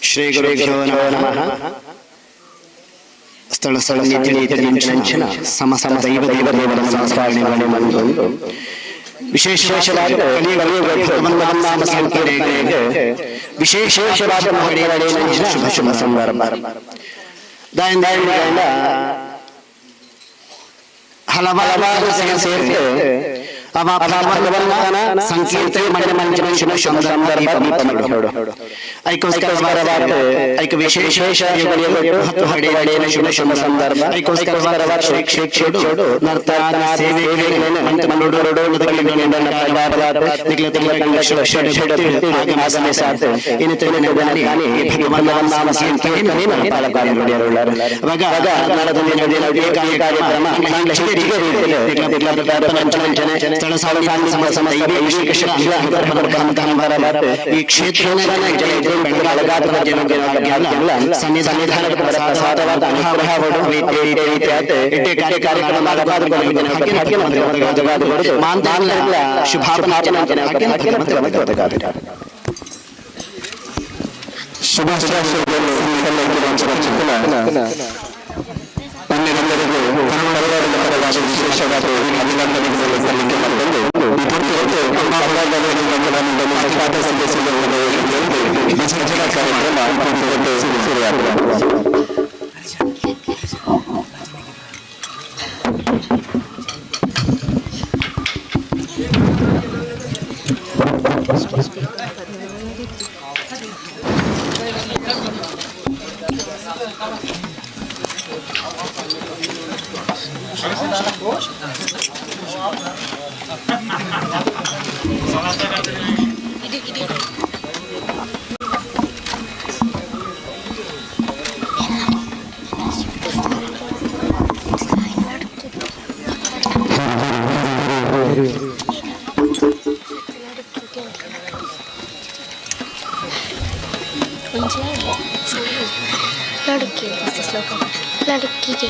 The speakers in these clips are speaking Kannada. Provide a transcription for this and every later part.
ಶ್ರೀ ಗುರುಭ್ಯೋ ನಮಃ. ಸ್ಥಳ ಸ್ಥಳ ನಿತ್ಯ ಸಮಸ್ತ ದೈವ ದೇವರ ಸಂಸ್ಮರಣೆ ಮಾಡುವುದು ವಿಶೇಷವಾದ ವಿಶೇಷವಾದ ಶುಭ ಶುಭ ಸಂದರ್ಭ ಹಲವಾರು ಸೇರಿಸಿ ಸಂಕೀರ್ತ ಮಂಜನ ಐಕ ವಿಶೇಷ ಶುಭ ಶುಭ ಸಂದರ್ಭ ಈ ಕ್ಷೇತ್ರ ವಿಶೇಷವಾದ ಅಭಿನಂದನೆಗಳನ್ನು ಸಲ್ಲಿಕೆ ಮಾಡಿಕೊಂಡು लड़की के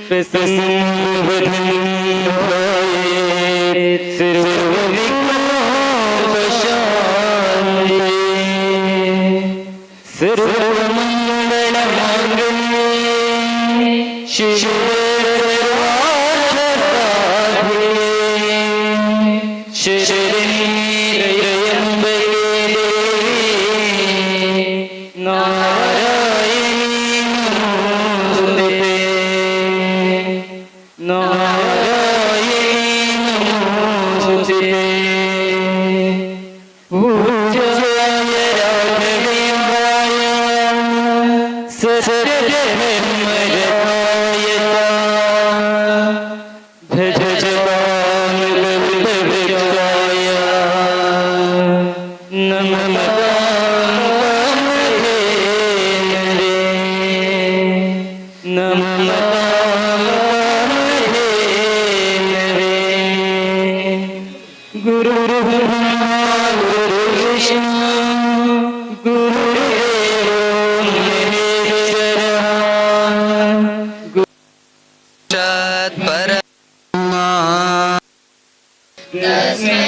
फिर ಶರಣೀರಯಂಬೆ ನಾರಾಯಣಿ ನಮೋಸ್ತುತೇ ನಾರಾಯಣಿ ನಮೋಸ್ತುತೇ ಪೂಜ್ಯಾಯ ರಾಘವೇಂದ್ರಾಯ ಸತ್ಯಧರ್ಮರತಾಯ ಭಜ ಜವಾನುಗವಿದವೃತ್ತಾಯ ನಮಃ गुरु ब्रह्मा गुरु विष्णु गुरुदेवो महेश्वरः गुरुसाक्षात् परब्रह्म तस्मै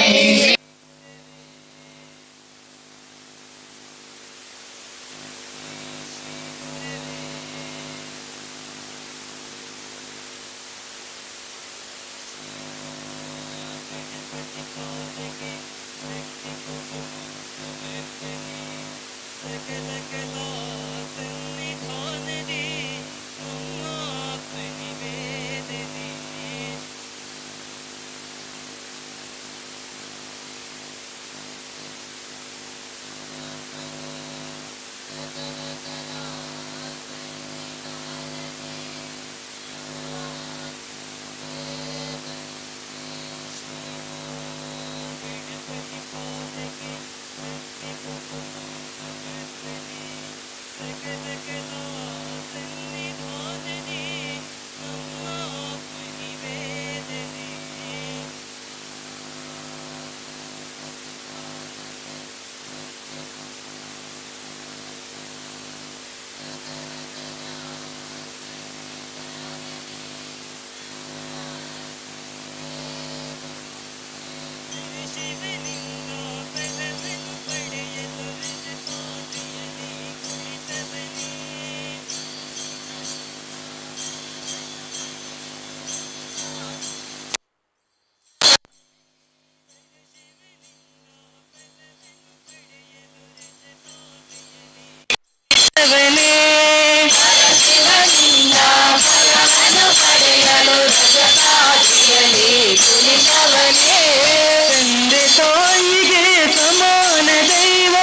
ತಂದೆ ತಾಯಿಗೆ ಸಮಾನ ದೈವ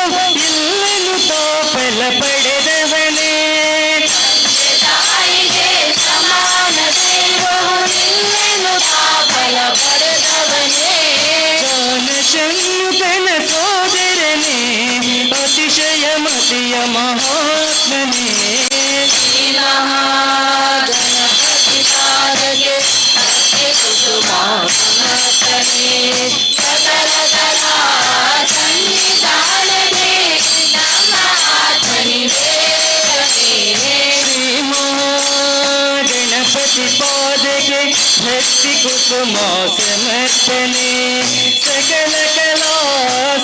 ಇಲ್ಲನು ಫಲ ಪಡೆದವನೇ ತಾಯಿಗೆ ಸಮಾನ ದೈವವು ಇಲ್ಲನು ಫಲ ಪಡೆದವನೇ ಜ್ಞಾನಶಂಕನ ಸೋದರನೇ ಅತಿಶಯ ಮತಿಯ ಮಹಾತ್ಮನೇ ಗಣಪತಿ ಪಾದಗೆ ಸಕಲ ಕಲಾ ಸನ್ನಿಧಾನನೇ ನಮ್ಮ ಆತ್ಮನಿವೇದನೆ ಗಣಪತಿ ಪಾದಕ್ಕೆ ಭಕ್ತಿ ಕುಸುಮ ಸಮರ್ಪಣೆ ಸಕಲ ಕಲಾ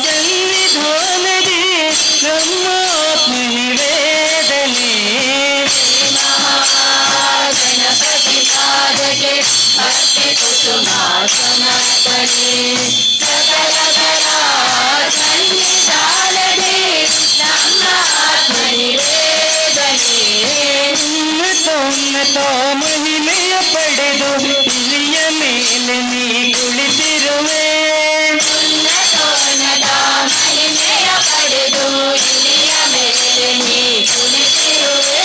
ಸನ್ನಿಧಾನದೇ ನಮ್ಮ ಆತ್ಮನಿವೇದನೆ ಗಣಪತಿ ಪಾದಕ್ಕೆ ಭಕ್ತಿ ಕುಸುಮ ಸಮರ್ಪಣೆ ಸಕಲ ಕಲಾ ಸನ್ನಿಧಾನದೇ ನಮ್ಮ ಆತ್ಮನಿವೇದನೆ ಉನ್ನತ ಮಹಿಮೆಯ ಪಡೆದು ಇಲಿಯ ಮೇಲೆ ನೀ ಕುಳಿತಿರುವೆ ಉನ್ನತ ಮಹಿಮೆಯ ಪಡೆದು ಇಲಿಯ ಮೇಲೆ ನೀ ಕುಳಿತಿರುವೆ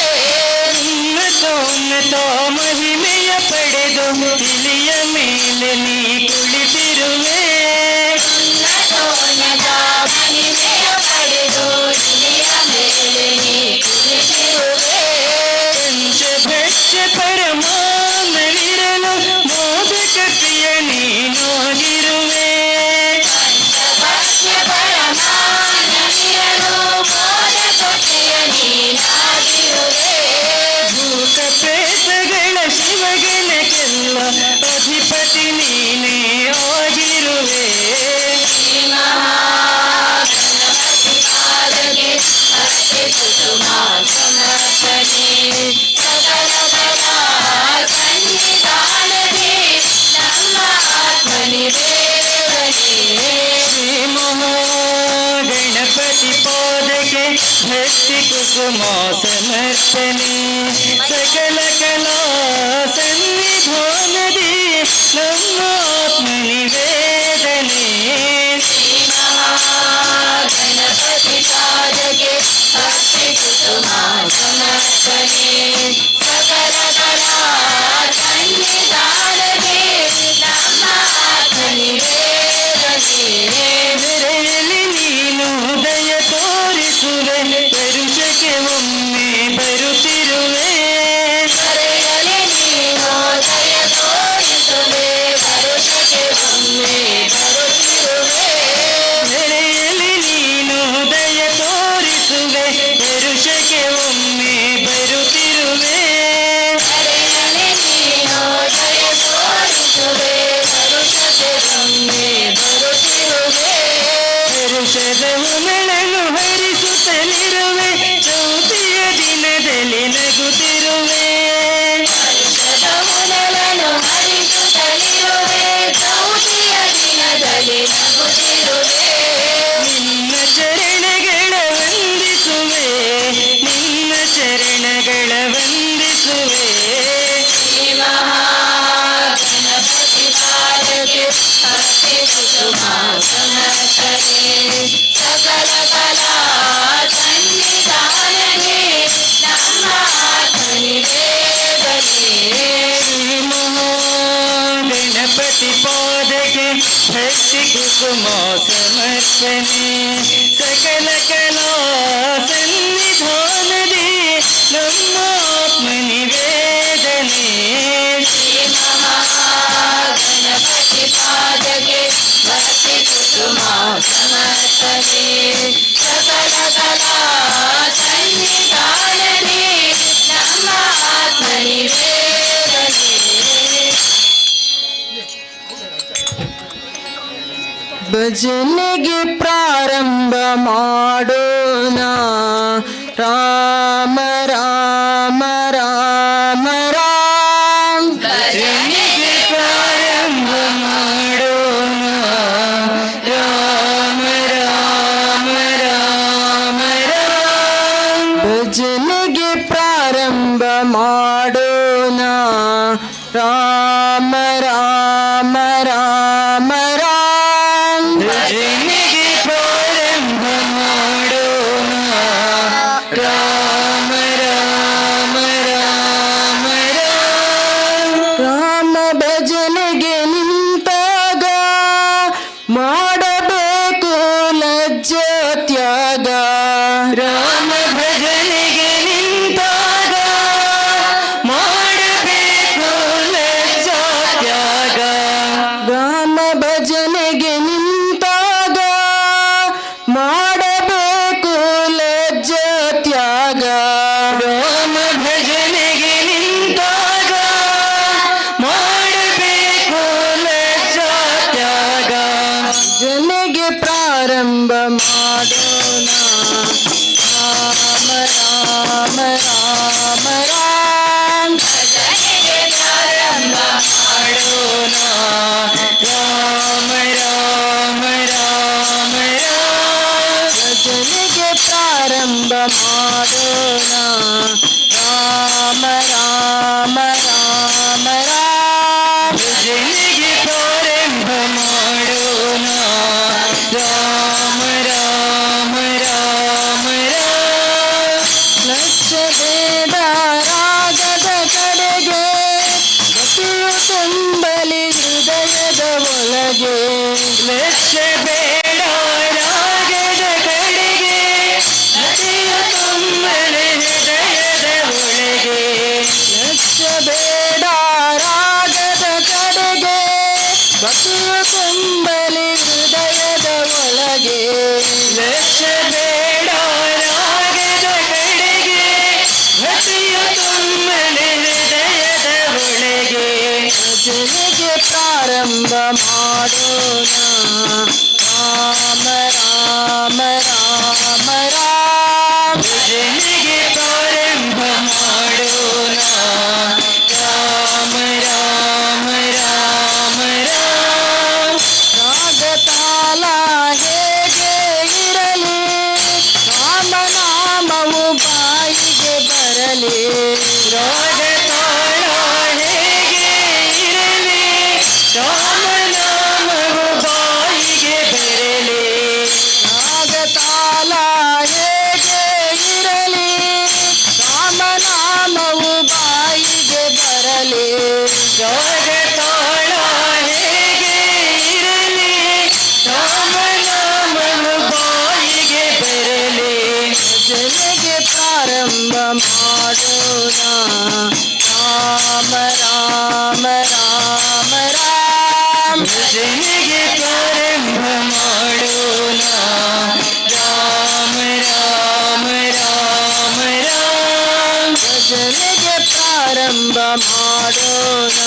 ಉನ್ನತ ಮಹಿಮೆಯ ಪಡೆದು ಇಲಿಯ ಮೇಲೆ ನೀ ಕುಳಿತಿರುವೆ ಉನ್ನತ ಮಹಿಮೆಯ ಪಡೆದು ಇಲಿಯ ಮೇಲೆ ನೀ ಕುಳಿತಿರುವೆ ಪಂಚಭಕ್ಷ್ಯ ಪರಮಾನವಿರಲು ಮೋದಕ ಪ್ರಿಯ ನೀನಾಗಿರುವೆ ಪಂಚಭಕ್ಷ್ಯ ಪರಮಾನವಿರಲು ಮೋದಕ ಪ್ರಿಯ ನೀನಾಗಿರುವೆ ಭೂತ ಪ್ರೇತಗಳ ಶಿವಗಣಕ್ಕೆಲ್ಲ ಅಧಿಪತಿ ನೀ ಕುಸುಮ ಸಮರ್ಪಣೆ ಸಕಲ ಕಲಾ ಸನ್ನಿಧಾನದಿ ನಮ್ಮ ಆತ್ಮ ನಿವೇದನೆ ಗಣಪತಿ ಪಾದಕ್ಕೆ ಭಕ್ತಿ ಕುಸುಮ ಸಮರ್ಪಣೆ ಸಕಲ ಕಲಾ ಸನ್ನಿಧಾನದಿ ನಮ್ಮ ಆತ್ಮ ನಿವೇದನೆ ಬೆರೆಯಲಿ ನೀನು ದಯ ತೋರಿಸುವೆ ಪರುಷಕ್ಕೆ ಒಮ್ಮೆ ಬರುತ್ತಿರುವೆ ಬೆರೆಯಲಿ ನೀನು ದಯ ತೋರಿಸುವೆ ಪರುಷಕ್ಕೆ ಒಮ್ಮೆ ಬರುತ್ತಿರುವೆ ಬೆರೆಯಲಿ ನೀನು ದಯ ತೋರಿಸುವೆ ಪರುಷಕ್ಕೆ ಒಮ್ಮೆ ಬರುತ್ತಿರುವೆ ಬೆರೆಯಲಿ ನೀನು ದಯ ತೋರಿಸುವೆ ಪರುಷಕ್ಕೆ ಒಮ್ಮೆ ಬರುತ್ತಿರುವೆ ಪರುಷದ ಉಮಳನ್ನು ಹರಿಸುತ್ತಲಿರುವೆ ಚೌತಿಯ ದಿನದಲ್ಲಿ ನಗುತ್ತಿರುವೆ ಪರುಷದ ಉಮಳನ್ನು ಹರಿಸುತ್ತಲಿರುವೆ ಚೌತಿಯ ದಿನದಲ್ಲಿ ನಗುತ್ತಿರುವೆ ನಿನ್ನ ಚರಣಗಳ ವಂದಿಸುವೆ ನಿನ್ನ ಚರಣಗಳ ವಂದಿಸುವೆ ಶ್ರೀ ಮಹಾಗಣಪತಿ ಪಾದಕ್ಕೆ ಭಕ್ತಿ ಕುಸುಮ ಸಮರ್ಪಣೆ ಸಕಲ ಕಲಾ ಸನ್ನಿಧಾನನೆ ನಮ್ಮ ಆತ್ಮ ನಿವೇದನೆ ಶ್ರೀ ಮಹಾಗಣಪತಿ ಪಾದಕ್ಕೆ ಭಕ್ತಿ ಕುಸುಮ ಸಮರ್ಪಣೆ ಸಕಲ ಕಲಾ ಸನ್ನಿಧಾನದಿ ನಮ್ಮ ಆತ್ಮ ನಿವೇದನೆ ಶ್ರೀ ಮಹಾಗಣಪತಿ ಪಾದಕ್ಕೆ ಭಕ್ತಿ ಕುಸುಮ ಸಮರ್ಪಣೆ ಸಕಲ ಕಲಾ ಸನ್ನಿಧಾನದಿ ನಮ್ಮ ಆತ್ಮ ನಿವೇದನೆ ಭಜನೆಗೆ ಪ್ರಾರಂಭ ಮಾಡೋಣ ರಾಮ ರಾಮ ರಾಮ ರಾಮ ಭಜನೆಗೆ ಪ್ರಾರಂಭ ಮಾಡೋಣ ರಾಮ ರಾಮ ರಾಮ ರಾಮ ಭಜನೆಗೆ ಪ್ರಾರಂಭ ಮಾಡೋಣ ರಾಮ ರಾಮ ರಾಮ ರಾಮ ಭಜನೆಗೆ ಪ್ರಾರಂಭ ಮಾಡೋಣ ರಾಮ ರಾಮ ರಾಮ ರಾಮ ರಾಮ ಭಜನೆಗೆ ನಿಂತಾಗ ಮಾಡಬೇಕು ಲಜ್ಜೆ ತ್ಯಾಗ ರಾಮ ಭಜನೆಗೆ ನಿಂತಾಗ ಮಾಡಬೇಕು ಲಜ್ಜಾ ತ್ಯಾಗ ರಾಮ ಭಜನೆಗೆ ನಿಂತಾಗ ಮಾಡಬೇಕು ಲಜ್ಜಾ ತ್ಯಾಗ ರಾಮ ಭಜನೆಗೆ ನಿಂತಾಗ ಮಾಡಬೇಕು ಲಜ್ಜಾ ತ್ಯಾಗ ಭಜನೆಗೆ ಪ್ರಾರಂಭ ಮಾಡೋಣ ರಾಮ ರಾಮ ರಾಮ ರಾಮ ಭಜನೆಗೆ ಪ್ರಾರಂಭ ಮಾಡೋಣ ರಾಮ ರಾಮ ರಾಮ ರಾಮ ಭಜನೆಗೆ ಪ್ರಾರಂಭ ಮಾಡೋಣ ರಾಮ ರಾಮ ರಾಮ ರಾಮ ಭಜನೆಗೆ ಪ್ರಾರಂಭ ಮಾಡೋಣ ರಾಮ ರಾಮ ರಾಮ ರಾಮ ಲಕ್ಷ ಭೇದ ರಾಗದ ಕಡೆಗೆ ಗತಿಯು ತುಂಬಲಿ ಹೃದಯದ ಒಳಗೆ ಲಕ್ಷ ಬೇಡ ರಾಗದ ಕಡೆಗೆ ಗತಿಯು ತುಂಬಲಿ ಹೃದಯದ ಒಳಗೆ ಲಕ್ಷ ಬೇಡ ರಾಗದ ಕಡೆಗೆ ಗತಿಯು ತುಂಬಲಿ ಹೃದಯದ ಒಳಗೆ ಲಕ್ಷ ಬೇಡ ರಾಗದ ಕಡೆಗೆ ಗತಿಯು ತುಂಬಲಿ ಹೃದಯದ ಒಳಗೆ ಭಜನೆಗೆ ಪ್ರಾರಂಭ ಮಾಡೋಣ ರಾಮ ರಾಮ ರಾಮ ರಾಮ ಭಜನೆಗೆ ಪ್ರಾರಂಭ ಮಾಡೋಣ ರಾಮ ರಾಮ ರಾಮ ರಾಮ ರಾಗ ತಾಲ ಹೇಗೆ ಇರಲಿ ರಾಮನಾಮವು ಬಾ ರಾಗ ತಾಳ ಹೇಗೆ ಇರಲಿ ರಾಮ ನಾಮನು ಬಾಯಿಗೆ ಬರಲಿ ಭಜನೆಗೆ ಪ್ರಾರಂಭ ಮಾಡೋಣ ರಾಮ ರಾಮ ರಾಮ ರಾಮ ಭಜನೆಗೆ ಪ್ರಾರಂಭ ಮಾಡೋಣ ರಾಮ ರಾಮ ರಾಮ ರಾಮ ಭಜನೆಗೆ ಪ್ರಾರಂಭ ಮಾಡೋಣ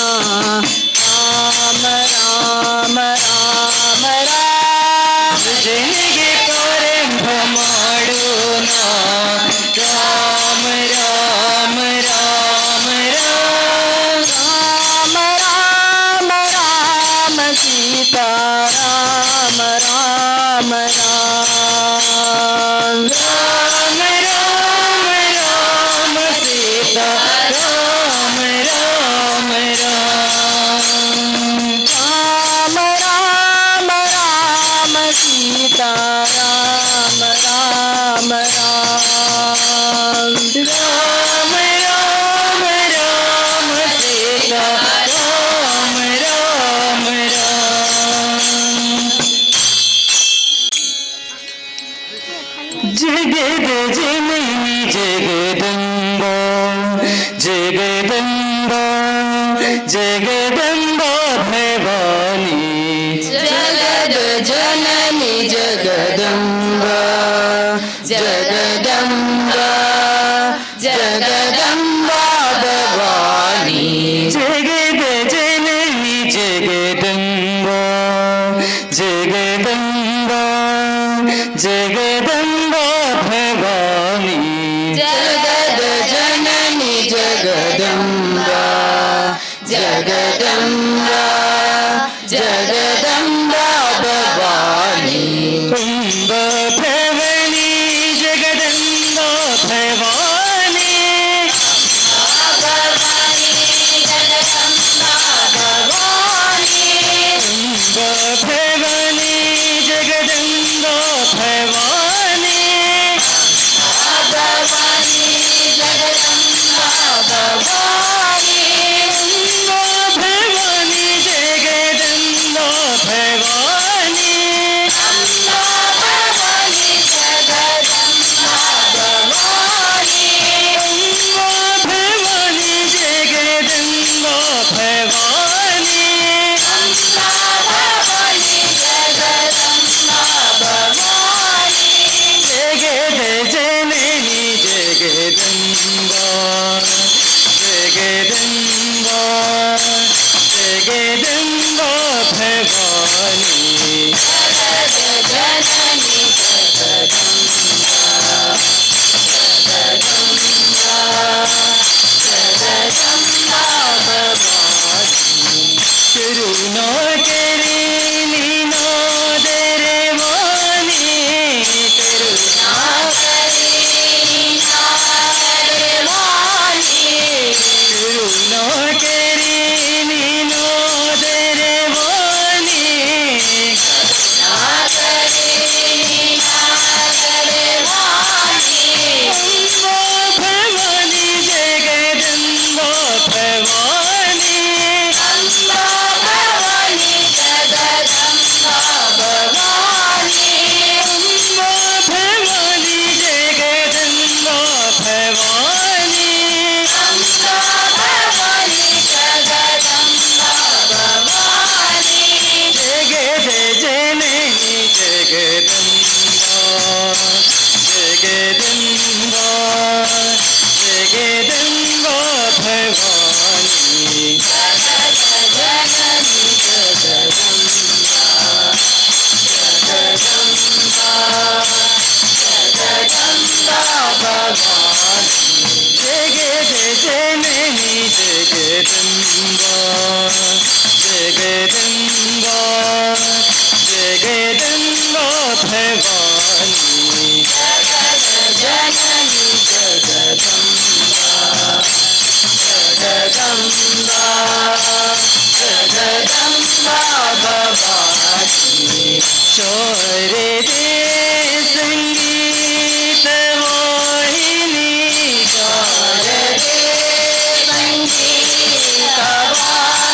ರಾಮ ರಾಮ ರಾಮ ರಾಮ ಭಜನೆಗೆ ಪ್ರಾರಂಭ ಮಾಡೋಣ ರಾಮ ರಾಮ ರಾಮ ರಾಮ ರಾಮ ರಾಮ ಸೀತಾ ರಾಮ ರಾಮ ರಾಮ ರಾಮ ರಾಮ ರಾಮ ಸೀತಾ ರಾಮ ರಾಮ ರಾಮ ರಾಮ ರಾಮ ಸೀತಾ ರಾಮ ರಾಮ ರಾಮ ರಾಮ ರಾಮ ರಾಮ ಸೀತಾ ರಾಮ ರಾಮ ರಾಮ ಜಗದ ಜನನಿ ಜಗದಂಬಾ ಜಗದಂಬಾ ಜಗದಂಬಾ ಭವಾನಿ ಜಗದ ಜನನಿ ಜಗದಂಬಾ ಜಗದಂಬಾ ಜಗದಂಬಾ ಭವಾನಿ ಜಗದ ಜನನಿ ಜಗದಂಬಾ ಜಗದಂಬಾ ಜಗದಂಬಾ ಭವಾನಿ ಜಗದ ಜನನಿ ಜಗದಂಬಾ ಜಗದಂಬಾ ಜಗದಂಬಾ ಭವಾನಿ ಅಂಬ ಭವಾನಿ ಜಗದಂಬಾ ಭವಾನಿ ಭವಾನಿ ಜಗದಂಬಾ ಭವಾನಿ ಅಂಬ ಭವಾನಿ ಜಗದಂಬಾ ಭವಾನಿ ಭವಾನಿ ಜಗದಂಬಾ ಭವಾನಿ ಅಂಬ ಭವಾನಿ ಜಗದಂಬಾ ಭವಾನಿ ಅಂಬ ಭವಾನಿ ಜಗದಂಬಾ ಭವಾನಿ ಅಂಬ ಭವಾನಿ ಜಗದಂಬಾ ಭವಾನಿ ಅಂಬ ಭವಾನಿ ಜಗದಂಬಾ ಭವಾನಿ ಜಗದ ಜನನಿ ಜಗದಂಬಾ ಜಗದಂಬಾ ಜಗದಂಬಾ ಭವಾನಿ ಜಗದ ಜನನಿ ಜಗದಂಬಾ ಜಗದಂಬಾ ಜಗದಂಬಾ ಭವಾನಿ ಕರುಣಾಕರಿ ನೀನಾದರೆ ವಾಣಿ ಕರುಣಾಕರಿ ನೀನಾದರೆ ವಾಣಿ ಕರುಣಾಕರಿ ನೀನಾದರೆ ವಾಣಿ ಕರುಣಾಕರಿ ನೀನಾದರೆ ವಾಣಿ ಅಂಬ ಭವಾನಿ ಜಗದಂಬಾ ಭವಾನಿ ಅಂಬ ಭವಾನಿ ಜಗದಂಬಾ ಭವಾನಿ ಅಂಬ ಭವಾನಿ ಜಗದಂಬಾ ಭವಾನಿ ಅಂಬ ಭವಾನಿ ಜಗದಂಬಾ ಭವಾನಿ ಜಗದ ಜನನಿ ಜಗದಂಬಾ ಜಗದಂಬಾ ಜಗದಂಬಾ ಭವಾನಿ ಜಗದ ಜನನಿ ಜಗದಂಬಾ ಜಗದಂಬಾ ಜಗದಂಬಾ ಭವಾನಿ ಜಗದ ಜನನಿ ಜಗದಂಬಾ ಜಗದಂಬಾ ಜಗದಂಬಾ ಭವಾನಿ ಜಗದ ಜನನಿ ಜಗದಂಬಾ ಜಗದಂಬಾ ಜಗದಂಬಾ ಭವಾನಿ ಚೋರದೆ ಸಂಗೀತ ವಾಹಿನಿ ಚೋರದೆ ಸಂಗೀತ ವಾಹಿನಿ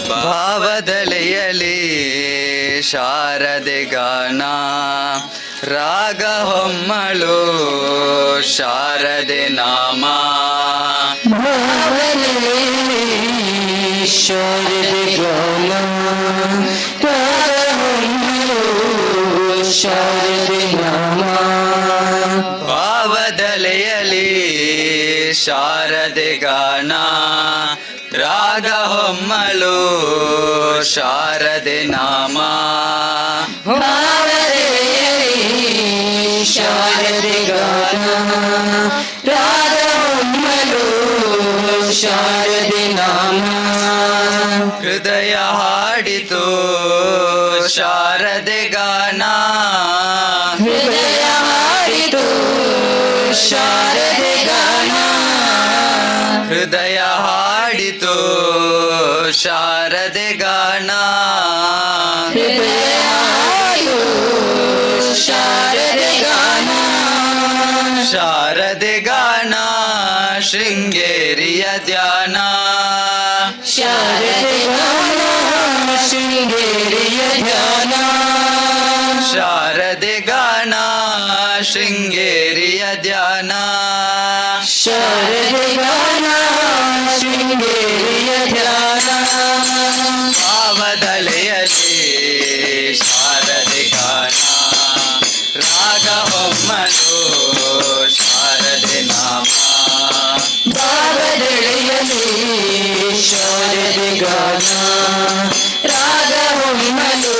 ಭಾವದಲೆಯಲಿ ಶಾರದೆ ಗಾನ ರಾಗ ಹೊಮ್ಮಳು ಶಾರದೆ ನಾಮ ಶಾರದೆ ಗಾನ ಶಾರದೆ ನಾಮ ಭಾವದಲೆಯಲಿ ಶಾರದೆ ಗಾನ ರಾಗ ಹೊಮ್ಮಳು ಶಾರದೆ ನಾಮ ಶಾರದೆ ಗಾನ ರಾಗ ಹೊಮ್ಮಲು ಶಾರದೆ ನಾಮ ಹೃದಯ ಹಾಡಿತು ಶಾರದೆ ಗಾನ ಹೃದಯ ಹಾಡಿತು ಶಾರದೆ ಗಾನ ಹೃದಯ ಹಾಡಿತು ಶಾರದೆ ಗಾನ ಹೃದಯ ಹಾಡಿತು ಶಾರದೆ ಗಾನ ಶಾರದೆ ಗಾನ ಶೃಂಗೇರಿಯ ಧ್ಯಾನ ಶಾರದೆ ಗಾನ ಶೃಂಗೇರಿಯ ಧ್ಯಾನ ಶಾರದೆ ಗಾನ ಶೃಂಗೇರಿಯ ಧ್ಯಾನ ಶಾರದೆ ಗಾನ ಶೃಂಗೇರಿಯ ಧ್ಯಾನ ಭಾವದಲೆಯಲಿ ಶಾರದೆ ಗಾನ ರಾಗ ಹೊಮ್ಮಲು ಶಾರದೆ ನಾಮ ಭಾವದೆಳೆಯಲಿ ಶಾರದೆ ಗಾನ ರಾಗ ಹೊಮ್ಮಲು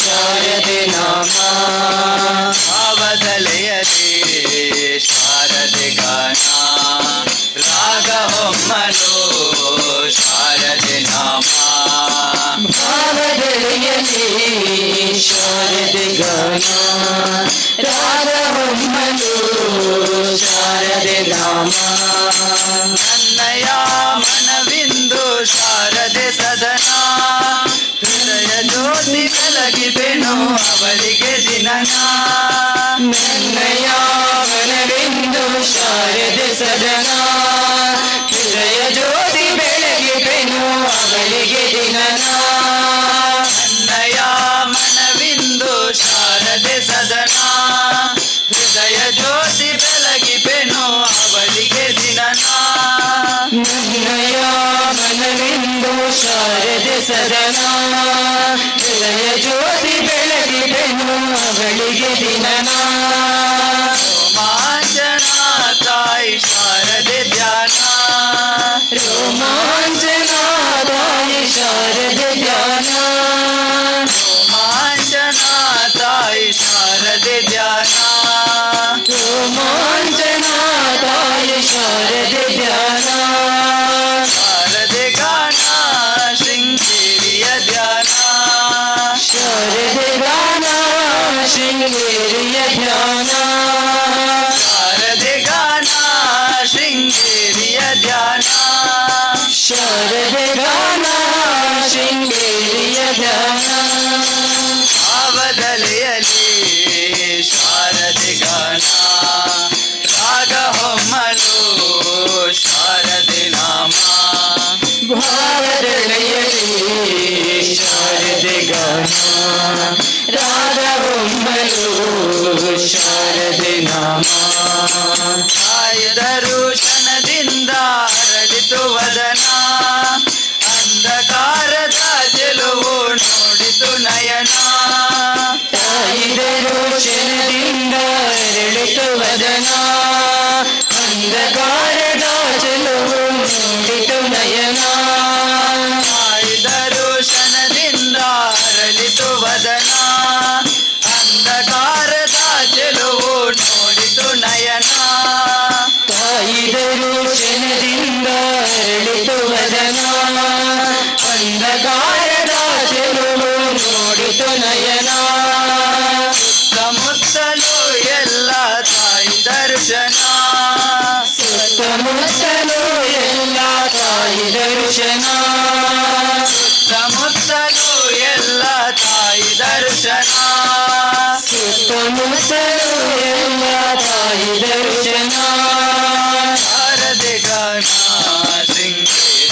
ಶಾರದೆ ನಾಮ ಭಾವದಲೆಯಲಿ ಶಾರದೆ ಗಾನ ರಾಗ ಹೊಮ್ಮಲು ಶಾರದೆ ನಾಮ ಭಾವದೆಳೆಯಲಿ ಶಾರದೆ ಗಾನ ರಾಗ ಹೊಮ್ಮಲು ಶಾರದೆ ನಾಮ ನನ್ನಯ ಮನವಿಂದು ಶಾರದೆ ಸದನ ಹೃದಯ ಜ್ಯೋತಿ ಬೆಳಗಿದೆನು ಅವಳಿಗೆ ದಿನನ ನನ್ನಯ ಮನವೆಂದು ಶಾರದೆ ಸದನ ಹೃದಯ ಜ್ಯೋತಿ ಬೆಳಗಿದೆನು ಅವಳಿಗೆ ದಿನನ ನನ್ನಯ ಮನವಿಂದು ಶಾರದೆ ಸದನ ಹೃದಯ ಜ್ಯೋತಿ ಬೆಳಗಿದೆನು ಅವಳಿಗೆ ದಿನನ ನನ್ನಯ ಮನವೆಂದು ಶಾರದೆ ಸದನ ಹೃದಯ ಜ್ಯೋತಿ ಬೆಳಗಿದೆನು ಅವಳಿಗೆ ದಿನನ ರೋಮಾಂಚನ ತಾಯಿ ಶಾರದೆ ಧ್ಯಾನ ರೋಮಾಂಚನ ತಾಯಿ ಶಾರದೆ ಧ್ಯಾನ ರೋಮಾಂಚನ ತಾಯಿ ಶಾರದೆ ಧ್ಯಾನ ರೋಮಾಂಚನ ತಾಯಿ ಶಾರದೆ ಧ್ಯಾನ ಶಾರದೆ ಗಾನ ಶೃಂಗೇರಿಯ ಧ್ಯಾನ ಶಾರದೆ ಗಾನ ಶೃಂಗೇರಿಯ ಧ್ಯಾನ ಶಾರದೆ ಗಾನ ಶೃಂಗೇರಿಯ ಧ್ಯಾನ ಶಾರದೆ ಗಾನ ಶೃಂಗೇರಿಯ ಧ್ಯಾನ ಭಾವದಲೆಯಲಿ ಶಾರದೆ ಗಾನ ರಾಗ ಹೊಮ್ಮಲು ಶಾರದೆ ನಾಮ ಭಾವದೆಳೆಯಲಿ ಶಾರದೆ ಗಾನ ರಾಗ ಹೊಮ್ಮಲು ಶಾರದೆ ನಾಮ ಕಾಯದರು ಕ್ಷಣದಿಂದ ಅರಳಿತು ವದನ ಅಂಧಕಾರದ ಚೆಲುವು ನೋಡಿತು ನಯನ ತಾಯಿದರು ಕ್ಷಣದಿಂದ ಅರಳಿತು ವದನ ಅಂಧಕಾರದ ಚೆಲುವು ನೋಡಿತು ನಯನ ಕಾಯ್ದರು ಕ್ಷಣದಿಂದ ಅರಳಿತು ವದನ ಅಂಧಕಾರದ ಚೆಲುವು ನೋಡಿತು ನಯನ ತಾಯಿದರು ಕ್ಷಣದಿಂದ ಅರಳಿತು ವದನ ಅಂಧಕಾರದ ಚೆಲುವು ನೋಡಿತು ನಯನ ಸುತ್ತಮುತ್ತಲು ಎಲ್ಲ ತಾಯಿ ದರ್ಶನ ಸುತ್ತಮುತ್ತಲು ಎಲ್ಲ ತಾಯಿ ದರ್ಶನ ಸುತ್ತಮುತ್ತಲು ಎಲ್ಲ ತಾಯಿ ದರ್ಶನ ಸುತ್ತಮುತ್ತಲು ಎಲ್ಲ ತಾಯಿ ದರ್ಶನ ಶಾರದೆ ಗಾನ ಶೃಂಗೇರಿ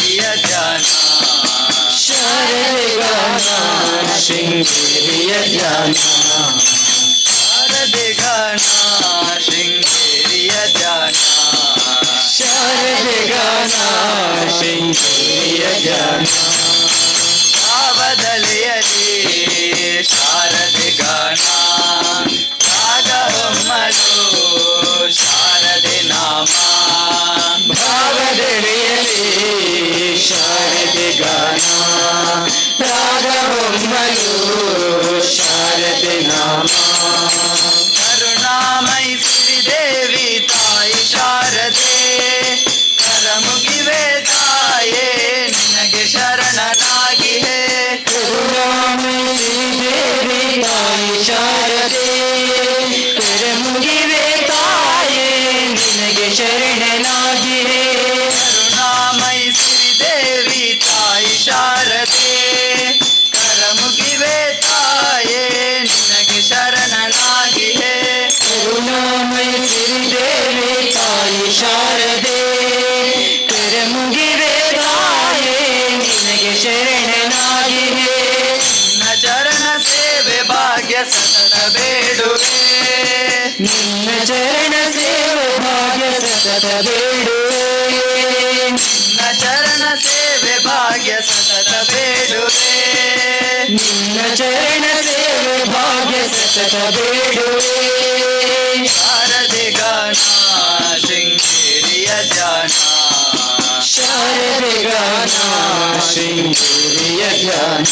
ಶೃಂಗೇರಿಯ ಧ್ಯಾನ ಶಾರದೆ ಗಾನ ಶೃಂಗೇರಿಯ ಧ್ಯಾನ ಶಾರದೆ ಗಾನ ಶೃಂಗೇರಿಯ ಧ್ಯಾನ ಭಾವದಲೆಯಲ್ಲಿ ಶಾರದೆ ಗಾನ ರಾಗ ಹೊಮ್ಮಲು ಶಾರದೆ ನಾಮ ಭಾವದೆಡೆಯಲ್ಲಿ ಶಾರದೆ ಗಾನ ರಾಗವೊಮ್ಮಲು ಶಾರದೆ ನಾಮ ಕರುಣಾಮಯಿ ಶ್ರೀದೇವಿ ತಾಯಿ ಶಾರದೆ ಕರ ಮುಗಿವೆ ತಾಯೇ ನಿನಗೆ ಶರಣನಾಗಿಹೆ ಕರುಣಾಮಯಿ ಶ್ರೀದೇವಿ ತಾಯಿ ಶಾರದೆ ಕರ ಮುಗಿವೆ ತಾಯೇ ನಿನಗೆ ಶರಣನಾಗಿಯೇ ಕರುಣಾಮಯಿ ಶ್ರೀದೇವಿ ತಾಯಿ ಶಾರದೆ ಕರ ಮುಗಿವೆ ತಾಯೇ ನಿನಗೆ ಶರಣನಾಗಿಹೆ ಕರುಣಾಮಯಿ ಶ್ರೀದೇವಿ ತಾಯಿ ಶಾರದೆ ಕರ ಮುಗಿವೆ ತಾಯೇ ನಿನಗೆ ಶರಣನಾಗಿಯೇ ನಿನ್ನ ಚರಣ ಸೇವೆ ಭಾಗ್ಯ ಸತತ ಬೇಡುವೆ ನಿನ್ನ ಚರಣ ಸೇವೆ ಭಾಗ್ಯ ಸತತ ಬೇಡುವೆ ನಿನ್ನ ಚರಣ ಸೇವೆ ಭಾಗ್ಯ ಸತತ ಬೇಡುವೆ ನಿನ್ನ ಚರಣ ಸೇವೆ ಭಾಗ್ಯ ಸತತ ಬೇಡುವೆ ಶಾರದೆ ಗಾನ ಶೃಂಗೇರಿಯ ಧ್ಯಾನ ಶಾರದೆ ಗಾನ ಶೃಂಗೇರಿಯ ಧ್ಯಾನ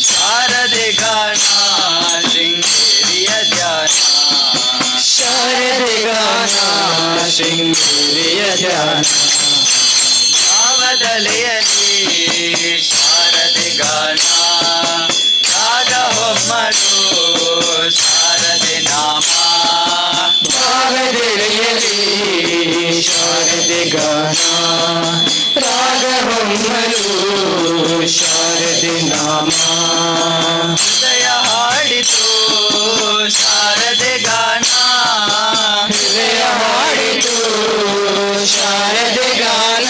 ಶಾರದೆ ಗಾನ ಶೃಂಗೇರಿಯ ಧ್ಯಾನ ಶಾರದೆ ಗಾನ ಶೃಂಗೇರಿಯ ಧ್ಯಾನ ಭಾವದಲೆಯಲ್ಲಿ ಶಾರದೆ ಗಾನ ರಾಗ ಹೊಮ್ಮಲು ಶಾರದೆ ನಾಮ ಭಾವದೆಡೆಯಲ್ಲಿ ಶಾರದೆ ಗಾನ ರಾಗವೊಮ್ಮಲು ಶಾರದೆ ನಾಮ ಹೃದಯ ಹಾಡಿತು ಶಾರದೆ ಗಾನ ಹೃದಯ ಹಾಡಿತು ಶಾರದೆ ಗಾನ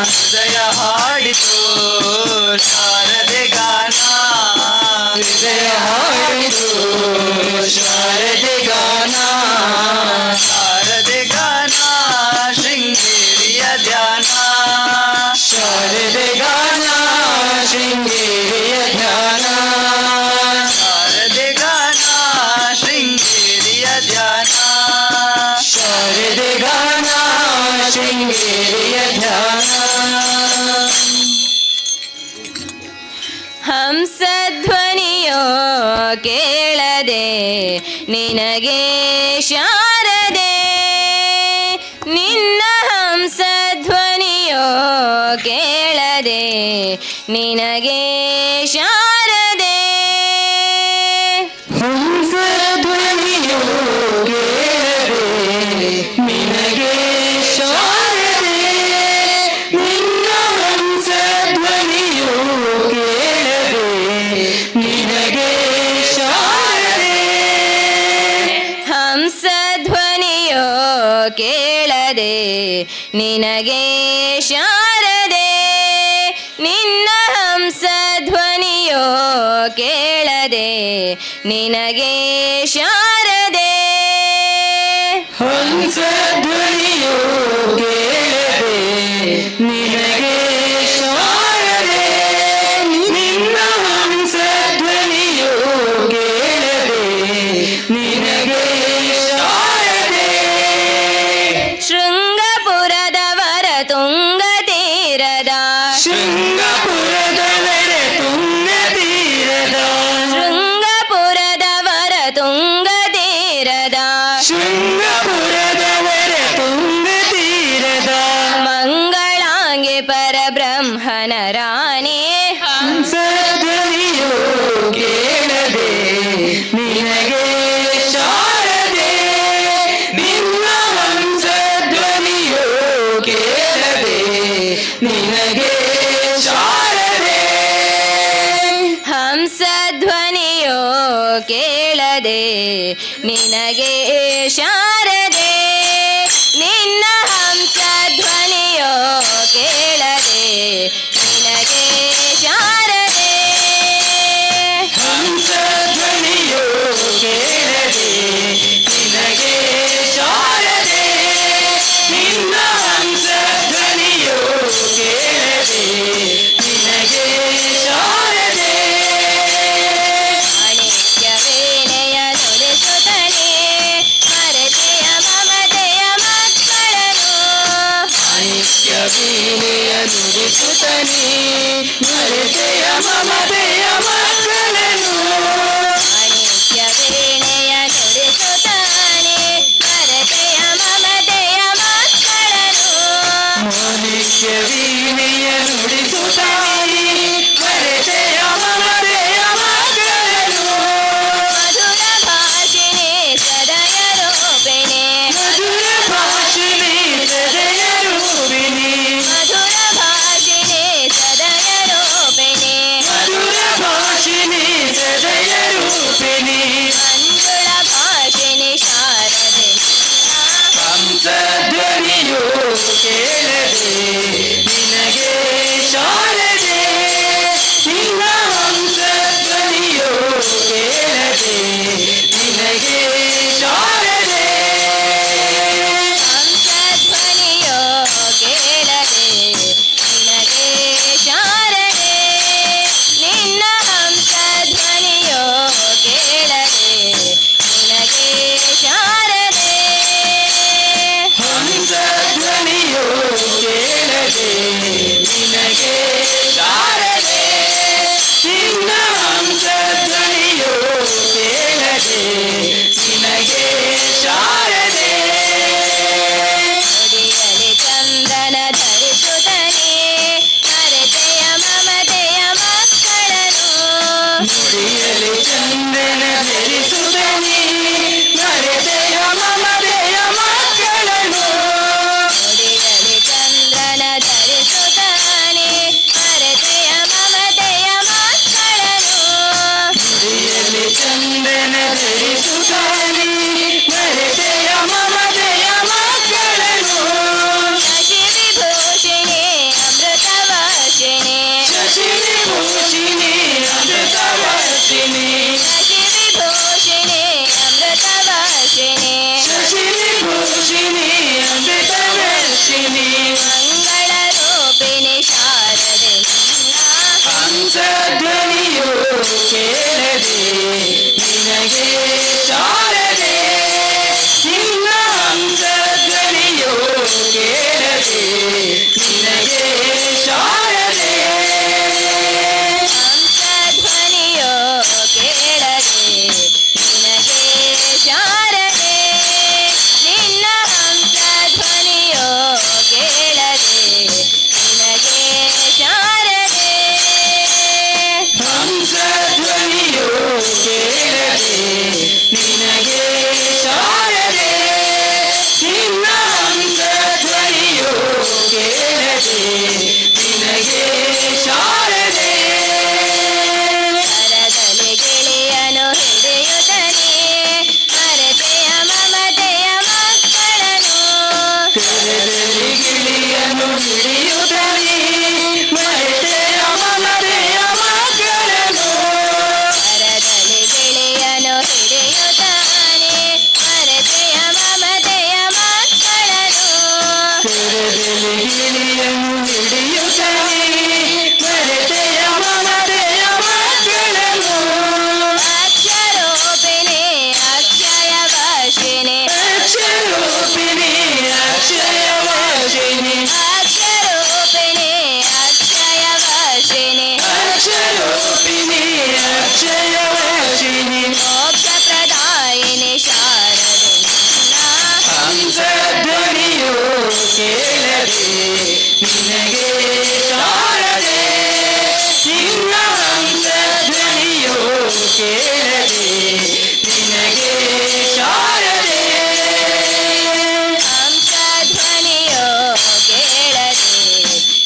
ಹೃದಯ ಹಾಡಿತು ಶಾರದೆ ಗಾನ ಹೃದಯ ಹಾಡಿತು ಶಾರದೆ ಗಾನ ಶಾರದೆ ಗಾನ ಶೃಂಗೇರಿಯ ಧ್ಯಾನ ಶಾರದೆ ಗಾನ ಶೃಂಗೇರಿಯ ಧ್ಯಾನ ಶಾರದೆ ಗಾನ ಶೃಂಗೇರಿಯ ಧ್ಯಾನ ಶಾರದೆ ಗಾನ ಶೃಂಗೇರಿಯ ಧ್ಯಾನ ಹಂಸಧ್ವನಿಯೋ ಕೇಳದೆ ನಿನಗೆ ಶಾರದೆ ನಿನ್ನ ಹಂಸಧ್ವನಿಯೋ ಕೇಳದೆ ನಿನಗೆ ಶಾರದೆ ಹಂಸಧ್ವನಿಯು ಕೇಳದೆ ನಿನಗೆ ಶಾರದೆ ನಿನ್ನ ಹಂಸಧ್ವನಿಯು ಕೇಳದೆ ನಿನಗೆ ಶಾರದೆ ಹಂಸಧ್ವನಿಯೋ ಕೇಳದೆ ನಿನಗೆ ಶಾರದೆ ನಿನ್ನ ಹಂಸಧ್ವನಿಯೋ ಕೇಳದೆ ನಿನಗೆ ಶಾರದೆ ಹಂಸಧ್ವನಿಯು ಕೇಳದೆ ನಿನಗೆ ಶಾರದೆ ನಿನ್ನ ಹಂಸಧ್ವನಿಯು ಕೇಳದೆ ನಿನಗೆ ಶಾರದೆ ಶೃಂಗಪುರದವರ ತುಂಗ ತೀರದ ಶೃಂಗಪುರದವರ ತುಂಗ ತೀರದ ಶೃಂಗಪುರದವರ ತುಂಗ ತೀರದ ಶೃಂಗಪುರದವರ ತುಂಗ ತೀರದ ಮಂಗಳಾಂಗೆ ಪರಬ್ರಹ್ಮನ ರಾಣಿ ಹಂಸಧ್ವನಿಯು ಕೇಳದೆ ನಿನಗೆ ಶಾರದೆ ನಿನ್ನ ಹಂಸಧ್ವನಿಯು ಕೇಳದೆ ನಿನಗೆ ಶಾರದೆ ಹಂಸಧ್ವನಿಯೋ ಕೇಳದೆ ನಿನಗೆ ಶಾರದೆ ನಿನ್ನ ಹಂಸಧ್ವನಿಯೋ ಕೇಳದೆ ನಿನಗೆ ಶಾರದೆ ವೀಣೆಯ ನುಡಿಸುತ್ತನೇ ಮರೆತೆಯ ಮಮತೆಯ ಮಕ್ಕಳನ್ನು ಮಾಣಿಕ್ಯ ವೀಣೆಯ ನುಡಿಸುತ್ತಾನೆ ಮರೆತೆಯ ಮಮತೆಯ ಮಕ್ಕಳನು ಮಾಣಿಕ್ಯ ವೀಣೆಯ ನುಡಿಸುತ್ತಾನೆ ಮರೆತೆಯ ಮಮತೆಯ ಮಕ್ಕಳನ್ನು ಮಧುರ ಭಾಷಿಣಿ ಸದಯ ರೂಪಿಣಿ ಮಧುರ ಭಾಷಿಣಿ ಸದಯ ರೂಪಿಣಿ ಮಧುರ ಭಾಷಿಣಿ ಸದಯ ರೂಪಿಣಿ ಮಧುರ ಭಾಷಿಣಿ ಸದಯ ರೂಪಿಣಿ ಮಂಜುಳ ಭಾಷಿಣಿ ಶಾರದೆ ಹಂಸಧ್ವನಿಯು ಕೇಳದೆ ನಿನಗೆ ಶಾರದೆ ನಿನ್ನ ಹಂಸಧ್ವನಿಯು ಕೇಳದೆ ನಿನಗೆ ಶಾರದೆ ಹಂಸಧ್ವನಿಯೋ ಕೇಳದೆ ನಿನಗೆ ಶಾರದೆ ನಿನ್ನ ಹಂಸಧ್ವನಿಯೋ ಕೇಳದೆ ನಿನಗೆ ಶಾರದೆ ಹಂಸಧ್ವನಿಯು ಕೇಳದೆ ನಿನಗೆ ಶಾರದೆ ನಿನ್ನ ಹಂಸಧ್ವನಿಯು ಕೇಳದೆ ನಿನಗೆ ಶಾರದೆ ನುಡಿಯಲಿ ಚಂದನ ಧರಿಸುತ್ತಲೇ ಮರೆತೆಯ ಮಮತೆಯ ಮಕ್ಕಳನು ನುಡಿಯಲಿ ಚಂದನ ಧರಿಸುತ್ತನೇ ಮರೆತೆಯ ಮಮತೆಯ ಮಕ್ಕಳನ್ನು ನುಡಿಯಲಿ ಚಂದ್ರನ ಧರಿಸುತ್ತಾನೆ ಮರೆತೆಯ ಮಮತೆಯ ಮಕ್ಕಳನು ನುಡಿಯಲಿ ಚಂದನ ಧರಿಸುತ್ತಾನೆ ಮರೆತೆಯ ಮಮತೆಯ ಮಕ್ಕಳನ್ನು ಶಶಿ ವಿಭೂಷಿಣಿ ಅಮೃತವರ್ಷಿಣಿ ಶಶಿ ವಿಭೂಷಿಣಿ ಅಮೃತವರ್ಷಿಣಿ ಶಶಿ ವಿಭೂಷಿಣಿ ಅಮೃತವರ್ಷಿಣಿ ಶಶಿ ವಿಭೂಷಿಣಿ ಅಮೃತವರ್ಷಿಣಿ ಮಂಗಳ ರೂಪಿಣಿ ಶಾರದೆ ನಿನ್ನ ಹಂಸಧ್ವನಿಯು ಕೇಳದೆ ನಿನಗೆ ಶಾರದೆ ನಿನ್ನ ಹಂಸಧ್ವನಿಯು ಕೇಳದೆ ನಿನಗೆ ಶಾರದೆ ಹಂಸಧ್ವನಿಯೋ ಕೇಳದೆ ನಿನಗೆ ಶಾರದೆ ನಿನ್ನ ಹಂಸಧ್ವನಿಯೋ ಕೇಳದೆ ನಿನಗೆ ಶಾರದೆ ಹಂಸಧ್ವನಿಯು ಕೇಳದೆ ನಿನಗೆ ಶಾರದೆ ನಿನ್ನ ಹಂಸಧ್ವನಿಯು ಕೇಳದೆ ನಿನಗೆ ಶಾರದೆ ಕರದಲ್ಲಿ ಗಿಳಿಯನು ಹಿಡಿಯುತ್ತಲೇ ಮರೆತೆಯ ಮಮತೆಯ ಮಕ್ಕಳನು ಕರದಲ್ಲಿ ಗಿಳಿಯನ್ನು ಹಿಡಿಯುತ್ತಲೇ ಮರೆತೆಯ ಮಮತೆಯ ಮಕ್ಕಳನ್ನು ಕರದಲ್ಲಿ ಗಿಳಿಯನು ಹಿಡಿಯುತ್ತಾನೆ ಮರೆತೆಯ ಮಮತೆಯ ಮಕ್ಕಳನು ಕರದಲ್ಲಿ ಗಿಳಿಯನ್ನು ಹಿಡಿಯುತ್ತಲೇ ಮರೆತೆಯ ಮಮತೆಯ ಮಕ್ಕಳನ್ನು ಅಕ್ಷರೂಪಿಣಿ ಅಕ್ಷಯ ಭಾಷಿಣಿ ಅಕ್ಷರೂಪಿಣಿ ಅಕ್ಷಯ ವಾಸಿನಿ ಅಕ್ಷರೂಪಿಣಿ ಅಕ್ಷಯ ಭಾಷಿಣಿ ಅಕ್ಷರೂಪಿಣಿ ಅಕ್ಷಯ ವಾಸಿನಿ ಮೋಕ್ಷ ಪ್ರದಾಯಿನಿ ಶಾರದೆ ನಿನ್ನ ಹಂಸಧ್ವನಿಯು ಕೇಳದೆ ನಿನಗೆ ಶಾರದೆ ನಿನ್ನ ಹಂಸಧ್ವನಿಯು ಕೇಳದೆ ನಿನಗೆ ಶಾರದೆ ಹಂಸಧ್ವನಿಯೋ ಕೇಳದೆ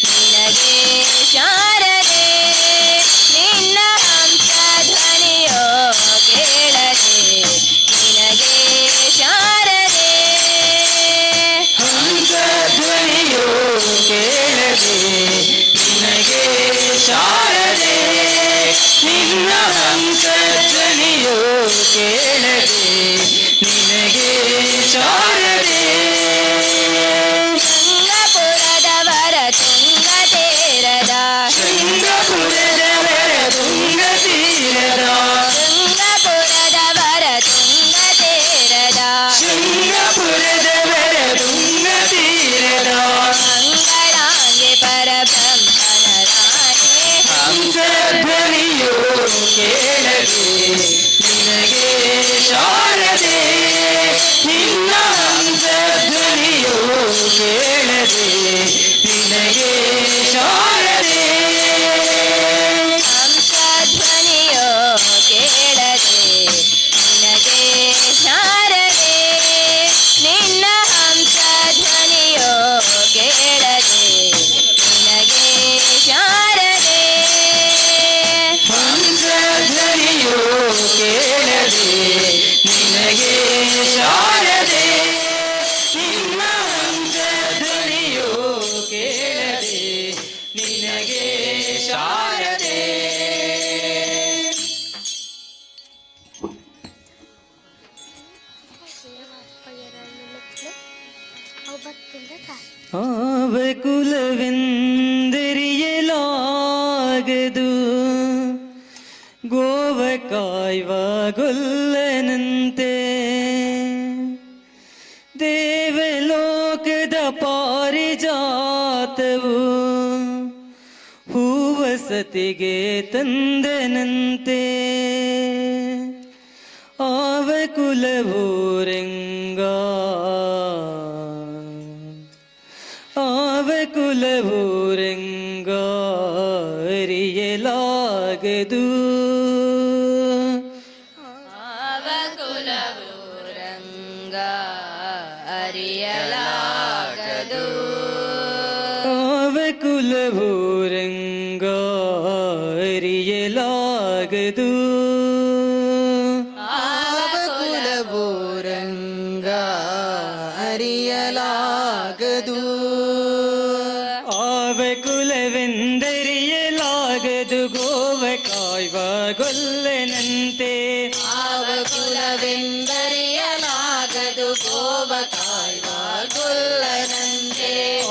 ನಿನಗೆ ಶಾರದೆ ನಿನ್ನ ಹಂಸಧ್ವನಿಯೋ ಕೇಳದೆ ನಿನಗೆ ಶಾರದೆ ಹಂಸಧ್ವನಿಯು ಕೇಳದೆ ನಿನಗೆ ಶಾರದೆ ನಿನ್ನ ಹಂಸಧ್ವನಿಯು ಕೇಳದೆ ನಿನಗೆ ಶಾರದೆ ಶೃಂಗಪುರದವರ ತುಂಗತೀರದ ಶೃಂಗಪುರದವರ ತುಂಗತೀರದ ಶೃಂಗಪುರದವರ ತುಂಗತೀರದ ಶೃಂಗಪುರದವರ ತುಂಗತೀರದ ಮಂಗಳಾರತಿ ಆವ ಕುಲವೆಂದರಿಯಲಾಗದು ಗೋವ ಕಾಯುವ ಗೊಲ್ಲನಂತೆ ದೇವಲೋಕದ ಪಾರಿಜಾತವು ಹೂವಸತಿಗೆ ತಂದನಂತೆ ಆವ ಕುಲವು ರಂಗ ಆವ ಕುಲವು ರಂಗ ಅರಿಯಲಾಗದು ಆವ ಕುಲವು ರಂಗ ಅರಿಯಲಾಗದು ಆವ ಕುಲವು ರಂಗ ಅರಿಯಲಾಗದು ಆವ ಕುಲವು ರಂಗ ಅರಿಯಲಾಗದು ಆವ ಕುಲವೆಂದರಿಯಲಾಗದು ಗೋವ ಕಾಯುವ ಗೊಲ್ಲನಂತೆ ಆವ ಕುಲವೆಂದರಿಯಲಾಗದು ಗೋವ ಕಾಯುವ ಗೊಲ್ಲನಂತೆ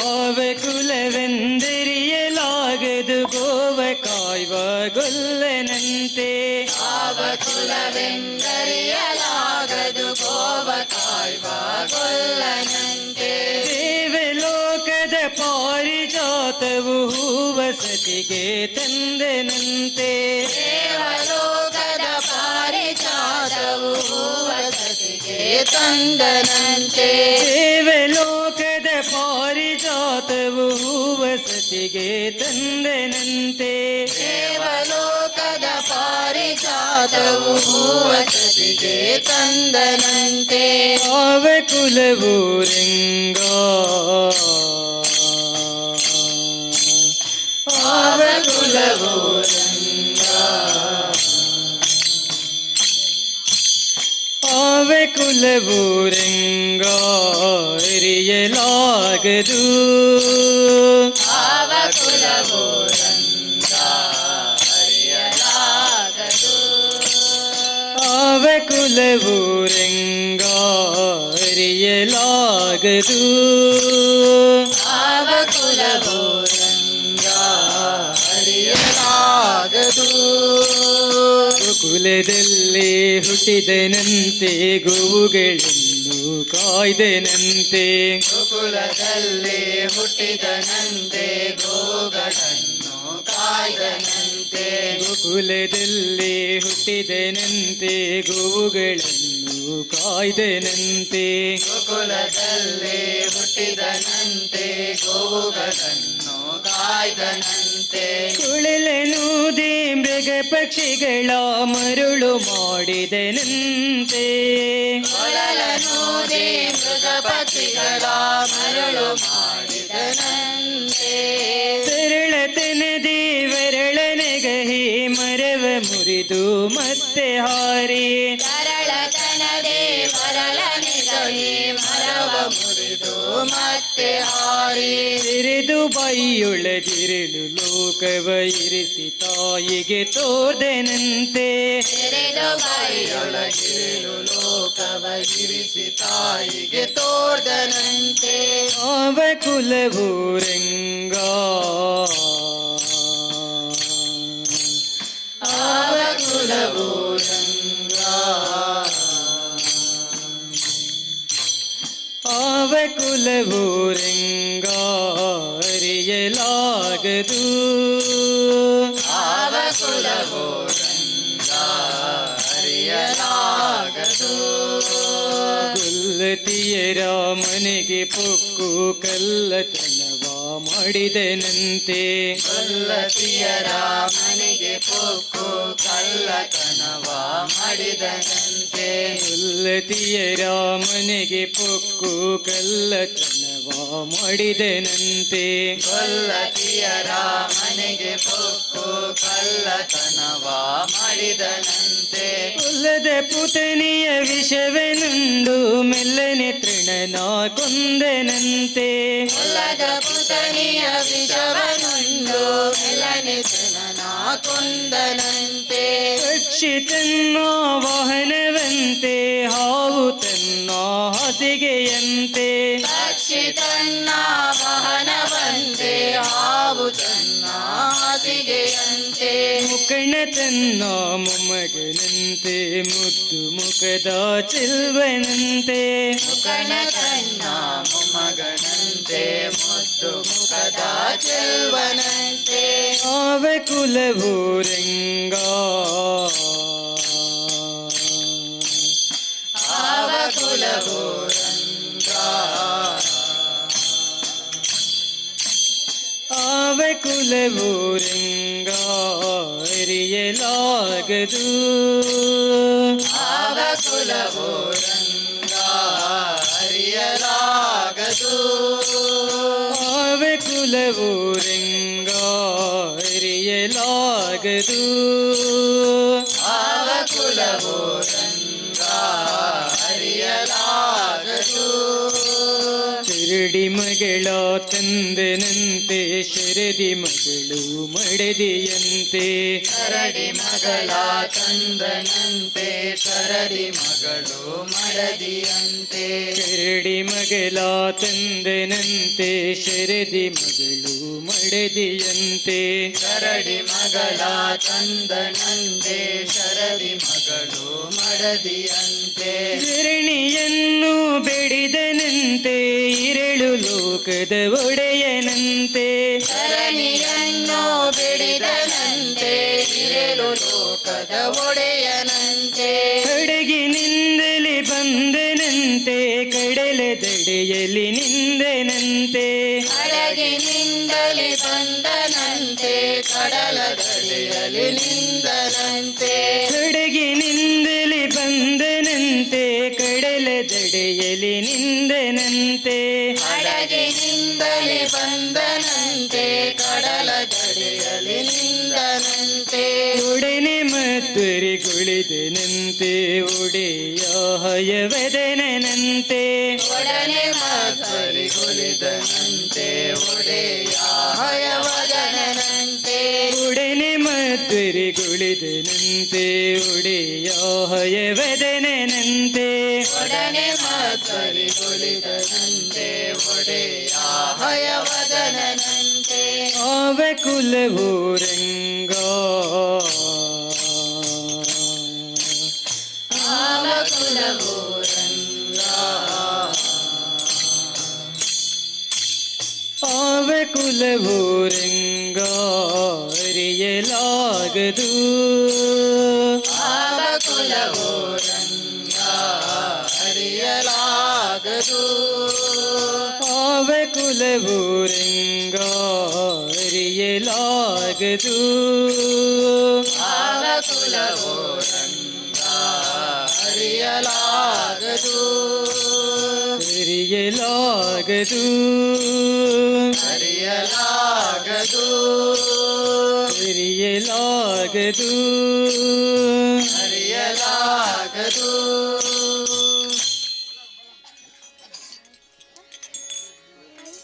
ಆವ ಕುಲವೆಂದರಿಯಲಾಗದು ಗೋವ ಕಾಯುವ ಗೊಲ್ಲನಂತೆ ಆವ ಕುಲವೆಂದರಿಯಲಾಗದು ಗೋವ ಕಾಯುವ ಗೊಲ್ಲನಂತೆ ದೇವಲೋಕದ ಪಾರಿಜಾತವು ಹೂವಸತಿಗೆ ತಂದನಂತೆ ದೇವಲೋಕದ ಪಾರಿಜಾತವು ಹೂವಸತಿಗೆ ತಂದನಂತೆ ದೇವಲೋಕದ ಪಾರಿಜಾತವು ಹೂವಸತಿಗೆ ತಂದನಂತೆ ದೇವಲೋಕದ ಪಾರಿಜಾತವು ಹೂವಸತಿಗೆ ತಂದನಂತೆ ಆವ ಕುಲವು ರಂಗ ಆವ ಕುಲವು ರಂಗ ಆವ ಕುಲವು ರಂಗ ಅರಿಯಲಾಗದು ಆವ ಕುಲವು ರಂಗ ಅರಿಯಲಾಗದು ಆವ ಕುಲವು ರಂಗ ಅರಿಯಲಾಗದು ಆವ ಕುಲವು ರಂಗ ಅರಿಯಲಾಗದು ಕುಲದಲ್ಲಿ ಹುಟ್ಟಿದನಂತೆ ಗೋವುಗಳನ್ನು ಕಾಯ್ದನಂತೆ ಗೋಕುಲದಲ್ಲಿ ಹುಟ್ಟಿದನಂತೆ ಗೋಗಳನ್ನು ಕಾಯ್ದನಂತೆ ಗೋಕುಲದಲ್ಲಿ ಹುಟ್ಟಿದನಂತೆ ಗೋವುಗಳನ್ನು ಕಾಯ್ದನಂತೆ ಗೋಕುಲದಲ್ಲಿ ಹುಟ್ಟಿದನಂತೆ ಗೋವುಗಳನ್ನು ಕಾಯ್ದನಂತೆ ಕುಳಲನೂದಿ ಮೃಗ ಪಕ್ಷಿಗಳ ಮರುಳು ಮಾಡಿದನಂತೆ ಕೊಳಲನೂದಿ ಮೃಗ ಪಕ್ಷಿಗಳ ಮರಳು ಮಾಡಿದನಂತೆ ಸರಳತನದಿ ವರಳನಗಹಿ ಮರವ ಮುರಿದು ಮತ್ತೆ ಹಾರಿ ಸರಳತನದೇ ಮರಳನಿಗಹಿ ಮರವ ಮುರಿದು ಮತ್ತೆ ಹಾರಿ ತಿರಿದು ಬಾಯಿಯೊಳಗಿರಲು ಲೋಕವ ಇರಿಸಿ ತಾಯಿಗೆ ತೋರ್ದನಂತೆ ತೆರೆದು ಬಾಯಿಯೊಳಗಿರಲು ಲೋಕವ ಇರಿಸಿ ತಾಯಿಗೆ ತೋರ್ದನಂತೆ ಆವ ಕುಲವು ರಂಗ ಆವ ಕುಲವು ರಂಗ ಆವ ಕುಲವು ರಂಗ ಅರಿಯಲಾಗದು ಆವ ಕುಲವು ರಂಗ ಅರಿಯಲಾಗದು ಗುಲ್ಲತಿಯರ ಮನೆಗೆ ಪೊಕ್ಕು ಕಲ್ಲತನವ ಮಾಡಿದನಂತೆ ಕೊಲ್ಲತಿಯರ ಮನೆಗೆ ಪೊಕ್ಕು ಕಳ್ಳತನವ ಮಾಡಿದನಂತೆ ಗುಲ್ಲತಿಯರ ಮನೆಗೆ ಪೊಕ್ಕು ಕಲ್ಲತನವ ಮಾಡಿದನಂತೆ ಕೊಲ್ಲತಿಯರ ಮನೆಗೆ ಪೊಕ್ಕು ಕಳ್ಳತನವ ಮಾಡಿದನಂತೆ ಕುಲದ ಪುತನಿಯ ವಿಷವನುಂಡು ಮೆಲ್ಲನೆ ತೃಣನ ಕೊಂದನಂತೆ ಕೊಲ್ಲದ ಪುತನಿಯ ವಿಷವನುಂಡು ಮೆಲ್ಲನೆ ತೃಣನ ಕೊಂದನಂತೆ ಪಕ್ಷಿ ತನ್ನ ವಾಹನವಂತೆ ಹಾವು ತನ್ನ ಹಾಸಿಗೆಯಂತೆ ಪಕ್ಷಿ ಮಡದಿಯಂತೆ ಮುಕಣ ತನ್ನ ಮೊಮ್ಮಗನಂತೆ ಮುದ್ದು ಮುಖದ ಚೆಲ್ವನಂತೆ ಮುಖನ ತನ್ನ ಮೊಮ್ಮಗನಂತೆ ಮುದ್ದು ಮುಖದ ಚೆಲ್ವನಂತೆ ಆವ ಕುಲವು ರಂಗ ಆವ ಕುಲವು ರಂಗ ಆವ ಕುಲವು ರಂಗ ಅರಿಯಲಾಗದು ಆವ ಕುಲವು ರಂಗ ಅರಿಯಲಾಗದು ಆವ ಕುಲವು ರಂಗ ಅರಿಯಲಾಗದು ಆವ ಕುಲವು ರಂಗ ಅರಿಯಲಾಗದು ಶರಡಿ ಮಗಳ ತಂದನಂತೆ ಶರದಿ ಮಗಳು ಮಡದಿಯಂತೆ ಶರಡಿ ಮಗಳ ತಂದನಂತೆ ಶರಡಿ ಮಗಳು ಮಡದಿಯಂತೆ ಶರಡಿ ಮಗಳ ತಂದನಂತೆ ಶರದಿ ಮಗಳು ಮಡದಿಯಂತೆ ಶರಡಿ ಮಗಳ ತಂದನಂತೆ ಶರದಿ ಮಗಳು ಮಡದಿಯಂತೆ ಧರಣಿಯನ್ನು ಬೆಳೆದನಂತೆ ಇರಳು ಲೋಕದ ಒಡೆಯನಂತೆ ಧರಣಿಯನ್ನು ಬಿಡಿದನಂತೆ ಇರಲು ಲೋಕದ ಒಡೆಯನಂತೆ ಹಡಗಿನಿಂದಲೇ ಬಂದನಂತೆ ಕಡಲ ದಡೆಯಲ್ಲಿ ನಿಂದನಂತೆ ಹಡಗಿನಿಂದಲೇ ಬಂದನಂತೆ ಕಡಲ ದಡಿಯಲ್ಲಿ ನಿಂದನಂತೆ ಹಡಗಿನಿಂದಲೇ ಬಂದನಂತೆ ಕಡಲ ದಡೆಯಲ್ಲಿ ನಿಂದನಂತೆ ಹಡಗಿನಿಂದಲೇ ಬಂದನಂತೆ ಕಡಲ ದಡಿಯಲ್ಲಿ ನಿಂದನಂತೆ ಒಡನೆ ಮಧ್ವರಿಗೊಳಿದನಂತೆ ಒಡೆಯ ಹಯವದನಂತೆ ಒಡನೆ ಮಧ್ವರಿಗೊಳಿದನಂತೆ ಒಡೆಯ ಹಯವದನಂತೆ ಒಡನೆ ಮಧ್ವರಿಗೊಳಿದನಂತೆ ಒಡೆಯ ಹಯವದನಂತೆ ಒಡನೆ ಮಧ್ವರಿಗೊಳಿದನಂತೆ ಒಡೆಯ ಹಯವದನಂತೆ ಆವ ಕುಲವು ರಂಗ ಆವ ಕುಲವು ರಂಗ ಆವ ಕುಲವು ರಂಗ ಅರಿಯಲಾಗದು ಆವ ಕುಲವು ರಂಗ ಅರಿಯಲಾಗದು ಆವ ಕುಲವು ರಂಗ ಅರಿಯಲಾಗದು ಆವ ಕುಲವು ರಂಗ ಅರಿಯಲಾಗದು ಅರಿಯಲಾಗದು ಅರಿಯಲಾಗದು ಅರಿಯಲಾಗದು ಅರಿಯಲಾಗದು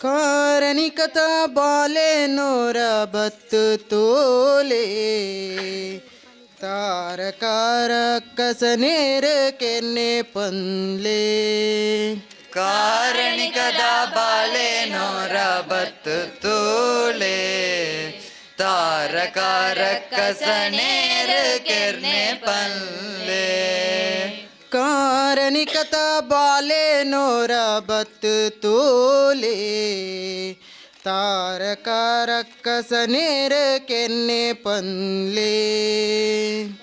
ಕಾರಣಿಕತ ಬಾಲೆ ನೂರ ಬತ್ತು ತೋಲೆ ತಾರಕಾರ ಕಸನೇರ ಕೆನ್ನೆ ಪನ್ಲೆ ಕಾರಣಿಕದ ಬಾಲೆ ನೂರ ಬತ್ತು ತೋಲೆ ತಾರಕಾರ ಕಸನೇರ ಕೆನ್ನೆ ಪನ್ಲೆ ಕಾರಣಿಕತ ಬಾಲೆ ನೂರ ಬತ್ತು ತೋಲೆ ತಾರಕಾರ ಕಸನೇರ ಕೆನ್ನೆ ಪನ್ಲೆ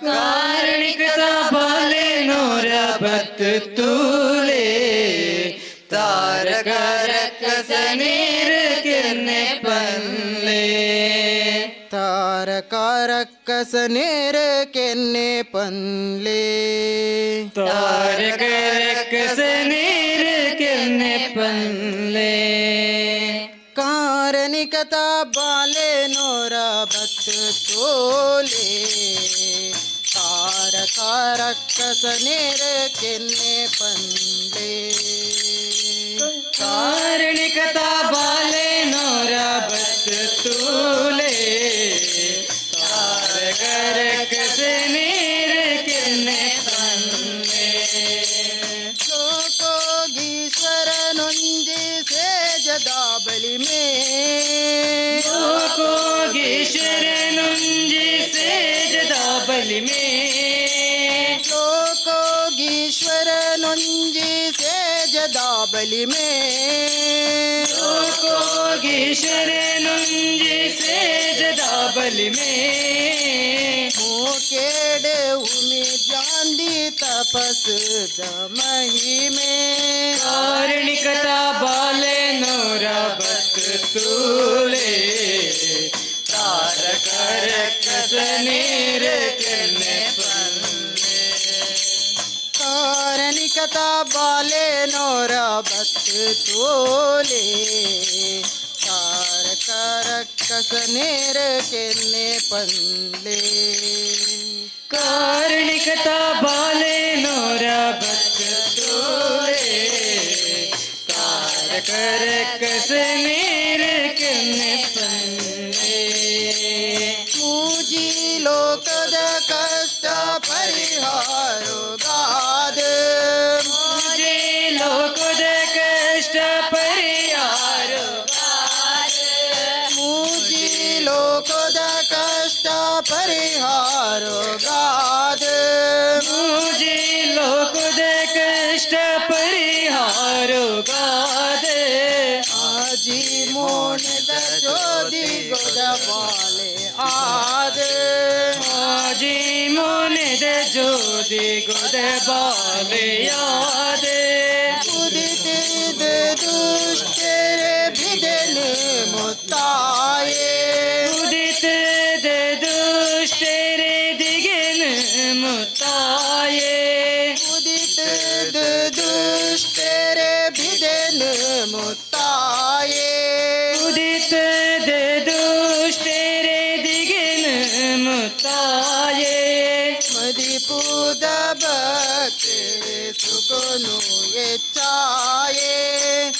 ಕಾರಣಿಕತ ಬಾಲೆ ನೂರ ಬತ್ತು ತೂಲೆ ತಾರಕಾರ ಕಸನೇರ ಕೆನ್ನೆ ಪನ್ಲೆ ತಾರಕಾರ ಕಸನೇರ ಕೆನ್ನೆ ಪನ್ಲೆ ತಾರಕಾರ ಕಸನೇರ ಕೆನ್ನೆ ಪನ್ಲೆ ಕಾರಣಿಕತ ಬಾಲೆ ನೂರ ಬತ್ತು ತೋಲೆ ತಾರಕಾರ ಕಸನೇರ ಕೆನ್ನೆ ಪನ್ಲೆ ಕಾರಣಿಕತ ಬಾಲೆ ನೂರ ಬತ್ತು ತೂಲೆ ತಾರಕಾರ ಕಸನೇರ ಕೆನ್ನೆ ಪನ್ಲೆ ಲೋಕೋಗೀಶ್ವರನೊಂದಿ ಸೇಜದ ಬಳಿ ಮೇ ಲೋಕೋಗೀಶ್ವರನೊಂದಿ बलि में कोगी शरणुंजी सेजदा बलि में मुकेड़े उमी जांदी तपस दमही में कारणिकता बाले नोरा बत तूले तारक रक्षसनीर किरने पन्ने कारणिकता बाले नोरा बत तोले तारक रक्षसनीर किरने पन्ने कारणिकता बाले नोरा बत तूले तारक रक्षसनीर किरने पन्ने मुझी लोकद कष्ट परिहारो गाद मुझे लोकद कष्ट परिहारो मुझी लोकद कष्ट परिहारो गाद मुझे लोकद कष्ट परिहारो गाद आजी मोन दचोदी गोद बाले आद आजी मोने दे जोदी गोद बाले याद उदित दुष्ट भिदन मुताये उदित दे दुष्ट रे दिगन मुताये उदित दुष्ट भिदन मुताये उदित दे दुष्ट रे दिगन मुताये मदिपूद भक्त सुखनु ये चाये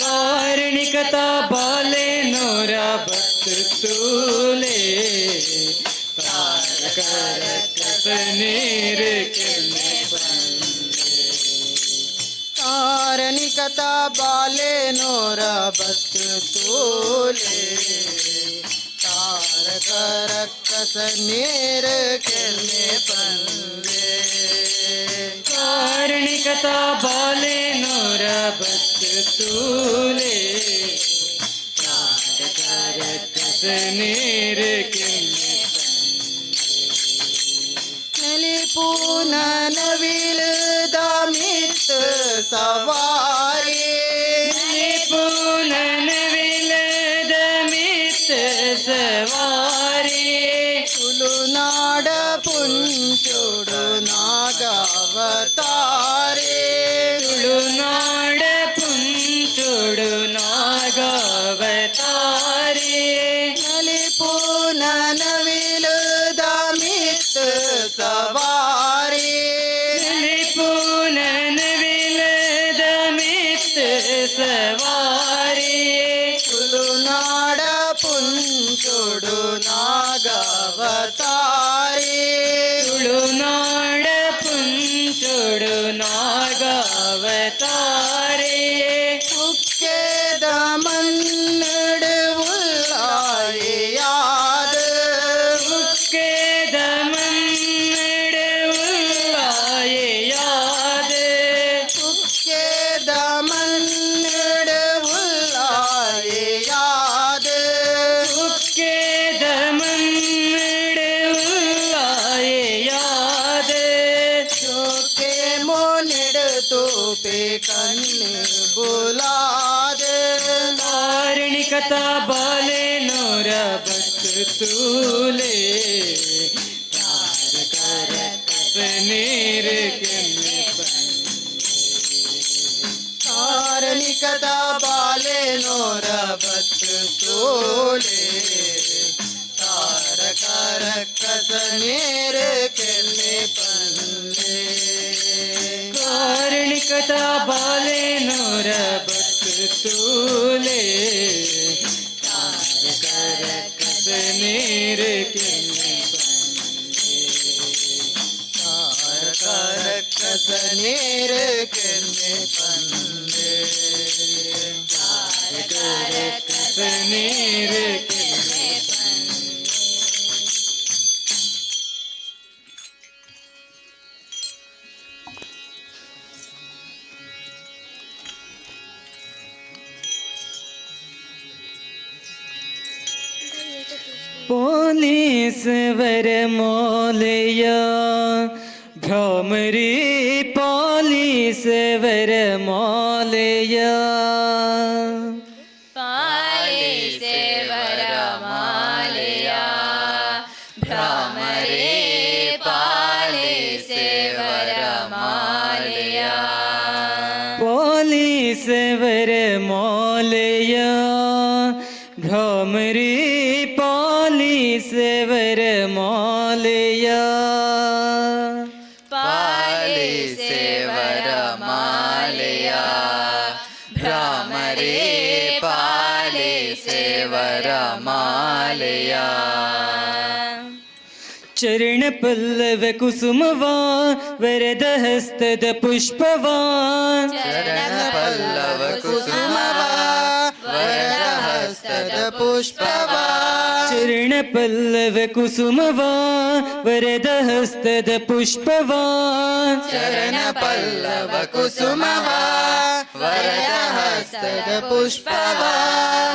कारणिकता बाले नोरा बत तूले तारक रक्षसनीर किरने पन्ने कारणिकता बाले नोरा बत तोले तारक रक्षसनीर किरने पन्ने कारणिकता बाले नोरा बत तूले तारक रक्षसनीर किरने नलिपून नविल दामित सवारी पुनन विलद मित सवारी तुलुनाड पुंचुडु नागावतारे ತುಳುನಾಡ ಪುಂಚುಡು ನಾಗವತಾರಿ ನಲಿಪೂನ ನವಿಲು ದಾಮಿತ್ ಸವಾರಿ ಪುನನ ವಿಲದ ಮಿತ್ ಸವಾರಿ ತುಳುನಾಡ ಪುಂಚುಡು ನಾಗವತಾರಿ ತುಳುನಾಡ ಪುಂಚುಡು ನಾಗವತಾರಿ ಮುಖ್ಯದ ಮನ್ನಡು ಉಲ್ಲಾಯಾದ ಮುಖ್ಯದ ಮನ್ನಡೆ ಉಲ್ಲಾಯೆಯಾದ ಮುಖ್ಯದ ಮನ್ನಡು ಉಲ್ಲಾಯಾದ ಮುಖ್ಯದ ಮನ್ನಡೆ ಉಲ್ಲಾಯೆಯಾದ ಜೋಕೆ ಮೋನಿಡು ತೋಪೆ ಕಣ್ಣು ಬುಲಾದ ಕಾರಣಿಕತಾ ಬಾಲೆ ನೋರ ಬತ್ ತೂಲೆ ತಾರಕ ರಕ್ಷಸನೀರ ಕೆನ್ನೆ ಕಾರಣಿಕದ ಬಾಲೆ ನೋರ ಬತ್ ತೋಲೆ ತಾರಕ ರಕ್ಕಸ ನೇರ ಕೆನ್ನೆ ಪಲ್ಲೆ ಕಾರಣಿಕತಾ ಬಾಲೆ ನೋರ ಬತ್ ತೂಲೆ ತಾರಕ ರಕ್ಷಸನೀರ ಕೆನ್ನೆ ತಾರಕ ರಕ್ಕಸ ನೇರ ಕೆನ್ನೆ ಪಲ್ಲೆ ತಾರಕ ರಕ್ಷಸನೀರ ಕೆನ್ನೆ ಪೊಲೀಸವರ ಮಾಲೆಯ ಭ್ರಾಮರಿ ಪಾಲಿಸವರ ಮಾಲೆಯ ಪಾಲಿಸೇವರ ಮಾಲೆಯ ಭ್ರಮರೇ ಪಾಲಿಸೇವರ ಮಾಲೆಯ ಪಾಲಿಸವರ ಮಾಲೆಯ ಭ್ರಾಮರಿ ಪಾಲಿಸವರ ಮಾಲೆಯ ಪಾಲಿಸೇವರ ಮಾಲೆಯ ಭ್ರಮರೇ ಪಾಲಿಸೇವರ ಮಾಲೆಯ ಚರಣ ಪಲ್ಲವ ಕುಸುಮವಾ ವರದ ಹಸ್ತದ ಪುಷ್ಪವಾ ಚರಣ ಪಲ್ಲವ ಕುಸುಮವ ವರದ ಹಸ್ತದ ಪುಷ್ಪವ ಚರಣ ಪಲ್ಲವ ಕುಸುಮವಾ ವರದ ಹಸ್ತದ ಪುಷ್ಪವಾ ಚರಣ ಪಲ್ಲವ ಕುಸುಮವ ವರದ ಹಸ್ತದ ಪುಷ್ಪವ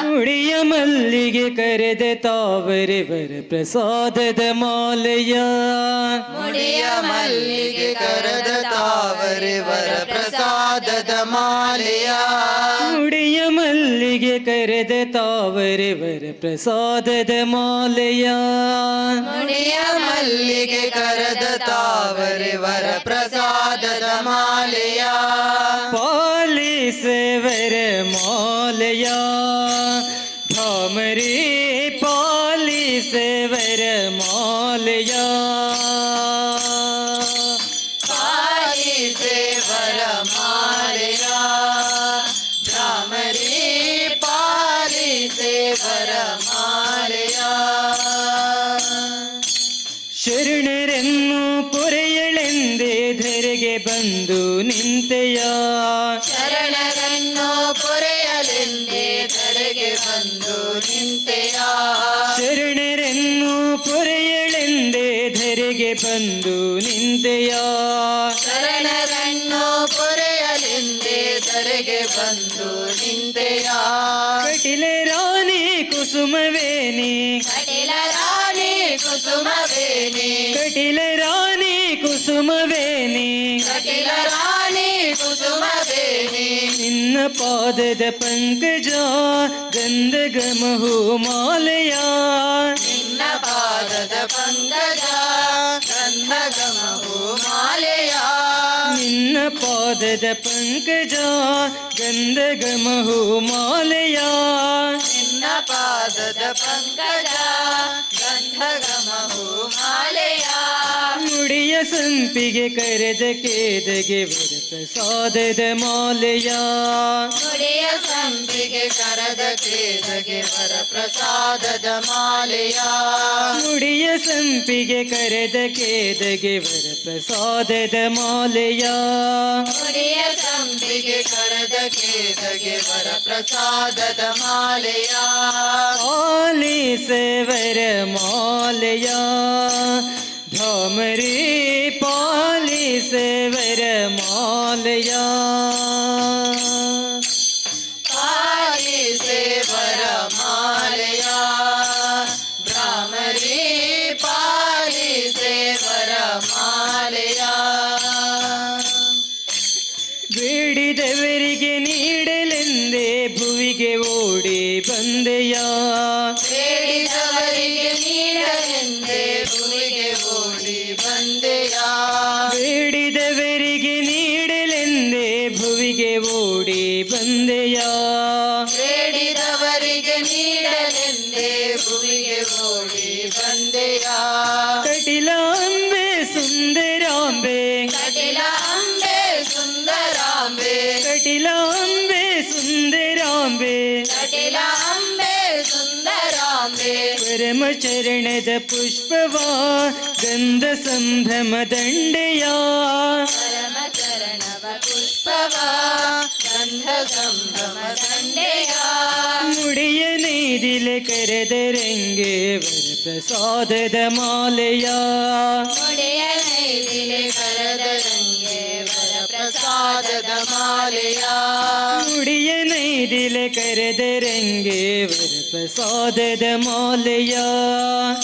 ಮುಡಿಯ ಮಲ್ಲಿಗೆ ಕರೆದ ತಾವರೆ ವರ ಪ್ರಸಾದದ ಮಾಲೆಯ ಮುಡಿಯ ಮಲ್ಲಿಗೆ ಕರೆದ ತಾವರೆ ವರ ಪ್ರಸಾದದ ಮಾಲೆಯ ಮುಡಿಯ ಮಲ್ಲಿಗೆ ಕರೆದ ತಾವರೆ ವರ ಪ್ರಸಾದದ ಮಾಲೆಯ ಮುಡಿಯ ಮಲ್ಲಿಗೆ ಕರೆದ ತಾವರೆ ವರ ಪ್ರಸಾದದ ಮಾಲೆಯ ಪಾಲಿಸವರ ಮಾಲೆಯ ಭ್ರಾಮರಿ ಪಾಲಿಸವರ ಮಾಲೆಯ ಪಾಲಿಸೇವರ ಮಾಲೆಯ ಭ್ರಾಮರಿ ಪಾಲಿಸೇವರ ಮಾಲೆಯ ಶರಣರನ್ನು ಪೊರೆಯಳೆಂದೇ ಧರೆಗೆ ಬಂದು ನಿಂತೆಯ ಶರಣರನ್ನು ಪೊರೆಯಲೆಂದೇ ಧರೆಗೆ ಬಂದು ನಿಂತೆಯ ಶರಣರನ್ನು ಪೊರೆಯಳೆಂದೇ ಧರೆಗೆ ಬಂದು ನಿಂತೆಯ ಶರಣರನ್ನು ಪೊರೆಯಲೆಂದೇ ಧರೆಗೆ ಬಂದು ನಿಂತೆಯ ಕಟಿಲ ರಾಣಿ ಕುಸುಮವೇನಿ ಕಟಿಲ ರಾಣಿ ಕುಸುಮವೇಣಿ ಕಟಿಲ ರಾಣಿ ಕುಸುಮವೇನಿ ಕಟಿಲ ರಾಣಿ ಕುಸುಮವೇಣಿ ನಿನ್ನ ಪಾದದ ಪಂಕಜ ಗಂಧ ಗಮಹು ಮಾಲೆಯ ನಿನ್ನ ಪಾದದ ಪಂಕಜ ಗಂಧಗಮಹು ಮಾಲೆಯ ನಿನ್ನ ಪಾದದ ಪಂಕಜ ಗಂಧ ಗಮಹು ಮಾಲೆಯ ನಿನ್ನ ಪಾದದ ಪಂಕಜ ಗಂಧಗಮಹು ಮಾಲೆಯ ಮುಡಿಯ ಸಂಪಿಗೆ ಕರೆದ ಕೇದಗೆ ವರ ಪ್ರಸಾದದ ಮಾಲೆಯ ಮುಡಿಯ ಸಂಪಿಗೆ ಕರೆದ ಕೇದಗೆ ವರ ಪ್ರಸಾದದ ಮಾಲೆಯ ಮುಡಿಯ ಸಂಪಿಗೆ ಕರೆದ ಕೇದಗೆ ವರ ಪ್ರಸಾದದ ಮಾಲೆಯ ಮುಡಿಯ ಸಂಪಿಗೆ ಕರೆದ ಕೇದಗೆ ವರ ಪ್ರಸಾದದ ಮಾಲೆಯ ಪಾಲಿಸವರ ಮಾಲೆಯ ಭ್ರಾಮರಿ ಪಾಲಿಸವರ ಮಾಲೆಯ ಪಾಲಿಸೇವರ ಮಾಲೆಯ ಭ್ರಾಮರಿ ಪಾಲಿಸೇವರ ಮಾಲೆಯ ಬೇಡಿದವರಿಗೆ ನೀಡಲೆಂದೇ ಭುವಿಗೆ ಓಡಿ ಬಂದೆಯ ಬೇಡಿದವರಿಗೆ ನೀಡಲೆಂದೇ ಭೂಮಿಗೆ ಓಡಿ ಬಂದೆಯ ಬೇಡಿದವರಿಗೆ ನೀಡಲೆಂದೇ ಭುವಿಗೆ ಓಡಿ ಬಂದೆಯ ಬೇಡಿದವರಿಗೆ ನೀಡಲೆಂದೇ ಭೂಮಿಗೆ ಓಡಿ ಬಂದೆಯ ಕಟಿಲಾಂಬೆ ಸುಂದರಾಂಬೆ ಕಟಿಲಾಂಬೆ ಸುಂದರಾಂಬೆ ಕಟಿಲಾಂಬೆ ಸುಂದರಾಂಬೆ ಕಟಿಲಾಂಬೆ ಸುಂದರಾಂಬೆ ಪರಮ ಚರಣದ ಪುಷ್ಪವಾ ಗಂಧ ಸಂಭ್ರಮ ದಂಡೆಯ ಪರಮ ಚರಣವ ಪುಷ್ಪವ ಗಂಧ ಸಂಭ್ರಮ ದಂಡೆಯ ಮುಡಿಯ ನೀದಿಲೆ ಕರೆದರಂಗೆ ವರ ಪ್ರಸಾದದ ಮಾಲೆಯ ಮುಡಿಯ ನೈದಿಲೆ ಕರೆದರಂಗೆ ವರ ವರಪ್ರಸಾದದ ಮಾಲೆಯ ಮುಡಿಯ ನೈದಿಲೆ ಕರೆದರಂಗೆ ವರಪ್ರಸಾದದ ಮಾಲೆಯ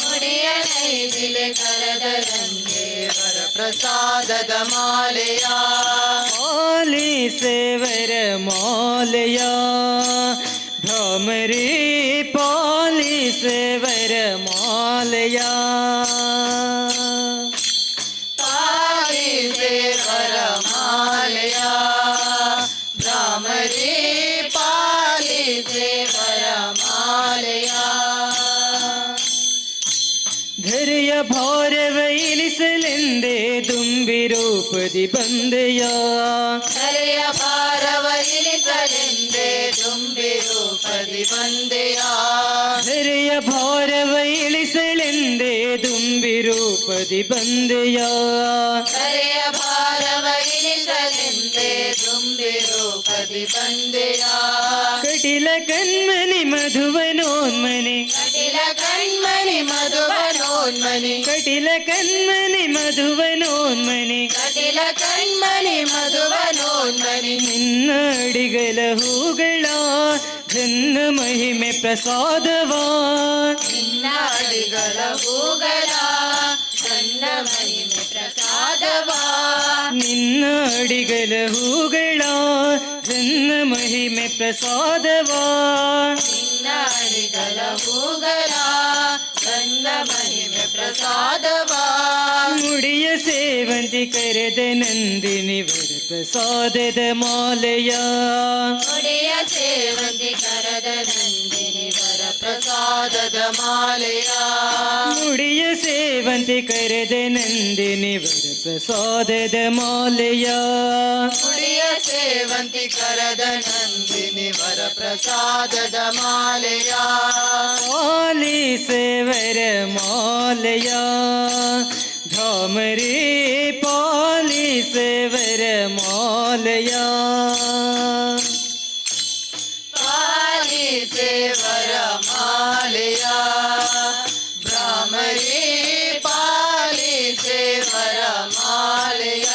ಮುಡಿಯ ನೈದಿಲೆ ಕರೆದರಂಗೆ ವರಪ್ರಸಾದದ ಮಾಲೆಯ ಪಾಲಿಸೆ ವರ ಮಾಲೆಯ ಭ್ರಮರಿ ಪಾಲಿಸೆ ವರ ಮಾಲೆಯ ಪಾಲಿಸೆ ವರಮಾಲೆಯ ಭ್ರಮರಿ ಪಾಲಿಸೆ ವರಮಾಲೆಯ ಧರೆಯ ಭಾರವ ಇಳಿಸಲೆಂದೇ ದುಂಬಿ ರೂಪದಿ ಬಂದೆಯ ಹರೆಯ ಭಾರವ ಇಳಿಸಲೆಂದೇ ದುಂಬಿ ರೂಪದಿ ಬಂದೆಯ ಧರೆಯ ಭಾರವ ಇಳಿಸಲೆಂದೇ ದುಂಬಿ ರೂಪದಿ ಬಂದೆಯ ಹರೆಯ ಭಾರವ ಇಳಿಸಲೆಂದೇ ದುಂಬಿ ರೂಪದಿ ಬಂದೆಯ ಕಟಿಲ ಕಣ್ಮನಿ ಮಧುವನೋನ್ಮನೆ ಕಟಿಲ ಕಣ್ಮಣಿ ಮಧುವನೋನ್ಮನಿ ಕಟಿಲ ಕಣ್ಮನಿ ಮಧುವನೋನ್ಮನೆ ಕಟಿಲ ಕಣ್ಮಣಿ ಮಧುವನೋನ್ಮನಿ ನಿನ್ನ ಅಡಿಗಲ ಹೂಗಳ ಘನ್ನ ಮಹಿಮೆ ಪ್ರಸಾದವಾ ನಿನ್ನ ಅಡಿಗಳ ಹೂಗಳ ನನ್ನ ಮಹಿಮೆ ಪ್ರಸಾದವಾ ನಿನ್ನ ಅಡಿಗಲ ಹೂಗಳ ಘನ್ನ ಮಹಿಮೆ ಪ್ರಸಾದವಾ ನಿನ್ನ ಅಡಿಗಳ ಹೂಗಳ ನನ್ನ ಮಹಿಮೆ ಪ್ರಸಾದವಾ ಮುಡಿಯ ಸೇವಂತಿ ಕರೆದ ನಂದಿನಿ ವರ ಪ್ರಸಾದದ ಮಾಲೆಯ ಮುಡಿಯ ಸೇವಂತಿ ಕರದ ನಂದಿನಿ ವರ ಪ್ರಸಾದದ ಮಾಲೆಯ ಮುಡಿಯ ಸೇವಂತಿ ಕರೆದ ನಂದಿನಿ ವರ ಪ್ರಸಾದದ ಮಾಲೆಯ ಮುಡಿಯ ಸೇವಂತಿ ಕರದ ನಂದಿನಿ ವರ ಪ್ರಸಾದದ ಮಾಲೆಯ ಪಾಲಿಸೆ ವರ ಮಾಲೆಯ ಧಾಮರಿ ಪಾಲಿಸೆ ವರ ಮಾಲೆಯ ಪಾಲಿಸೆ ವರಮಾಲೆಯ ಭ್ರಮರಿ ಪಾಲಿಸೆ ವರಮಾಲೆಯ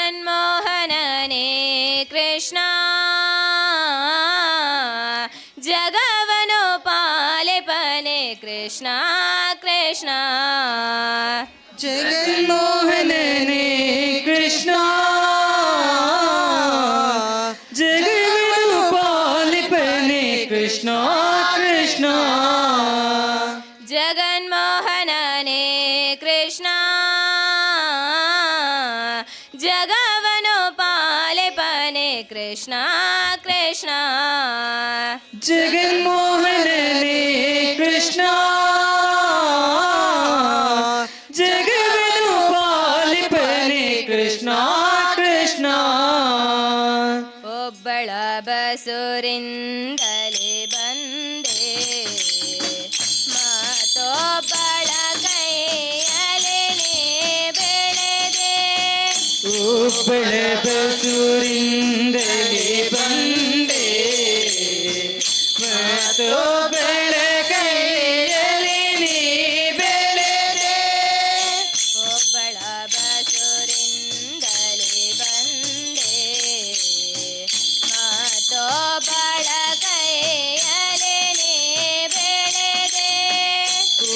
ಜಗನ್ಮೋಹನನೇ ಕೃಷ್ಣ ಜಗವನು ಪಾಲಿಪನೆ ಕೃಷ್ಣ ಕೃಷ್ಣ ಜಗನ್ಮೋಹನನೇ ಕೃಷ್ಣ ಜಗವನ್ನು ಪಾಲಿಪನೆ ಕೃಷ್ಣ ಕೃಷ್ಣ ಜಗನ್ಮೋಹನನೇ ಕೃಷ್ಣ ಜಗವನು ಪಾಲಿಪನೆ ಕೃಷ್ಣ ಕೃಷ್ಣ ಜಗನ್ಮೋಹನನೇ ಕೃಷ್ಣ ಜಗವನ್ನು ಪಾಲಿಪನೆ ಕೃಷ್ಣ ಕೃಷ್ಣ ಒಬ್ಬಳ ಬಸುರಿಂದಲೇ ಬಂದೆ ಮತ್ತೊಬ್ಬಳ ಕೈಯಲೇನೆ ಬೆಳೆದೆ ಒಬ್ಬಳ ಬಸೂರಿಂದಲೇ ಬಂದೆ ಮತ್ತೊಬ್ಬಳ ಕೈಯಲ್ಲಿ ನೀ ಬೆಳೆದೆ ಒಬ್ಬಳ ಬಸುರಿಂದಲೇ ಬಂದೆ ಮತ್ತೊಬ್ಬಳ ಕೈಯಲೇನೆ ಬೆಳೆದೆ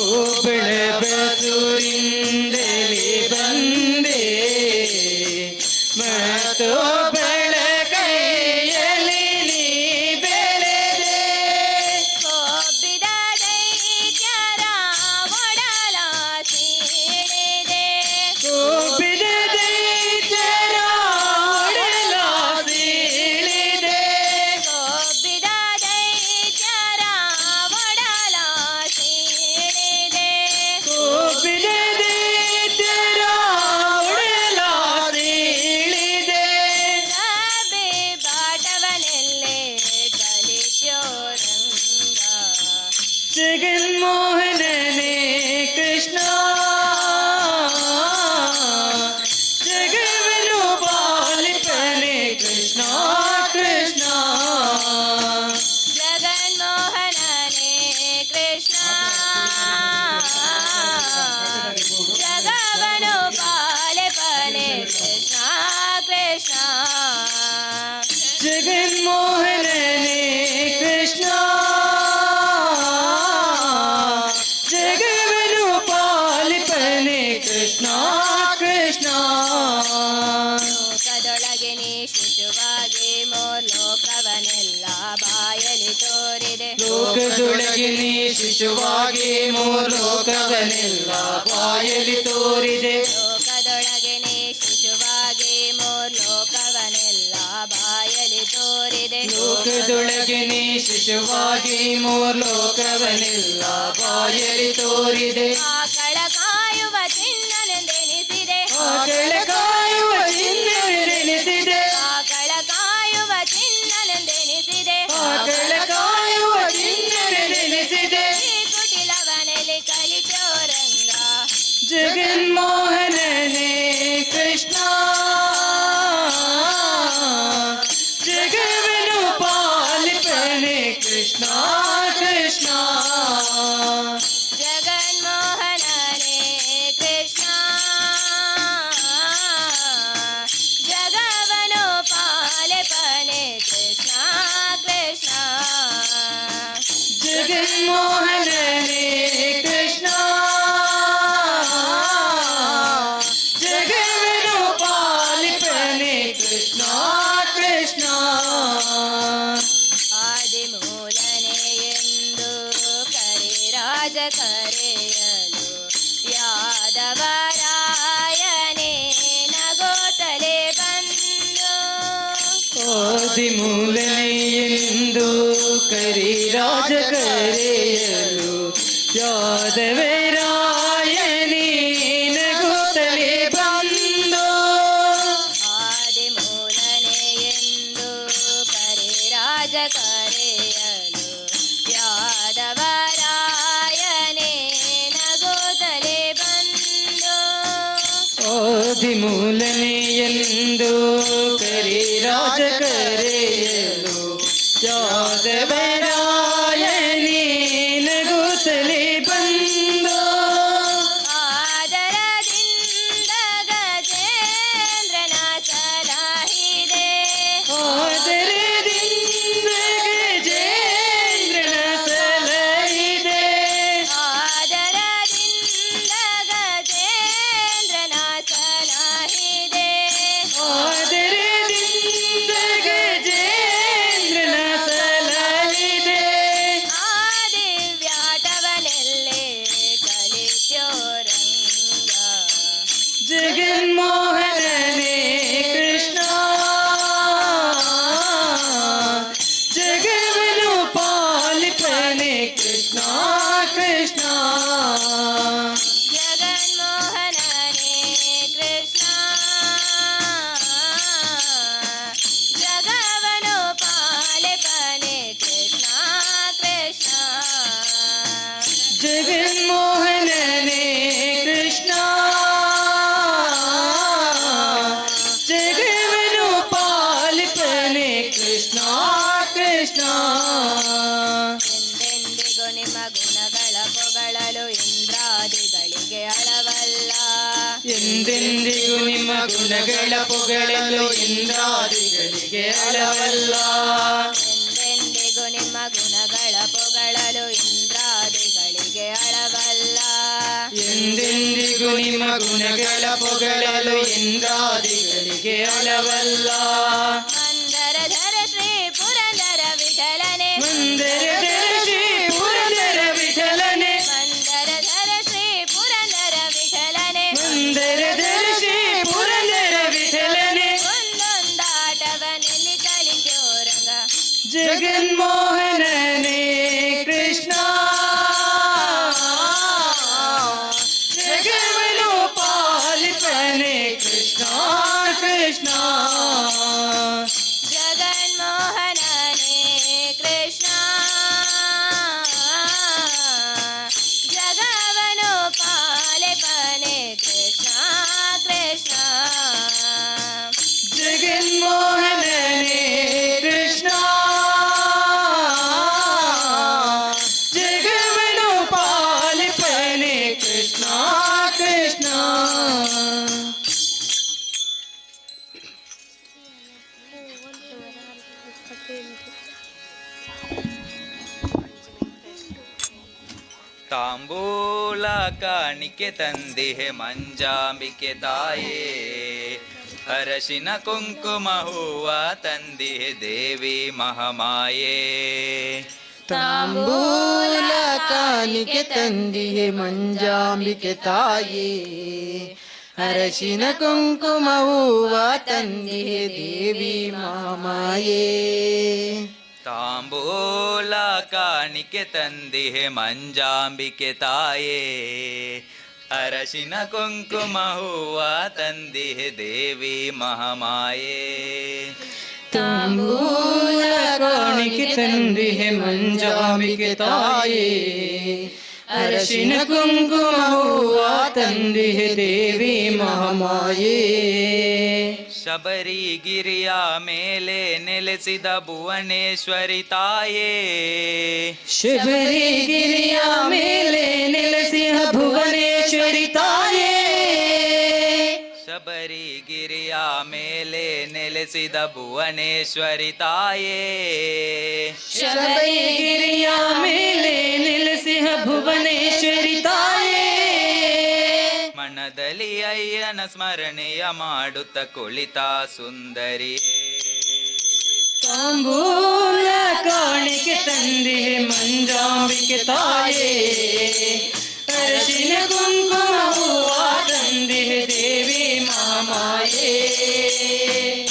ಒಬ್ಬಳ ಬಸೂರಿಂದಲೇ ಬಂದೆ ಮತ್ತೊಬ್ಬಳ ಕೈಯಲ್ಲಿ ನೀ ಬೆಳೆದೆ ಕೊಬ್ಬಿದ ದೈತ್ಯರ ಒಡಲ ಸೀಳಿದೆ ಕೋಪಿದ ದೈತ್ಯರ ಒಡಲ ಸೀಳಿದೆ ಕೊಬ್ಬಿದ ದೈತ್ಯರ ಒಡಲ ಸೀಳಿದೆ ಕೋಪಿದ ದೈತ್ಯರ ಒಡಲ ಸೀಳಿದೆ ಕೃಷ್ಣ ಕೃಷ್ಣ ಜಗನ್ಮೋಹನನೇ ಕೃಷ್ಣ ಜಗವನ್ನು ಪಾಲಿಪನೆ ಕೃಷ್ಣ ಕೃಷ್ಣ ಲೋಕದೊಳಗೆ ನೀ ಶಿಶುವಾಗಿ ಲೋಕವನೆಲ್ಲ ಬಾಯಲಿ ತೋರಿದೆ ಲೋಕದೊಳಗೆ ನೀ ಶಿಶುವಾಗಿ ಲೋಕವನೆಲ್ಲ ಬಾಯಲಿ ತೋರಿದೆ ಲೋಕದೊಳಗೆ ನೀ ಶಿಶುವಾಗಿ ಲೋಕವನೆಲ್ಲ ಬಾಯಲಿ ತೋರಿದೆ ಲೋಕದೊಳಗೆ ನೀ ಶಿಶುವಾಗಿ ಲೋಕವನೆಲ್ಲ ಬಾಯಲಿ ತೋರಿದೆ ಆಕಳ ಕಾಯುವ ಚಿನ್ನನೆಂದೆನಿಸಿದೆ ಆಕಳ ಕಾಯುವ ಚಿನ್ನನೆನಿಸಿದೆ ಆಕಳ ಕಾಯುವ ಚಿನ್ನನೆಂದೆನಿಸಿದೆ ಆಕಳ ಕಾಯುವ ಚಿನ್ನನೆನಿಸಿದೆ ಈ ಕುಟಿಲವನೆಲೆ ಕಲಿತೋರಂಗ ಜಗನ್ಮೋಹನನೇ ಕೃಷ್ಣ ಜಗವನ್ನು ಪಾಲಿಪನೆ ಕೃಷ್ಣ ಕೃಷ್ಣ ಜಗನ್ಮೋಹನನೇ ಕೃಷ್ಣ ಜಗವನು ಪಾಲಿಪನೆ ಕೃಷ್ಣ ಕೃಷ್ಣ ಜಗನ್ಮೋಹನನೇ ಕೃಷ್ಣ ಜಗವನ್ನು ಪಾಲಿಪನೆ ಕೃಷ್ಣ ಕೃಷ್ಣ ಆದಿಮೂಲನೆ ಎಂದು ಕರಿರಾಜ ಕರೆಯಲು ಯಾದವರಾಯನೇ ನಗೋತಲೆ ಬಂದು ಆದಿಮೂಲನೆ ಎಂದು ಕರಿರಾಜ ಕರೆಯಲು ಯಾದವರಾಯನೇ ನಗುತ್ತಲೇ ಬಂದು ಆದಿಮೂಲನೆ ಎಂದು ಕರಿರಾಜ ಕರೆಯಲು ಯಾದವರಾಯನೇ ನಗೋತಲೆ ಬಂದು ಆದಿಮೂಲನೆ ಎಂದು ಕರಿರಾಜ ಕರೆಯಲು ಯಾದವರಾಯನೇ ನಗುತ್ತಲೇ ಬಂದು ಆದರದಿಂದ ಗಜೇಂದ್ರನ ಸಲಹಿದೆ ಆದರದಿಂದ ಗಜೇಂದ್ರನ ಸಲಹಿದೆ ಆದರದಿಂದ ಗಜೇಂದ್ರನ ಸಲಹಿದೆ ಆದರದಿಂದ ಗಜೇಂದ್ರನ ಸಲಹಿದೆ ಆ ದಿವ್ಯಾಟವನೆಲ್ಲೇ ಕಲಿತ್ಯೋರಂಗ ಜಗನ್ಮೋಹನನೇ ಕೃಷ್ಣ ಜಗವನ್ನು ಪಾಲಿಪನೆ ಕೃಷ್ಣ ಕೃಷ್ಣ ಜಗನ್ಮೋಹನನೇ ಕೃಷ್ಣ ಜಗವನು ಪಾಲಿಪನೆ ಕೃಷ್ಣ ಕೃಷ್ಣ ಜಗನ್ಮೋಹನನೇ ಕೃಷ್ಣ ಜಗವನ್ನು ಪಾಲಿಪನೆ ಕೃಷ್ಣ ಕೃಷ್ಣ ಎಂದೆಂದಿಗೂ ನಿಮ್ಮ ಗುಣಗಳ ಪೊಗಳಲು ಇಂದ್ರಾದಿಗಳಿಗೆ ಅಳವಲ್ಲ ಎಂದೆಂದಿಗೂ ನಿಮ್ಮ ಗುಣಗಳ ಪೊಗಳಲು ಇಂದ್ರಾದಿಗಳಿಗೆ ಅಳವಲ್ಲ ಎಂದೆಂದಿಗೂ ನಿಮ್ಮ ಗುಣಗಳ ಪೊಗಳಲು ಇಂದ್ರಾದಿಗಳಿಗೆ ಅಳವಲ್ಲ ಎಂದೆಂದಿಗೂ ನಿಮ್ಮ ಗುಣಗಳ ಪೊಗಳಲು ಇಂದ್ರಾದಿಗಳಿಗೆ ಅಳವಲ್ಲ ಮಂದರಧರ ಶ್ರೀ ಪುರಂದರ ವಿಠಲನೆ ಮಂದರಧರ ಶ್ರೀ ಪುರಂದರ ವಿಠಲನೆ ಮಂದರಧರ ಶ್ರೀ ಪುರಂದರ ವಿಠಲನೆ ಮಂದರಧರ ಶ್ರೀ ಪುರಂದರ ವಿಠಲನೆ ಒಂದೊಂದಾಟವನೆಲ್ಲಿ ಕಲಿತೋರಂಗ ಜಗನ್ಮೋಹನನೇ ಕೃಷ್ಣ ಜಗವನ್ನು ಪಾಲಿಪನೆ ಕೃಷ್ಣ ಕೃಷ್ಣ ಜಗನ್ಮೋಹನನೇ ಕೃಷ್ಣ ಜಗವನು ಪಾಲಿಪನೆ ಕೃಷ್ಣ ಕೃಷ್ಣ ಜಗನ್ಮೋಹನನೇ ಕೃಷ್ಣ ಜಗವನ್ನು ಪಾಲಿಪನೆ ಕೃಷ್ಣ ಕೃಷ್ಣ ತಾಂಬೂಲ ಕಾಣಿಕೆ ತಂದಿಹೆ ಮಂಜಾಂಬಿಕೆ ತಾಯೇ, ಅರಶಿನ ಕುಂಕುಮ ಹೂವ ತಂದಿಹೆ ದೇವಿ ಮಹಾಮಾಯೇ. ತಾಂಬೂಲ ಕಾಣಿಕೆ ತಂದಿಹೆ ಮಂಜಾಂಬಿಕೆ ತಾಯೇ, ಅರಶಿನ ಕುಂಕುಮ ಹೂವ ತಂದಿಹೆ ದೇವಿ ಮಹಾಮಾಯೇ. ತಾಂಬೂಲ ಕಾಣಿಕೆ ತಂದಿಹೆ ಮಂಜಾಂಬಿಕೆ ತಾಯೇ, ಅರಶಿನ ಕುಂಕುಮ ಹೂವ ತಂದಿಹೆ ದೇವಿ ಮಹಾಮಾಯೇ. ತಾಂಬೂಲ ಕಾಣಿಕೆ ತಂದಿಹೆ ಮಂಜಾಂಬಿಕೆ ತಾಯೇ, ಅರಶಿನ ಕುಂಕುಮ ಹೂವ ತಂದಿಹೆ ದೇವಿ ಮಹಾಮಾಯೇ. ಶಬರಿಗಿರಿಯ ಮೇಲೆ ನೆಲೆಸಿದ ಭುವನೇಶ್ವರಿ ತಾಯೇ, ಶಬರಿಗಿರಿಯ ಮೇಲೆ ನೆಲೆಸಿದ ಭುವನೇಶ್ವರಿ ತಾಯೇ, ಶಬರಿಗಿರಿಯ ಮೇಲೆ ನೆಲೆಸಿದ ಭುವನೇಶ್ವರಿ ತಾಯೇ. ಶಬರಿಗಿರಿಯ ಮೇಲೆ ನೆಲೆಸಿದ ಭುವನೇಶ್ವರಿ ತಾಯೇ. ಮನದಲ್ಲಿ ಅಯ್ಯನ ಸ್ಮರಣೆಯ ಮಾಡುತ್ತ ಕುಳಿತ ಸುಂದರಿಯೇ. ತಾಂಬೂಲ ಕಾಣಿಕೆ ತಂದಿಹೆ ಮಂಜಾಂಬಿಕೆ ತಾಯೇ, ಅರಶಿನ ಕುಂಕುಮ ಹೂವ ತಂದಿಹೆ ದೇವಿ ಮಹಾಮಾಯೇ.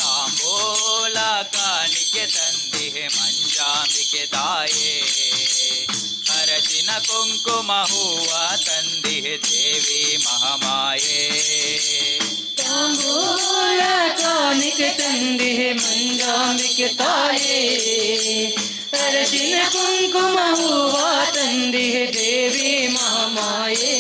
ತಾಂಬೂಲ ಕಾಣಿಕೆ ತಂದಿಹೆ ಮಂಜಾಂಬಿಕೆ ತಾಯೇ, ಅರಶಿನ ಕುಂಕುಮ ಹೂವ ತಂದಿಹೆ ದೇವಿ ಮಹಾಮಾಯೇ. ತಾಂಬೂಲ ಕಾಣಿಕೆ ತಂದಿಹೆ ಮಂಜಾಂಬಿಕೆ ತಾಯೇ, ಅರಶಿನ ಕುಂಕುಮ ಹೂವ ತಂದಿಹೆ ದೇವಿ ಮಹಾಮಾಯೇ.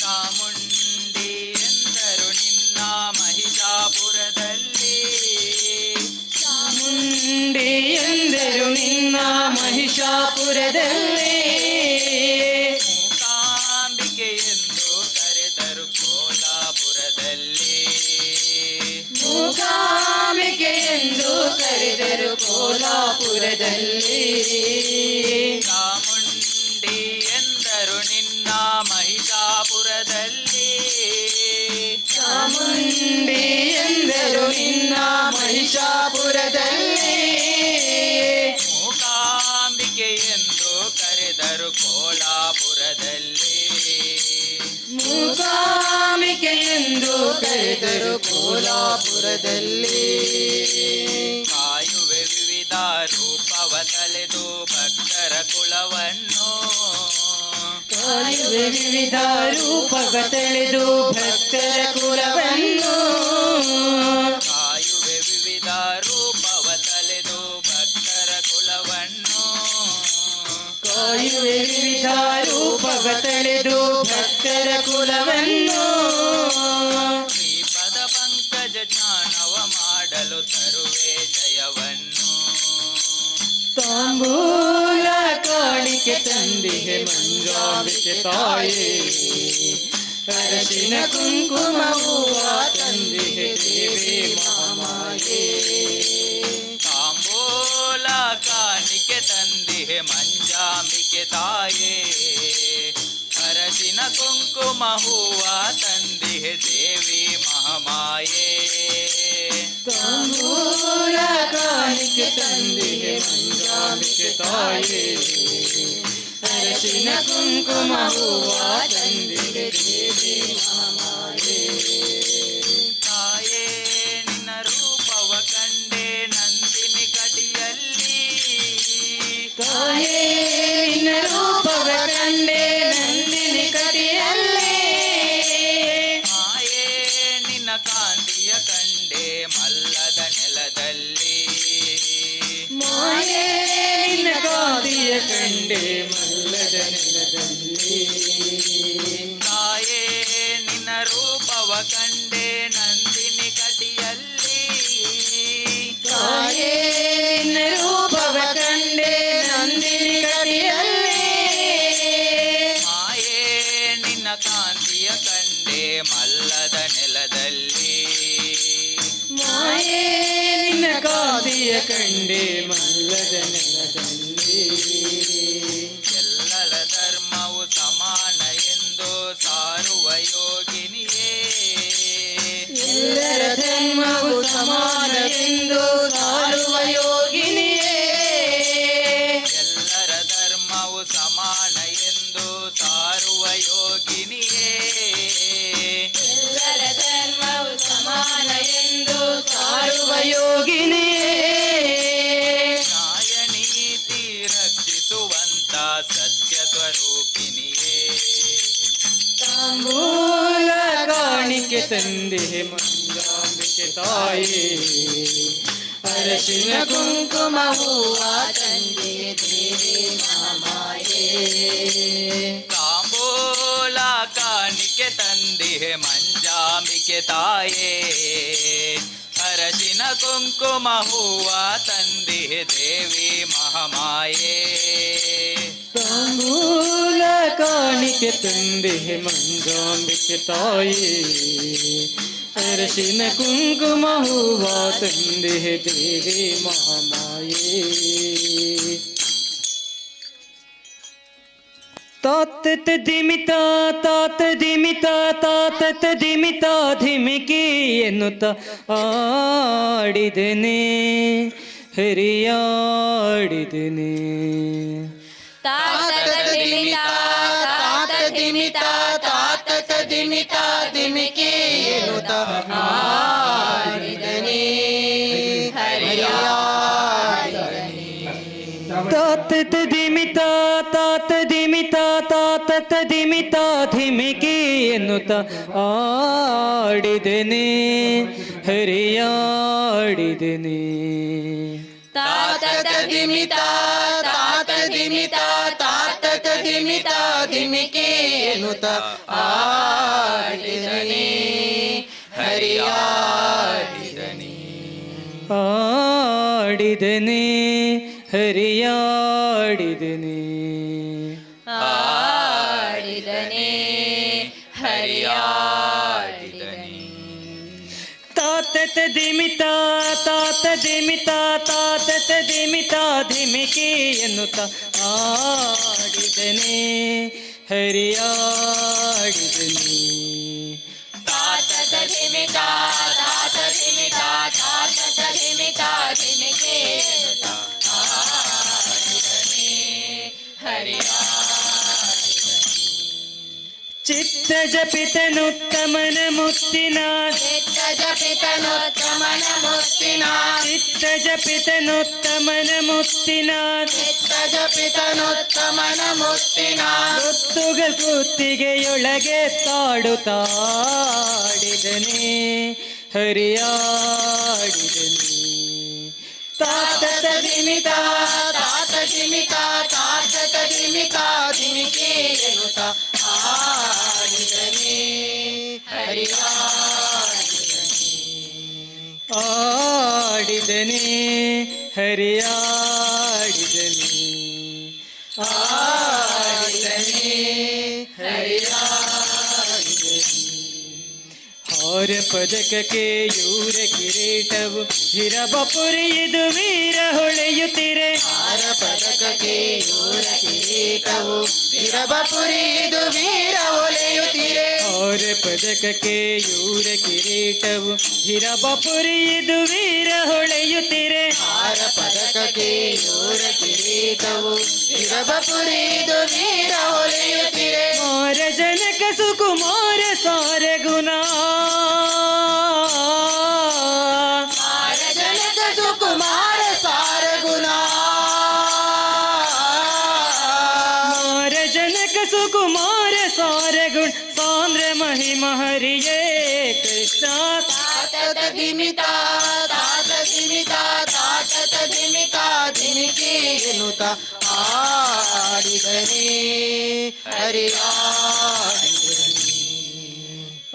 ಚಾಮುಂಡಿ ಎಂದರು ನಿನ್ನ ಮಹಿಷಾಪುರದಲ್ಲಿ, ಚಾಮುಂಡಿ ಎಂದರು ನಿನ್ನ ಮಹಿಷಾಪುರದಲ್ಲಿ, ಮೂಕಾಂಬಿಕೆ ಎಂದು ಕರೆದರು ಕೋಲಾಪುರದಲ್ಲಿ. ಮೂಕಾಂಬಿಕೆ ಎಂದು ಕರೆದರು ಕೋಲಾಪುರದಲ್ಲಿ. ಚಾಮುಂಡಿ ಎಂದರು ನಿನ್ನ ಮಹಿಷಾಪುರದಲ್ಲಿ, ಚಾಮುಂಡಿ ಎಂದರು ನಿನ್ನ ಮಹಿಷಾಪುರದಲ್ಲಿ, ಮೂಕಾಂಬಿಕೆ ಎಂದು ಕರೆದರು ಕೋಲಾಪುರದಲ್ಲಿ. ಮೂಕಾಂಬಿಕೆ ಎಂದು ಕರೆದರು ಕೋಲಾಪುರದಲ್ಲಿ. ಕಾಯುವೆ ವಿವಿಧ ರೂಪವ ತಲೆದು ಭಕ್ತರ ಕುಲವನ್ನು, ಕಾಯುವೆ ವಿವಿಧ ರೂಪವ ತಳೆದು ಭಕ್ತರ ಕುಲವನ್ನು, ಕಾಯುವೆ ವಿವಿಧ ರೂಪವ ತಲೆದು ಭಕ್ತರ ಕುಲವನ್ನು. ಕಾಯುವೆ ವಿವಿಧ ರೂಪವ ತಳೆದು ಭಕ್ತರ ಕುಲವನ್ನು. ಶ್ರೀಪದ ಪಂಕಜ ಜ್ಞಾನವ ಮಾಡಲು ತರುವೆ ಜಯವನ್ನು. ತಾಂಬೂಲ ಕಾಣಿಕೆ ತಂದಿಹೆ ಮಂಜಾಂಬಿಕೆ ತಾಯೇ, ಅರಶಿನ ಕುಂಕುಮ ಹೂವ ತಂದಿಹೆ ದೇವಿ ಮಹಾಮಾಯೇ. ತಾಂಬೂಲ ಕಾಣಿಕೆ ತಂದಿಹೆ ಮಂಜಾಂಬಿಕೆ ತಾಯೇ, ಅರಸಿನ ಕುಂಕುಮ ಹೂವ ತಂದಿಹೆ ದೇವಿ ಮಹಾಮಾಯೇ. ತಾಂಬೂಲ ಕಾಣಿಕೆ ತಂದಿಹೆ ಮಂಜಾಂಬಿಕೆ ತಾಯೇ, ಅರಶಿನ ಕುಂಕುಮ ಹೂವ ತಂದಿಹೆ ದೇವಿ ಮಹಾಮಾಯೇ. ತಾಯೇ ನಿನ್ನ ರೂಪವ ಕಂಡೆ ನಂದಿನಿ ಕಡಿಯಲ್ಲಿ, ತಾಯೇ ನಿನ್ನ ರೂಪವ ಕಂಡೆ ನಂದಿನಿ ಕಟಿಯಲ್ಲಿ, ಮಾಯೇ ನಿನ್ನ ಕಾಂತಿಯ ಕಂಡೆ ಮಲ್ಲದ ನೆಲದಲ್ಲಿ, ಮಾಯೇ ನಿನ್ನ ಕಾಂತಿಯ ಕಂಡೆ ಮಲ್ಲದ ನೆಲದಲ್ಲಿ. ತಾಯೇ ನಿನ್ನ ರೂಪವ ಕಂಡೆ ನಂದಿನಿ ಕಟಿಯಲ್ಲಿ, ತಾಯೇ ನಿನ್ನ ರೂಪವ ಕಂಡೆ ನಂದಿನಿ ಕಟಿಯಲ್ಲಿ, ಮಾಯೇ ನಿನ್ನ ಕಾಂತಿಯ ಕಂಡೆ ಮಲ್ಲದ ನೆಲದಲ್ಲಿ, ಮಾಯೇ ನಿನ್ನ ಕಾಂತಿಯ ಕಂಡೆ ಮಲ್ಲದ ನೆಲದಲ್ಲಿ. ಎಲ್ಲರ ಧರ್ಮ ಯೋಗಿನಿಯೇ ನ್ಯಾಯ ನೀತಿ ರಕ್ಷಿಸುವಂತ ಸತ್ಯ ಸ್ವರೂಪಿಣಿಯೇ ತಾಂಬೂಲ ಕಾಣಿಕೆ ತಂದೆ ಮಂಜಾಂಬಿಕೆ ತಾಯಿ ಅರಶಿನ ಕುಂಕುಮ ಹೂವ ತಂದೆ ದೇವಿ ಮಹಾಮಾಯೇ ತಾಂಬೂಲ ಕಾಣಿಕೆ ತಂದಿಹೆ ಮಂಜಾಂಬಿಕೆ ತಾಯೇ ಅರಶಿನ ಕುಂಕುಮ ಹೂವ ತಂದಿಹೆ ದೇವಿ ಮಹಾಮಾಯೇ ತಾಂಬೂಲ ಕಾಣಿಕೆ ತಂದೆ ಮಂಜಾಂಬಿಕೆ ತಾಯಿ ಅರಶಿನ ಕುಂಕುಮ ಹೂವ ತಂದೆ ದೇವಿ ಮಹಾಮಾಯೇ ತಾತತ ದಿಮಿತ ತಾತ ದಿಮಿತ ತಾತತ ದಿಮಿತ ಧಿಮಿಕಿ ಎನ್ನುತ್ತ ಆಡಿದೆನೆ ಹರಿಯಾಡಿದೆನೆ ತಾತ ದಿಮಿತ ತಾತ ದಿಮಿತ ತಾತ ದಿಮಿತ ದಿಮಿಕಿ ಎನ್ನುತ್ತ ಆಡಿದನೆ ಹರಿಯಾಡಿದನೆ ತಾತತ ದಿಮಿತ ತಾತ ದಿಮಿತ ತಾತತ ದಿಮಿತ ಧಿಮಿಕಿ ಎನ್ನುತ್ತ ಆಡಿದೆನೆ ಹರಿಯಾಡಿದೆನೆ ತಾತ ದಿಮಿತ ತಾತ ದಿಮಿತ ತಾತ ದಿಮಿತ ದಿಮಿಕಿ ಎನ್ನುತ್ತ ಆಡಿದನೆ ಹರಿಯಾಡಿದನೆ ಆಡಿದೆನೆ ಹರಿಯಾಡಿದೆನೆ ಆಡಿದನೆ ಹರಿಯಾಡಿದನೆ ತಾತತ ದಿಮಿತ ತಾತ ದಿಮಿತ ತಾತತ ದಿಮಿತ ಧಿಮಿಕಿ ಎನ್ನುತ್ತ ಆಡಿದೆನೆ ಹರಿಯಾಡಿದೆನೆ ತಾತ ದಿಮಿತ ತಾತ ದಿಮಿತ ತಾತ ದಿಮಿತ ದಿಮಿಕಿ ಎನ್ನುತ್ತ ಆಡಿದನೆ ಹರಿಯಾಡಿದನೆ ಚಿತ್ತ ಜಪಿತನುತ್ತಮನ ಮುತ್ತಿನ ಚಿತ್ತ ಜಪಿತನೋತ್ತಮನ ಮುತ್ತಿನ ಚಿತ್ತ ಜಪಿತನುತ್ತಮನ ಮುತ್ತಿನ ಚಿತ್ತ ಜಪಿತನೋತ್ತಮನ ಮುತ್ತಿನ ಗೊತ್ತುಗಳ ಕುತ್ತಿಗೆಯೊಳಗೆ ತಾಡುತ್ತಾಡಿದನೆ ಹರಿಯಾಡಿದನೆ ತಾತ ದಿಮಿತ ತಾತ ದಿಮಿತ ತಾತ ದಿಮಿತ ದಿಮಿಕಿ ಎನ್ನುತ್ತ ಆಡಿದನೆ ಹರಿಯಾಡಿದನೆ ಆಡಿದನೆ ಹರಿಯಾಡಿದನೆ ಆಡಿದನೆ ಹರಿಯಾಡಿದನೆ ಹಾರ ಪದಕಕ್ಕೆ ಯೂರ ಕಿರೀಟವು ಹಿರಬಪುರಿಯಿದು ವೀರ ಹೊಳೆಯುತ್ತಿರೆ ಹಾರ ಪದಕಕ್ಕೆ ಯೂರ ಕಿರೀಟವು ವೀರಬಪುರಿದು ವೀರ ಹೊಳೆಯುತ್ತಿರೆ ಹಾರ ಪದಕಕ್ಕೆ ಯೂರ ಕಿರೀಟವು ಹಿರಬಪುರಿಯಿದು ವೀರ ಹೊಳೆಯುತ್ತಿರೆ ಹಾರ ಪದಕಕ್ಕೆ ಯೂರ ಕಿರೀಟವು ವೀರಬಪುರಿದು ವೀರ ಹೊಳೆಯುತ್ತಿರೆ ಮಾರ ಜನಕ ಸುಕುಮಾರ ಸಾರ ಗುಣ ಮಾರ ಜನಕ ಸುಕುಮಾರ ಸಾರ ಗುಣ ಮಾರ ಜನಕ ಸುಕುಮಾರ ಸಾರ ಗುಣ ಸಾಂದ್ರ ಮಹಿಮ ಹರಿಯೇ ಕೃಷ್ಣ ತಾತ ದಿಮಿತ ತಾತ ದಿಮಿತ ತಾತ ದಿಮಿತ ದಿಮಿಕಿ ಎನ್ನುತ್ತ ಆಡಿದನೆ ಹರಿಯಾಡಿದನೆ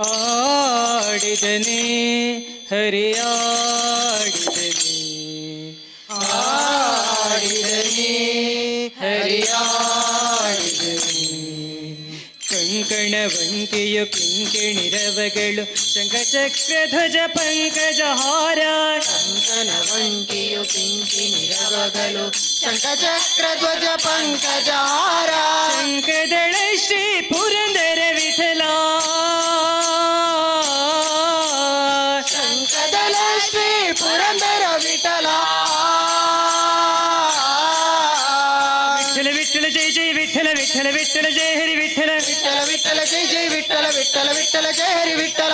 ಆಡಿದನೆ ಹರಿಯಾಡಿದನೆ ಆಡಿದನೆ ಹರಿಯಾಡಿದನೆ ಕಂಕಣ ವಂಕೆಯು ಕಿಂಕಿಣಿರವಗಳು ಶಂಖಚಕ್ರ ಧ್ವಜ ಪಂಕಜಹಾರ ಕಂಕಣ ವಂಕಿಯು ಕಿಂಕಿಣಿರವಗಳು ಶಂಖಚಕ್ರ ಧ್ವಜ ಪಂಕಜಹಾರ ಶಂಖದಳ ಶ್ರೀ ಪುರಂದರ ವಿಠಲ ಶಂಖದಳ ಶ್ರೀ ಪುರಂದರ ವಿಠಲ ವಿಠಲ ವಿಠಲ ಜಯ ಜಯ ವಿಠಲ ವಿಠಲ ವಿಠಲ ಜಯ ಹರಿ ವಿಠಲ ವಿಠಲ ವಿಠಲ ಜಯ ಜಯ ವಿಠಲ ವಿಠಲ ವಿಠಲ ಜಯ ಹರಿ ವಿಠಲ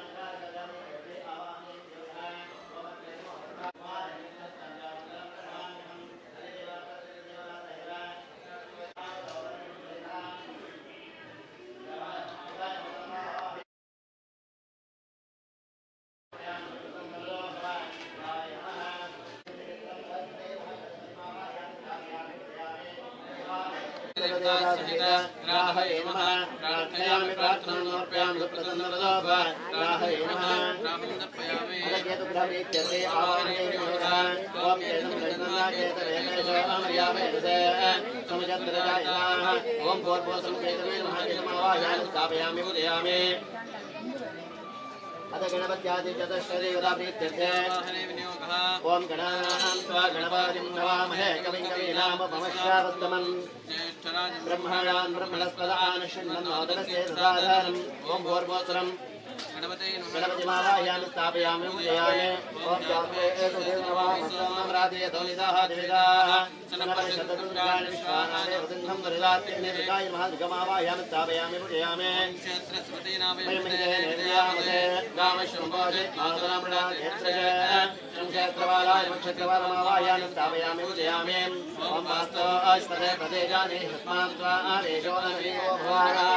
राहवे नमः प्रार्थयामि प्रार्थनां समर्पयामि सुप्रसन्नवदाभ राहवे नमः अदकेतुग्रहप्रीत्यर्थे आवाहनेमि नमः ओम चेतं प्रश्ननाकेतवेनेशोऽमर्यामेदसे समुजत्रजायिनाः ओम भूर्भुवस्सं केतवे नमः केतमावाहयामि स्थापयामि पूजयामि अथ गणपत्यादिचतुष्टदेवताप्रीत्यर्थे ओम गणानां त्वा गणपतिं नवामहे कविं कवीनामुपमश्रावस्तमम् ब्रह्मणान् ब्रह्मणस्पदान् शृण्वन्नोदकस्य सदाधारम् ओम भूर्भुवस्सं गणपतिमावाहयामि स्थापयामि पूजयामि ओम जाते देवनवामस्वामराधेयतो दिविदाः सनपरिषदुर्गाणि विश्वानादे वसिन्धं वरिदात्यन्निर्गाय महादुर्गमावाहयामि स्थापयामि पूजयामि गामश्रुम्भोजे मातरामृणाक्षत्रज शंक्षत्रवालाय नक्षत्रवालमावाहयामि स्थापयामि पूजयामि ओम वास्तो अश्वते प्रदेजानि तस्मात् त्वा आदेशो अनवीयो भवाना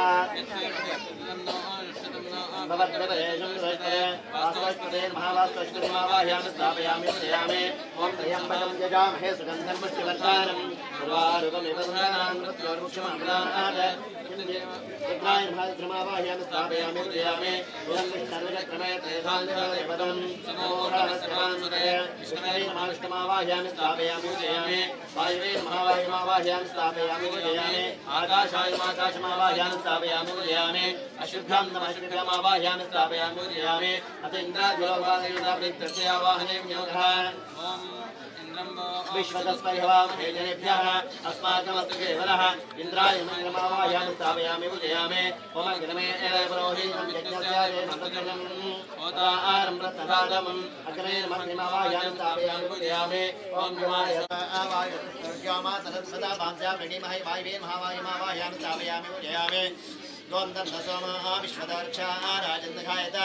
भवद्भवेशं दृष्टे वास्तवस्पते महावास्तवश्वतिमावाहयामि स्थापयामि पूजयामि ओम त्र्यम्बकं यजामहे सुगन्धं पुष्टिवर्धनम् उर्वारुकमिव पुराणान् मृत्योर्मुक्षमामृतात् विघ्नाय महाद्रमावाहयामि स्थापयामि पूजयामि इदं विष्णुर्विक्रमे तेषान्देवदेवतं समोहरस्वांसुते विष्णवे नमः विष्णुमावाहयामि स्थापयामि पूजयामि वायुवे नमः वायुमावाहयामि स्थापयामि पूजयामि आकाशाय आकाशमावाहयामि स्थापयामि पूजयामि अशुभ्यां नमः अशुभ्यमावाहयामि स्थापयामि पूजयामि अथ इन्द्रादिलोकादेवताप्रीत्यर्थे आवाहने विनियोगः विश्वतस्मैवामहे जनेभ्यः अस्माकमस्तु केवलः इन्द्राय मङ्गलमावाहयामि स्थापयामि पूजयामि ओम अग्नमे पुरोहितं यज्ञस्य मन्त्रं होतारं प्रतदादमम् अग्ने मङ्गलमावाहयामि स्थापयामि पूजयामि ओम गुमाय सदा भांस्या प्रणीमहे वायुवे महावायुमावाहयामि स्थापयामि पूजयामि द्वन्द्वसोमा विश्वदर्क्षा राजन्दघायत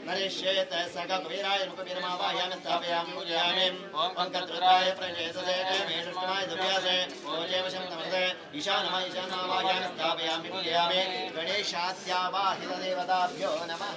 नरिष्येत सकवीराय मुखवीरमावाहयामि स्थापयामि पूजयामि ओम पंकद्रुताय प्रजेससे मेषुष्टमाय दुर्यासे ओजेवशं नमस्ते ईशानमः ईशानमावाहयामि स्थापयामि पूजयामि गणेशास्यावाहितदेवताभ्यो नमः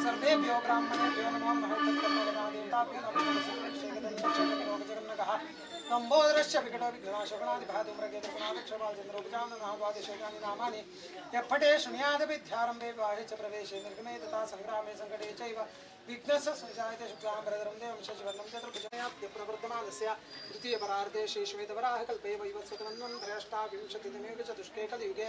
सर्वेभ्यो ब्राह्मणेभ्यो नमो नमः लंबोदरस्य विकटो विघ्नाशगणादिभाधूम्रकेतुनादक्षपालचंद्रोपजाननाद्वादिशोकानि नामानि यपठे शृणुयाद विद्यारम्भे विवाहे च प्रवेशे निर्गमे तथा संग्रामे संकटे चैव विघ्नस्य सुजायते शुक्लाम्बरधरं देवं शशिवर्णं चतुर्भुजमयाप्य प्रवर्धमानस्य द्वितीयपरार्धे श्रीश्वेतवराहकल्पे वैवत्सतमन्वन्तरष्टाविंशतितमे चतुष्के कलियुगे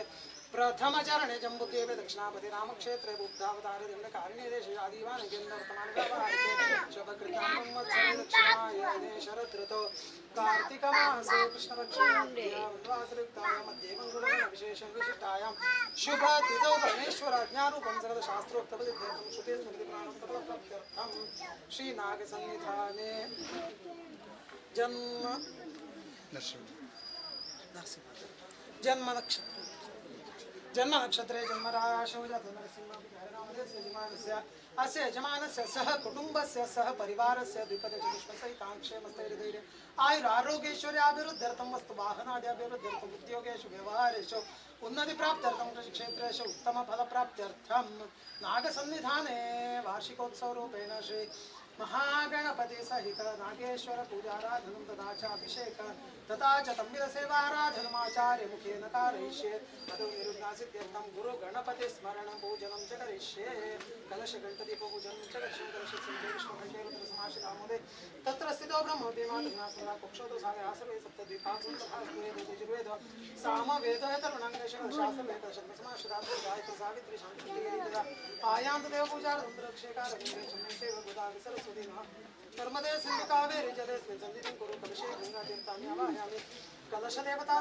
प्रथमचरणे जम्बुद्वीपे दक्षिणापति रामक्षेत्रे बुद्धावतारे दण्डकारिणे देशे आदिवानकेन्द्रवर्तमानव्यवहारिके शुभकृतां दक्षिणायने शरदृतौ कार्तिकमासे कृष्णपक्षे वनवासयुक्तायां मध्ये मङ्गलम् विशेषं विशिष्टायां शुभतिथौ परमेश्वराज्ञारूपं सर्वशास्त्रोक्तपदित्यर्थं श्रुतिस्मृतिपुराणं तत्त्वप्राप्त्यर्थं श्रीनागसन्निधाने जन्म नक्षत्रे जन्मराशौ जातो नरसिंहस्य अस्य यजमानस्य सह कुटुम्बस्य सह परिवारस्य द्विपदचतुष्पसहिताङ्क्षेमस्थैर्धैर्य आयुरारोग्यैश्वर्याभिवृद्ध्यर्थं वस्तु वाहनाद्यभिवृद्ध्यर्थम् उद्योगेषु व्यवहारेषु उन्नतिप्राप्त्यर्थं कृषिक्षेत्रेषु उत्तमफलप्राप्त्यर्थं नागसन्निधाने वार्षिकोत्सवरूपेण श्री महागणपति सहित नागेश्वर पूजाराधनं तथा च अभिषेक तथा च तम्बिदसेवाराधनमाचार्य मुखेन कारयिष्ये ततो निरुग्नासिद्ध्यर्थं गुरु गणपति स्मरणं पूजनं च करिष्ये कलश गणपति पूजनं च करिष्ये कलश सिंहे विष्णुघण्टे रुद्रसमाशितामुदे तत्र स्थितो ब्रह्मोद्यमातुनासना कुक्षोतो सागे आसवे सप्तद्वीपासुवेद सामवेद तरुणाङ्गेशशासवेद शतसमाशितात् गायत्री सावित्री शान्तिः आयान्त देव पूजा रुद्रक्षेकार चन्देव गोदावरी सरस्वती नर्मदे सिंधु कावेरी जलेस्मिन् सन्निधिं कुरु कलशे गङ्गातीर्थानि आवाहयामि कलशदेवता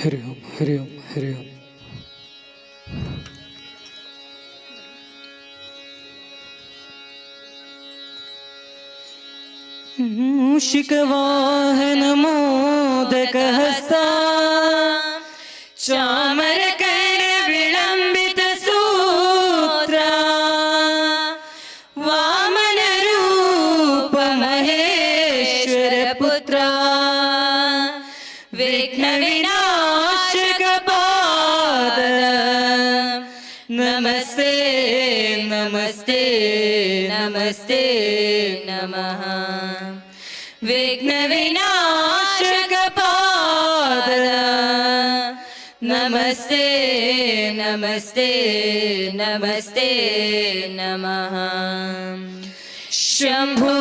हरि ओम हरि ओम हरि ओम। मूषिकवाहन मोदक हस्ता चामर कर विलंबित सूत्रा वामन रूप महेश्वर पुत्रा विघ्न विनाशक पाद नमस्ते नमस्ते नमस्ते नमः विघ्न विनाशक पाद नमस्ते नमस्ते नमस्ते नमः शंभो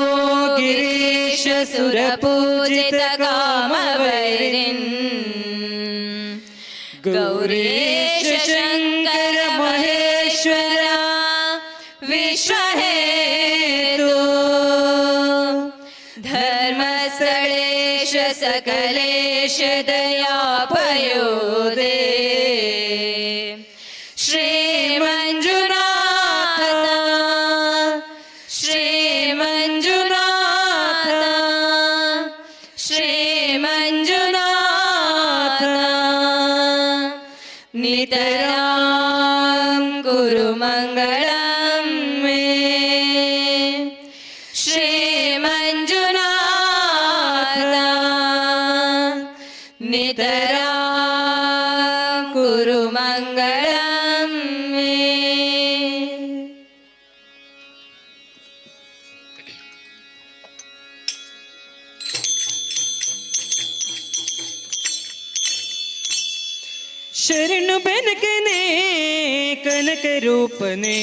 गिरीश सुरपूजित कामवैरिन् गौरीश शंकर महेश्वरा विश्वहेतु धर्मस्थलेश सकलेश दयापयोदे श्रीमञ्जुनाथ श्रीमञ्जुनाथ श्रीमञ्जुनाथ नितरां कुरु मङ्गलं मे श्रीमञ्जुनाथ नितरां कुरु मङ्गलं मे। शरण बेनकने कनक रूपने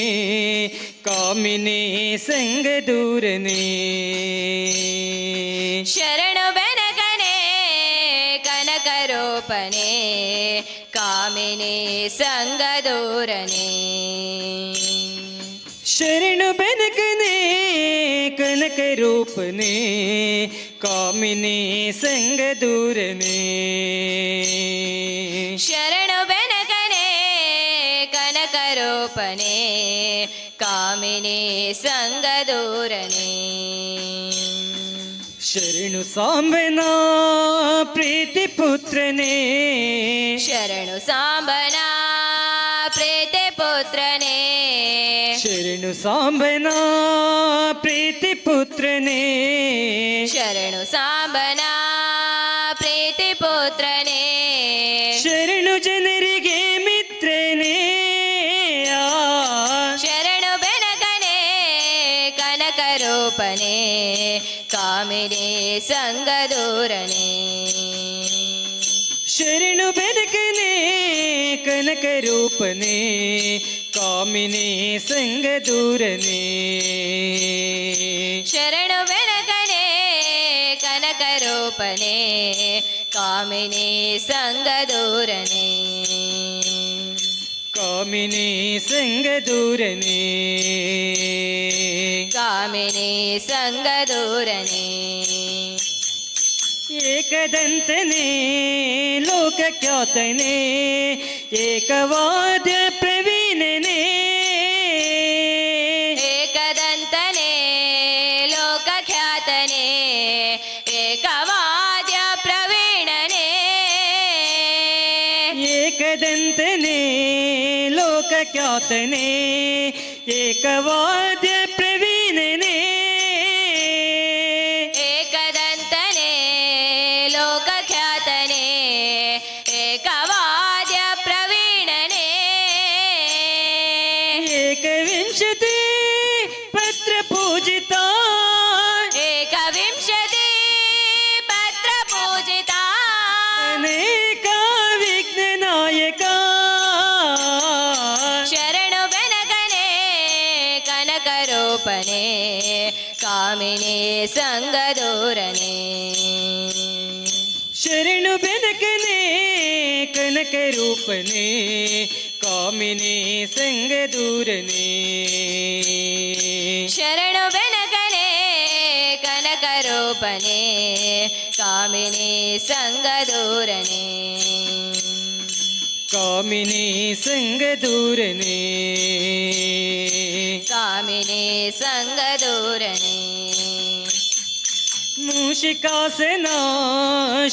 कामिने संग दूरने शरण बेनकने कनक रूपने कामिने संग दूरने शरण बेनकने कनक रूपने कामिने संग दूरने शरण बेनकने कनक रूपने कामिने संग दूरने शरणु सांबना प्रीति पुत्रने शरणु सांबना प्रीति पुत्रने शरणु सांबना प्रीति पुत्रने शरणु सांबना प्रीति पुत्रने ಶರಣು ಜನರಿಗೆ ಮಿತ್ರನೇ ಶರಣು ಬೆನಕನೆ ಕನಕ ರೂಪನೆ ಕಾಮಿನಿ ಸಂಗ ದೂರನೆ ಶರಣು ಬೆನಕನೆ ಕನಕ ರೂಪನೆ ಕಾಮಿನಿ ಸಂಗ ದೂರನೆ ಶರಣು ಬೆನಕನೆ ಕನಕ ರೂಪನೆ ಕಾಮಿನಿ ಸಂಗ ದೂರನೆ ಕಾಮಿನಿ ಸಂಗ ದೂರನೆ ಕಾಮಿನಿ ಸಂಗ ದೂರನೆ ಏಕದಂತನೇ ಲೋಕಖ್ಯಾತನೇ ಏಕವಾದ್ಯ ಪ್ರವೀಣನೇ ಏಕದಂತನೇ ಲೋಕಖ್ಯಾತನೇ ಏಕವಾದ್ಯ ಪ್ರವೀಣನೇ ಏಕದಂತನೇ ಲೋಕಖ್ಯಾತನೇ ಏಕವಾದ್ಯ ಪ್ರವೀಣನೇ ಏಕದಂತನೇ ಲೋಕಖ್ಯಾತನೇ ಏಕವಾದ್ಯ ಕಾಮಿನಿ ಸಂಗದೂರನೇ ಶರಣು ಬೆನಕನೇ ಕನಕ ರೂಪನೇ ಕಾಮಿನಿ ಸಂಗ ದೂರನೇ ಶರಣು ಬೆನಕನೇ ಕನಕ ರೂಪನೇ ಕಾಮಿನಿ ಸಂಗದೂರನೇ ಕಾಮಿನಿ ಸಂಗ ದೂರನೇ ಕಾಮಿನಿ ಸಂಗದೂರನೇ ಮೂಷಿಕಾಸನ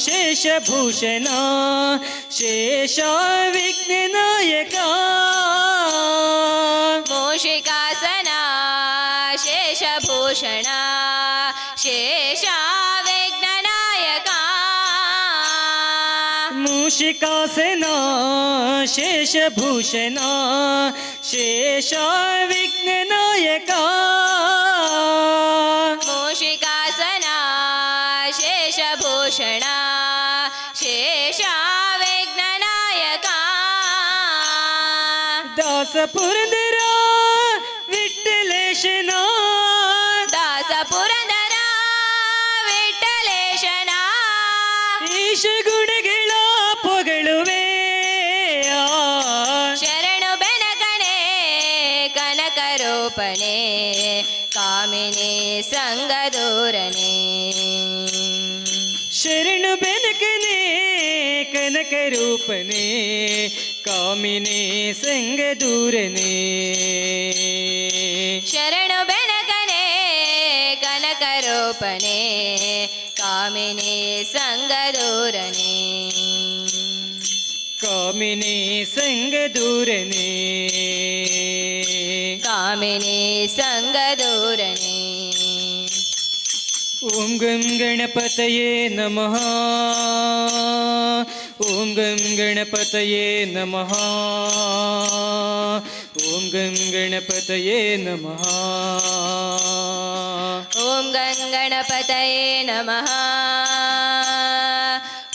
ಶೇಷಭೂಷಣ ಶೇಷ ವಿಘ್ನನಾಯಕ ಮೂಷಿಕಾಸನ ಶೇಷಭೂಷಣ ಶೇಷ ವಿಘ್ನನಾಯಕ ಮೂಷಿಕಾಸನ ಶೇಷಭೂಷಣ ಶೇಷ ವಿಘ್ನನಾಯಕ ಮೂಷಿಕಾಸನ ಶೇಷಭೂಷಣ ಶೇಷ ವಿಘ್ನನಾಯಕ ದಾಸ ಪುರಂದರ ವಿಠ್ಠಲೇಶನ ದಾಸ ಪುರಂದರ ವಿಠ್ಠಲೇಶನ ಈಶ ಗುಣಗಳ ಪೊಗಳುವೆ ಶರಣು ಬೆನಕನೇ ಕನಕ ರೂಪನೇ ಕಾಮಿನಿ ಸಂಗದೂರನೇ ಶರಣು ಬೆನಕನೇ ಕನಕ ರೂಪನೇ ಕಾಮಿನಿ ಸಂಗ ದೂರನೇ ಶರಣು ಬೆನಕನೇ ಕನಕ ರೂಪನೇ ಕಾಮಿನಿ ಸಂಗದೂರನೇ ಕಾಮಿನಿ ಸಂಗ ದೂರನೇ ಕಾಮಿನಿ ಸಂಗದೂರನೇ ಓಂ ಗಂ ಗಣಪತಯೇ ನಮಃ ಓಂ ಗಂ ಗಣಪತಯೇ ನಮಃ ಓಂ ಗಂ ಗಣಪತಯೇ ನಮಃ ಓಂ ಗಂಗಣಪತಯೇ ನಮಃ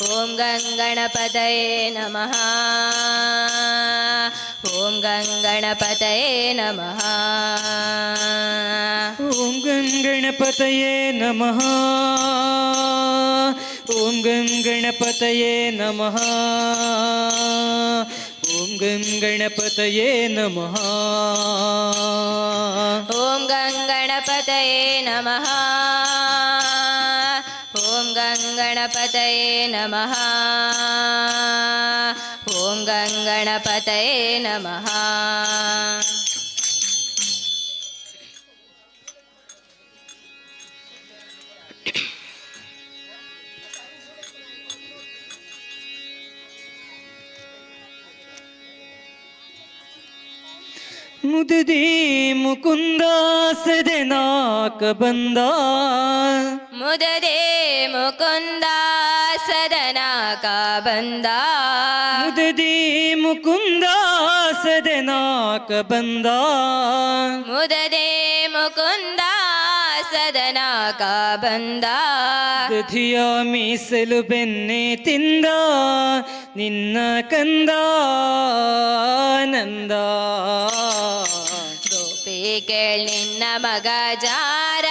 ಓಂ ಗಂಗಣಪತಯೇ ನಮಃ ಓಂ ಗಂಗಣಪತಯೇ ನಮಃ ಓಂ ಗಂ ಗಣಪತಯೇ ನಮಃ ಓಂ ಗಂ ಗಣಪತಯೇ ನಮಃ ಓಂ ಗಂ ಗಣಪತಯೇ ನಮಃ ಓಂ ಗಂಗಣಪತಯೇ ನಮಃ ಓಂ ಗಂಗಣಪತಯೇ ನಮಃ ಓಂ ಗಂಗಣಪತಯೇ ನಮಃ ಮುದದಿ ಮುಕುಂದ ಸದನಾಕ ಬಂದ ಮುದದೆ ಮುಕುಂದ ಸದನಾಕ ಬಂದ ಮುದದಿ ಮುಕುಂದ ಸದನಾಕ ಬಂದ ಮುದದೆ ಮುಕುಂದ ಸದನಾಕ ಬಂದ ದಧಿಯ ಮೀಸಲು ಬೆನ್ನೆ ತಿಂದ ನಿನ್ನ ಕಂದ ನಂದ ಗೋಪಿ ಕೇಳ್ ನಿನ್ನ ಮಗ ಜಾರ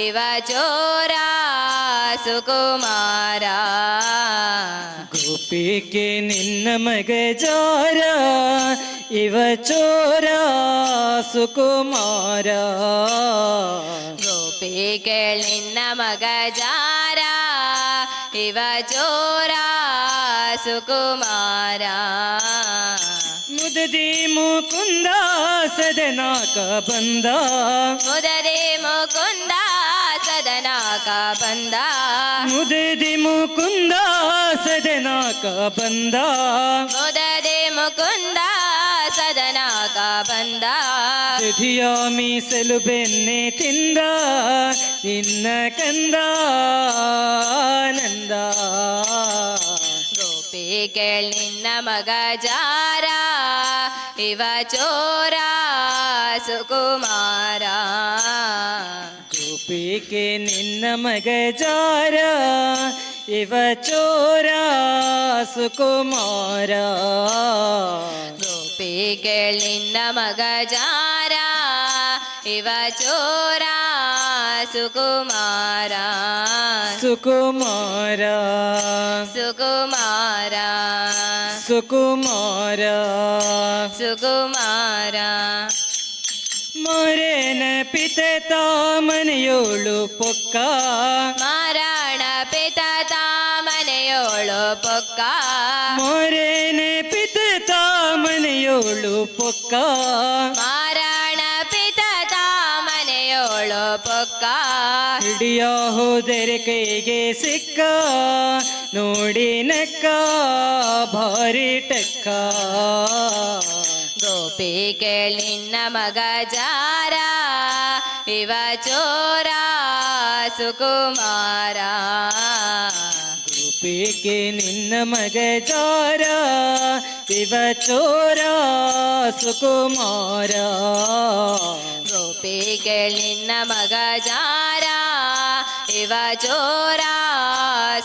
ಇವ ಚೋರ ಸುಕುಮಾರ ಗೋಪಿಕೆ ನಿನ್ನ ಮಗ ಜಾರ ಇವ ಚೋರ ಸುಕುಮಾರ ಗೋಪಿ ಕೇಳ್ ನಿನ್ನ ಮಗ ಜಾರ ಇವ ಚೋರ ಸುಕುಮಾರ ಮುದದಿ ಮುಕುಂದ ಸದನಾಕ ಬಂದ ಮುದದೆ ಮುಕುಂದ ಸದನಾಕ ಬಂದ ಮುದದಿ ಮುಕುಂದ ಸದನಾಕ ಬಂದ ಮುದದೆ ಮುಕುಂದ ಸದನಾಕ ಬಂದ ದಧಿಯ ಮೀಸಲು ಬೆನ್ನೆ ತಿಂದ ನಿನ್ನ ಕಂದ ನಂದ ಗೋಪಿ ಕೇಳ್ ನಿನ್ನ ಮಗ ಜಾರ ಇವ ಚೋರ ಸುಕುಮಾರ ಗೋಪಿಕೆ ನಿನ್ನ ಮಗ ಜಾರ ಇವ ಚೋರ ಸುಕುಮಾರ ಗೋಪಿ ಕೇಳ್ ನಿನ್ನ ಮಗ ಜಾರ ಇವ ಚೋರ ಸುಕುಮಾರ ಸುಕುಮಾರ ಸುಕುಮಾರ ಸುಕುಮಾರ ಸುಕುಮಾರ ಮೊರೆನ ಪಿತೆ ತಾಮನೆಯೋಳು ಪೊಕ್ಕ ಮಾರಾಣ ಪಿತ ತಾಮನೆಯೋಳು ಪೊಕ್ಕ ಮೊರೆನ ಪಿತೆ ತಾಮನೆಯೋಳು ಪೊಕ್ಕ ಮಾರಾಣ ಪಿತ ತಾಮನೆಯೋಳು ಪೊಕ್ಕ ಹಿಡಿಯ ಹೋದರೆ ಕೈಗೆ ಸಿಕ್ಕ ನೋಡಿ ನಕ್ಕ ಭಾರಿ ಟಕ್ಕ ಗೋಪಿ ಕೇಳಿನ್ನ ಮಗ ಜಾರ ಇವ ಚೋರ ಸುಕುಮಾರ ಗೋಪಿಗೆ ನಿನ್ನ ಮಗ ಜಾರ ಇವ ಚೋರ ಸುಕುಮಾರ ಗೋಪಿ ಕೇಳಿನ್ನ ಮಗ ಜಾರ ಇವ ಚೋರ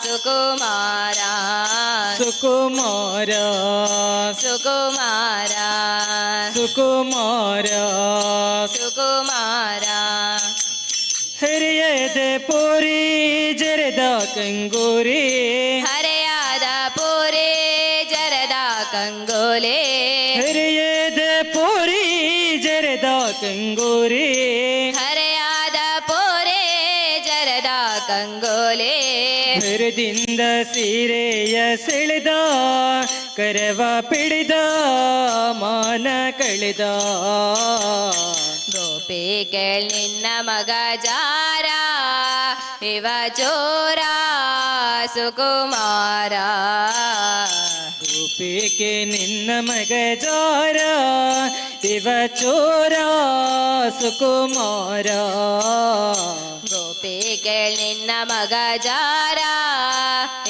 ಸುಕುಮಾರ ಸುಕುಮಾರ ಸುಕುಮಾರ ಸುಕುಮಾರ ಸುಕುಮಾರ ಹರಿಯದ ಪೋರಿ ಜರದ ಕಂಗೂರಿ ಹರೆಯಾದ ಪೂರೆ ಜರದ ಕಂಗೋಲೆ ಹರಿಯದ ಪೋರಿ ಜರದ ಕಂಗೂರಿ ಹರೆಯಾದ ಪೋರೆ ಜರದ ಕಂಗೋಲೆ ಹರದಿಂದ ಸೀರೆಯ ಸೆಳೆದ ಕರವ ಪಿಡಿದ ಮಾನ ಕಳೆದ ಗೋಪಿ ನಿನ್ನ ಮಗ ಜಾರ ಇವ ಚೋರ ಸುಕುಮಾರ ಗೋಪಿಗೆ ನಿನ್ನ ಮಗ ಜಾರ ಇವ ಚೋರ ಸುಕುಮಾರ ಗೋಪಿ ನಿನ್ನ ಮಗ ಜಾರ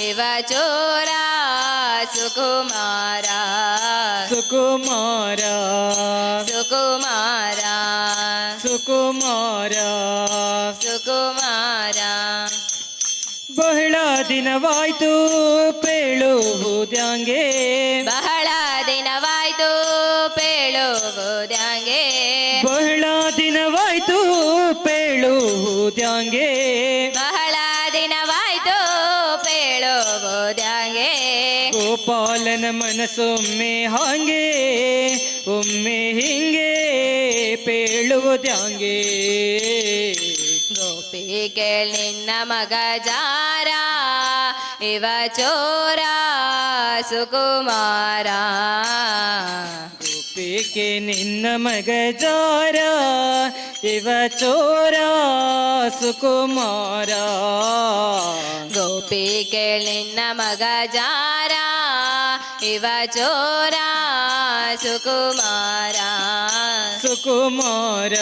ಇವ ಚೋರ ಸುಕುಮಾರ ಸುಕುಮಾರ ಸುಕುಮಾರ ಸುಕುಮಾರ ಸುಕುಮಾರ ಬಹಳ ದಿನವಾಯ್ತು ಪೇಳುವುದ್ಯಾಂಗೆ ಬಹಳ ದಿನವಾಯ್ತು ಪೇಳುವುದ್ಯಾಂಗೆ ಬಹಳ ದಿನವಾಯ್ತು ಪೇಳುವುದ್ಯಾಂಗೆ ಬಹಳ ದಿನವಾಯ್ತು ಪೇಳುವುದ್ಯಾಂಗೆ ಗೋಪಾಲನ ಮನಸ್ಸೊಮ್ಮೆ ಹಾಗೆ ಒಮ್ಮೆ ಹಿಂಗೆ ಪೇಳುವುದ್ಯಾಂಗೆ ಗೋಪಿ ನಿನ್ನ ಮಗ ಜಾರ ಇವ ಚೋರ ಸುಕುಮಾರ ಗೋಪಿಗೆ ನಿನ್ನ ಮಗ ಜಾರ ಇವ ಚೋರ ಸುಕುಮಾರ ಗೋಪಿ ನಿನ್ನ ಮಗ ಜಾರ ಇವ ಚೋರ ಸುಕುಮಾರ ಸುಕುಮಾರ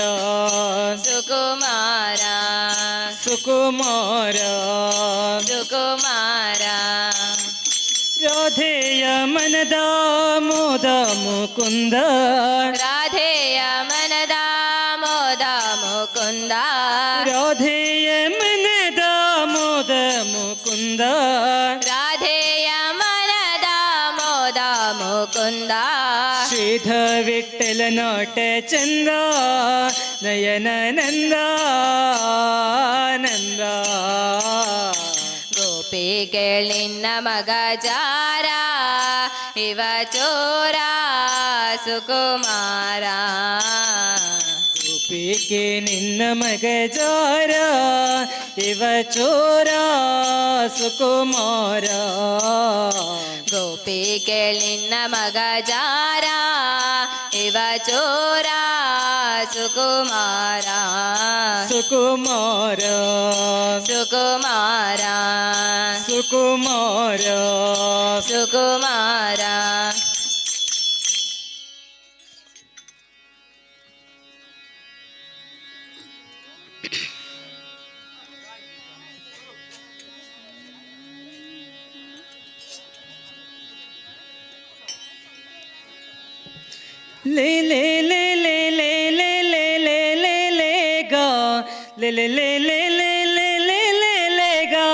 ಸುಕುಮಾರ ಸುಕುಮಾರ ಸುಕುಮಾರ ರಾಧೆಯ ಮನದ ಮೋದ ಮುಕುಂದ ರಾಧೆಯ ಮನದ ಮೋದ ಮುಕುಂದ ರಾಧೆಯ ಮನದ ಮೋದ ಮುಕುಂದ ರಾಧೆಯ ಮನದ ಮೋದ ಮುಕುಂದ ಶ್ರೀಧ ವಿಠಲ ನಾಟ ಚಂದ ನಯನ ನಂದ ನಂದ ಗೋಪಿ ನಿನ್ನ ಮಗ ಜಾರ ಇವ ಚೋರ ಸುಕುಮಾರ ಗೋಪಿಗೆ ನಿನ್ನ ಮಗ ಜಾರ ಇವ ಚೋರ ಸುಕುಮಾರ ಗೋಪಿ ನಿನ್ನ ಮಗ ಜಾರ ಇವ ಚೋರ ಸುಕುಮಾರ ಸುಕುಮಾರ ಸುಕುಮಾರ ಸುಕುಮಾರ ಸುಕುಮಾರ ले ले ले ले ले ले ले ले ले ले गा ले ले ले ले ले ले ले ले ले गा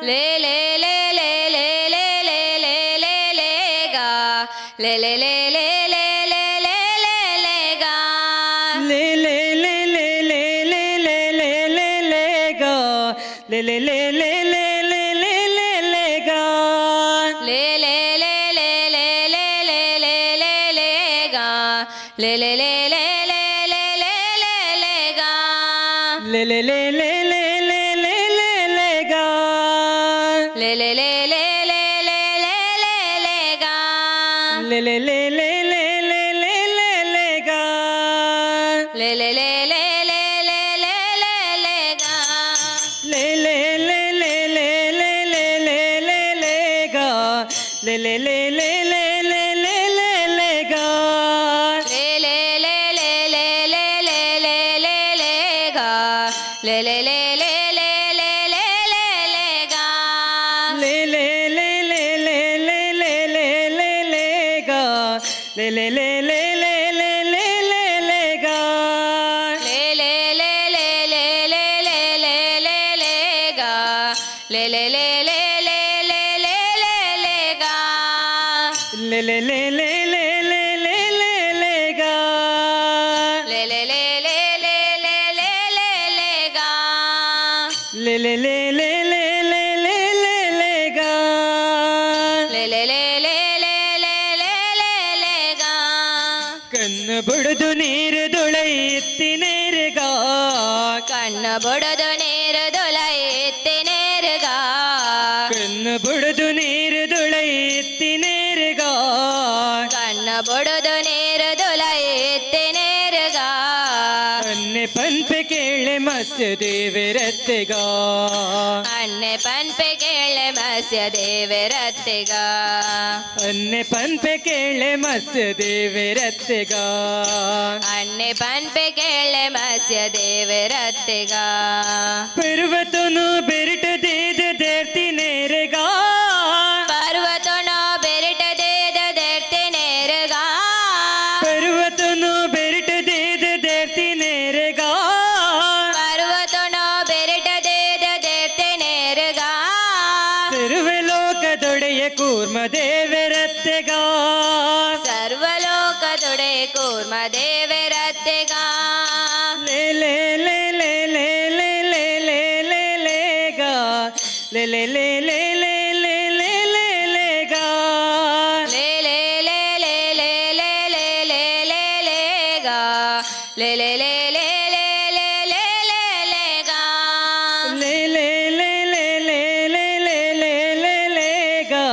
ले ले ले ले ले ले ले ले ले ले गा ले ले ले ले ले ले ले ले ले गा ले ले ले ले ले ले ले ले ले ले ले ले ले ले ले ले ले ले गा ले ले ले ले ले ले ले ले ले गा ले ले ले ले ले ले ले ले ले गा ले ले ले ले ले ले ले ले ले गा ले ले ले ले ले ले ले ले ले गा ले ले ले ले ले ले ले ले ले ले गा ले ले ले ले ले ले ले ले ले गा ले ले ले ले ले ले ले ले ले ले गा ले ले ले ले ले ले ले ले ले गा ले ले ले ले ले ले ले ले ले ले गा ले ले ले ले ले ले ले ले ले गा ले ले ले ले ले ले ले ले ले ले गा ले ले ले ले ले ले ले ले ले गा ले ले ले ले ले ले ले ले ले गा ले ले ले ले ले ले ले ले ले गा ले ले ले ले ले ले ले ले ले गा ले ले ले ले ले ले ले ले ले गा ಕಣ್ಣು ಬುಡದು ನೀರು ದುಳೆಯಿತ್ತಿ ನೇರುಗಾ ಕಣ್ಣು ಬುಡದು ನೀರು ದೊಲೈತಿ ನೇರುಗಾ ಕಣ್ಣು ಬುಡದು ನೀರು ದುಳೆಯಿತ್ತಿ ನೇರುಗಾ ಕಣ್ಣು ಬುಡದು ನೀರು ದೊಲೈತಿ ನೇರುಗಾ ಅನ್ನೆ ಪನ್ಪೆ ಕೇಳೆ ಮಸ್ಯ ದೇವರತ್ತೆಗಾ ಅಣ್ಣೆ ಪನ್ಪೆ ಕೇಳೆ ಮಸ್ಯ ದೇವರತ್ತೆಗ ಅನ್ನೆ ಪನ್ಪೆ ಕೇಳೆ ಮಸ್ಯ ದೇವರತ್ತೆಗಾ ಅಣ್ಣೆ ಪನ್ಪೆ ಕೇಳೆ ಮಸ್ಯ ದೇವರತ್ತೆಗ ಪರ್ವತನು ಬೆರಟ ದೇದ ದೇರ್ತಿ ನೇರಗಾ ಪರ್ವತನ ಬೆರಟ ದೇದ ದರ್ತಿ ನೇರಗಾ ಪರ್ವತನು ಬೆರಟ ದೇದ ದೇರ್ತಿ ನೇರಗಾ ಪರ್ವತನ ಬೆರಟ ದೇದ ದರ್ತಿ ನೇರಗಾ ಸರ್ವಲೋಕದೊಡೆಯ ಕೂರ್ಮ ದೇವರತ್ತೆಗಾ ಸರ್ವಲೋಕದೊಡೆ ಕೂರ್ಮ ದೇವರತ್ತೆಗ ಲೇ ಲೇ ಲೇ ಲೇ ಲೇ ಲೇ ಲೇ ಲೇ ಲೇ ಲೇ ಗಾ ಲೇ ಲೇ ಲೇ ಲೇ ಲೇ ಲೇ ಲೇ ಲೇ ಲೇ ಗಾ ಲೇ ಲೇ ಲೇ ಲೇ ಲೇ ಲೇ ಲೇ ಲೇ ಲೇ ಲೇ ಗಾ ಲೇ ಲೇ ಲೇ ಲೇ ಲೇ ಲೇ ಲೇ ಲೇ ಲೇ ಗಾ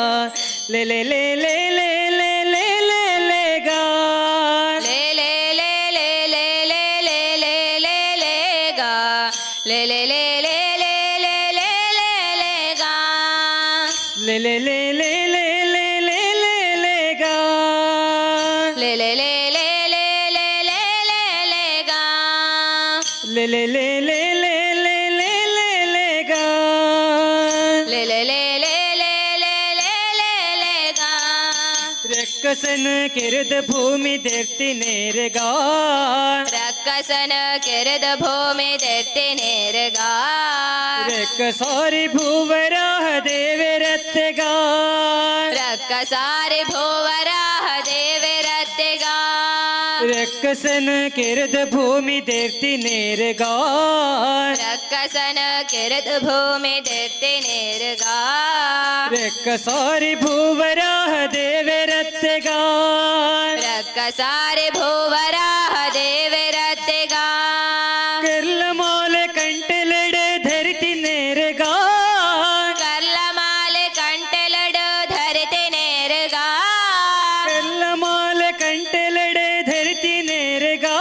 ಲೇ ಲೇ ಲೇ ಲೇ ಲೇ ಲೇ ಲೇ ಲೇ ಲೇ ಲೇ ಗಾ ಲೇ ಲೇ ಲೇ ಲೇ ಲೇ ಲೇ ಲೇ ಲೇ ಲೇ ಗಾ ಲೇ ಲೇ ಲೇ ಲೇ ಲೇ ಲೇ ಲೇ ಲೇ ಲೇ ಲೇ ಗಾ ಲೇ ಲೇ ಲೇ ಲೇ ಲೇ ಲೇ ಲೇ ಲೇ ಲೇ ಗಾ ಲೇ ಲೇ ಲೇ ಲೇ ಲೇ ಲೇ ಲೇ ಲೇ ಲೇ ಗಾ ಲೇ ಲೇ ಲೇ ಲೇ ಲೇ ಲೇ ಲೇ ಲೇ ಲೇ ಗಾ ಲೇ ಲೇ ಲೇ ಲೇ ಲೇ ಲೇ ಲೇ ಲೇ ಲೇ ಗಾ ಲೇ ಲೇ ಲೇ ಲೇ ಲೇ ಲೇ ಲೇ ಲೇ ಲೇ ಗಾ ರಕ್ಕಸನ ಕೆರೆದ ಭೂಮಿ ದೆರ್ತಿ ನೇರಗಾ ರಕ್ಕಸನ ಕೆರೆದ ಭೂಮಿ ದೆತ್ತಿ ನೇರಗಾ ರಕ್ಕಸಾರಿ ಭೂವರಾಹ ದೇವರತ್ತೆಗಾ ರಕ್ಕಸಾರಿ ಭೂವರಾಹ ದೇವರತ್ತೆಗಾ ರಕ್ಕಸನ ಕೆರೆದ ಭೂಮಿ ದೆರ್ತಿ ನೇರಗಾ ರಕ್ಕಸನ ಕೆರೆದ ಭೂಮಿ ದೆತ್ತಿ ನೇರಗಾ ರಕ್ಕಸಾರಿ ಭೂವರಾಹ ದೇವರತ್ತೆಗಾ ರಕ್ಕಸಾರಿ ಭೂವರಾಹ ದೇವರತ್ತೆಗಾ ಕರ್ಲಮಾಲೆ ಕಂಟೆಲೆಡೆ ಧರಿತಿ ನೇರಗಾ ಕರ್ಲಮಾಲೆ ಕಂಟೆಲಡು ಧರಿತಿ ನೇರಗಾ ಕರ್ಲಮಾಲೆ ಕಂಟೆಲೆಡೆ ಧರಿತಿ ನೇರಗಾ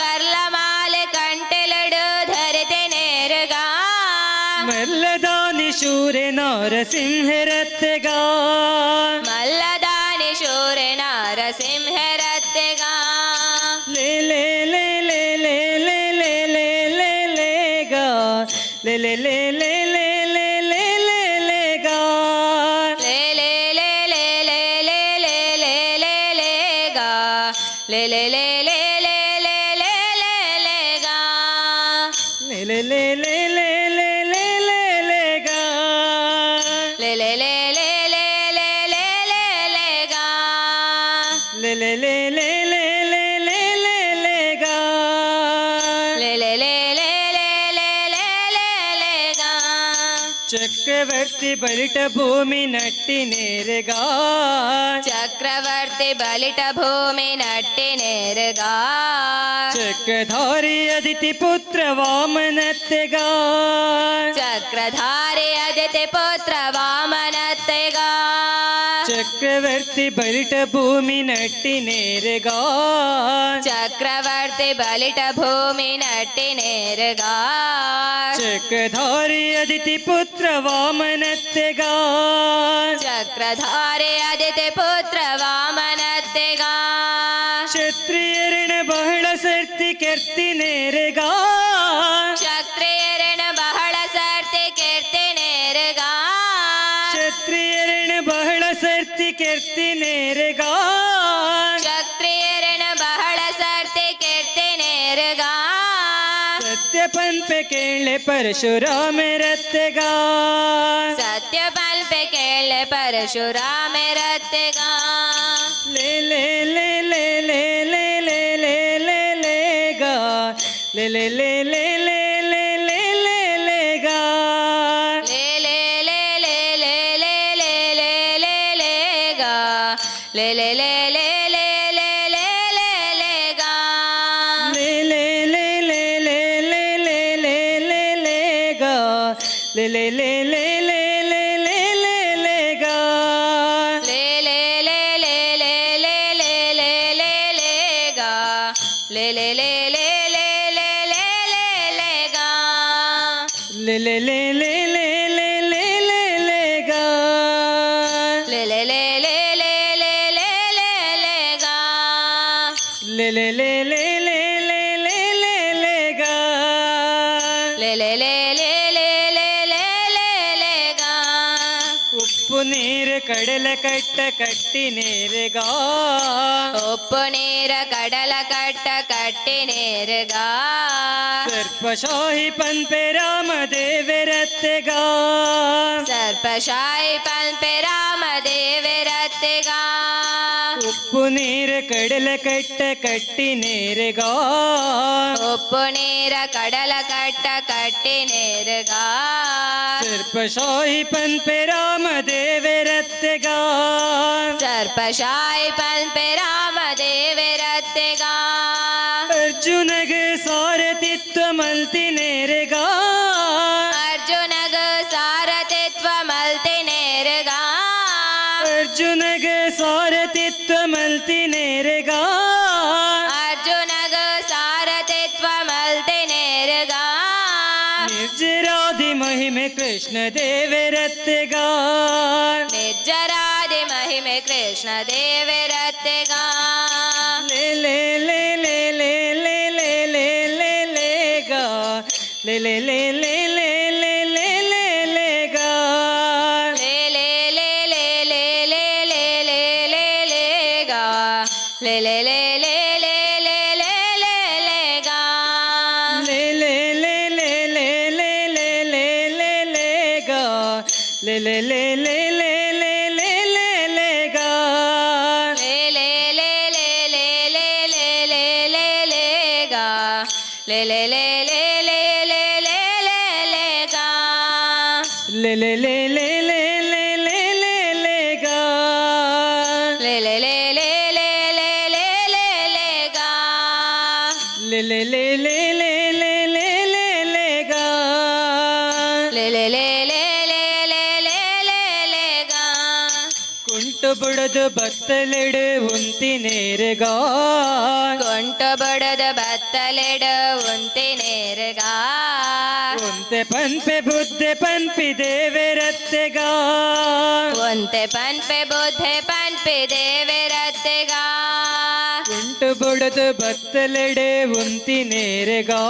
ಕರ್ಲಮಾಲೆ ಕಂಟೆಲಡು ಧರಿತಿ ನೇರಗಾ ಮಲ್ಲದಾನಿ ಶೂರೆ ನಾರಸಿಂಹರತ್ತೆಗಾ ಮಲ್ಲದಾನಿ ಶೂರೆ ನಾರಸಿಂಹರತ್ತೆಗಾ ಲೇ ಲೇ ಲೇ ಲೇ ಲೇ ಲೇ ಲೇ ಲೇ ಲೇ ಲೇ ಗಾ ಲೇ ಲೇ ಲೇ ಲೇ ಲೇ ಲೇ ಲೇ ಲೇ ಲೇ ಗಾ ಲೇ ಲೇ ಲೇ ಲೇ ಲೇ ಲೇ ಲೇ ಲೇ ಲೇ ಲೇ ಗಾ ಲೇ ಲೇ ಲೇ ಲೇ ಲೇ ಲೇ ಲೇ ಲೇ ಲೇ ಗಾ ಲೇ ಲೇ ಲೇ ಲೇ ಲೇ ಲೇ ಲೇ ಲೇ ಲೇ ಗಾ ಲೇ ಲೇ ಲೇ ಲೇ ಲೇ ಲೇ ಲೇ ಲೇ ಲೇ ಗಾ ಲೇ ಲೇ ಲೇ ಲೇ ಲೇ ಲೇ ಲೇ ಲೇ ಲೇ ಗಾ ಲೇ ಲೇ ಲೇ ಲೇ ಲೇ ಲೇ ಲೇ ಲೇ ಲೇ ಗಾ ಚಕ್ಕ ಚಕ್ರವರ್ತಿ ಬಲಿಟ ಭೂಮಿ ನಟ್ಟಿ ನೇರಗಾ ಚಕ್ರವರ್ತಿ ಬಲಿಟ ಭೂಮಿ ನಟ್ಟಿ ನೇರಗಾ ಚಕ್ರಧಾರಿ ಅದಿತಿ ಪುತ್ರ ವಾಮನತ್ತೆಗಾ ಚಕ್ರಧಾರಿ ಅದಿತಿ ಪುತ್ರ ವಾಮನತ್ತೆಗಾ ಚಕ್ರವರ್ತಿ ಬಲಿಟ ಭೂಮಿ ನಟ್ಟಿ ನೇರಗಾ ಚಕ್ರವರ್ತಿ ಬಲಿಟ ಭೂಮಿ ನಟ್ಟಿ ನೇರಗಾ ಚಕ್ರಧಾರಿ ಅದಿತಿ ಪುತ್ರ ವಾಮನತ್ತೆಗಾ ಚಕ್ರಧಾರಿ ಅದಿತಿ ಪುತ್ರ ವಾಮನತ್ತೆಗಾ ಕ್ಷತ್ರಿಯರಣ ಬಹಳ ಸರ್ತಿ ಕೆರ್ತಿ ನೇರಗಾ ಕ್ಷತ್ರಿಯರಣ ಬಹಳ ಸರ್ತಿ ಕೀರ್ತಿ ನೇರಗಾ ಕ್ಷತ್ರಿಯರಣ ಬಹಳ ಸರ್ತಿ ಕೆರ್ತಿ ನೇರಗಾ ಕ್ಷತ್ರಿಯರಣ ಬಹಳ ಸರ್ತಿ ಕೀರ್ತಿ ನೇರಗಾ ಸತ್ಯ ಪಂಪೆ ಕೇಳೆ ಪರಶುರಾಮ ರತ್ತೆಗಾ ಸತ್ಯ ಪಲ್ಪೆ ಕೇಳೆ ಪರಶುರಾಮ ರತ್ತೆಗಾ ಲೇ ಲೇ ಲೇ ಲೇ ಲೇ ಲೇ ಲೇ ಲೇ ಲೇ ಲೇ ಗಾ ಲೇ ಲೇ ಲೇ ಲೇ ಲೇ ಲೇ ಲೇ ಲೇ ಲೇ ಗಾ ಲೇ ಲೇ ಲೇ ಲೇ ಲೇ ಲೇ ಲೇ ಲೇ ಲೇ ಲೇ ಗಾ ಲೇ ಲೇ ಲೇ ಲೇ ಲೇ ಲೇ ಲೇ ಲೇ ಲೇ ಗಾ ಲೇ ಲೇ ಲೇ ಲೇ ಲೇ ಲೇ ಲೇ ಲೇ ಲೇ ಲೇ ಗಾ ಲೇ ಲೇ ಲೇ ಲೇ ಲೇ ಲೇ ಲೇ ಲೇ ಲೇ ಗಾ ಲೇ ಲೇ ಲೇ ಲೇ ಲೇ ಲೇ ಲೇ ಲೇ ಲೇ ಲೇ ಗಾ ಲೇ ಲೇ ಲೇ ಲೇ ಲೇ ಲೇ ಲೇ ಲೇ ಲೇ ಗಾ ಲೇ ಲೇ ಲೇ ಲೇ ಲೇ ಲೇ ಲೇ ಲೇ ಲೇ ಗಾ ಲೇ ಲೇ ಲೇ ಲೇ ಲೇ ಲೇ ಲೇ ಲೇ ಲೇ ಗಾ ಲೇ ಲೇ ಲೇ ಲೇ ಲೇ ಲೇ ಲೇ ಲೇ ಲೇ ಗಾ ಲೇ ಲೇ ಲೇ ಲೇ ಲೇ ಲೇ ಲೇ ಲೇ ಲೇ ಗಾ ಉಪ್ಪು ನೀರು ಕಡಲ ಕಟ್ಟ ಕಟ್ಟಿ ನೇರಗಾ ಉಪ್ಪು ನೀರ ಕಡಲ ಕಟ್ಟ ಕಟ್ಟಿ ನೇರಗಾ ಸರ್ಪಶಾಹಿ ಪಂಪೆ ರಾಮ ದೇವರತ್ತೆಗಾ ಸರ್ಪಶಾಹಿ ಪಲ್ಪೆ ರಾಮ ದೇವರತ್ತೆಗಾ ಉಪ್ಪು ನೀರು ಕಡಲ ಕಟ್ಟ ಕಟ್ಟಿ ನೇರಗಾ ಉಪ್ಪು ನೀರ ಕಡಲ ಕಟ್ಟ ಕಟ್ಟಿ ನೇರಗಾ ಸರ್ಪಶಾಹಿ ಪಂಪೆ ರಾಮ ದೇವರತ್ತೆಗಾ ಸರ್ಪಶಾಹಿ ಪಲ್ಪೆ ರಾಮ ದೇವರತ್ತೆಗಾ ಅರ್ಜುನಗ ಸಾರಥಿತ್ವ ಮಲ್ತಿ ನೇರಗಾ ಅರ್ಜುನಗ ಸಾರಥಿತ್ವ ಮಲ್ತಿ ನೇರಗಾ ಅರ್ಜುನಗ ಸಾರಥಿತ್ವ ಮಲ್ತಿ ನೇರಗಾ ಅರ್ಜುನಗ ಸಾರಥಿತ್ವ ಮಲ್ತಿ ನೇರಗಾ ನಿರ್ಜರಾದಿ ಮಹಿಮೆ ಕೃಷ್ಣ ದೇವರತ್ತೆಗಾ ನಿರ್ಜರಾದಿ ಮಹಿಮೆ ಕೃಷ್ಣ ದೇವರತ್ತೆಗಾ ಲೇ ಲೇ ಲೇ ಲೇ ಲೇ ಲೇ ಲೇ ಲೇ ಲೇ ಲೇ ಗಾ ಲೇ ಲೇ ಲೇ ಲೇ ಲೇ ಲೇ ಲೇ ಲೇ ಲೇ ಗಾ ಲೇ ಲೇ ಲೇ ಲೇ ಲೇ ಲೇ ಲೇ ಲೇ ಲೇ ಲೇ ಗಾ ಲೇ ಲೇ ಲೇ ಲೇ ಲೇ ಲೇ ಲೇ ಲೇ ಲೇ ಗಾ ಲೇ ಲೇ ಲೇ ಲೇ ಲೇ ಲೇ ಲೇ ಲೇ ಲೇ ಲೇ ಗಾ ಲೇ ಲೇ ಲೇ ಲೇ ಲೇ ಲೇ ಲೇ ಲೇ ಲೇ ಗಾ ಲೇ ಲೇ ಲೇ ಲೇ ಲೇ ಲೇ ಲೇ ಲೇ ಲೇ ಲೇ ಗಾ ಲೇ ಲೇ ಲೇ ಲೇ ಲೇ ಲೇ ಲೇ ಲೇ ಲೇ ಗಾ ಲೇ ಲೇ ಲೇ ಲೇ ಲೇ ಲೇ ಲೇ ಲೇ ಲೇ ಗಾ ಲೇ ಲೇ ಲೇ ಲೇ ಲೇ ಲೇ ಲೇ ಲೇ ಲೇ ಗಾ ಲೇ ಲೇ ಲೇ ಲೇ ಲೇ ಲೇ ಲೇ ಲೇ ಲೇ ಗಾ ಲೇ ಲೇ ಲೇ ಲೇ ಲೇ ಲೇ ಲೇ ಲೇ ಲೇ ಗಾ ಕುಂಟು ಬುಡದು ಬತ್ತಲೆಡು ಉಂತಿ ನೇರಗಾ ಕೊಂಟು ಬಡದ ಬತ್ತಲೆಡ ಉಂತಿ ನೇರಗಾ ಒಂತೆ ಪಂಪೆ ಬುದ್ಧೆ ಪಂಪಿ ದೇವರತ್ತೆಗಾ ಒಂತೆ ಪನ್ಪೆ ಬುದ್ಧೆ ಪನ್ಪೆ ದೇವರತ್ತೆಗಾ ಕುಂಟು ಬುಡದು ಬತ್ತಲೆಡೆ ಉಂತಿ ನೇರಗಾ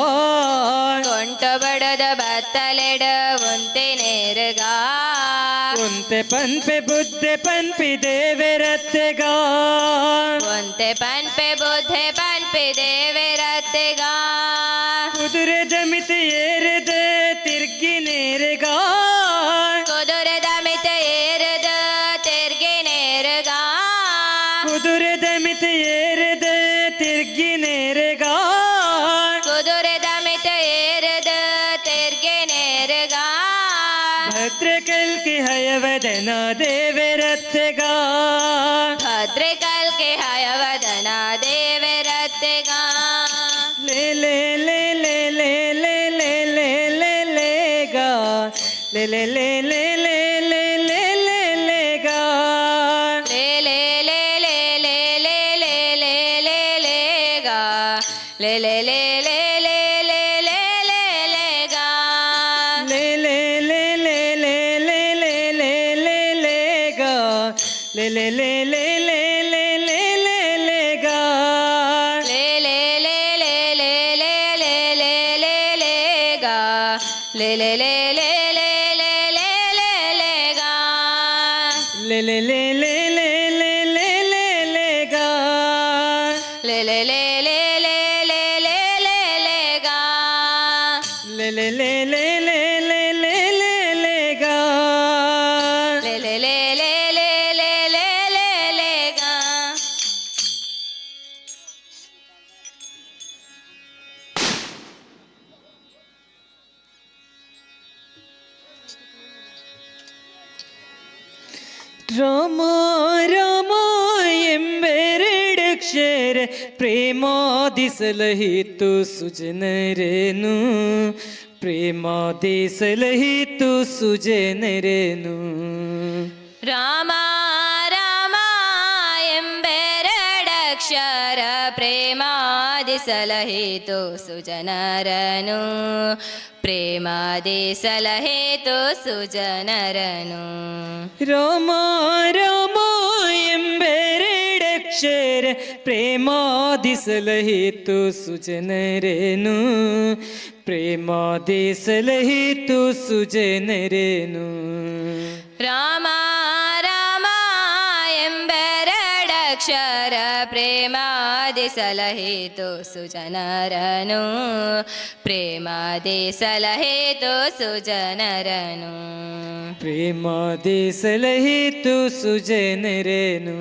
ಕೊಂಟು ಬಡದ ಬತ್ತಲೆಡ ಉಂತಿ ನೇರಗಾ ಒಂತೆ ಪಂಪೆ ಬುದ್ಧೆ ಪಂಪಿ ದೇವರತ್ತೆಗಾ ಒಂತೆ ಪನ್ಪೆ ಬುದ್ಧೆ ಪನ್ಪೆ ದೇವರತ್ತೆಗಾ ಕುದುರೆ ದಮಿತ ಏರದ ತಿರ್ಗಿ ನೇರಗಾ ಕುದುರೆ ದಮಿತ ಏರದ ತಿರ್ಗಿ ನೇರಗಾ ಕುದುರೆ ದಮಿತ ಏರದ ತಿರ್ಗಿ ನೇರಗಾ ಕುದುರೆ ದಮಿತ ಏರದ ತಿರ್ಗಿ ನೇರಗಾ ಭದ್ರಕ ಹಯವದನ ದೇವರತ್ತೆಗ ಭದ್ರಕಲ್ ಕೆ ಹಯವದನ ದೇವರತ್ತೆಗ ಲೇ ಲೇ ಲೇ ಲೇ ಲೇ ಲೇ ಲೇ ಲೇ ಲೇ ಲೇ ಗಾ ಲೇ ಲೇ ಲೇ ಲೇ ಲೇ ಲೇ ಲೇ ಲೇ ಲೇ ಗಾ ಲೇ ಲೇ ಲೇ ಲೇ ಲೇ ಲೇ ಲೇ ಲೇ ಲೇ ಲೇ ಗಾ ಲೇ ಲೇ ಲೇ ಲೇ ಲೇ ಲೇ ಲೇ ಲೇ ಲೇ ಗಾ ಲೇ ಲೇ ಲೇ ಲೇ ಲೇ ಲೇ ಲೇ ಲೇ ಲೇ ಲೇ ಗಾ ಲೇ ಲೇ ಲೇ ಲೇ ಲೇ ಲೇ ಲೇ ಲೇ ಲೇ ಗಾ ಲೇ ಲೇ ಲೇ ಲೇ ಲೇ ಲೇ ಲೇ ಲೇ ಲೇ ಲೇ ಗಾ ಲೇ ಲೇ ಲೇ ಲೇ ಲೇ ಲೇ ಲೇ ಲೇ ಲೇ ಗಾ ಲೇ ಲೇ ಲೇ ಲೇ ಲೇ ಲೇ ಲೇ ಲೇ ಲೇ ಗಾ ಲೇ ಲೇ ಲೇ ಲೇ ಲೇ ಲೇ ಲೇ ಲೇ ಲೇ ಗಾ ಲೇ ಲೇ ಲೇ ಲೇ ಲೇ ಲೇ ಲೇ ಲೇ ಲೇ ಗಾ ಲೇ ಲೇ ಲೇ ಲೇ ಲೇ ಲೇ ಲೇ ಲೇ ಲೇ ಗಾ ರಾಮ ರಾಮ ಎಂಬೆರಡಕ್ಷರ ಪ್ರೇಮಾದಿಸಲಹಿತು ಸುಜನರೇನು ಪ್ರೇಮಾದಿಸಲಹಿತು ಸುಜನರೇನು ರಾಮ ರಾಮ ಎಂಬೆರಡಕ್ಷರ ಪ್ರೇಮಾದಿಸಲಹಿತು ಸುಜನರನು ಪ್ರೇಮಾದಿಸಲಹಿತು ಸುಜನರನು ರಾಮ ರಾಮ ಎಂಬೆರಡಕ್ಷರ ಪ್ರೇಮಾದಿಸಲಹಿತು ಸುಜನರೇನು ಪ್ರೇಮಾದಿಸಲಹಿತು ಸುಜನರೇನು ರಾಮ ರಾಮ ಎಂಬೆರಡಕ್ಷರ ಪ್ರೇಮಾದಿಸಲಹಿತು ಸುಜನರನು ಪ್ರೇಮಾದಿಸಲಹಿತು ಸುಜನರನು ಪ್ರೇಮಾದಿಸಲಹಿತು ಸುಜನರೇನು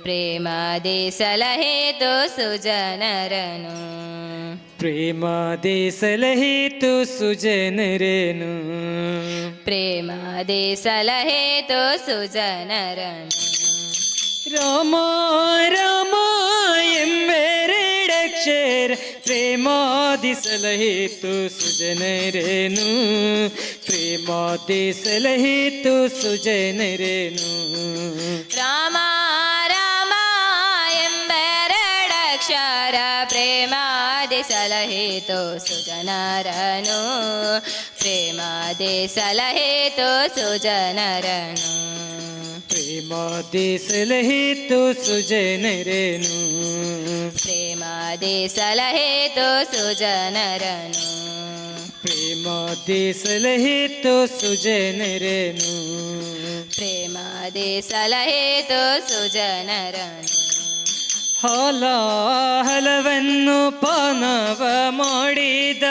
ಪ್ರೇಮಾದಿಸಲಹಿತು ಸುಜನರನು ಪ್ರೇಮಾದಿಸಲಹಿತು ಸುಜನರೇನು ಪ್ರೇಮಾದಿಸಲಹಿತು ಸುಜನರನು ರಾಮ ರಾಮ ಎಂಬೆರಡಕ್ಷರ ಪ್ರೇಮಾದಿಸಲಹಿತು ಸುಜನರೇನು ಪ್ರೇಮಾದಿಸಲಹಿತು ಸುಜನರೇನು ರಾಮ ರಾಮ ಎಂಬೆರಡಕ್ಷರ ಪ್ರೇಮಾದಿಸಲಹಿತು ಸುಜನರನು ಪ್ರೇಮಾದಿಸಲಹಿತು ಸುಜನರನು ಪ್ರೇಮಾದಿಸಲಹಿತು ಸುಜನರೇನು ಪ್ರೇಮಾದಿಸಲಹಿತು ಸುಜನರನು ಪ್ರೇಮಾದಿಸಲಹಿತು ಸುಜನರೇನು ಪ್ರೇಮಾದಿಸಲಹಿತು ಸುಜನರನು ಹಲವನ್ನು ಪಾನವ ಮಾಡಿದ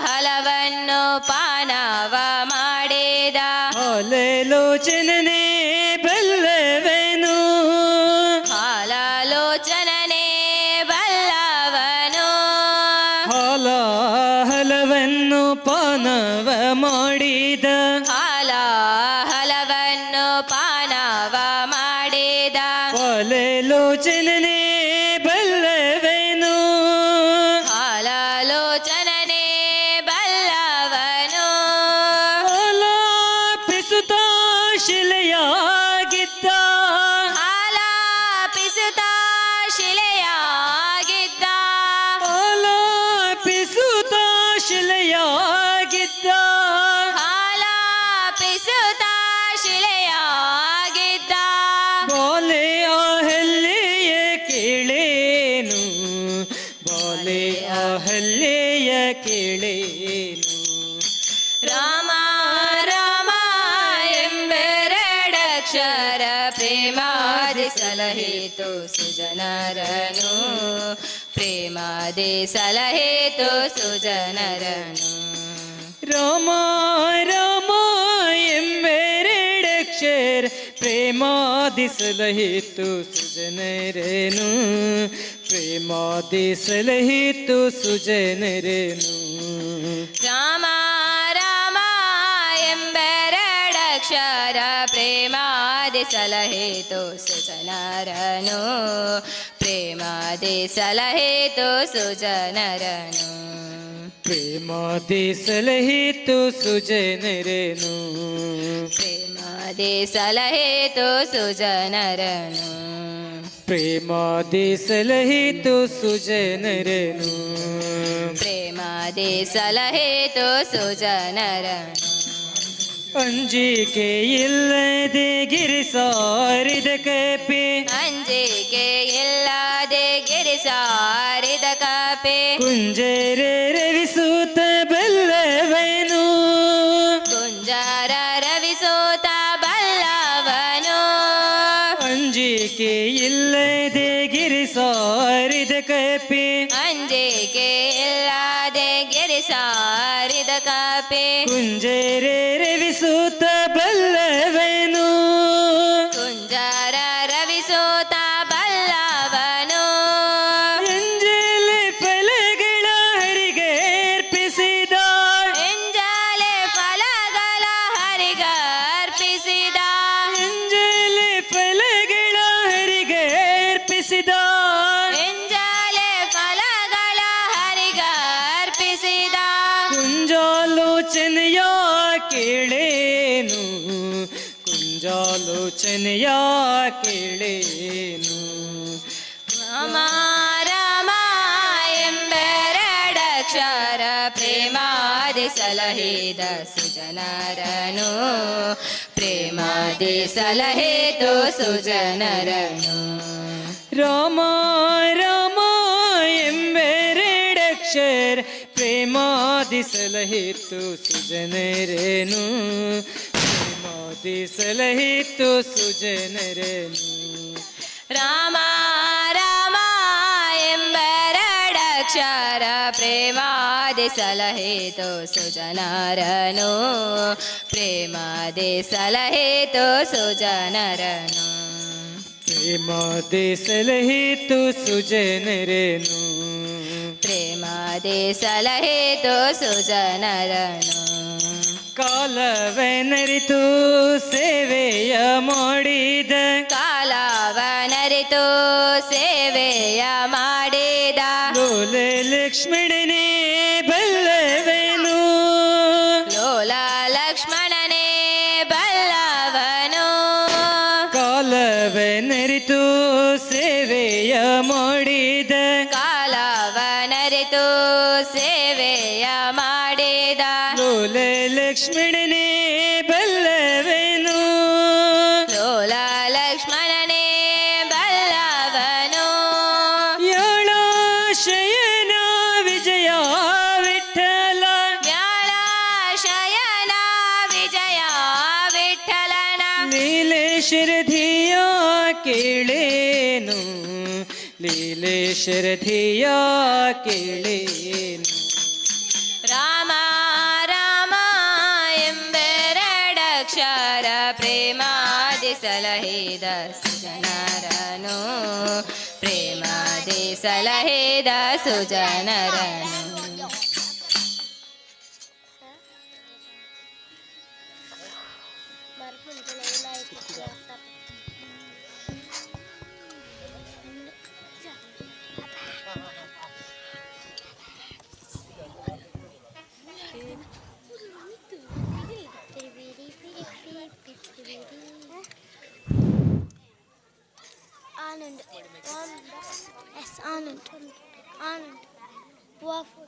ಹಲವನ್ನು ಪಾನವ ಮಾಡಿದ ಹಾಲಲೋಚನನೆ ಬಲ್ಲವನು ಹಾಲಾಲೋಚನನೆ ಬಲ್ಲವನು ಹಲವನ್ನು ಪಾನವ ಮಾಡಿದ ಹಲವನ್ನು ಪಾನವ ಮಾಡಿದ ಹಾಲಲೋಚನನೆ ಬಲ್ಲವನು ಹಾಲಾಲೋಚನನೆ ಬಲ್ಲವನು ಹಾಲಾಪಿಸುತ್ತ ಶಿಲೆಯಾಗಿದ್ದ ಹಾಲಾಪಿಸುತ್ತ ಶಿಲೆಯಾಗಿದ್ದ ಹಾಲಾಪಿಸುತ್ತ ಶಿಲೆಯಾಗಿದ್ದ ಹಾಲಾಪಿಸುತ್ತ ಶಿಲೆಯಾಗಿದ್ದ ಬಾಲೆ ಅಹಲ್ಯೆಯ ಕೇಳೇನು ಬಾಲೆ ಅಹಲ್ಯೆಯ ಕೇಳೇನು ರಾಮ ರಾಮ ಎಂಬೆರಡಕ್ಷರ ಪ್ರೇಮಾದಿಸಲಹಿತು ಸುಜನರನು ಪ್ರೇಮಾದಿಸಲಹಿತು ಸುಜನರನು ರಾಮ ರಾಮ ಎಂಬೆರಡಕ್ಷರ ಪ್ರೇಮಾದಿಸಲಹಿತು ಸುಜನರೇನು ಪ್ರೇಮಾದಿಸಲಹಿತು ಸುಜನರೇನು ರಾಮ ರಾಮ ಎಂಬೆರಡಕ್ಷರ ಪ್ರೇಮಾದಿಸಲಹೇತು ಸುಜನರನು ಪ್ರೇಮಾದಿಸಲಹೇತು ಸುಜನರನು ಪ್ರೇಮಾದಿಸಲಹೇತು ಸುಜನರನು ಪ್ರೇಮಾದಿಸಲಹೇತು ಸುಜನರನು ಪ್ರೇಮಾದಿಸಲಹೇತು ಸುಜನರನು ಪ್ರೇಮಾದಿಸಲಹೇತು ಸುಜನರನು ಅಂಜಿಕೆ ಇಲ್ಲದೆ ಗಿರಿಸಾರಿದ ಕಪೆ ಅಂಜಿಕೆ ಇಲ್ಲದೆ ಗಿರಿಸಾರಿದ ಕಪೆ ಕುಂಜರ ರವಿಸೂತ ಬಲ್ಲವನು ಕುಂಜರ ರವಿಸೋತ ಬಲ್ಲವನು ಅಂಜಿಕೆ ಇಲ್ಲದೆ ಗಿರಿಸಾರಿದ ಕಪೆ ಅಂಜಿಕೆ ಇಲ್ಲದೆ ಗಿರಿಸಾರಿದ ಕಪೆ ಕುಂಜರ ರವಿಸೂತ ಬಲ್ಲವನು ಕುಂಜರ ರವಿಸೋತ ಬಲ್ಲವನು ಎಂಜಲೆ ಫಲಗಳ ಹರಿಗರ್ಪಿಸಿದ ಎಂಜಲೆ ಫಲಗಳ ಹರಿಗರ್ಪಿಸಿದ ಎಂಜಲೆ ಫಲಗಳ ಹರಿಗರ್ಪಿಸಿದ ಎಂಜಲೆ ಫಲಗಳ ಹರಿಗರ್ಪಿಸಿದ ಕುಂಜಾಲೋಚನೆಯ ಕೇಳೇನು ಕುಂಜಾಲೋಚನೆಯ ಕೇಳೇನು ರಾಮ ರಾಮ ಎಂಬೆರಡಕ್ಷರ ಪ್ರೇಮಾದಿಸಲಹೇದ ಸುಜನರನು ಪ್ರೇಮಾದಿಸಲಹೇತು ಸುಜನರನು ರಾಮ ರಾಮ ಎಂಬೆರಡಕ್ಷರ ಪ್ರೇಮಾದಿಸಲಹೇತು ಸುಜನರನು ಪ್ರೇಮಾದಿಸಲಹೇತು ಸುಜನರನು ರಾಮ ರಾಮ ಎಂಬೆರಡಕ್ಷರ ಪ್ರೇಮಾದಿಸಲಹೇತು ಸುಜನರನು ಪ್ರೇಮಾದಿಸಲಹೇತು ಸುಜನರನು ಪ್ರೇಮಾದಿಸಲಹೇತು ಸುಜನರನು ಪ್ರೇಮಾದಿಸಲಹೇತು ಸುಜನರನು ಕಾಲವನರಿತು ಸೇವೆಯ ಮಾಡಿದ ಕಾಲವನರಿತು ಸೇವೆಯ ಮಾಡಿದ ಲೋಲ ಲಕ್ಷ್ಮಣನೇ ಬಲ್ಲವನು ಲೋಲ ಲಕ್ಷ್ಮಣನೇ ಬಲ್ಲವನು ಕಾಲವನರಿತು ಸೇವೆಯ ಮಾಡಿದ ಕಾಲವನರಿತು ಸೇವೆಯ ಮಾಡಿದ ಲೋಲ ಲಕ್ಷ್ಮಣನೇ ಬಲ್ಲವನು ಲೋಲ ಲಕ್ಷ್ಮಣನೇ ಬಲ್ಲವನು ಯಾಳ ಶಯನ ವಿಜಯ ವಿಠಲ ವ್ಯಾಳ ಶಯನ ವಿಜಯ ವಿಠಲನ ಲೀಲೇಶ್ವರಧಿಯ ಕೇಳೇನು ಲೀಲೇಶ್ವರಧಿಯ ಕೇಳೇನು Rama Rama ಎಂಬೆರಡಕ್ಷರ ಪ್ರೇಮಾದಿಸಲಹೇದ ಸುಜನರನು ಪ್ರೇಮಾದಿಸಲಹೇದ ಸುಜನರನು Anand. Yes, Anand. Anand. Waffle.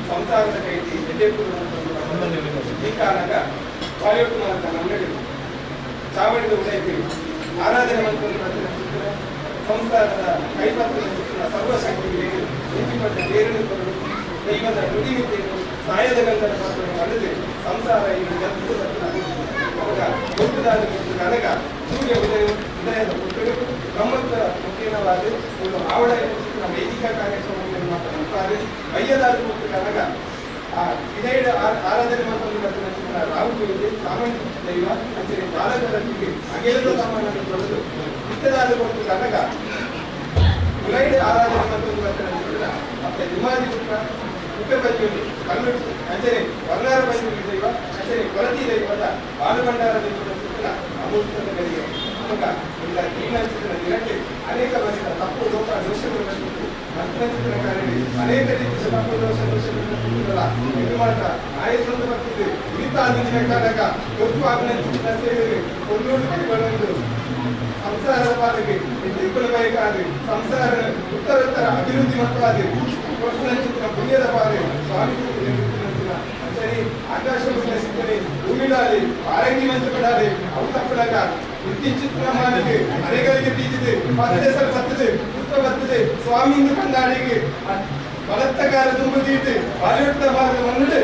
ಸಂಸಾರದ ಕೈತಿ ಎಡೆಪು ಈ ಕಾರಣಕ್ಕ ವಾಯುಟ್ಟು ಮಾತ್ರ ನಮ್ಮಡಿ ಚಾವಡಿದ ಉದಯಕ್ಕೆ ಆರಾಧನೆ ಮಂತ್ರದ ಸಂಸಾರದ ಕೈಪತ್ರ ಸರ್ವಶಕ್ತಿಗೆ ನೀತಿಪಟ್ಟ ಬೇರನ್ನು ದೈವದ ನುಡಿವಿದ್ಯೆಯನ್ನು ಸಾಯದ ಗಂಧದ ಪಾತ್ರವನ್ನು ಅಲ್ಲದೆ ಸಂಸಾರ ಇಲ್ಲಿ ದೊಡ್ಡದಾದ ನನಗ ಸೂರ್ಯ ಉದಯದ ಪುತ್ರರು ಬ್ರಹ್ಮತ್ವರ ಮುಖ್ಯವಾದ ಒಂದು ಆವಡ ವೇದಿಕಾ ಕಾರ್ಯಕ್ರಮವನ್ನು ಮಾತನಾಡುತ್ತಾರೆ ಅಯ್ಯದಾದ ಮತ್ತು ನನಗ ಇದೇಳು ಆರಾಧನೆ ಮಾತನ್ನು ರಾಹುಗಳಿಗೆ ಸಾಮಾನ್ಯ ದೈವ ಅಂದರೆ ಬಾಲಕರಿಗೆ ಅಗೆಲ್ಲದ ಸಾಮಾನ್ಯವನ್ನು ತೊಳೆದು ಇತ್ತದಾದ ಮತ್ತು ನನಗ ಉಲೈಡ್ ಆರಾಧನೆ ಮಾತನ್ನು ಮತ್ತೆ ನಿಮಾದಿ ಪುತ್ರ ಉಪಪದ್ಯದಲ್ಲಿ ಕಲ್ಲು ಅಂದರೆ ವರ್ಣಾರ ಪದ್ಯದಲ್ಲಿ ದೈವ ಅಂದರೆ ಕೊರತಿ ದೈವದ ಬಾಲಭಂಡಾರ ದೈವದ ಸುತ್ತಲ ಅಮೂರ್ತಗಳಿಗೆ ನಮಗ ಇಲ್ಲ ಜೀವನಚಿತ್ರ ದಿನಕ್ಕೆ ಅನೇಕ ವರ್ಷದ ತಪ್ಪು ಲೋಕ ದೋಷಗಳು ಬಂದಿತ್ತು ಮಂತ್ರಚಿತ್ರ ಕಾರ್ಯದಲ್ಲಿ ಅನೇಕ ರೀತಿಯ ತಪ್ಪು ದೋಷಗಳಲ್ಲ ಇದು ಮಾತ್ರ ಆಯಸ್ಸಂದು ಬರ್ತಿದೆ ಇಂತಾದಿನ ಕಾಲಕ ಗೊತ್ತು ಅಭಿನಂದಿಸಿದ ಸೇವೆಗೆ ಕೊಂಡೊಂದು ಸಂಸಾರದ ಪಾಲಿಗೆ ಎತ್ತಿಕೊಳ್ಳಬೇಕಾದ್ರೆ ಸಂಸಾರ ಉತ್ತರೋತ್ತರ ಅಭಿವೃದ್ಧಿ ಮಕ್ಕಳಾದ್ರೆ ಚಿತ್ರ ಪುಣ್ಯ పుణ్యద పాలే స్వామి సరే ఆకాశం నశించని భూమిలాలి ఆరోగ్యం మంచపడాలి అవు తప్పడక గుర్తించుకున్నామానికి అనేకరికి తీజిది పత్తేసలు పత్తది పుష్ప పత్తది స్వామి ఇందు కన్నాడికి బలత్తకార దుంపు తీటి బాలియుక్త మార్గం అన్నుడు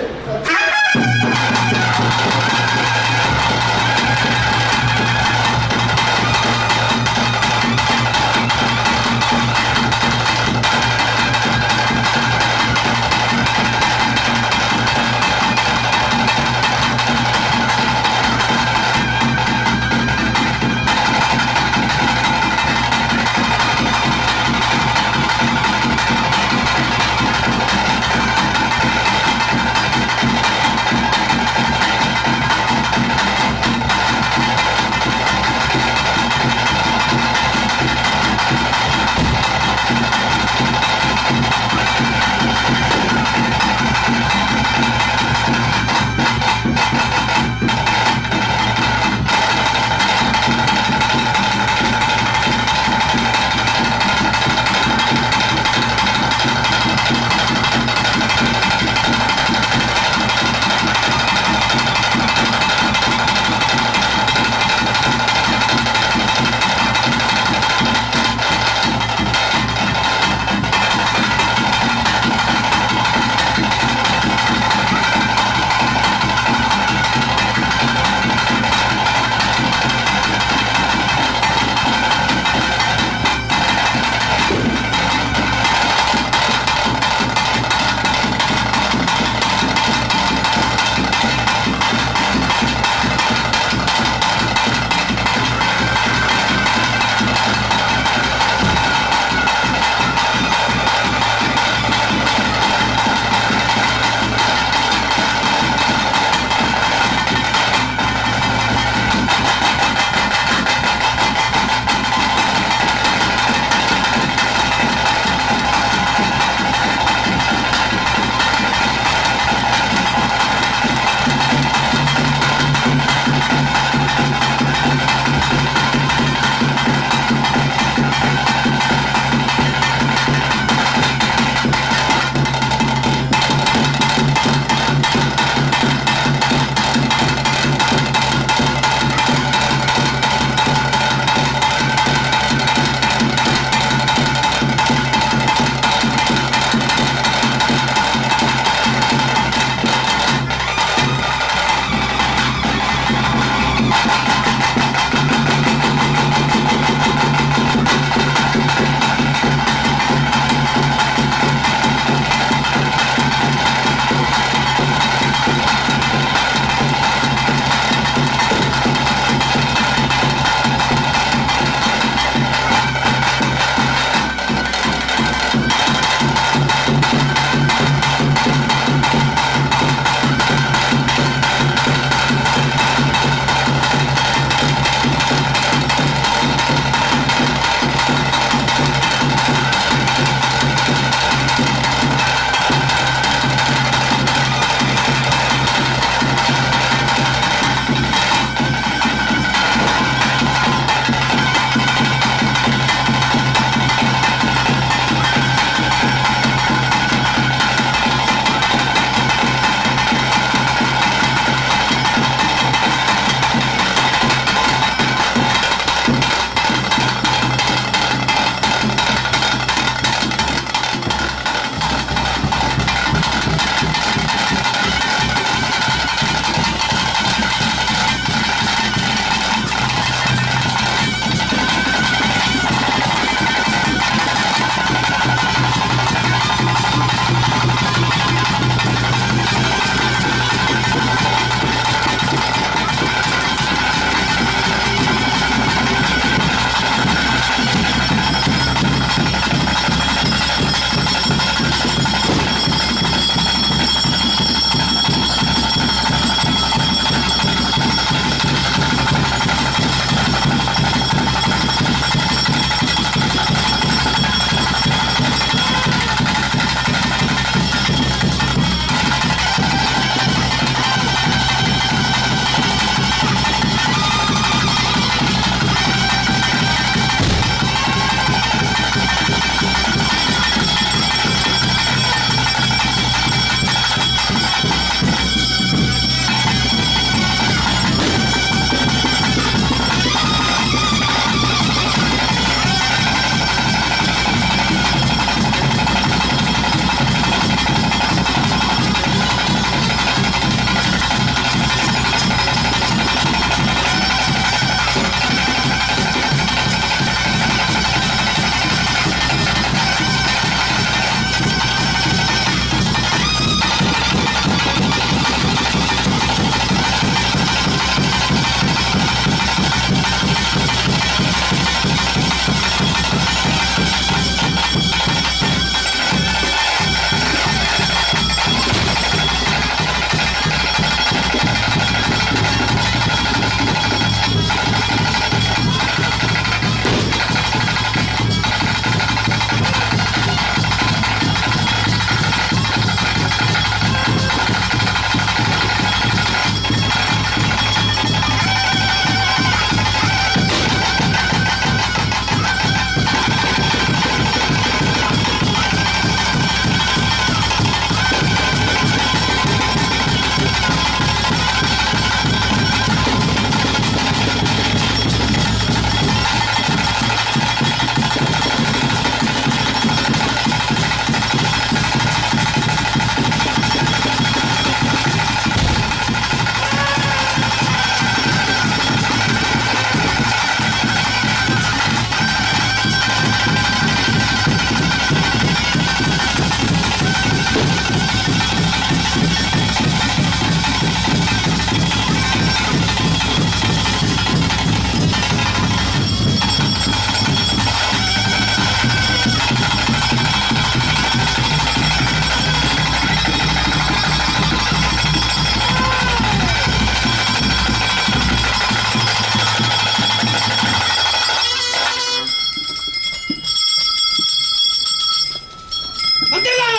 ಸಂತಿಲಾಲ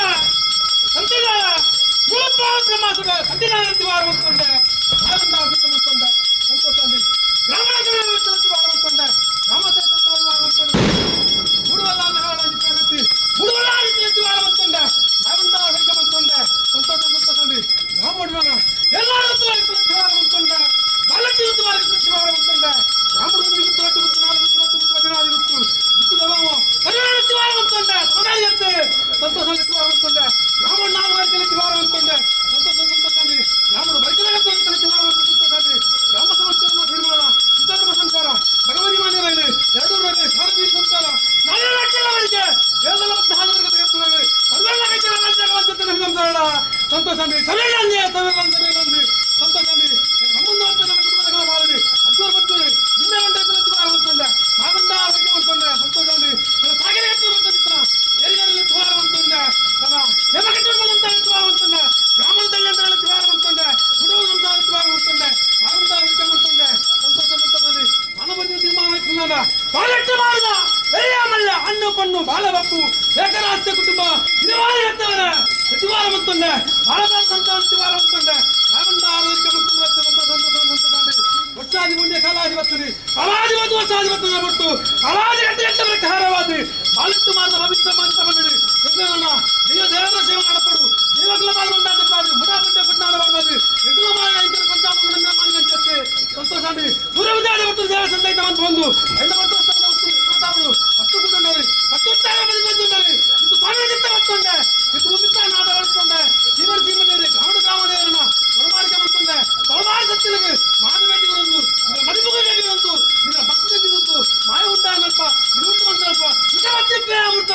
ಭೂಪಾಲ ಬ್ರಹ್ಮಾಸುರ ಸಂತಿಲಾಲ ತಿವಾರ ಮುತ್ತೊಂಡ ಆನಂದ ಮುತ್ತೊಂಡ ಸಂತೋಷ ಬ್ರಾಹ್ಮಣ ತಿವಾರ ಮುತ್ತೊಂಡ ರಾಮಚಂದ್ರ ತಿವಾರ ಮುತ್ತೊಂಡ ಮುಡುವಲ್ಲ ಹಾಳಾಗಿ ಮುಡುವಲ್ಲ ತಿವಾರ ಮುತ್ತೊಂಡ ಆನಂದ ಹೈಕ ಮುತ್ತೊಂಡ ಸಂತೋಷ ರಾಮೋಡ್ವನ ಎಲ್ಲರೂ ತಿವಾರ ಮುತ್ತೊಂಡ ಬಾಲಕಿ ತಿವಾರ ಮುತ್ತೊಂಡ ರಾಮಡು ಒಂದು ಗುತ್ತು 4 ಗುತ್ತು 14 ಗುತ್ತು 15 ಗುತ್ತು ಕಲ್ಯಾಣ ತಿವಾರ ಮುತ್ತೊಂಡ ಸಮಾಳಿಯಂತೆ ಸಂತೋಷ ತಿವಾರ ಮುತ್ತೊಂಡ ರಾಮಣ್ಣ ನಾಲ್ಕು ತಿವಾರ ಮುತ್ತೊಂಡ ಸಂತೋಷ ರಾಮಡು ಬೈಕಲಾಗ ತಿವಾರ ಮುತ್ತೊಂಡ ರಾಮ ಸಮಸ್ಯೆಯನ್ನು ತೀರ್ಮಾನ ಚಿತ್ರಧರ್ಮ ಸಂಸಾರ ಭಗವತಿ ಮಾನ್ಯರಲ್ಲಿ 2 ರಲ್ಲಿ ಸಾರವೀರ ಸಂಸಾರ 4 ಲಕ್ಷದವರೆಗೆ 7 ಲಕ್ಷ ಹಾಜರಿಗೆ ತೆಗೆದುಕೊಳ್ಳಿ 12 ಲಕ್ಷ ಮಾನ್ಯವಂತೆ ಸಂಸಾರ ಸಂತೋಷ ಸವೆಲ್ಲಂದೆ ಸಂತೋಷ ನಮ್ಮನ್ನು ನನ್ನ ಕುಟುಂಬದ ಮಾಡಿ 14 ಬತ್ತು ನಿನ್ನೆ ಗಂಟೆ ತಿವಾರ ಮುತ್ತೊಂಡ ಮಾವಂಡ ಆರೋಗ್ಯ ಮುತ್ತೊಂಡ ಸಂತೋಷ ನನ್ನ ಸಾಗರ ಮುತ್ತೊಂಡ ಏರಿಗಾರಲ್ಲಿ ತಿವಾರ ಮುತ್ತೊಂಡ ನಮ್ಮ ಹೆಮಕಟ್ಟುವಂತ ತಿವಾರ ಮುತ್ತೊಂಡ ಗ್ರಾಮದಲ್ಲಿ ಅಂತ ತಿವಾರ ಮುತ್ತೊಂಡ ಕುಟುಂಬ ತಿವಾರ ಮುತ್ತೊಂಡ ಮಾವಂಡ ಆರೋಗ್ಯ ಮುತ್ತೊಂಡ ಸಂತೋಷ ಮಾನವನ ತೀರ್ಮಾನ ಪಾಲಟ್ಟು ಮಾಡಿದ ಬೆಳೆಯಮಲ್ಲ ಹಣ್ಣು ಪಣ್ಣು ಬಾಳ ಬಪ್ಪು ಏಕರಾಷ್ಟ್ರ ಕುಟುಂಬ ಇರುವಾರ ಎತ್ತವರ ತಿವಾರ ಮುತ್ತೊಂಡ ಬಾಳದ ಸಂತಾನ ತಿವಾರ ಮುತ್ತೊಂಡ ಮಾವಂಡ ಆರೋಗ್ಯ ಮುತ್ತೊಂಡ ವರ್ಷಾದಿ ಮುಂದೆ ಕಾಲಾಧಿಪತ್ರಿ ಕಾಲಾಧಿಪತಿ ವರ್ಷಾಧಿಪತ್ಯ ಬಿಟ್ಟು ಕಾಲಾದಿ ಗಂಟೆ ಪ್ರಕಾರವಾದಿ ಬಾಲಿಟ್ಟು ಮಾತ್ರ ಪವಿತ್ರ ಮಾತ್ರ ಮಂಡಳಿ ನೀವು ದೇವರ ಸೇವೆ ಮಾಡಪಡು ದೇವಗಳ ಪಾಲ್ಗೊಂಡಾದ ಮುಡಾಪಟ್ಟೆ ಪಟ್ಟಣ ಮಾಡಬಾರ್ದು ಎಗ್ಲ ಮಾಡಿ ಪಂಚಾಮೃತ ಮಾನ್ಯಂತೆ ಸಂತೋಷ ಸೂರ್ಯವಿದಾದ ಮತ್ತು ದೇವ ಸಂತೈತ ಅಂತ ಬಂದು ಎಲ್ಲ ಮಾತಾಡುದು ಹತ್ತು ಕೂಟಂಡರಿ 10 ಮಂದಿ ಬಂದಿದ್ದಾರೆ ಇದು ಕಾಂಗ್ರೆಸ್ ಹೊತ್ತೊಂಡೆ ಇದು ಮುಗಿತ ನಾದ ಹೊರಕೊಂಡೆ ಜೀವನ ಸೀಮದೇರಿ ಗ್ರಾಮದೇವರನ್ನ ಹೊರಮಾಡಿಕೆ ಬಂತೊಂಡೆ ತಳವಾರ ಸತ್ತಿಲಿಗೆ ಮಾನವೇಟಿಗರೊಂದು ಮರಿಮುಖಂತು ನಿನ್ನ ಭಕ್ತಿ ಮಾಯ ಉಂಟಾನಲ್ಪ ಇದು ಉಂಟು ಬಂದಲ್ಪ ನಿಜ ಅಮೃತ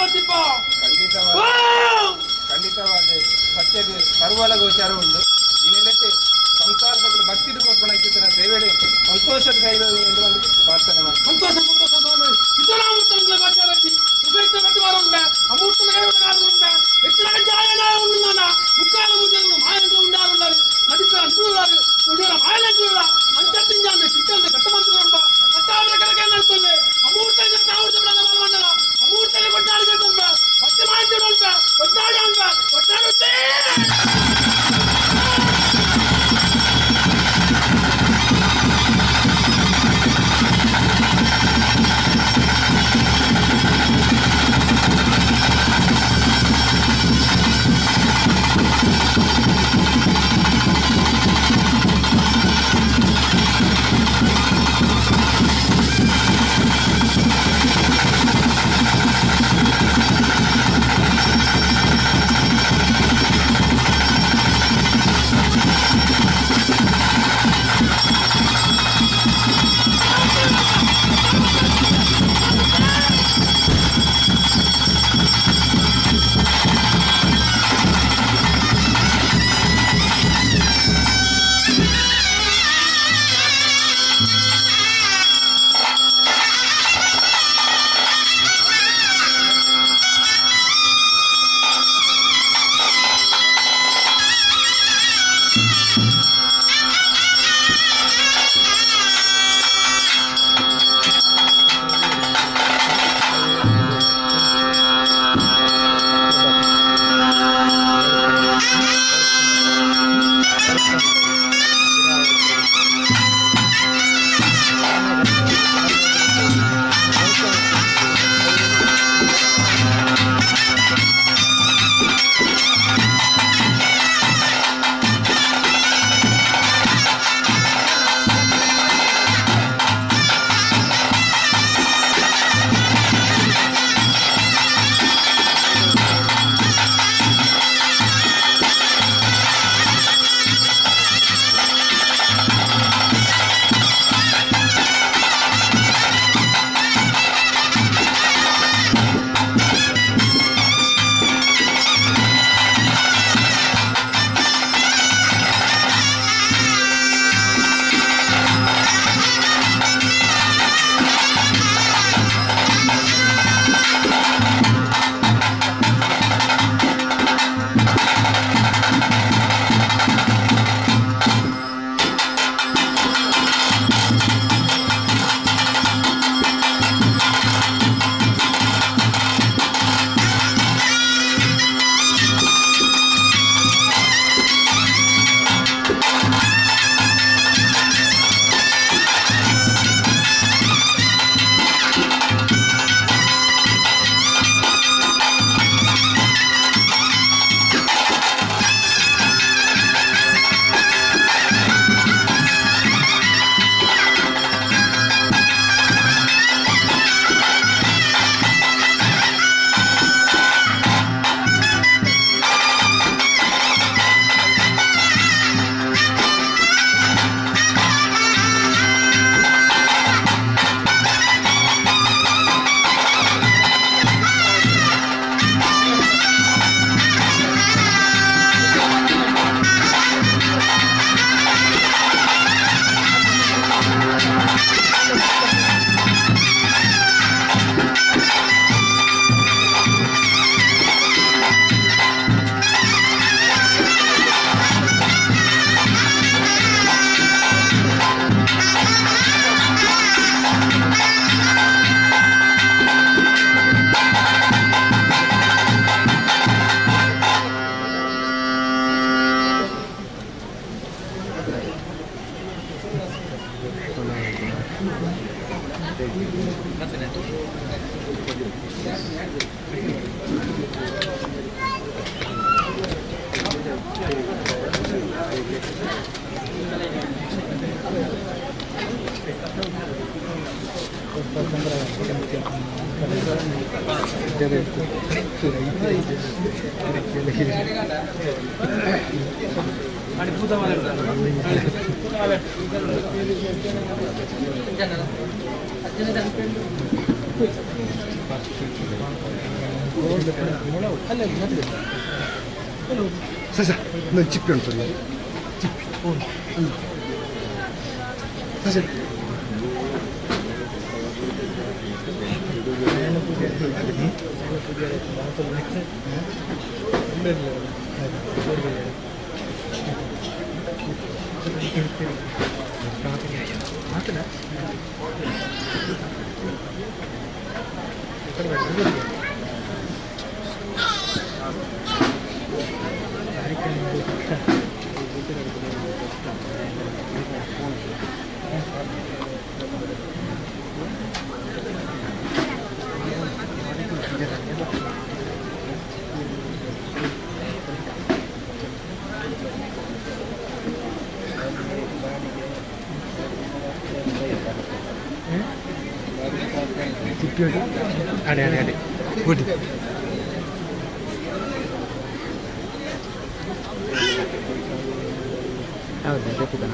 사실 넌 집변 소리야. 사실 അതെ ഗുഡ് ಹೌದಾ ಗೊತ್ತಿದ್ದಾನ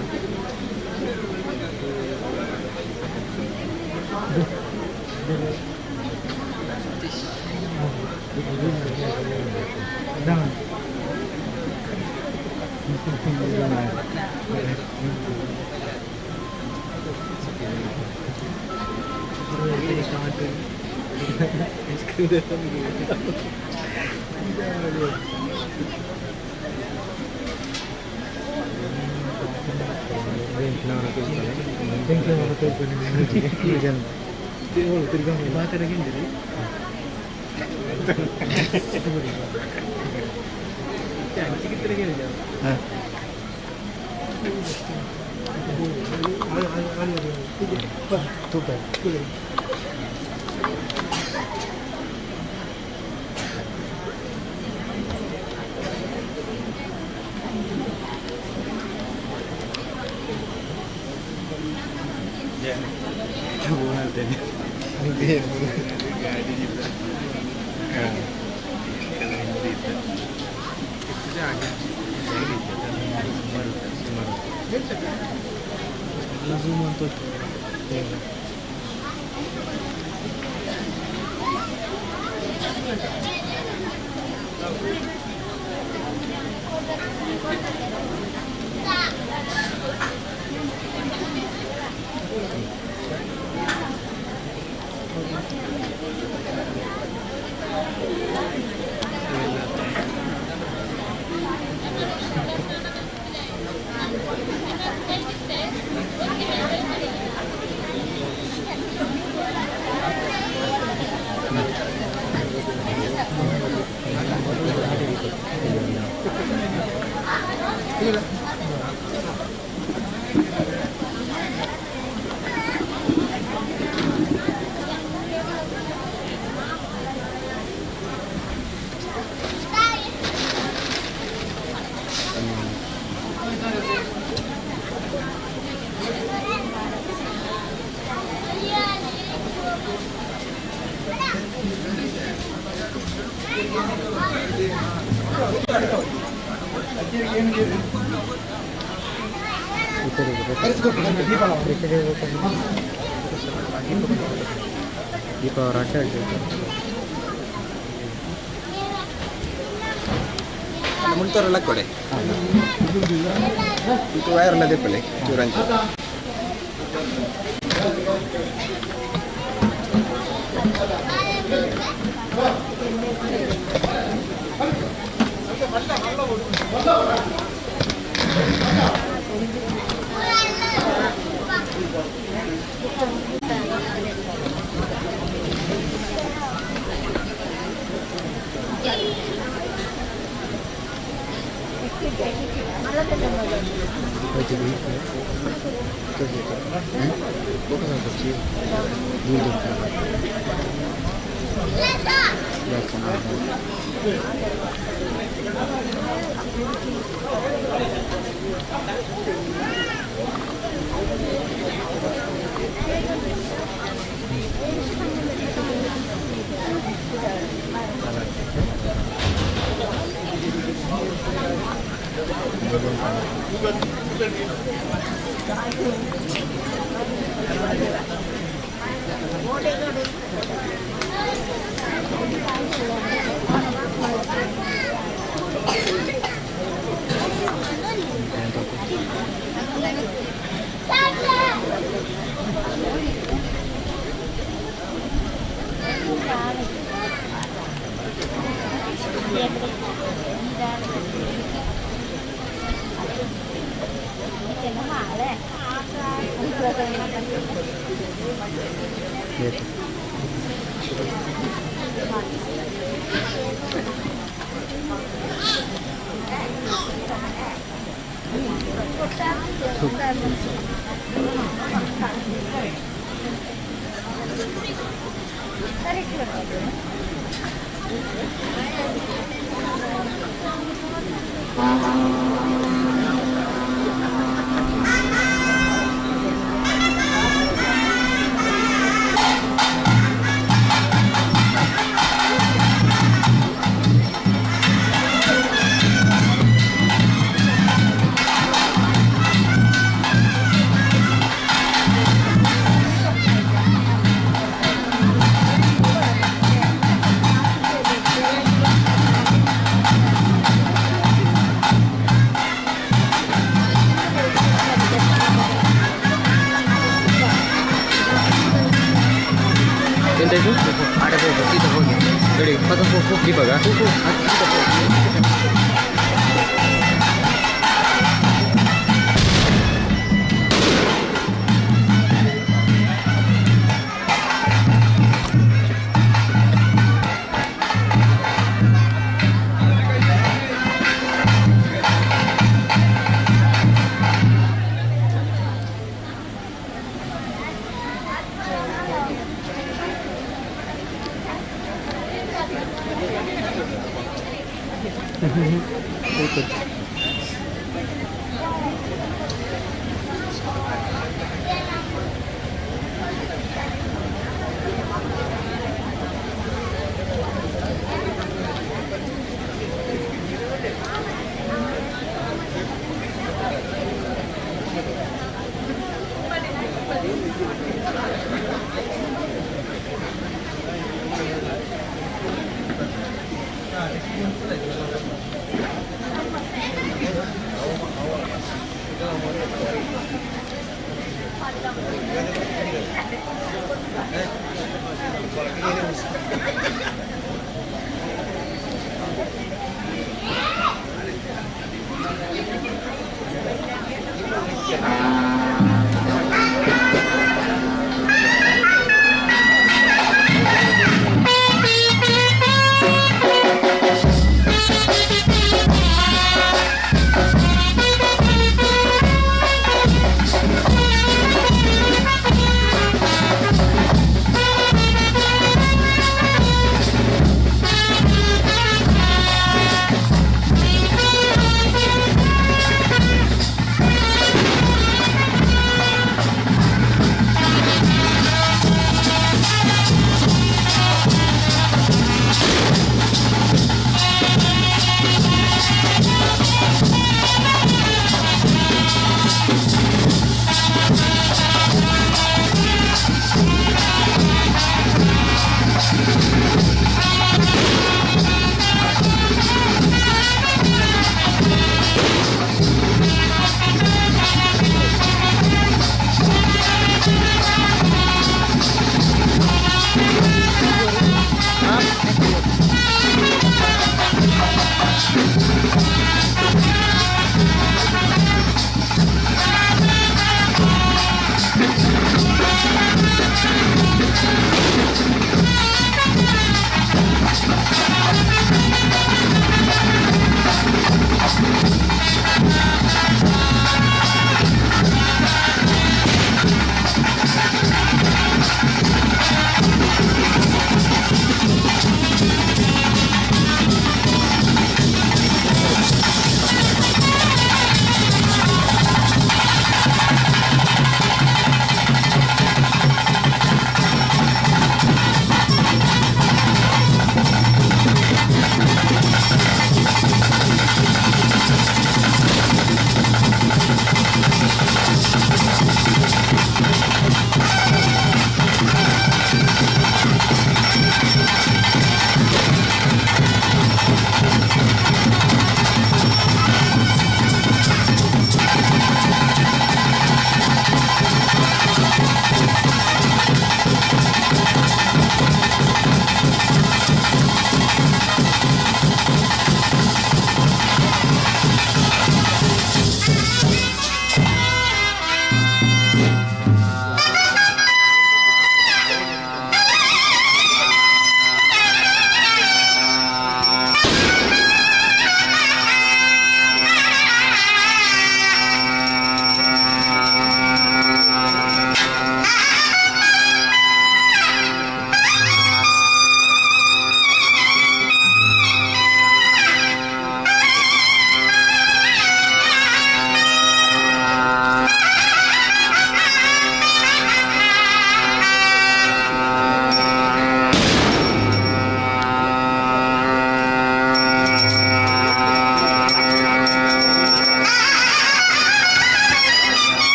ದೀಪ ರಾಟ ಮುಂತವರೆಲ್ಲ ಕೊಡೆ ಇದು ವೈರಲ್ಲ ದೆಪ್ಪಲೆ ಚೂರಂಚಿ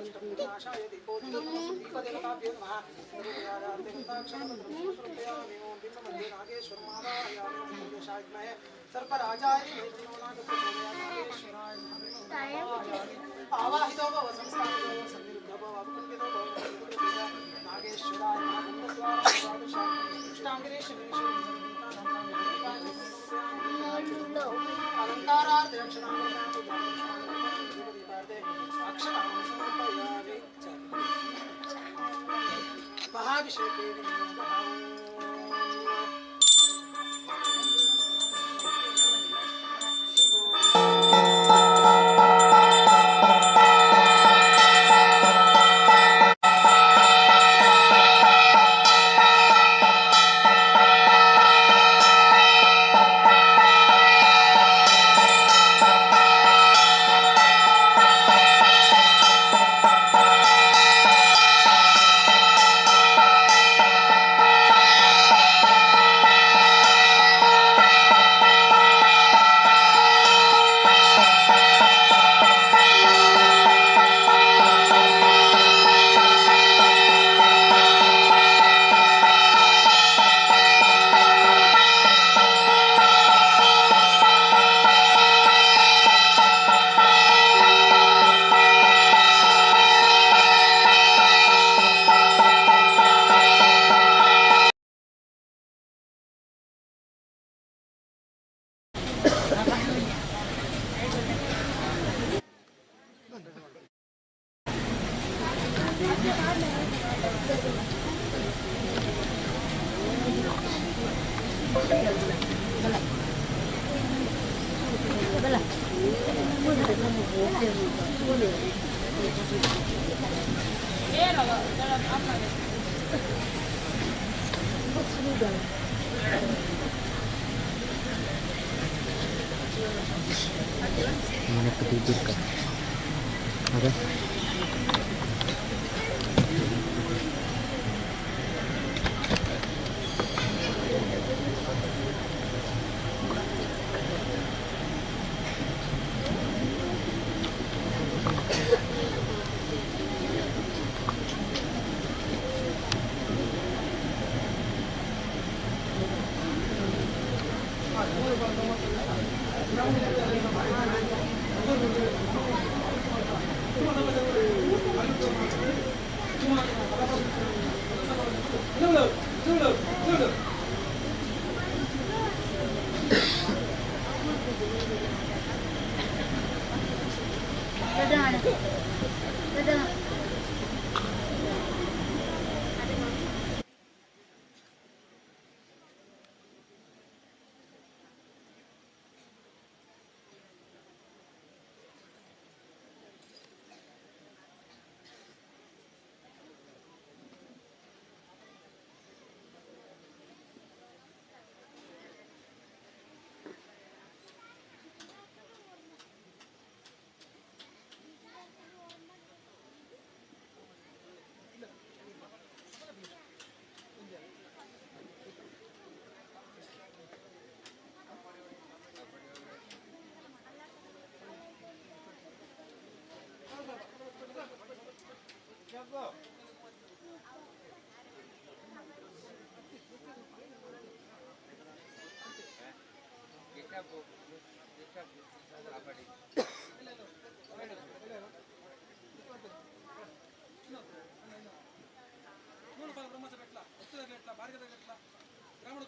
अष्टविनाशाय दीपोदीपदेवताभ्यो नमः सर्वयादार्थिगन्धाक्षरमन्त्रमूर्तयामि ओं बिम्बमध्ये नागेश्वरमावाहयामि ओं प्रदेशायद्महे सर्पराजाय वैष्णवो नागेश्वराय नमः आवाहितो भव संस्थापितो भव सन्निरुद्धो भव अपकुण्ठितो भव नागेश्वराय महाभिषेके Mana ketidur kan? Ada? ಗ್ರಾಮೀಣ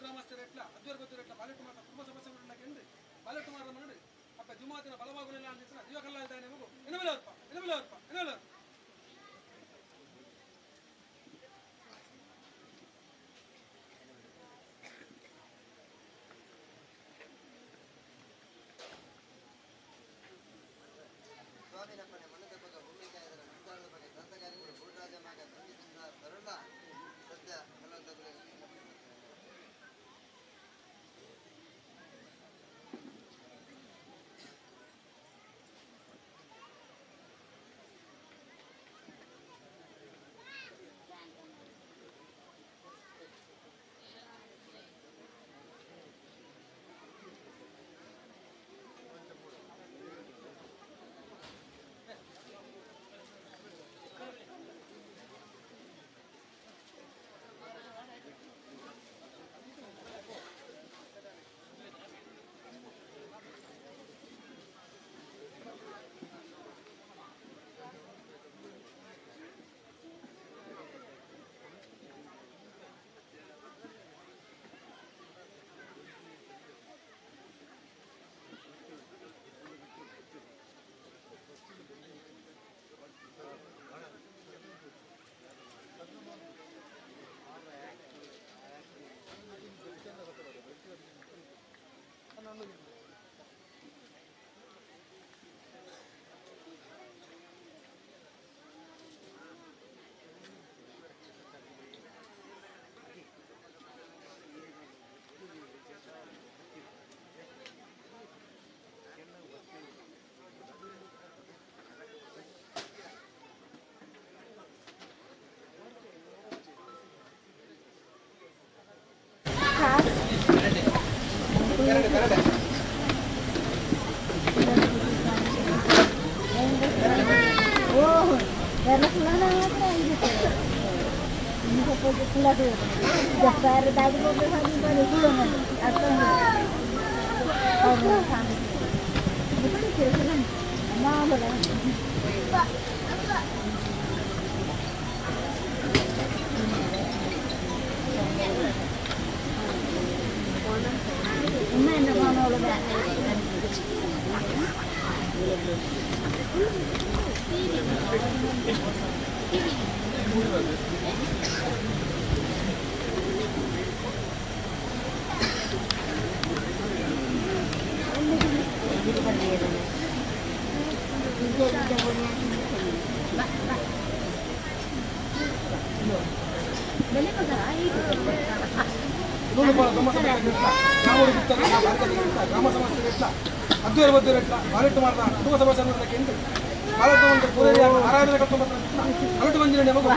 ಗ್ರಾಮಸ್ಥರ ಎಟ್ಲ ಅದ್ವರ್ಗದರ ಎಟ್ಲ ಬಾಲೆಟ್ಟು ಮಾತ್ರ ಕುಟುಂಬ ಸಮಸ್ಯೆಗಳನ್ನ ಕೆಂದು ಬಾಲೆಟ್ಟು ಮಾತ್ರ ಮಾಡಿ ಅಪ್ಪ ಜುಮಾತಿನ ಬಲವಾಗುಲಿಲ್ಲ ಅಂತ ಜೀವ ಕಲ್ಲ ಇದ್ದಾನೆ ಮಗು ಎನಬಲ ಗ್ರಾಮ ಸಮಸ್ಯೆ ಎಟ್ಲ ಅದ್ವೈರ ಬದ್ಧರು ಎಟ್ಲ ಬಾಲೆಟ್ಟು ಮಾಡ್ದ ಕುಟುಂಬ ಸಮಸ್ಯೆ ಅನ್ನೋದಕ್ಕೆ ಎಂಟು ಬಾಲೆಟ್ಟು ಒಂದು ಪೂರೈಸಿ ಆರಾಧನೆ ಕಟ್ಕೊಂಡು ಅಲಟು ಬಂದಿರ ಮಗು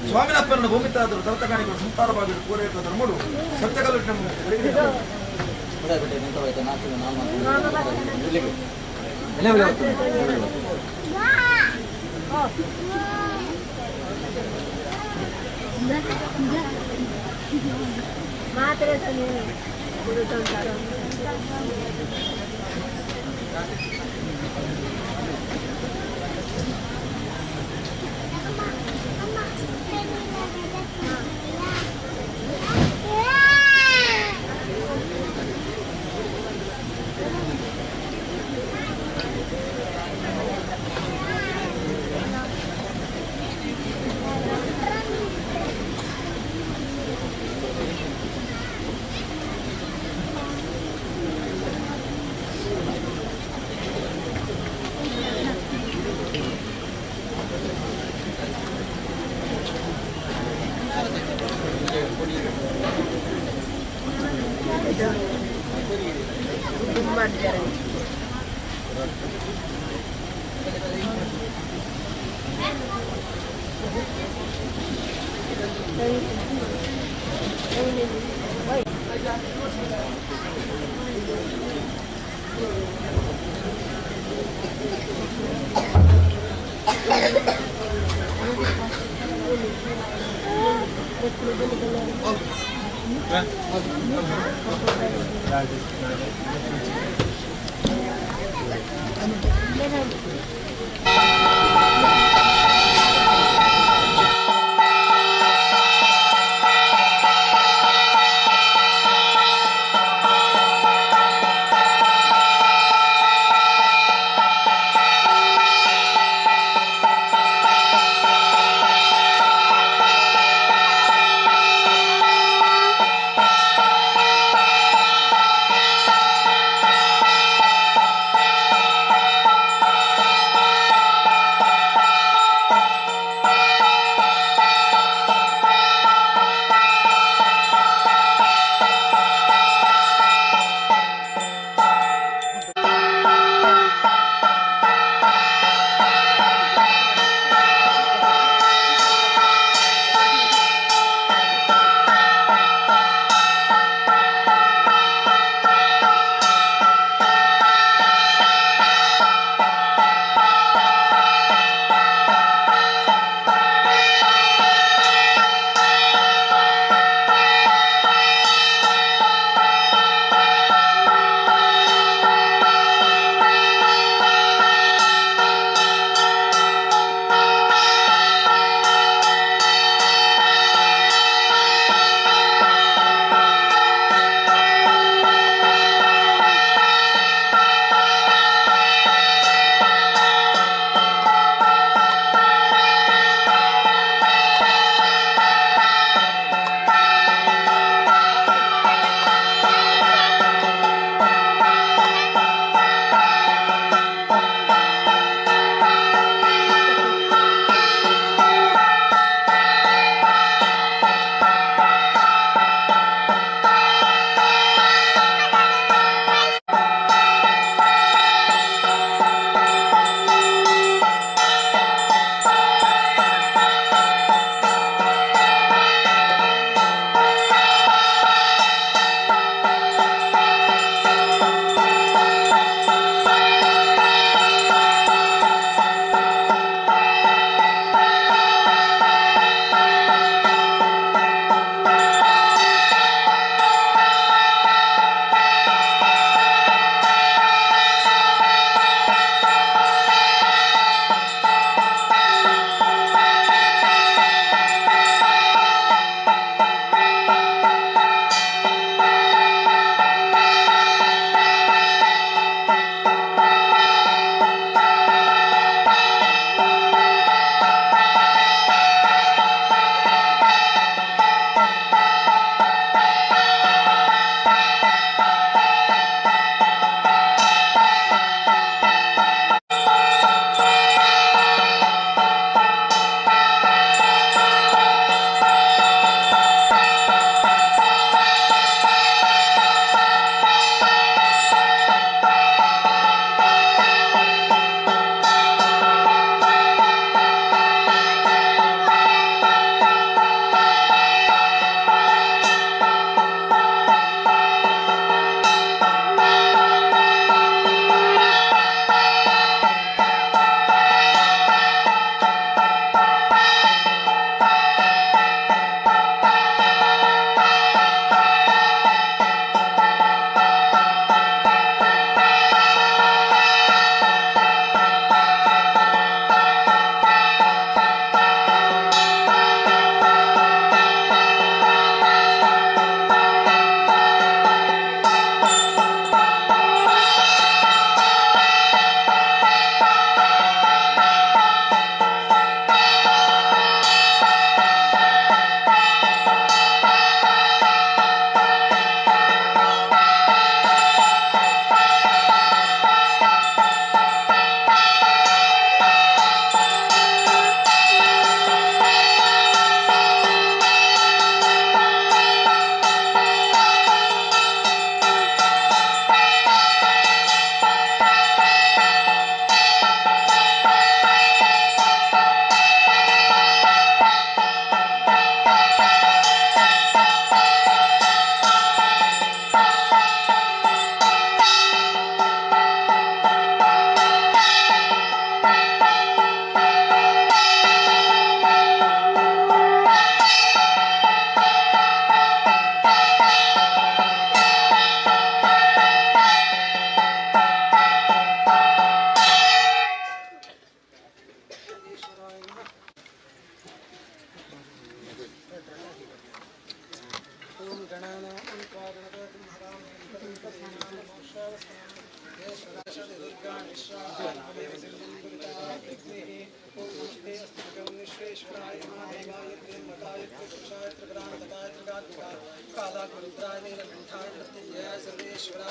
ಸ್ವಾಮಿನಪ್ಪನನ್ನು ಭೂಮಿತಾದರು ತರತಕಾಣಿಗಳು ಸಂತಾನವಾಗಿದ್ದು ಪೂರೈಕ ಧರ್ಮಗಳು ಸತ್ಯಗಲು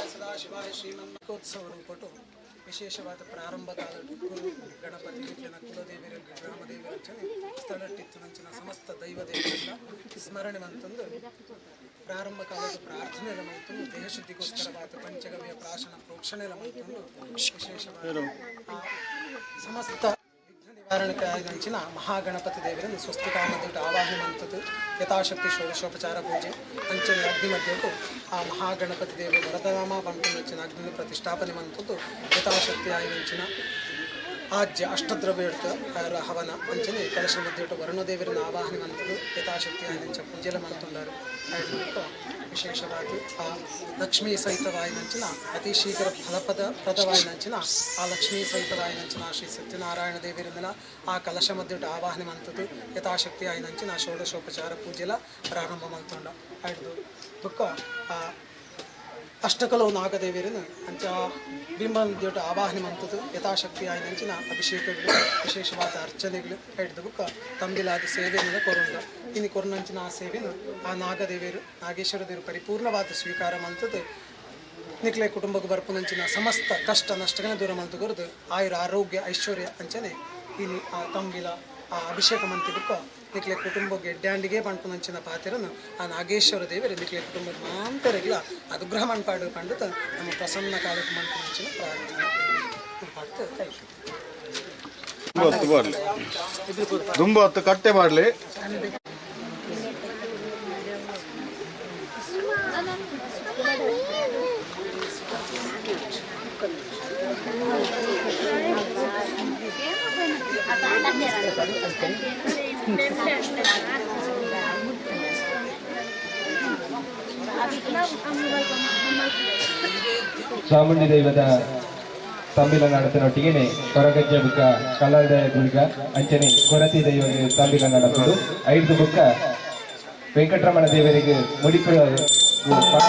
ಸದಾಶಿವಾಯ ಶ್ರೀಮನ್ಮಕೋತ್ಸವ ರೂಪಟು ವಿಶೇಷವಾದ ಪ್ರಾರಂಭ ಕಾಲ ಗುರು ಗಣಪತಿ ಜನ ಕುಲದೇವಿಯರು ಗ್ರಾಮದೇವಿಯರು ಸ್ಥಳಟ್ಟಿತ್ತು ನಂಚಿನ ಸಮಸ್ತ ದೈವ ದೇವರಿಂದ ಸ್ಮರಣೆ ಮಂತಂದು ಪ್ರಾರಂಭ ಕಾಲದ ಪ್ರಾರ್ಥನೆಗಳ ಮಂತಂದು ದೇಹಶುದ್ಧಿಗೋಸ್ಕರವಾದ ಪಂಚಗವ್ಯ ಪ್ರಾಶನ ಪ್ರೋಕ್ಷಣೆಗಳ ಮಂತಂದು ವಿಶೇಷವಾದ ಸಮಸ್ತ ವಿಘ್ನ ನಿವಾರಣೆಗಾಗಿನ ಮಹಾಗಣಪತಿ ದೇವರನ್ನು ಸ್ವಸ್ತಿಕಾಮದಿಟ್ಟು ಆವಾಹನೆ ಮಂತದ್ದು ಯಥಾಶಕ್ತಿ ಷೋಡಶೋಪಚಾರ ಪೂಜೆ ಅಂಚನೆ ಅಗ್ನಿ ಮಧ್ಯಕ್ಕೂ ಆ ಮಹಾಗಣಪತಿ ದೇವರು ವರದನಾಮ ಬಂಟು ನೆಚ್ಚಿನ ಅಗ್ನಿ ಪ್ರತಿಷ್ಠಾಪನೆ ಮಂತದ್ದು ಯಥಾಶಕ್ತಿ ಆಗಿನ ಆಜ್ಯ ಅಷ್ಟದ್ರವ್ಯ ಹವನ ಅಂಚನೆ ಕಲಶ ಮಧ್ಯಟ್ಟು ವರುಣದೇವರನ್ನು ಆವಾಹನೆ ಮಂತದ್ದು ಯಥಾಶಕ್ತಿ ಆಗಿನ ಪೂಜೆಲ ಮಂತುಂಡರು ವಿಶೇಷವಾಗಿ ಆ ಲಕ್ಷ್ಮೀ ಸಹಿತವಾಯಿನಂಚಿನ ಅತಿ ಶೀಘ್ರ ಫಲಪ್ರದವಾಯಿನಂಚಿನ ಆ ಲಕ್ಷ್ಮೀ ಸಹಿತವಾಯಿನಂಚಿನ ಶ್ರೀ ಸತ್ಯನಾರಾಯಣ ದೇವರಿಂದ ಆ ಕಲಶ ಮಧ್ಯಟ್ಟು ಆವಾಹನೆ ಮಂತದ್ದು ಯಥಾಶಕ್ತಿ ಆಯಿನಂಚಿನ ಷೋಡಶೋಪಚಾರ ಪೂಜೆಲ ಪ್ರಾರಂಭ ಮಂತುಂಡ ಆಯ್ತು ದುಃಖ ಆ ಅಷ್ಟಕಲವು ನಾಗದೇವಿಯರನ್ನು ಅಂಚ ಬಿಂಬಂದೇಟು ಆವಾಹನೆ ಮಂತದ್ದು ಯಥಾಶಕ್ತಿ ಆಯ್ನಂಚಿನ ಅಭಿಷೇಕಗಳು ವಿಶೇಷವಾದ ಅರ್ಚನೆಗಳು ಹಿಡಿದು ಬುಕ್ಕ ತಂಬಿಲಾದ ಸೇವೆಯನ್ನು ಕೊರುಂಡ ಇನ್ನು ಕೊರನಂಚಿನ ಆ ಸೇವೆಯನ್ನು ಆ ನಾಗದೇವಿಯರು ನಾಗೇಶ್ವರ ದೇವರು ಪರಿಪೂರ್ಣವಾದ ಸ್ವೀಕಾರ ಮಂತದ್ದು ನಿಕ್ಲೆ ಕುಟುಂಬಕ್ಕೆ ಬರ್ಪುನಂಚಿನ ಸಮಸ್ತ ಕಷ್ಟ ನಷ್ಟಗಳನ್ನ ದೂರ ಮಂತು ಕೊರದು ಆಯುರ ಆರೋಗ್ಯ ಐಶ್ವರ್ಯ ಅಂಚನೆ ಇನ್ನು ಆ ತಂಬಿಲ ಆ ಅಭಿಷೇಕ ಮಂತಿ ಬುಕ್ಕ ನಿಕ್ಲೆ ಕುಟುಂಬಕ್ಕೆ ಎಡ್ಡಾಂಡಿಗೆ ಪಂಪುನಂಚಿನ ಪಾತಿರನ್ನು ಆ ನಾಗೇಶ್ವರ ದೇವರು ನಿಕ್ಲೆ ಕುಟುಂಬದ ಮಾಂತರಿಗಿಲ್ಲ ಅನುಗ್ರಹ ಮಣ್ಪಾಡು ಕಂಡುತ್ತ ನಮ್ಮ ಪ್ರಸನ್ನ ಕಾಲಕ್ಕೆ ಮಣ್ಪುನಂಚಿನ ಪ್ರಾರ್ಥನೆ ತುಂಬ ಹೊತ್ತು ಕಟ್ಟೆ ಮಾಡಲಿ ಚಾಮುಂಡಿ ದೈವದ ತಂಬಿಲ ಕೊರಗಜ್ಜೆ ಬುಕ್ಕ ಕಲ್ಲಲ್ದಯ ಗುಳಿಗ ಅಂಚನೆ ಕೊರತಿ ದೈವಗೆ ತಂಬಿಲ ನಡೆಸುವುದು 5 ಬುಕ್ಕ ವೆಂಕಟರಮಣ ದೇವರಿಗೆ ಮುಡಿಪುರ ಅವಕಾಶ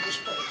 पुष्प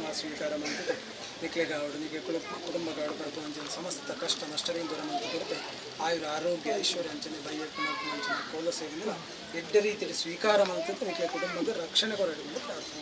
మా ಸ್ವೀಕಾರమంತೆ ನಿಕ್ಲೆಗಾವಡು ನಿಗೆ ಕುಟುಂಬಗಾಡು ಬರ್ಪಂಚಿನ ಸಮಸ್ತ ಕಷ್ಟ ನಷ್ಟದಿಂದ ದೂರమంత ಕೊರತೆ ಆಯುರ ಆರೋಗ್ಯ ಐಶ್ವರ್ಯ ಅಂಚನೆ ಬೈಯಟ್ಟು ಅಂಚನೆ ಕೋಲ ಸೇರಿಲ್ಲ ಎಡ್ಡ ರೀತಿಯಲ್ಲಿ ಸ್ವೀಕಾರమంತ ನಿಕ್ಲೆ ಕುಟುಂಬದ ರಕ್ಷಣೆ ಕೊರಡು ಪ್ರಾರ್ಥನೆ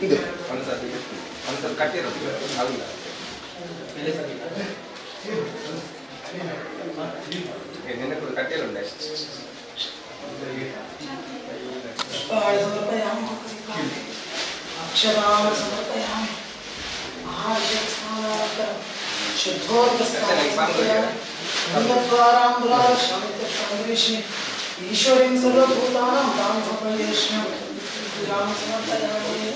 ಇದು ಒಂದ್ಸಲ ಕಟ್ಟಿರೋ ಅಲ್ಲ ನಿನ್ನೆ ಕೂಡ ಕಟ್ಟಿರೋ अक्षरां समर्पयामि महाशक्तिस्नानानन्तरं शुद्धोदकस्नानानन्तरं ईश्वरीं सर्वभूतानां तां समर्पयामि पूजां समर्पयामि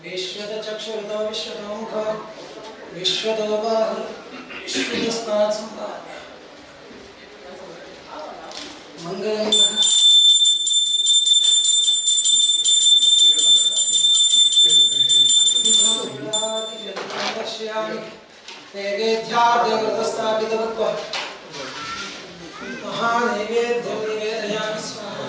विश्वदचक्षुर्दो विश्वदोमुख विश्वदोबाहुः विश्वदस्तात् सम्पाद्य मंगलम नैवेद्यादेवतापितवत्व महानैवेद्यं निवेदयामि स्वाहा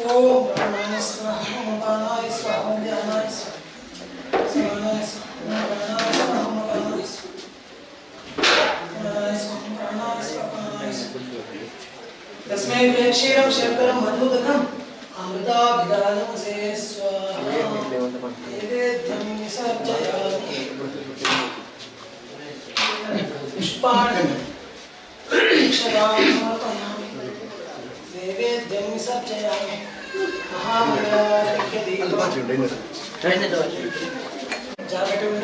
ओम प्राणाय स्वाहा ओम प्राणाय स्वाहा ओम ध्यानाय स्वाहा स्वाहाय स्वाहा ओम प्राणाय स्वाहा ओम प्राणाय स्वाहा तस्मै प्रेक्षीरं शर्करं मधुदकम् अमृताभिधानमसे स्वाहा नैवेद्यं विसर्जयामि पुष्पाणि क्षदां समर्पयामि नैवेद्यं विसर्जयामि महामङ्गलार्घ्यदीपं जागटुण्ड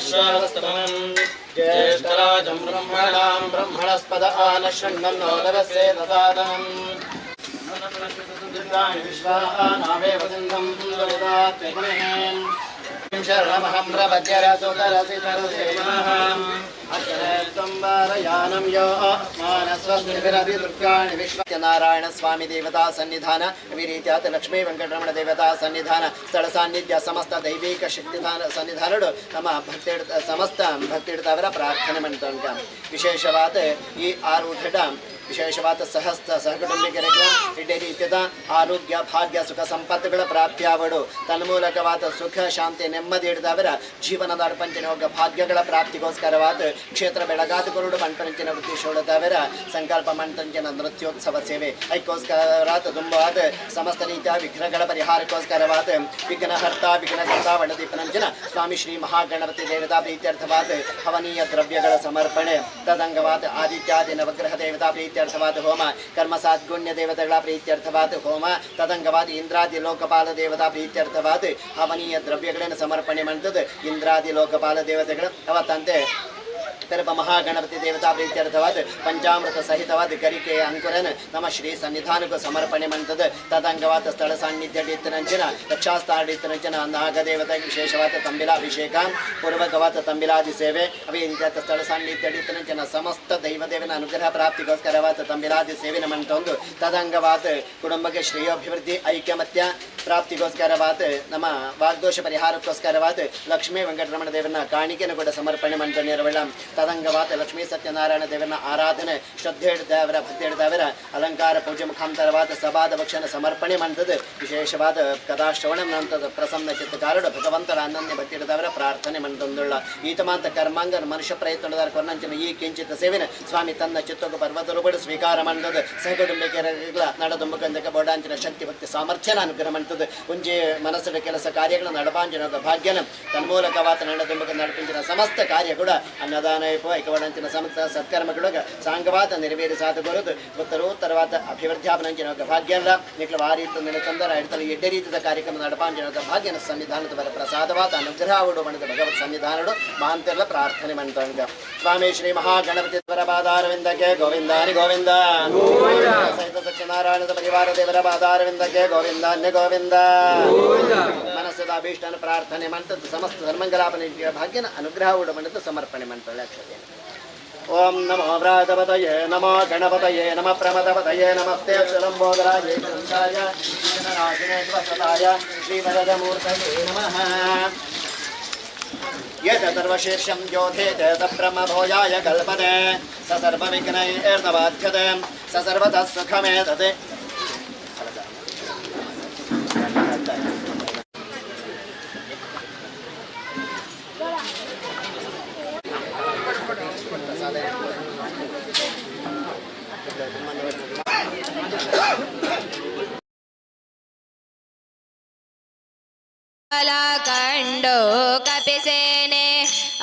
विश्वावस्तमम् ज्येष्ठराजं ब्रह्मणां ब्रह्मणस्पद आनशृण्वन्नोदवस्य ददातम् विश्वानावेव सिन्धं दुरितात्मनेः शरणमहं प्रपद्यरसोदरसितरुदेवः अक्षरत्वम्बारयानं यो मानस्वस्तिभिरति दुर्गाणि विश्वनारायण स्वामी देवता सन्निधान विरीत्यात लक्ष्मी वेंकटरमण देवता सन्निधाನ ಸ್ಥಳ ಸಾನ್ನಿಧ್ಯ ಸಮಸ್ತ ದೈವಿಕ ಶಕ್ತಿಧಾನ ಸನ್ನಿಧಾನಗಳು ನಮ್ಮ ಸಮಸ್ತ ಭಕ್ತಿಡ್ತವರ ಪ್ರಾರ್ಥನೆ ಮಾಡ್ತಂಕ ವಿಶೇಷವಾದ ಈ ಆರೂಢ ವಿಶೇಷವಾದ ಸಹಕುಟುಂಬಿಕರಿಗೆ ಇಡೀ ರೀತಿಯ ಆರೋಗ್ಯ ಭಾಗ್ಯ ಸುಖ ಸಂಪತ್ತುಗಳ ಪ್ರಾಪ್ತಿಯಾವಡು ತನ್ಮೂಲಕವಾದ ಸುಖ ಶಾಂತಿ ನೆಮ್ಮದಿ ಹಿಡಿದವರ ಜೀವನದ ಅರ್ಪಂಚಿನ ಭಾಗ್ಯಗಳ ಪ್ರಾಪ್ತಿಗೋಸ್ಕರವಾದ ಕ್ಷೇತ್ರ ಬೆಳಗಾದ ಕುರುಡು ಮಣ್ಪಂಚಿನ ಉದ್ದೇಶದವರ ಸಂಕಲ್ಪ ಮಣ್ಪಂಚಿನ ನೃತ್ಯೋತ್ಸವ ಸೇವೆ ಅದಕ್ಕೋಸ್ಕರ ತುಂಬವಾದ ಸಮಸ್ತ ರೀತಿಯ ವಿಘ್ನಗಳ ಪರಿಹಾರಕ್ಕೋಸ್ಕರವಾದ ವಿಘ್ನಹರ್ತ ವಿಘ್ನಕರ್ತ ವಣದೀಪನಂಜನ ಸ್ವಾಮಿ ಶ್ರೀ ಮಹಾಗಣಪತಿ ದೇವತಾ ಪ್ರೀತ್ಯರ್ಥವಾದ ಹವನೀಯ ದ್ರವ್ಯಗಳ ಸಮರ್ಪಣೆ ತದಂಗವಾದ ಆದಿತ್ಯಾದಿ ನವಗ್ರಹ ದೇವತಾ ಪ್ರೀತ್ಯರ್ಥವಾದ ಹೋಮ ಕರ್ಮ ಸಾದ್ಗುಣ್ಯ ದೇವತೆಗಳ ಪ್ರೀತ್ಯರ್ಥವಾದ ಹೋಮ ತದಂಗವಾದ ಇಂದ್ರಾದಿ ಲೋಕಪಾಲ ದೇವತಾ ಪ್ರೀತ್ಯರ್ಥವಾದ ಹವನೀಯ ದ್ರವ್ಯಗಳನ್ನು ಸಮರ್ಪಣೆ ಮಾಡಿದ ಇಂದ್ರಾದಿ ಲೋಕಪಾಲ ದೇವತೆಗಳು ಅವತ್ತಂತೆ ತರ್ಪ ಮಹಾಗಣಪತಿ ದೇವತಾ ಪ್ರೀತ್ಯರ್ಥವಾದ ಪಂಚಾಮೃತ ಸಹಿತವಾದ ಕರಿಕೆಯ ಅಂಕುರನ ನಮ್ಮ ಶ್ರೀ ಸನ್ನಿಧಾನಕ್ಕೂ ಸಮರ್ಪಣೆ ಮಾಡ್ತದೆ ತದಂಗವಾದ ಸ್ಥಳ ಸಾನ್ನಿಧ್ಯ ಇತ್ತನಂಚಿನ ರಕ್ಷಾಸ್ಥಾನ ಇತ್ತನಂಚಿನ ನಾಗದೇವತೆಗೆ ವಿಶೇಷವಾದ ತಂಬಿಲಾಭಿಷೇಕ ಪೂರ್ವಕವಾದ ತಂಬಿಲಾದಿ ಸೇವೆ ಅವೇ ರೀತಿಯಾದ ಸ್ಥಳ ಸಾನ್ನಿಧ್ಯ ಇತ್ತನಂಚಿನ ಸಮಸ್ತ ದೈವದೇವನ ಅನುಗ್ರಹ ಪ್ರಾಪ್ತಿಗೋಸ್ಕರವಾದ ತಂಬಿಲಾದಿ ಸೇವೆನ ಮಾಡ್ತೊಂದು ತದಂಗವಾದ ಕುಟುಂಬಕ್ಕೆ ಶ್ರೇಯೋಭಿವೃದ್ಧಿ ಐಕ್ಯಮತ್ಯ ಪ್ರಾಪ್ತಿಗೋಸ್ಕರವಾದ ನಮ್ಮ ವಾಗ್ದೋಷ ಪರಿಹಾರಕ್ಕೋಸ್ಕರವಾದ ಲಕ್ಷ್ಮೀ ವೆಂಕಟರಮಣ ದೇವರನ್ನ ಕಾಣಿಕೆಯನ್ನು ಕೂಡ ಸಮರ್ಪಣೆ ಮಾಡ್ಕೊಂಡಿರವಳ ತದಂಗವಾದ ಲಕ್ಷ್ಮೀ ಸತ್ಯನಾರಾಯಣ ದೇವರನ್ನ ಆರಾಧನೆ ಶ್ರದ್ಧೆ ಹಿಡಿದವರ ಭಕ್ತಿ ಹಿಡಿದವರ ಅಲಂಕಾರ ಪೂಜೆ ಮುಖಾಂತರವಾದ ಸಭಾದ ಭಕ್ಷಣ ಸಮರ್ಪಣೆ ಮಾಡ್ತದೆ ವಿಶೇಷವಾದ ಕಥಾಶ್ರವಣ ನಂತದ ಪ್ರಸನ್ನ ಚಿತ್ತಕಾರಡು ಭಗವಂತರ ಅನನ್ಯ ಭಕ್ತಿ ಹಿಡಿದವರ ಪ್ರಾರ್ಥನೆ ಮಂತಂದುಳ್ಳ ಈತಮಾಂತ ಕರ್ಮಾಂಗನ ಮನುಷ್ಯ ಪ್ರಯತ್ನದ ಕೊನ್ನಂಚಿನ ಈ ಕಿಂಚಿತ ಸೇವೆನ ಸ್ವಾಮಿ ತನ್ನ ಚಿತ್ತಕ್ಕೆ ಪರ್ವತರುಬಡು ಸ್ವೀಕಾರ ಮಾಡ್ತದೆ ಸಹಕುಟುಂಬಿಕರ ನಡದುಂಬಕಂದಕ ಬೋಡಾಂಚಿನ ಶಕ್ತಿ ಭಕ್ತಿ ಸಾಮರ್ಥ್ಯನ ಅನುಗ್ರಹ ಮಾಡ್ತದೆ ಒಂಜಿ ಮನಸ್ಸಿನ ಕೆಲಸ ಕಾರ್ಯಗಳ ನಡಪಾಂಚಿನ ಭಾಗ್ಯನ ತನ್ಮೂಲಕವಾದ ನಡದುಂಬಕ ನಡಪಿಂಚಿನ ಸಮಸ್ತ ಕಾರ್ಯ ಕೂಡ ಅನ್ನದಾನ ಐಕವಡಂಚಿನ ಸಮಸ್ತ ಸತ್ಕರ್ಮಗಳಿಗೆ ಸಾಂಗವಾದ ನೆರವೇರಿಸಾದ ಕೊರದು ಉತ್ತರೋತ್ತರವಾದ ಅಭಿವೃದ್ಧಿಯಾಪನಂಚಿನ ಭಾಗ್ಯಲ್ಲ ನಿಖಲ ಆ ರೀತಿ ನೆಲೆತಂದರ ಇಡ್ತಲು ಎಡ್ಡೆ ರೀತಿಯ ಕಾರ್ಯಕ್ರಮ ನಡಪಾಂಚಿನ ಭಾಗ್ಯನ ಸನ್ನಿಧಾನದ ಬರ ಪ್ರಸಾದವಾದ ಅನುಗ್ರಹ ಅವಡು ಮಣದ ಭಗವತ್ ಸನ್ನಿಧಾನಡು ಮಾಂತೆಲ್ಲ ಪ್ರಾರ್ಥನೆ ಮಾಡ್ತಂಗ ಸ್ವಾಮಿ ಶ್ರೀ ಮಹಾಗಣಪತಿ ದೇವರ ಪಾದಾರವಿಂದಕ್ಕೆ ಗೋವಿಂದಾನಿ ಗೋವಿಂದ ಸಹಿತ ಸತ್ಯನಾರಾಯಣದ ಪರಿವಾರ ದೇವರ ಪಾದಾರವಿಂದಕ್ಕೆ ಗೋವಿಂದಾನ್ಯ ಗೋವಿಂದ ಮನಸ್ಸದ ಅಭೀಷ್ಟನ ಪ್ರಾರ್ಥನೆ ಮಾಡ್ತದ್ದು ಸಮಸ್ತ ಧರ್ಮಂಗಲಾಪನ ಭಾಗ್ಯನ ಅನುಗ್ರಹ ಅವಡು ಮಣದ ಸಮರ್ಪಣೆ ಮಾಡ್ತಾಳೆ ಅಕ್ಷತೆ ಓಂ ನಮೋ ವ್ರಾತಪತಯೇ ನಮೋ ಗಣಪತಯೇ ನಮ ಪ್ರಮದಪತಯೇ ನಮಸ್ತೆ ಲಂಬೋದರಾಯ ಶ್ರೀಗಣರಾಜನೇಶ್ವರತಾಯ ಶ್ರೀವರದಮೂರ್ತಯೇ ನಮಃ ಯತ್ ಸರ್ವಶೀರ್ಷಂ ಯೋಧೇತೆ ಸ ಬ್ರಹ್ಮಭೋಜಾಯ ಕಲ್ಪತೆ ಸ ಸರ್ವವಿಘ್ನೈರ್ನಬಾಧ್ಯತೆ ಸ ಸರ್ವತಃ ಸುಖಮೇತತೆ ಕಂಡು ಕಪಿಸೇನೆ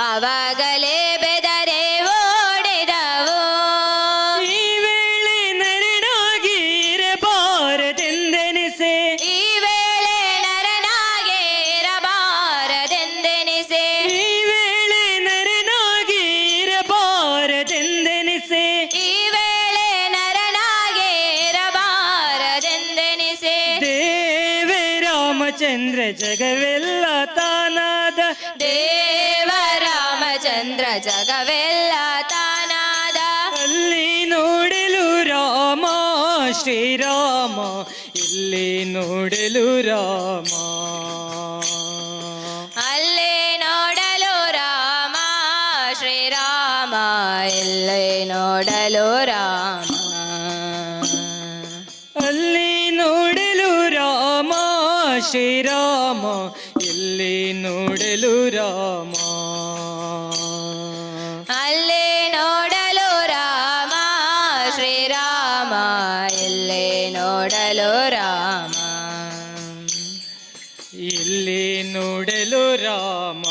ಅವಾಗಲೇ ಬೆದರೆ ಓಡಿದವು ಈ ವೇಳೆ ನರನಾಗಿ ಇರಬಾರದೆಂದೆನಿಸೆ ಈ ವೇಳೆ ನರನಾಗೆ ಇರಬಾರದೆಂದೆನಿಸೆ ಈ ವೇಳೆ ನರನಾಗಿ ಇರಬಾರದೆಂದೆನಿಸೆ ಈ ವೇಳೆ ನರನಾಗೆ ಇರಬಾರದೆಂದೆನಿಸೆ ರಾಮಚಂದ್ರ ಜಗವೆಲ್ಲ ತಾನಾದ ದೇವರಾಮಚಂದ್ರ ಜಗವೆಲ್ಲ ತಾನಾದ ಅಲ್ಲಿ ನೋಡಲು ರಾಮ ಶ್ರೀರಾಮ ಇಲ್ಲಿ ನೋಡಲು ರಾಮ ಅಲ್ಲಿ ನೋಡಲು ರಾಮ ಶ್ರೀರಾಮ ಇಲ್ಲಿ ನೋಡಲು ರಾಮ ಅಲ್ಲಿ ನೋಡಲು ರಾಮ ಶ್ರೀರಾಮ ಇಲ್ಲಿ ನೋಡಲು ರಾಮ ಅಲ್ಲಿ ನೋಡಲು ರಾಮ ಶ್ರೀರಾಮ ಇಲ್ಲಿ ನೋಡಲು ರಾಮ ಇಲ್ಲಿ ನೋಡಲು ರಾಮ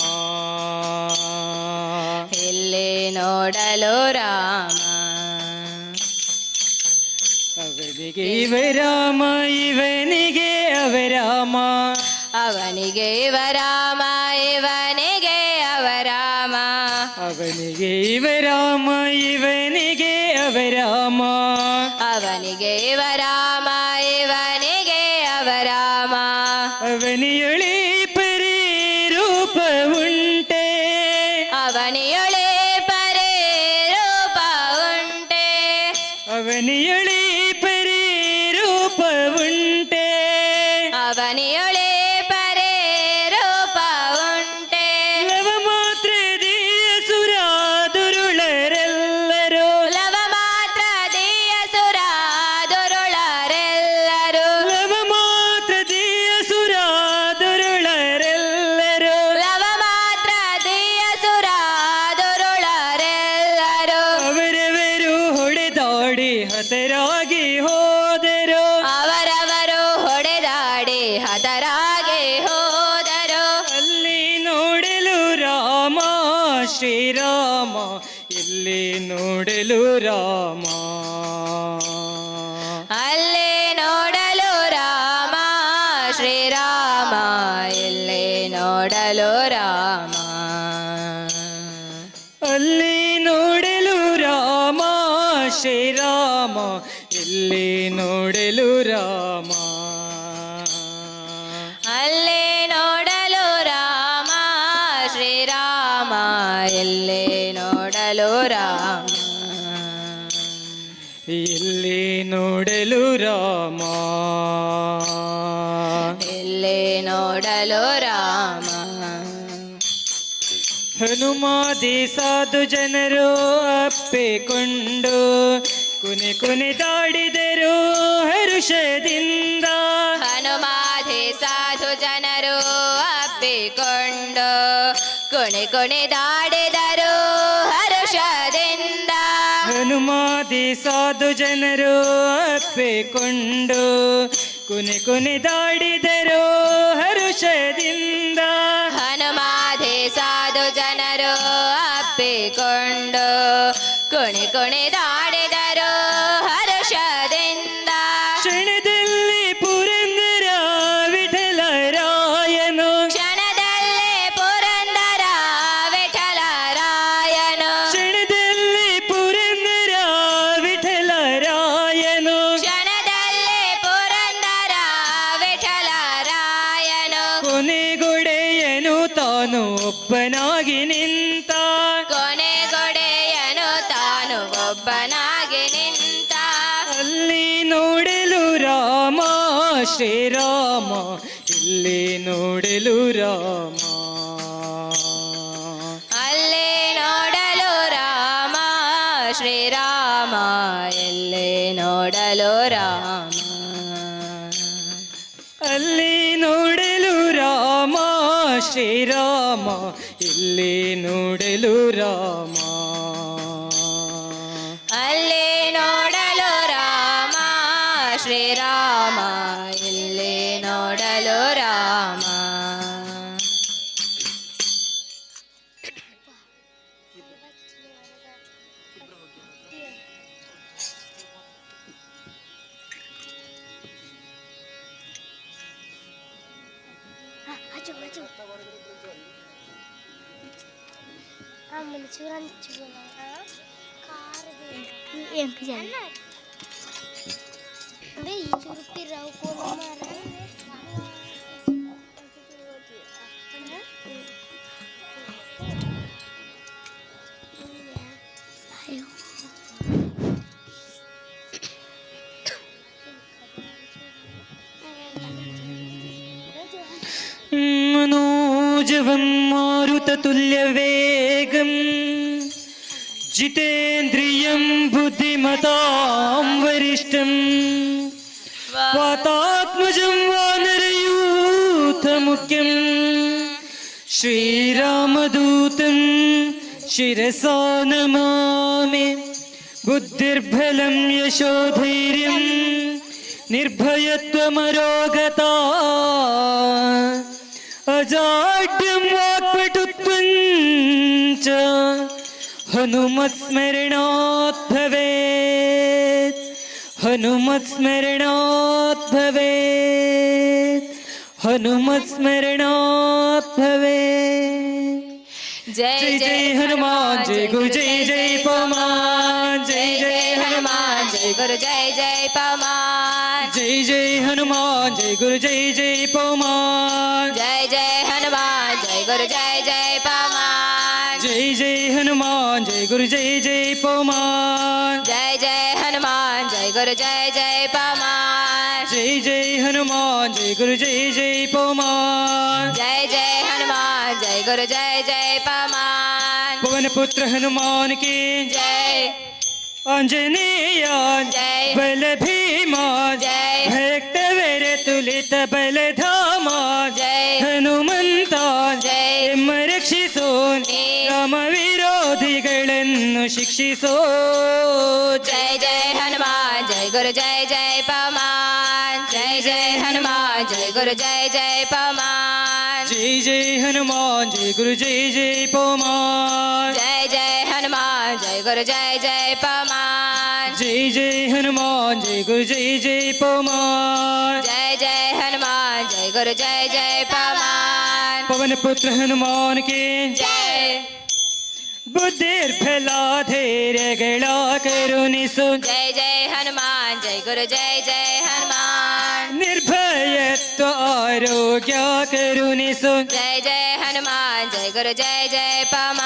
ಇಲ್ಲಿ ನೋಡಲು ರಾಮ ಅವನಿಗೆ ಇವರಾಮ ಇವನಿಗೆ ಅವರಾಮ ಅವನಿಗೆ ಇವರಾಮ ಇವನಿಗೆ ಅವರಾಮ ಅವನಿಗೆ ಇವರಾಮ ಇವನಿಗೆ ಅವರಾಮ ಅವನಿಗೆ ಇವರಾಮ ಇವನಿಗೆ ಅವರಾಮ ಅವನಿಯೊಳಿ ಪರಿ ರೂಪ ಉಂಟೆ ಅವನಿಯೊಳೆ ಪರೇ ರೂಪ ಉಂಟೆ ಅವನಿಯೊಳಿ ಪರಿ ರೂಪ ಉಂಟೆ ಅವನಿಯೊಳೆ ಪರೇ ರೂಪ ಉಂಟೆ ಲವ ಮಾತ್ರ ದಿಯ ಸುರಾದುರುಳರೆಲ್ಲರೂ ಲವ ಮಾತ್ರ ದಿಯ ಸುರಾದುರುಳರೆಲ್ಲರೂ ಲವ ಮಾತ್ರ ದಿಯ ಸುರಾದುರುಳರೆಲ್ಲರೂ ಲವ ಮಾತ್ರ ದಿಯ ಸುರಾದುರುಳರೆಲ್ಲರೂ ಅವರವರು ಹೊಡೆದಾಡಿ ಹತರಾಗಿ ಹೋದರು ಅವರವರು ಹೊಡೆದಾಡಿ ಹತರಾಗಿ ಹೋದರು ಅಲ್ಲಿ ನೋಡಲು ರಾಮ ಶ್ರೀರಾಮ ಇಲ್ಲಿ ನೋಡಲು ರಾಮ ಅಲ್ಲಿ ನೋಡಲು ರಾಮ ಶ್ರೀರಾಮ ಇಲ್ಲಿ ನೋಡಲು ರಾಮ ಅಲ್ಲಿ ನೋಡಲು ರಾಮ ಶ್ರೀರಾಮ ಇಲ್ಲಿ ನೋಡಲು ರಾಮ ಅಲ್ಲಿ ನೋಡಲು ರಾಮ ಶ್ರೀರಾಮ ಇಲ್ಲಿ ನೋಡಲು ರಾಮ ಇಲ್ಲಿ ನೋಡಲು ರಾಮ ಇಲ್ಲಿ ನೋಡಲು ರಾಮ ಹನುಮಾದಿ ಸಾಧು ಜನರು ಅಪ್ಪಿಕೊಂಡು ಕುನಿ ಕುಣಿದಾಡಿದರು ಹರುಷದಿಂದ ಹನುಮಾಧಿ ಸಾಧು ಜನರು ಅಪ್ಪಿಕೊಂಡು ಕುಣಿದಾಡಿದರು ಹರುಷದಿಂದ ಹನುಮಾದಿ ಸಾಧು ಜನರು ಅಪ್ಪಿಕೊಂಡು ಕುಣಿದಾಡಿದರು ಹರುಷದಿಂದ ಹನುಮಾಧಿ ಸಾಧು ಜನರು ಅಪ್ಪಿಕೊಂಡು ಕುಣಿದಾಡಿದರು ಹರುಷದಿಂದ ಕ್ಷಣದಲ್ಲಿ ಪುರಂದರ ವಿಠಲರಾಯನು ಕ್ಷಣದಲ್ಲಿ ಪುರಂದರ ವಿಠಲರಾಯನು ಕ್ಷಣದಲ್ಲಿ ಪುರಂದರ ವಿಠಲರಾಯನು ಕ್ಷಣದಲ್ಲಿ ಪುರಂದರ ವಿಠಲರಾಯನು ಕೊನೆಗೊಡೆಯನು ತಾನು ಒಬ್ಬನಾಗಿ ನಿಂತ ಕೊನೆಗೊಡೆಯನು ತಾನು ಒಬ್ಬನಾಗಿ ನಿಂತ ಅಲ್ಲಿ ನೋಡಲು ರಾಮ ಶ್ರೀರಾಮ ಇಲ್ಲಿ ನೋಡಲು ರಾಮ ಅಲ್ಲಿ ನೋಡಲು ರಾಮ ಶ್ರೀರಾಮ ಎಲ್ಲಿ ನೋಡಲು ರಾಮ ಅಲ್ಲಿ ನೋಡಲು ರಾಮ ಶ್ರೀರಾಮ ಇಲ್ಲಿ ನೋಡಲು ರಾಮ ಅಲ್ಲಿ ನೋಡಲು ರಾಮ ಶ್ರೀರಾಮ ಇಲ್ಲಿ ನೋಡಲು ರಾಮ मनोजवं मारुततुल्यवेगं जितेन्द्रियं बुद्धिमतां वरिष्ठं वातात्मजं वानरयूथमुख्यं श्रीरामदूतं शिरसा नमामि बुद्धिर्बलं यशोधैर्यं निर्भयत्वमरोगता अजाड्यं वाक्पटुत्वं च हनुमत्स्मरणात् भवेत् हनुमत्स्मरणात् भवेत् हनुमत्स्मरणात् भवेत् जय जय हनुमान जय गुरु जय जय पवन जय जय हनुमान जय गुरु जय जय पवन जय जय हनुमान जय गुरु जय जय पवन जय जय हनुमान जय गुरु जय जय पवन जय जय हनुमान जय गुरु जय जय पवन जय जय हनुमान जय गुरु जय जय पवन जय जय हनुमान जय गुरु जय जय पवन जय जय हनुमान जय गुरु जय जय पवन पवन पुत्र हनुमान की जय आंजनेय जय बल भीमा जय भक्त वीर तुलित बल धामा जय ಹನುಮಂತ ಜೈ ಎಮ್ಮ ರಕ್ಷಿಸೋ ರಾಮ ವಿರೋಧಿಗಳನ್ನು ಶಿಕ್ಷಿಸೋ जय जय हनुमान जय गुरु जय जय पवन जय जय हनुमान जय गुरु जय जय पवन जय जय हनुमान जय गुरु जय जय पवन जय जय हनुमान जय गुरु जय जय पवन जय जय हनुमान जय गुरु जय जय पवन जय जय हनुमान जय गुरु जय जय पवन पवन पुत्र हनुमान के जय बुद्धिर्फला धैर्यಗಳ ಕರುಣಿಸು जय जय हनुमान जय गुरु जय जय हनुमान ನಿರ್ಭಯತ್ವ ಆರೋಗ್ಯ ಕರುಣಿಸು जय जय हनुमान जय गुरु जय जय पवन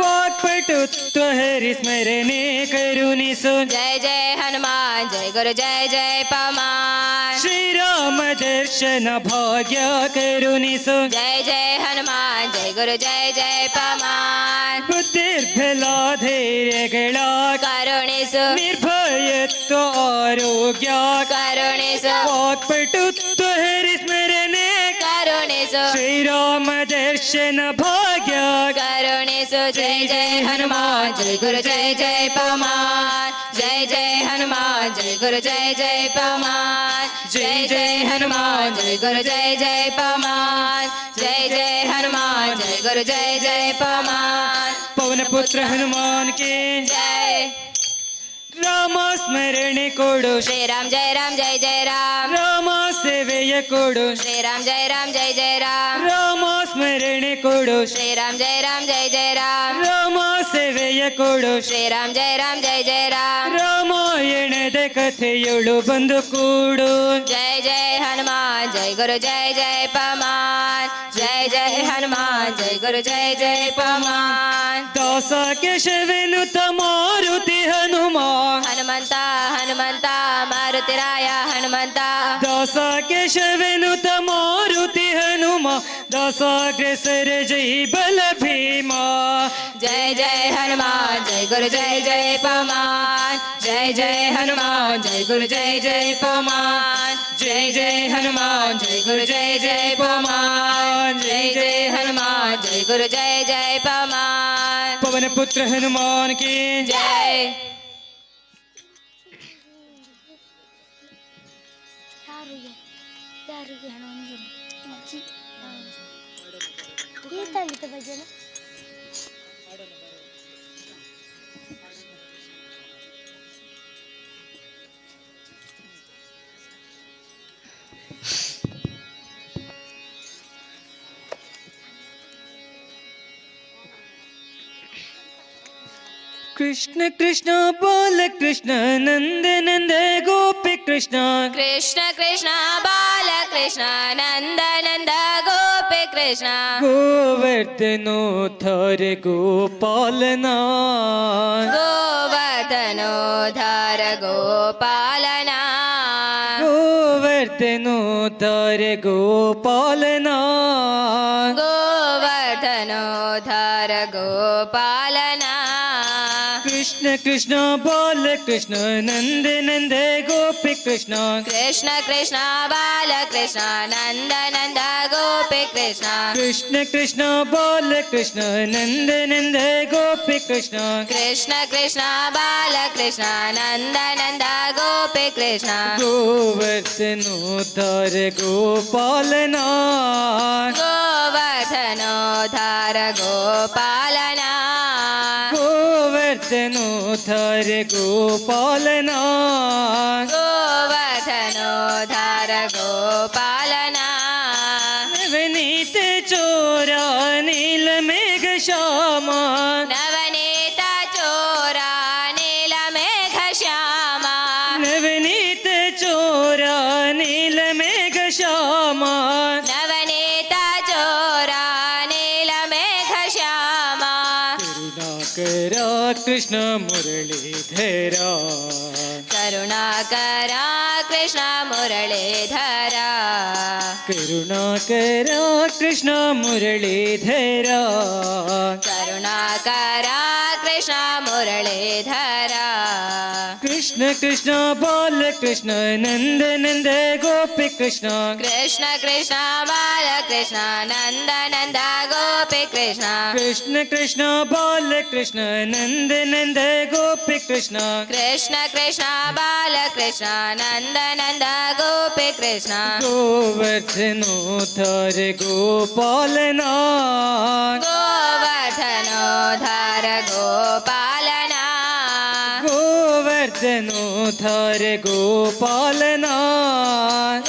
ವಾಕ್ಪಟುತ್ವ ಹರಿಸ್ಮರಣೆ ಕರುಣಿಸು जय जय हनुमान जय गुरु जय जय पवन ಶ್ರೀರಾಮ ದರ್ಶನ ಭಾಗ್ಯ ಕರುಣಿಸು जय जय हनुमान जय गुरु जय जय पवन ಬುದ್ಧಿರ್ಫಲ ಧೈರ್ಯಗಳ करुणिसु ನಿರ್ಭಯತ್ವ ಆರೋಗ್ಯ करुणिसु ವಾಕ್ಪಟುತ್ವ ಹರಿಸ್ಮರಣೆ करुणिसु ಶ್ರೀರಾಮ ದರ್ಶನ ಭಾಗ್ಯ करुणिसु जय जय हनुमान जय गुरु जय जय पवन जय जय हनुमान जय गुरु जय जय पवन जय जय हनुमान जय गुरु जय जय पवन जय जय हनुमान जय गुरु जय जय पवन पवन पुत्र हनुमान के जय ರಾಮ ಸ್ಮರಣೆ ಕೊಡು श्री राम जय राम ರಾಮ ಸೇವೆಯ ಕೊಡು श्री राम जय जय राम ರಾಮ ಸ್ಮರಣೆ ಕೊಡು श्री राम जय राम ರಾಮ ಸೇವೆಯ ಕೊಡು श्री राम जय जय राम ರಾಮಾಯಣದ ಕಥೆಯೊಳು ಬಂದು ಕೂಡು जय जय हनुमान जय गुरु जय जय पवन जय जय हनुमान जय गुरु जय जय पवन ದಾಸ ಕೇಶವೆನುತ ಮಾರುತಿ ಹನುಮ हनुमंता हनुमंता मारुतिराय हनुमंता ದಾಸ ಕೇಶವೆನುತ ಮಾರುತಿ ಹನುಮ ದಾಸಾಗ್ರಸರ ಜೈ ಬಲ ಭೀಮ जय जय हनुमान जय गुरु जय जय पवन जय जय हनुमान जय गुरु जय जय पवन जय जय हनुमान जय गुरु जय जय पवन जय जय हनुमान जय गुरु जय जय पवन पवन पुत्र हनुमान के जय ಯಾರಿಗೆ ಹಣವನ್ನು ಅಜ್ಜಿ ಗೀತಾಂಗಿತ ಭಜನೆ कृष्ण कृष्ण बाल कृष्ण नंद नंद गोपी कृष्ण कृष्ण कृष्ण बाल कृष्ण नंद नंद गोपी कृष्ण गोवर्धनो धर गोपालना गोवर्धनो धर गोपालना गोवर्धनो धर गोपालना गोवर्धनो धर गोपालना कृष्ण कृष्ण बाल कृष्ण नंद नंद गोपी कृष्ण कृष्ण कृष्ण बाल कृष्ण नंद नंद गोपी कृष्ण कृष्ण कृष्ण बाल कृष्ण नंद नंद गोपी कृष्ण कृष्ण कृष्ण बाल कृष्ण नंद नंद गोपी कृष्ण गोवर्धनो धर गोपालना गोवर्धनो धर गोपालना गोवर्धनो धर गोपालना गोवर्धनो धर गोपालना नवनीत चोरा नील मेघ कृष्ण मुरलीधरा करुणाकरा कृष्ण मुरलीधरा करुणाकरा कृष्ण मुरलीधरा करुणाकरा कृष्ण मुरलीधरा कृष्ण कृष्ण बाल कृष्ण नंद नंद गोपी कृष्ण कृष्ण कृष्ण बाल कृष्ण नंद नंद गोपी कृष्ण कृष्ण कृष्ण बाल कृष्ण नंद नंद गोपी कृष्ण कृष्ण कृष्ण बाल कृष्ण नंद नंद गोपी कृष्ण गोवर्धनोद्धार गोपालना गोवर्धनोद्धार गोपालना गोवर्धनोद्धार गोपालना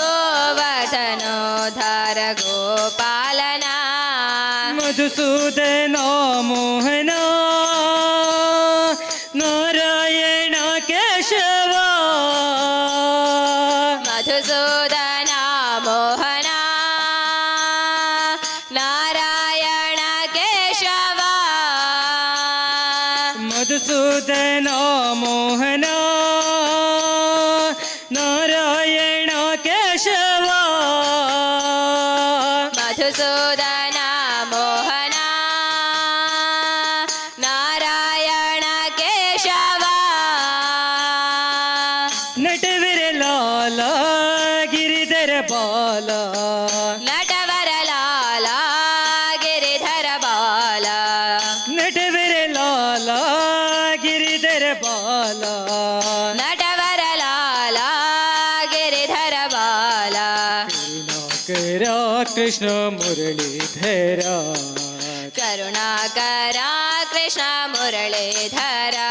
गोवर्धनोद्धार गोपालना मधुसूदना मोहना नारायण केशवा मधुसूदना मोहना नारायण केशवा मधुसूदना मोहना नारायण केशवा मधुसूदना मोहना नारायण केशवा नटवर लाला गिरिधर बाला नटवर लाला गिरिधर बाला नटवर लाला गिरिधर बाला नटवर लाला गिरिधर बाला करुणाकरा कृष्ण मुरलीधरा करुणाकरा कृष्ण मुरलीधरा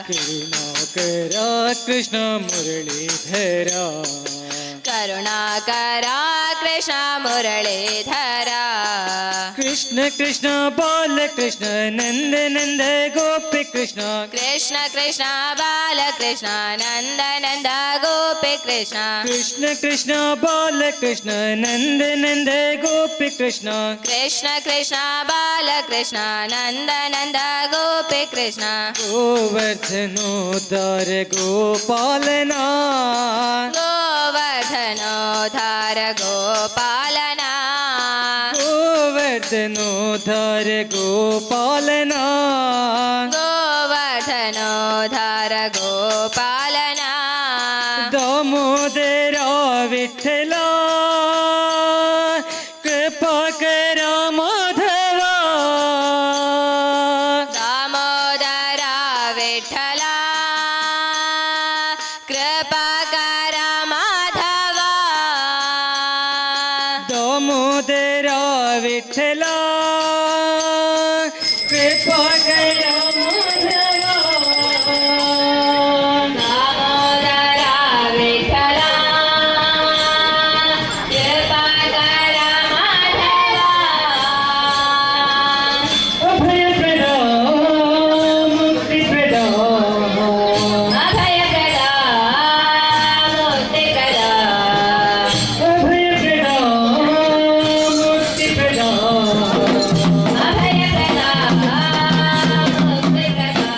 करुणाकरा कृष्ण मुरलीधरा करुणाकरा कृष्ण मुरलीधरा कृष्ण कृष्ण बाल कृष्ण नंद नंद गोपी कृष्ण कृष्ण कृष्ण बाल कृष्ण नंद नंद गोपी कृष्ण कृष्ण कृष्ण बाल कृष्ण नंद नंद गोपी कृष्ण कृष्ण कृष्ण बाल कृष्ण नंद नंद गोपी कृष्ण गोवर्धनोद्धार गोपालना गोवर्धनोद्धार गोपालना गोवर्धनोद्धार गोपालना गोवर्धनोद्धार गोपालना दामोदरा विठ्ठला कृपा करा माधवा दामोदरा विठ्ठला कृपा करा माधवा दामोदरा विठ्ठला कृपा करा माधवा दामोदरा विठ्ठला कृपा करा माधवा अभय प्रदा मुक्ति प्रदा अभय प्रदा मुक्ति प्रदा अभय प्रदा मुक्ति प्रदा अभय प्रदा मुक्ति प्रदा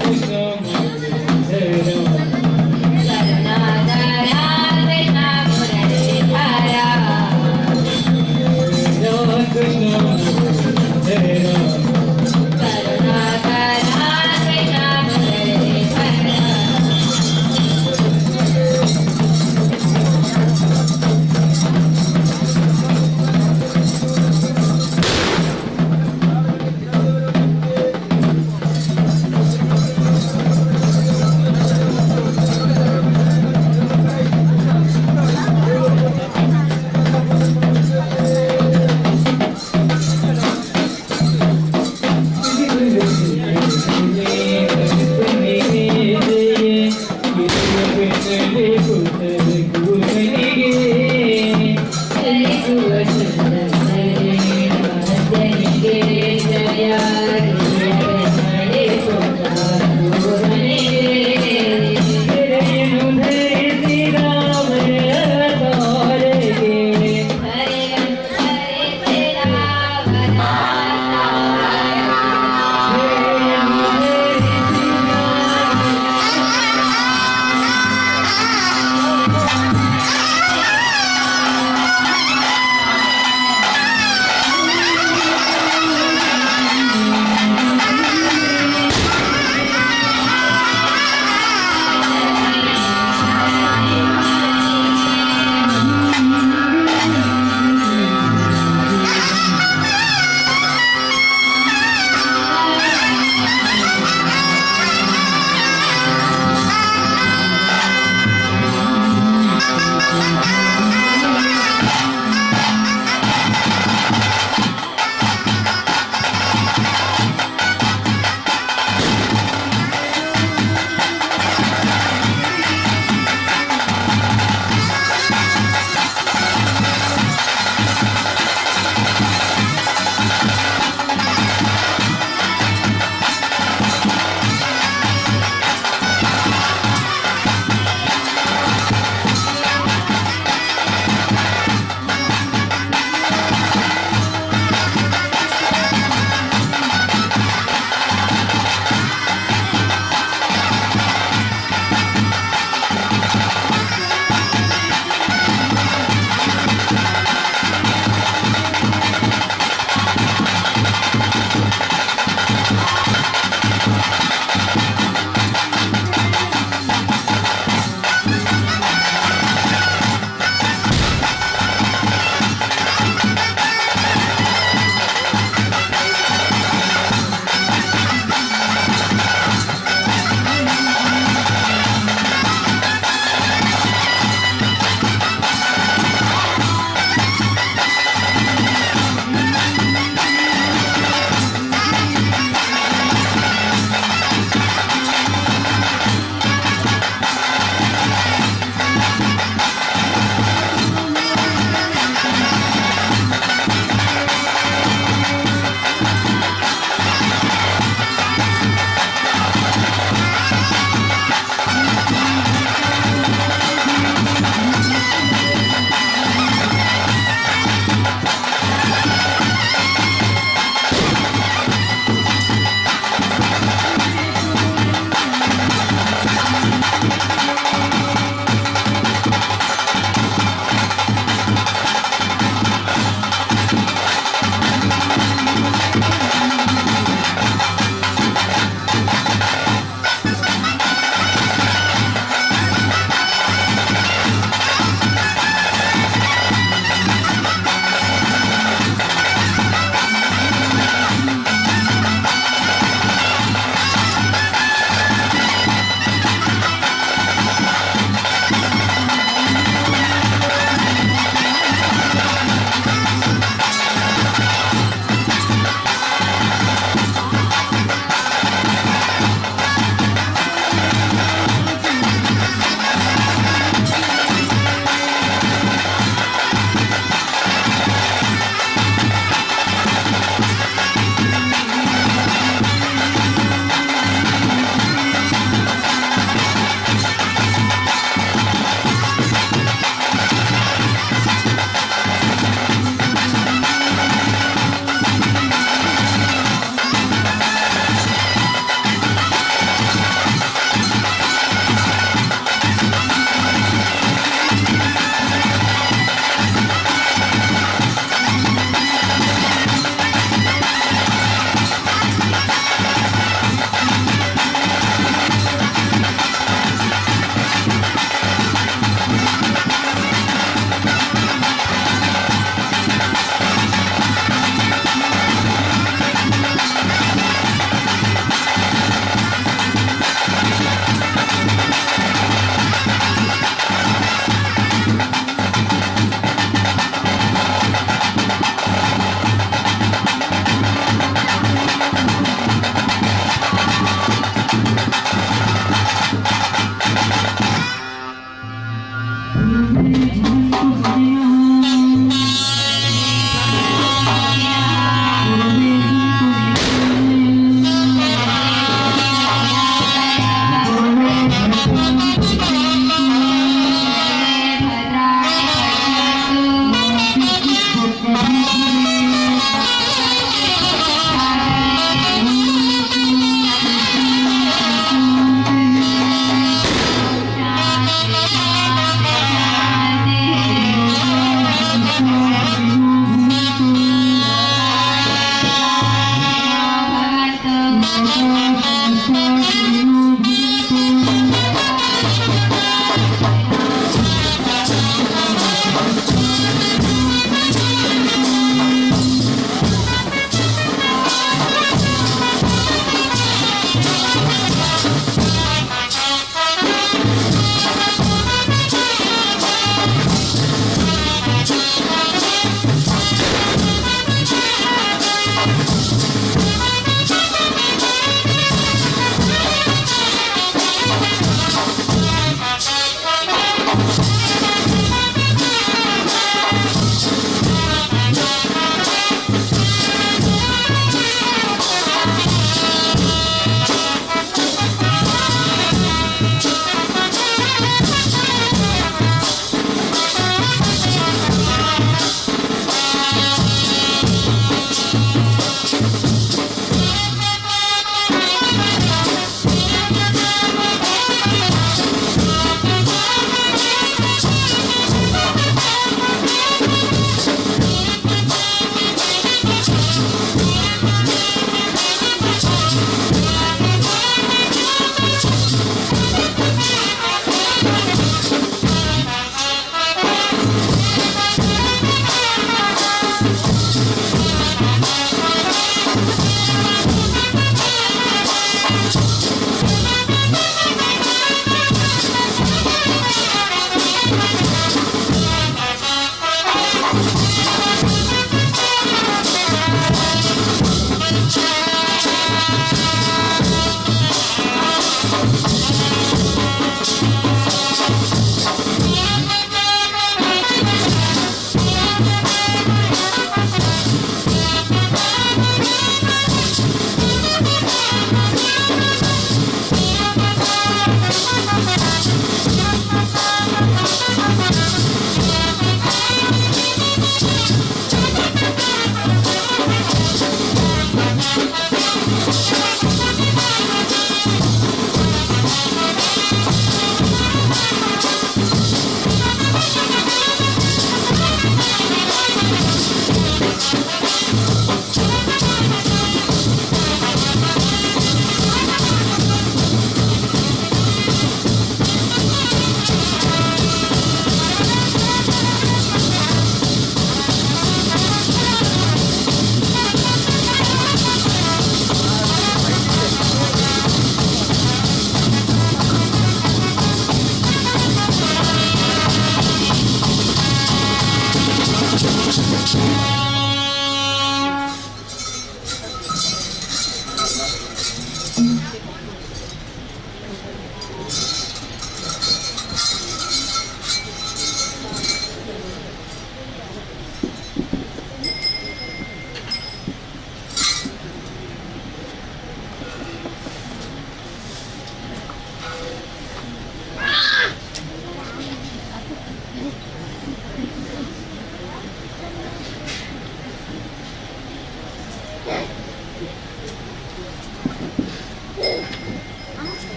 कृष्ण मुरलीधरा करुणाकरा कृष्ण मुरलीधरा कृष्ण मुरलीधरा करुणाकरा कृष्ण मुरलीधरा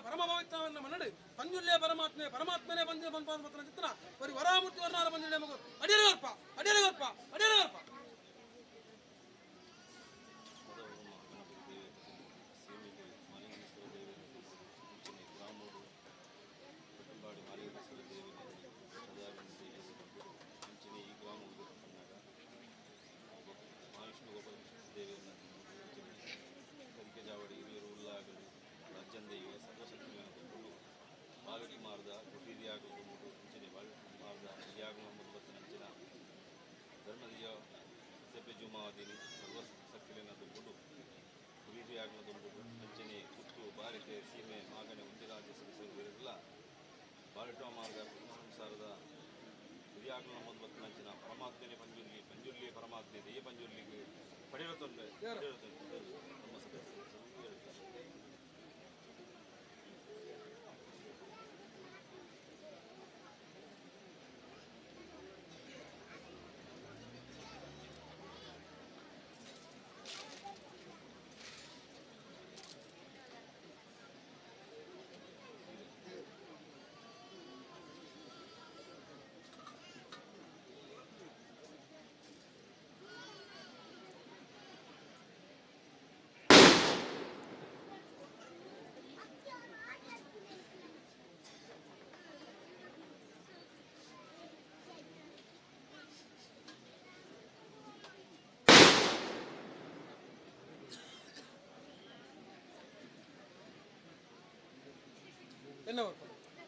ಪರಮಪವಿತ್ರವನ್ನು ಮನ್ನಡೆ ಪಂಜುಲ್ಯ ಪರಮಾತ್ಮೆ ಪರಮಾತ್ಮನೇ ಬಂದಿರ ಬಂದ ಚಿತ್ರ ಬರೀ ವರಾಮೂರ್ತಿ ವರ್ಣಾಲ ಬಂದಿದೆ ಮಗು ಅಡಿಯಲಗರ್ಪ ಅಡಿಯಲಗರ್ಪ ಅಡಿಯಲಗರ್ಪ ಜುಮಾದಿನಿ ಸರ್ವಸಕ್ತಿಲಿನ ದುಂಬುಡು ಗುರಿಯಾಗಿನ ದುಂಬುಡು ಅಂಚನೆ ಕುತ್ತು ಬಾರಿಕೆ ಸೀಮೆ ಮಾಗನೆ ಉಂದಿರಾಜ್ಯ ಸದಸ್ಯರಿಲ್ಲ ಬಾಳಿಟೋ ಮಾರ್ಗ ಸಂಸಾರದ ಗುರಿಯಾಗಿನ ಮೊದಲು ನಂಚಿನ ಪರಮಾತ್ಮನೆ ಪಂಜುರ್ಲಿ ಪರಮಾತ್ಮೆ ದೆಯ್ಯ ಪಂಜುರ್ಲಿಗೆ ಪಡೆಯುತ್ತೊಂಡೆ ನಮ್ಮ ಸದಸ್ಯರು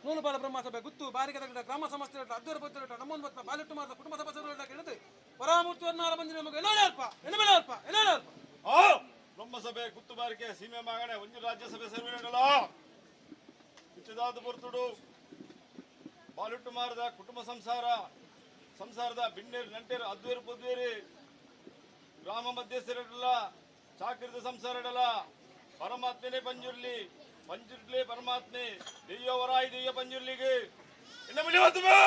ನೂಲುಪಾಲ ಬ್ರಹ್ಮಸಭೆ ಗುತ್ತು ಬಾರಿಗೆ ತಗಡ ಗ್ರಾಮ ಸಮಸ್ಯೆ ಅದ್ದೂರ ಪತ್ರ ನಮ್ಮೊಂದು ಬಾಲಿಟ್ಟು ಮಾತ್ರ ಕುಟುಂಬ ಸಭೆ ಹೇಳಿದೆ ಪರಾಮೂರ್ತಿ ವರ್ಣಾಲ ಬಂದಿನ ನಮಗೆ ಎಲ್ಲಾಡಲ್ಪ ಎನ್ನಬೇಡಲ್ಪ ಎಲ್ಲಾಡಲ್ಪ ಬ್ರಹ್ಮಸಭೆ ಗುತ್ತು ಬಾರಿಕೆ ಸೀಮೆ ಮಾಗಣೆ ಒಂದು ರಾಜ್ಯಸಭೆ ಸೇರ್ವೇಡಲ್ಲ ಹುಚ್ಚಿದಾದ ಪೊರ್ತುಡು ಬಾಲಿಟ್ಟು ಮಾರದ ಕುಟುಂಬ ಸಂಸಾರದ ಬಿಣ್ಣೇರು ನಂಟೇರು ಅದ್ವೇರು ಪೊದ್ವೇರಿ ಗ್ರಾಮ ಮಧ್ಯಸ್ಥರಿಡಲ್ಲ ಚಾಕರಿದ ಸಂಸಾರ ಇಡಲ್ಲ ಪರಮಾತ್ಮನೇ ಪಂಜುರ್ಲಿ ಪಂಜುರ್ಲಿ ಪರಮಾತ್ಮೆ ದೆಯ್ಯವರಾಯಿ ದೆಯ್ಯ ಪಂಜುರ್ಲಿಗೆ ಇನ್ನ ಬಿಳಿವತ್ತುಮೇ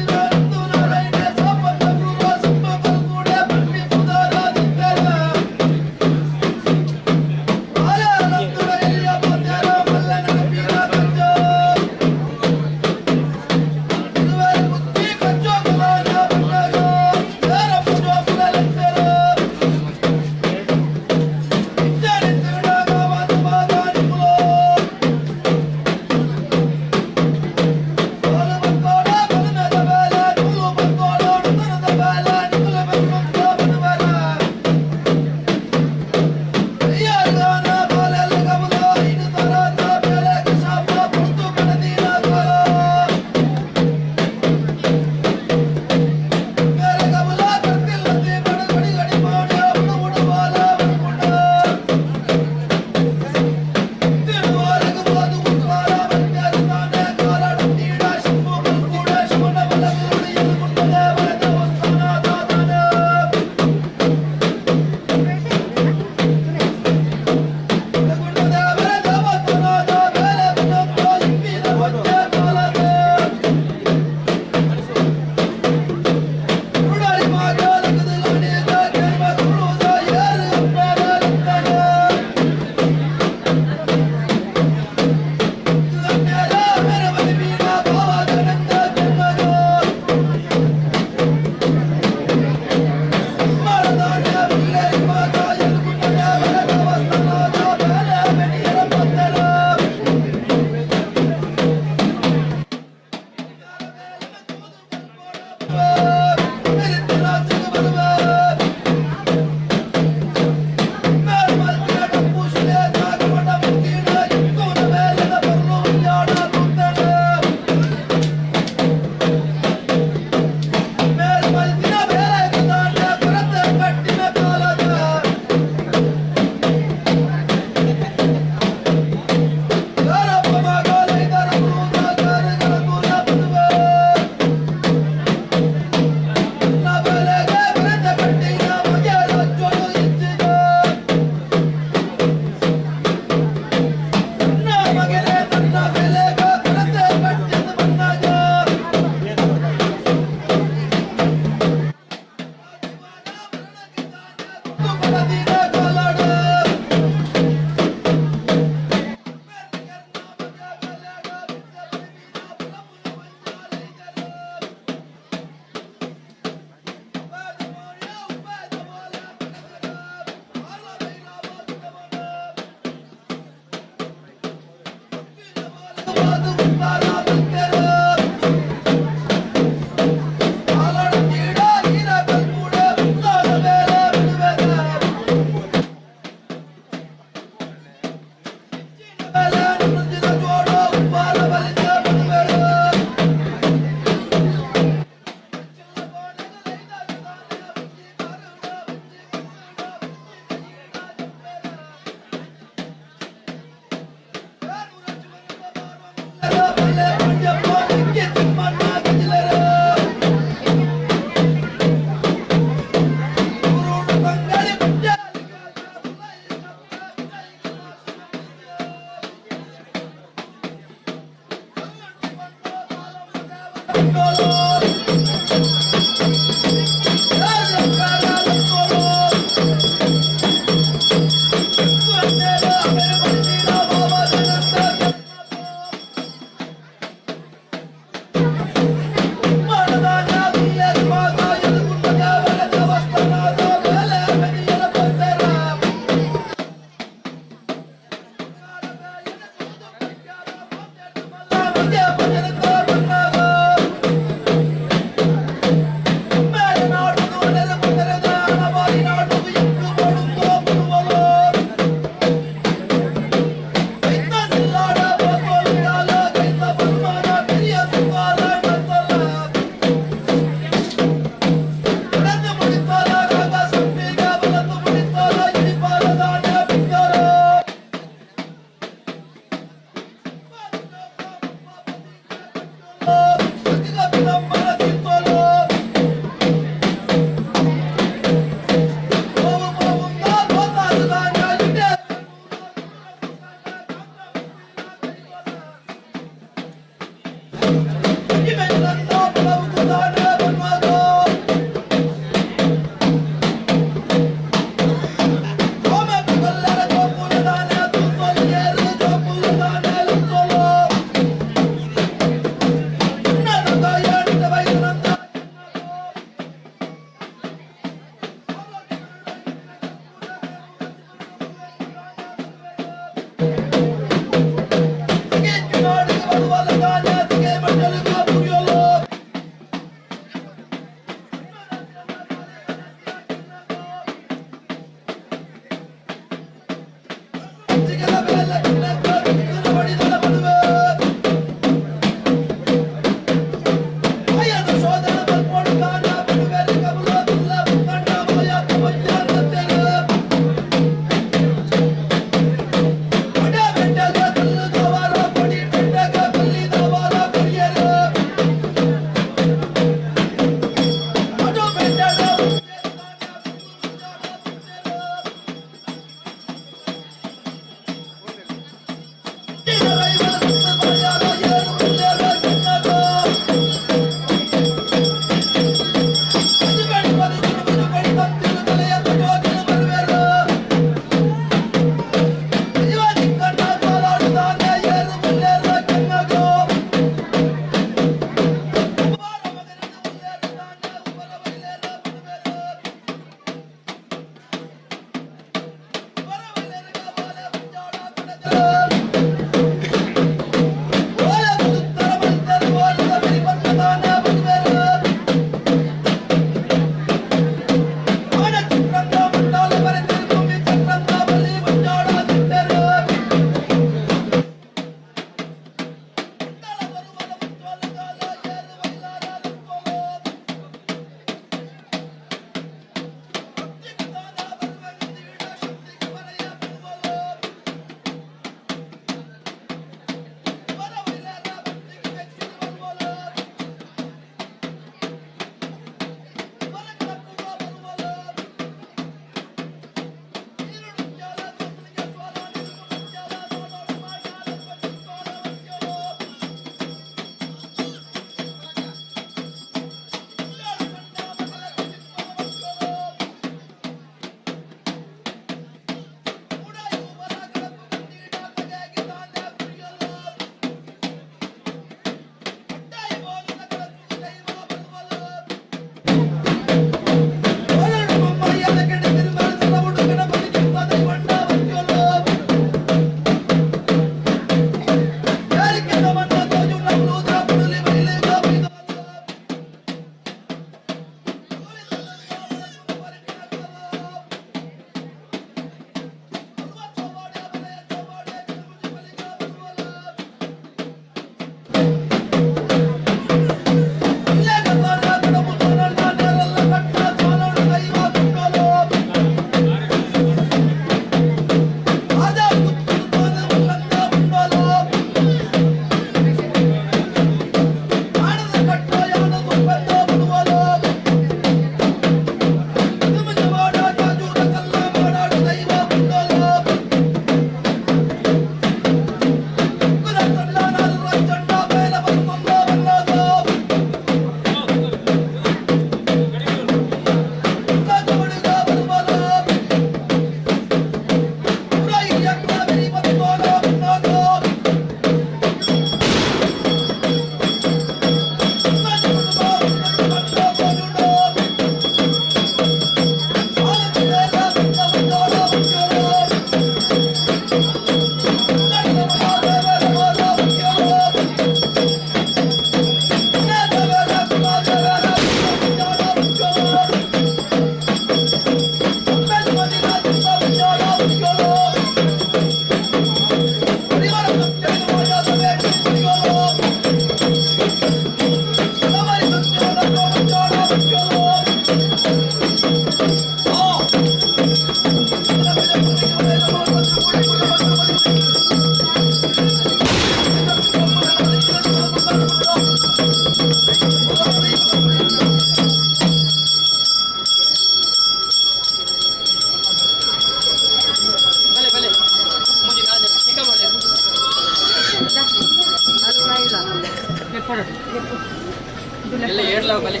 ಬಲೆ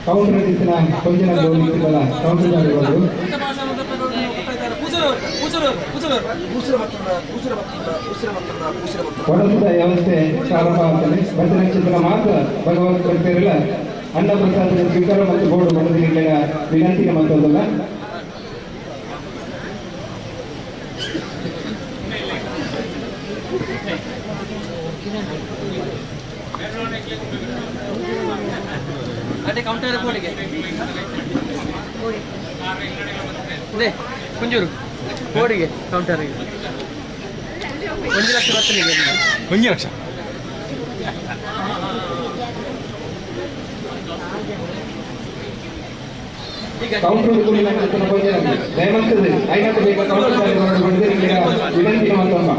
ಕೌಂಟರ್ ಇತ್ತಿನ ಕೊಂಚನ ಗೌರವಿಸಿದಲ್ಲ ಕೌಂಟರ್ ಜಾರಿಗಳು ಒಡಸಿದ ವ್ಯವಸ್ಥೆ ಪ್ರಾರಂಭ ಆಗ್ತದೆ. ಭಜನೆ ಚಿತ್ರ ಮಾತ್ರ ಭಗವಂತ ಭಕ್ತರಿಲ್ಲ ಅನ್ನ ಪ್ರಸಾದದ ಸ್ವೀಕಾರ ಮತ್ತು ಬೋರ್ಡು ಮನದಿನ ವಿನಂತಿಗೆ ಮತ್ತೊಂದಲ್ಲ. ಅದೇ ಕೌಂಟರ್ ಕೋಡಿಗೆ ಕುಂಜೂರು ಕೋಡಿಗೆ ಕೌಂಟರ್ಗೆ 1 ಲಕ್ಷ ಬರ್ತಲಿಗೆ 1 ಲಕ್ಷ ಕೌಂಟರ್ ದಯಮಂತದೆ ಐನತ್ತು ಬೇಗ ಕೌಂಟರ್ ವಿನಂತಿಗೆ ಮತ್ತೊಂದು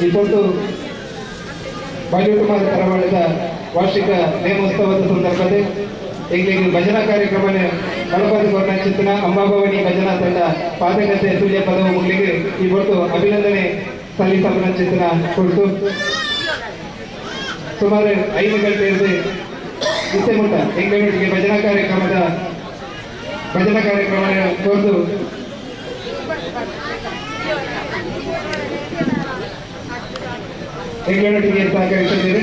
ಇವತ್ತು ಬಾಲ್ಯಕುಮಾರ ಕರಾವಳಿದ ವಾರ್ಷಿಕ ನೇಮೋತ್ಸವದ ಸಂದರ್ಭದಲ್ಲಿ ಇಲ್ಲಿಗೆ ಭಜನಾ ಕಾರ್ಯಕ್ರಮ ಗಣಪತಿ ಕೊರಣ ಚಿಂತನ ಅಂಬಾಭವಾನಿ ಭಜನಾ ತಂಡ ಪಾದಗತೆ ತುಲ್ಯ ಪದವು ಮುಗಿಲಿಗೆ ಇವತ್ತು ಅಭಿನಂದನೆ ಸಲ್ಲಿಸಲು ಚಿಂತನ ಕೊಟ್ಟು ಸುಮಾರು 5 ಗಂಟೆಯಲ್ಲಿ ಇತ್ತೆಮುಟ್ಟ ಎಂಗಳೂರಿಗೆ ಭಜನಾ ಕಾರ್ಯಕ್ರಮ ತೋರ್ದು ಎಂಗಳೂರಿಗೆ ಸಹಕರಿಸಿದ್ದೀರಿ.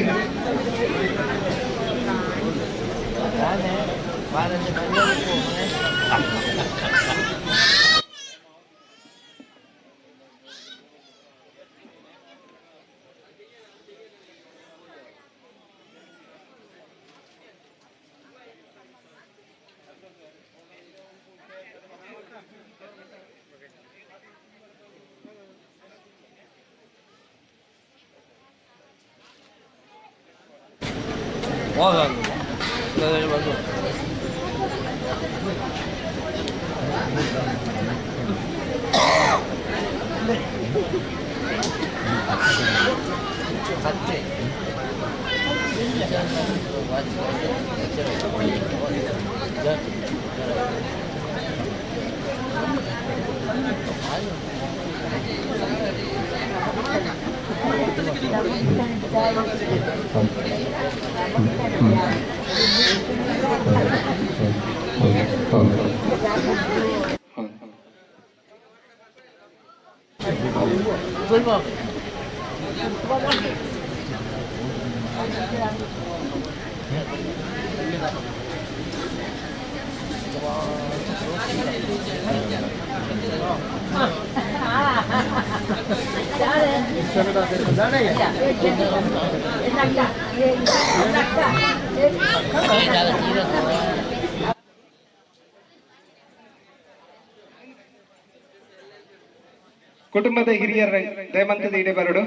ಕುಟುಂಬದ ಹಿರಿಯರ ದಯಮಂತದ ಇಡೆ ಬರಡು.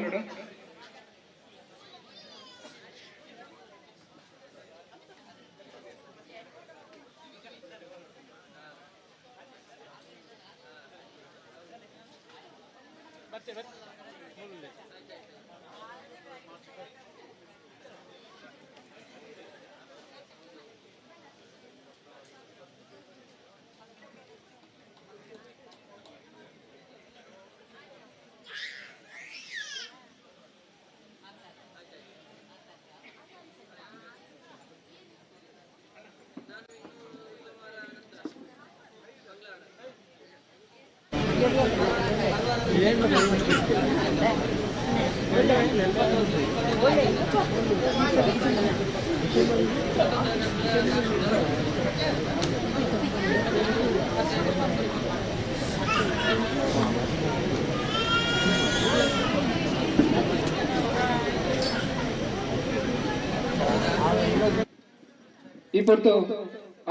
ಈ ಹೊತ್ತು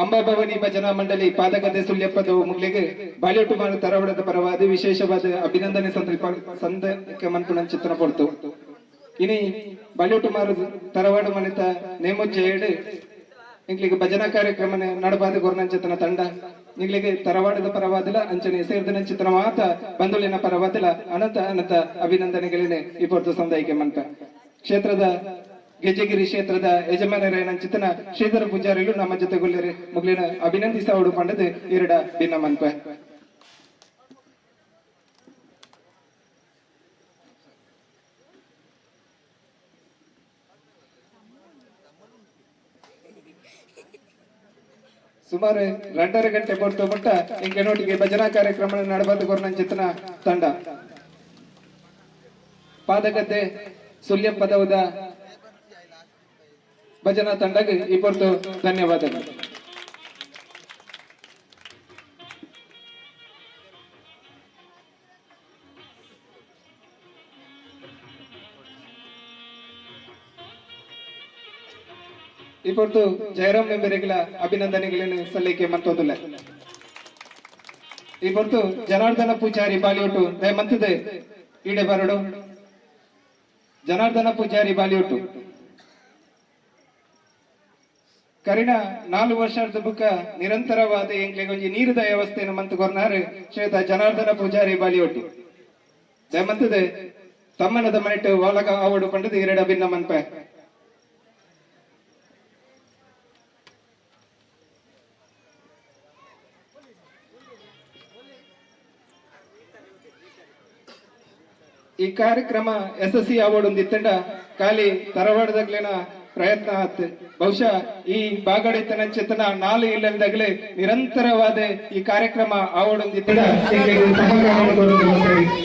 ಅಂಬಾಭವಾನಿ ಭಜನಾ ಮಂಡಳಿ ಪಾದಗದ್ದೆ ಸುಳ್ಯಪ್ಪದ ಮುಗ್ಲಿಗೆ ಬಾಲ್ಯಟುಮಾರ ತರವಡದ ಪರವಾದ ವಿಶೇಷವಾದ ಅಭಿನಂದನೆ ಸಂದಕ್ಕೆ ಮನ್ಪುಣ ಚಿತ್ರ ಕೊಡ್ತು. ಇನಿ ಬಲಿಯುಟ್ಟು ಮಾರು ತರವಾಡು ಮನೆತ ನೇಮೊಜ್ಜೆಯಡು ಇಂಗ್ಲಿಗೆ ಭಜನಾ ಕಾರ್ಯಕ್ರಮ ನಡಬಾದ ಗೊರ್ನಂಚಿತನ ತಂಡ ಇಂಗ್ಲಿಗೆ ತರವಾಡದ ಪರವಾದಿಲ ಅಂಚನೆ ಸೇರಿದ ಚಿತ್ರ ಮಾತ ಬಂಧುಲಿನ ಪರವಾದಿಲ ಅನಂತ ಅನಂತ ಅಭಿನಂದನೆಗಳೇನೆ ಈ ಪೊರ್ತು ಸಂದಾಯಿಕೆ ಮಂಟ ಕ್ಷೇತ್ರದ ಗೆಜ್ಜೆಗಿರಿ ಕ್ಷೇತ್ರದ ಯಜಮಾನರೇನ ಚಿತ್ತನ ಶ್ರೀಧರ ಪೂಜಾರಿಲು ನಮ್ಮ ಜೊತೆಗೊಳ್ಳರೆ ಮುಗ್ಲಿನ ಅಭಿನಂದಿಸೋಡು ಪಂಡದು ಎರಡ ಭಿನ್ನ ಮನ್ಪ ಸುಮಾರು 2.5 ಗಂಟೆ ಪೊರ್ತು ಮುಟ್ಟ ಇಂಕೆನೊಟ್ಟಿಗೆ ಭಜನಾ ಕಾರ್ಯಕ್ರಮ ನಡಬಾದ ಗೊರ್ನಂಚಿತನ ತಂಡ ಪಾದಗದ್ದೆ ಸುಲ್ಯ ಪದವದ ಭಜನಾ ತಂಡಗೆ ಈ ಪೊರ್ತು ಧನ್ಯವಾದಗಳು. ಈ ಪೊರ್ತು ಜಯರಾಮ್ ಮೆಂಬರಿಗಳ ಅಭಿನಂದನೆಗಳನ್ನು ಸಲ್ಲಿಕೆ ಮತ್ತೊಂದಿಲ್ಲ. ಈ ಪೊರ್ತು ಜನಾರ್ದನ ಪೂಜಾರಿ ಬಾಲಿವುಡ್ ದಯಮಂತದೆ ಈಡೆ ಬರಡು ಜನಾರ್ದನ ಪೂಜಾರಿ ಬಾಲಿವುಡ್ ಕರಿನ 4 ವರ್ಷದ ಬುಕ್ಕ ನಿರಂತರವಾದ ಎಂಗ್ಲಿಗೆ ಒಂಜಿ ನೀರಿದ ವ್ಯವಸ್ಥೆಯನ್ನು ಮಂತ್ ಕೊರ್ನಾರು ಶ್ವೇತ ಜನಾರ್ದನ ಪೂಜಾರಿ ಬಾಲಿವುಡ್ ದಯಮಂತದೆ ತಮ್ಮನದ ಮನೆಟ್ಟು ಒಳಗ ಆವಡು ಪಂಡದು ಎರಡು ಭಿನ್ನ ಮನ್ಪ ಈ ಕಾರ್ಯಕ್ರಮ ಯಶಸ್ವಿ ಆವೊಂದು ಇತ್ತಂಡ ಖಾಲಿ ತರವಾಡದಾಗ್ಲಿನ ಪ್ರಯತ್ನ ಆತ್ ಬಹುಶಃ ಈ ಬಾಗಡಿತನ ಚಿತ್ತನ 4 ಇಲ್ಲದಾಗಲೇ ನಿರಂತರವಾದ ಈ ಕಾರ್ಯಕ್ರಮ ಆವೊಂದು ಇತ್ತಂಡ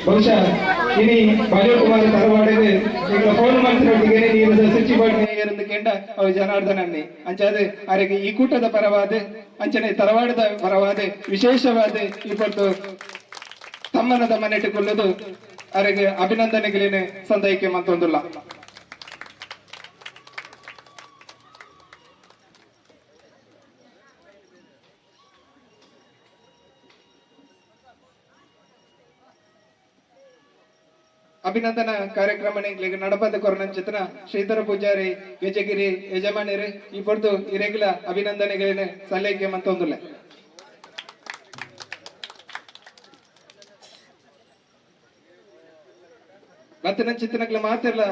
ಬಹುಶಃ ಇನಿ ಬಾಲ್ಯಕುಮಾರ ತರವಾಡದೆ ಈಗ ಫೋನ್ ಮಾಡ್ತಿರೋಟಿಗೆ ನೀರದ ಶುಚಿಪಡಿಸಿருந்து ಕೇಂಡ ಅವ ಜನಾರ್ದನನ್ನೇ ಅಂಚಾದೆ ಅವರಿಗೆ ಈ ಕೂಟದ ಪರವಾದ ಅಂಚನೆ ತರವಾಡದ ಪರವಾದ ವಿಶೇಷವಾದ ಇವತ್ತು ತಮ್ಮನದ ಮನೆಟ್ಟುಕೊಳ್ಳುವುದು ಅವರಿಗೆ ಅಭಿನಂದನೆಗಳೇನೆ ಸಂದಾಯಿಕೆ ಮತ್ತೊಂದಿಲ್ಲ. ಅಭಿನಂದನಾ ಕಾರ್ಯಕ್ರಮ ನಡಬಾದ ಕೊರನಂಚಿತನ ಶ್ರೀಧರ ಪೂಜಾರಿ ಗೆಜ್ಜೆಗಿರಿ ಯಜಮಾನಿರಿ ಈ ಪೊರ್ತು ಇರೆಗ್ಲ ಅಭಿನಂದನೆಗಳೇನೆ ಸಲ್ಲಿಕೆ ಮತ್ತೊಂದಿಲ್ಲ. ಬತ್ತನ ಚಿತ್ರಗಳ ಮಾತೆಲ್ಲ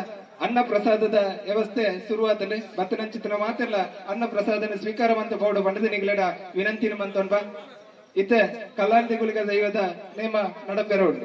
ಅನ್ನ ಪ್ರಸಾದದ ವ್ಯವಸ್ಥೆ ಶುರುವಾದಲ್ಲಿ ಬತ್ತನ ಚಿತ್ರ ಮಾತೆಲ್ಲ ಅನ್ನ ಪ್ರಸಾದನ ಸ್ವೀಕಾರ ಮಂತ ಬೋರ್ಡು ಬಂಡದ ನಿಗ್ಲಡ ವಿನಂತಿನ ಮಂತೊಂಬ ಇತ್ತೆ ಕಲ್ಲಾರ್ದಿಗುಳಿಗ ದೈವದ ನೇಮ ನಡಪೆರೋಡು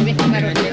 Hallelujah.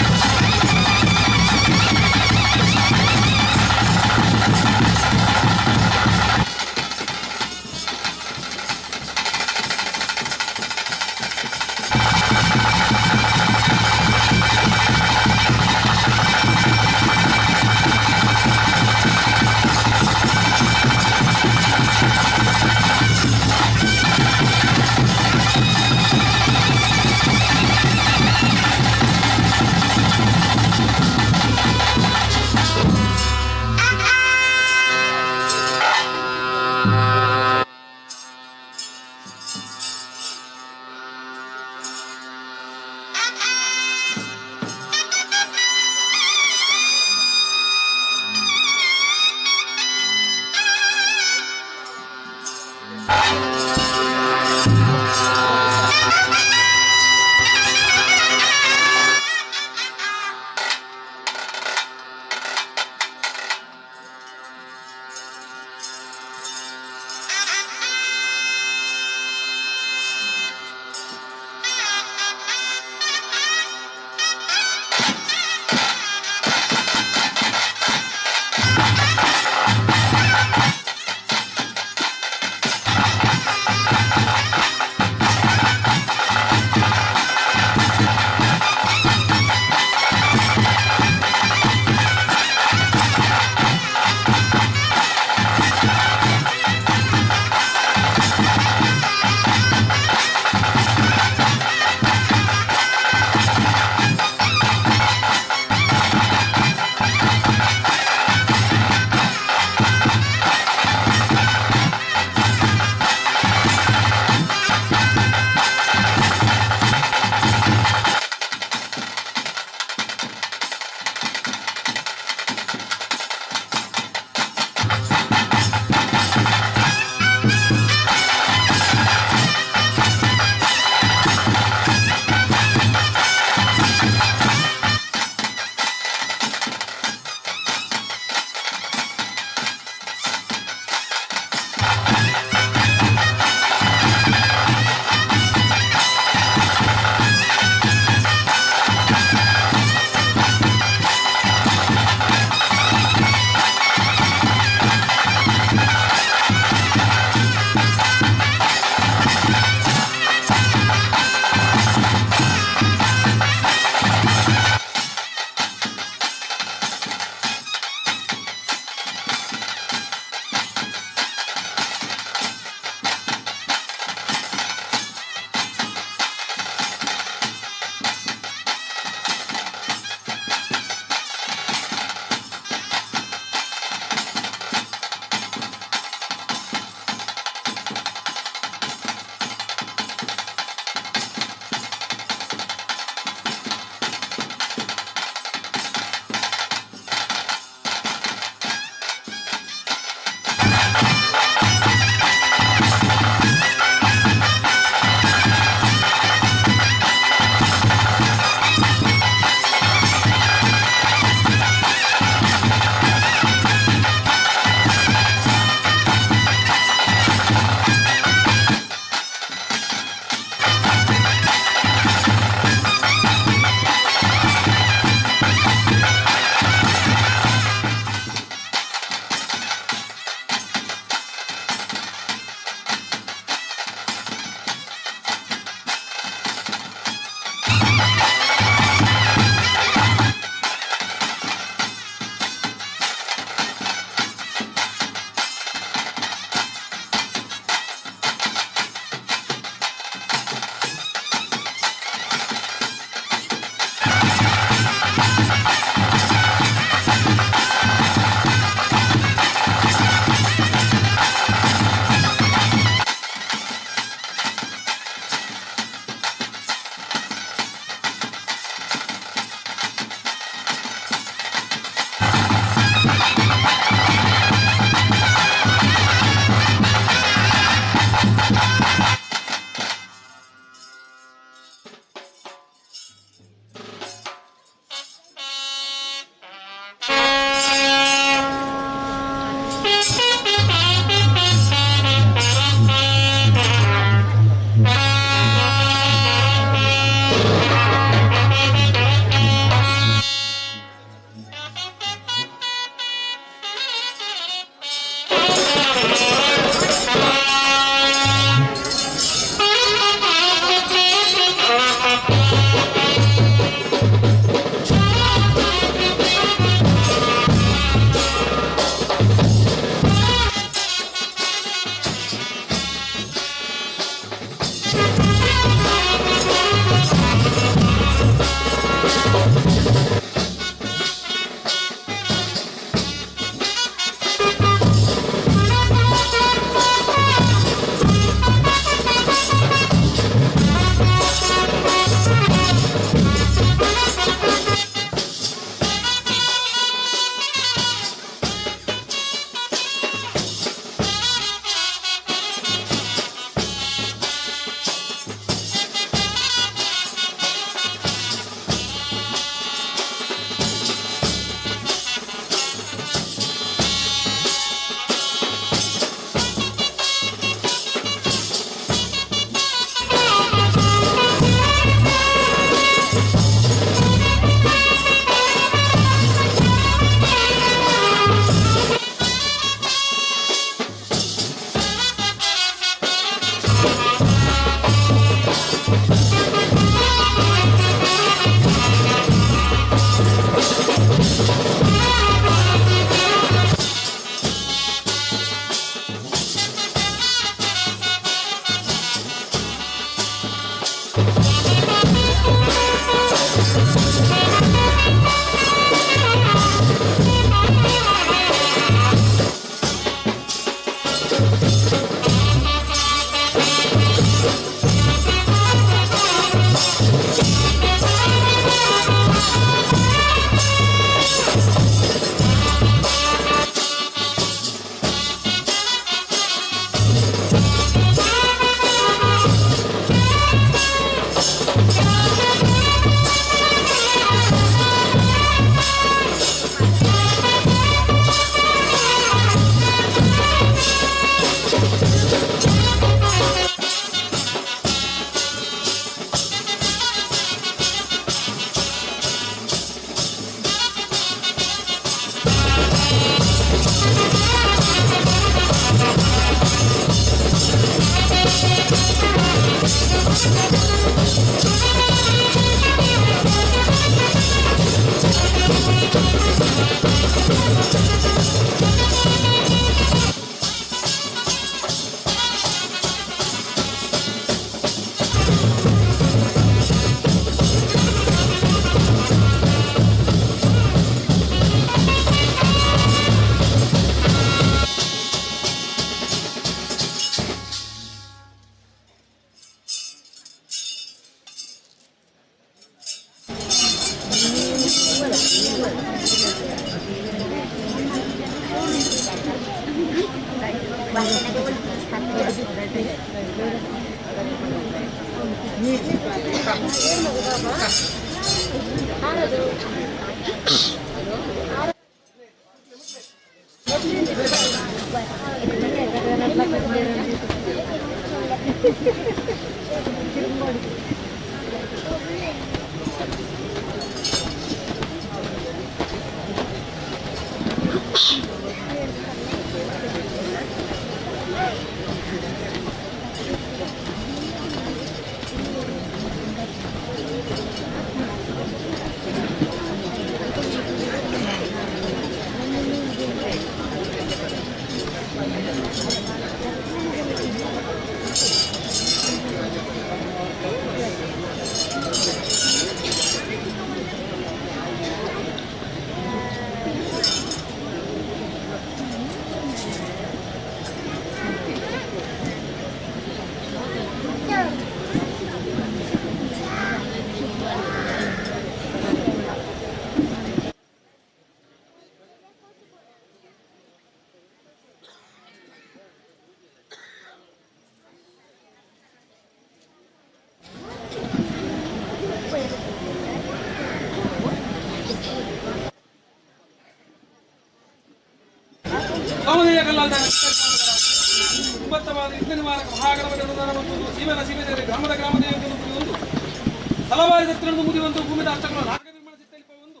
ಹಲವಾರು ಸೇವೆದತ್ತಿನ ಮುದಿ ಒಂದು ಭೂಮಿದ ಅಷ್ಟಗಳು ನಾಟಕ ನಿರ್ಮಾಣ ಚಿತ್ತಲಿಪ ಒಂದು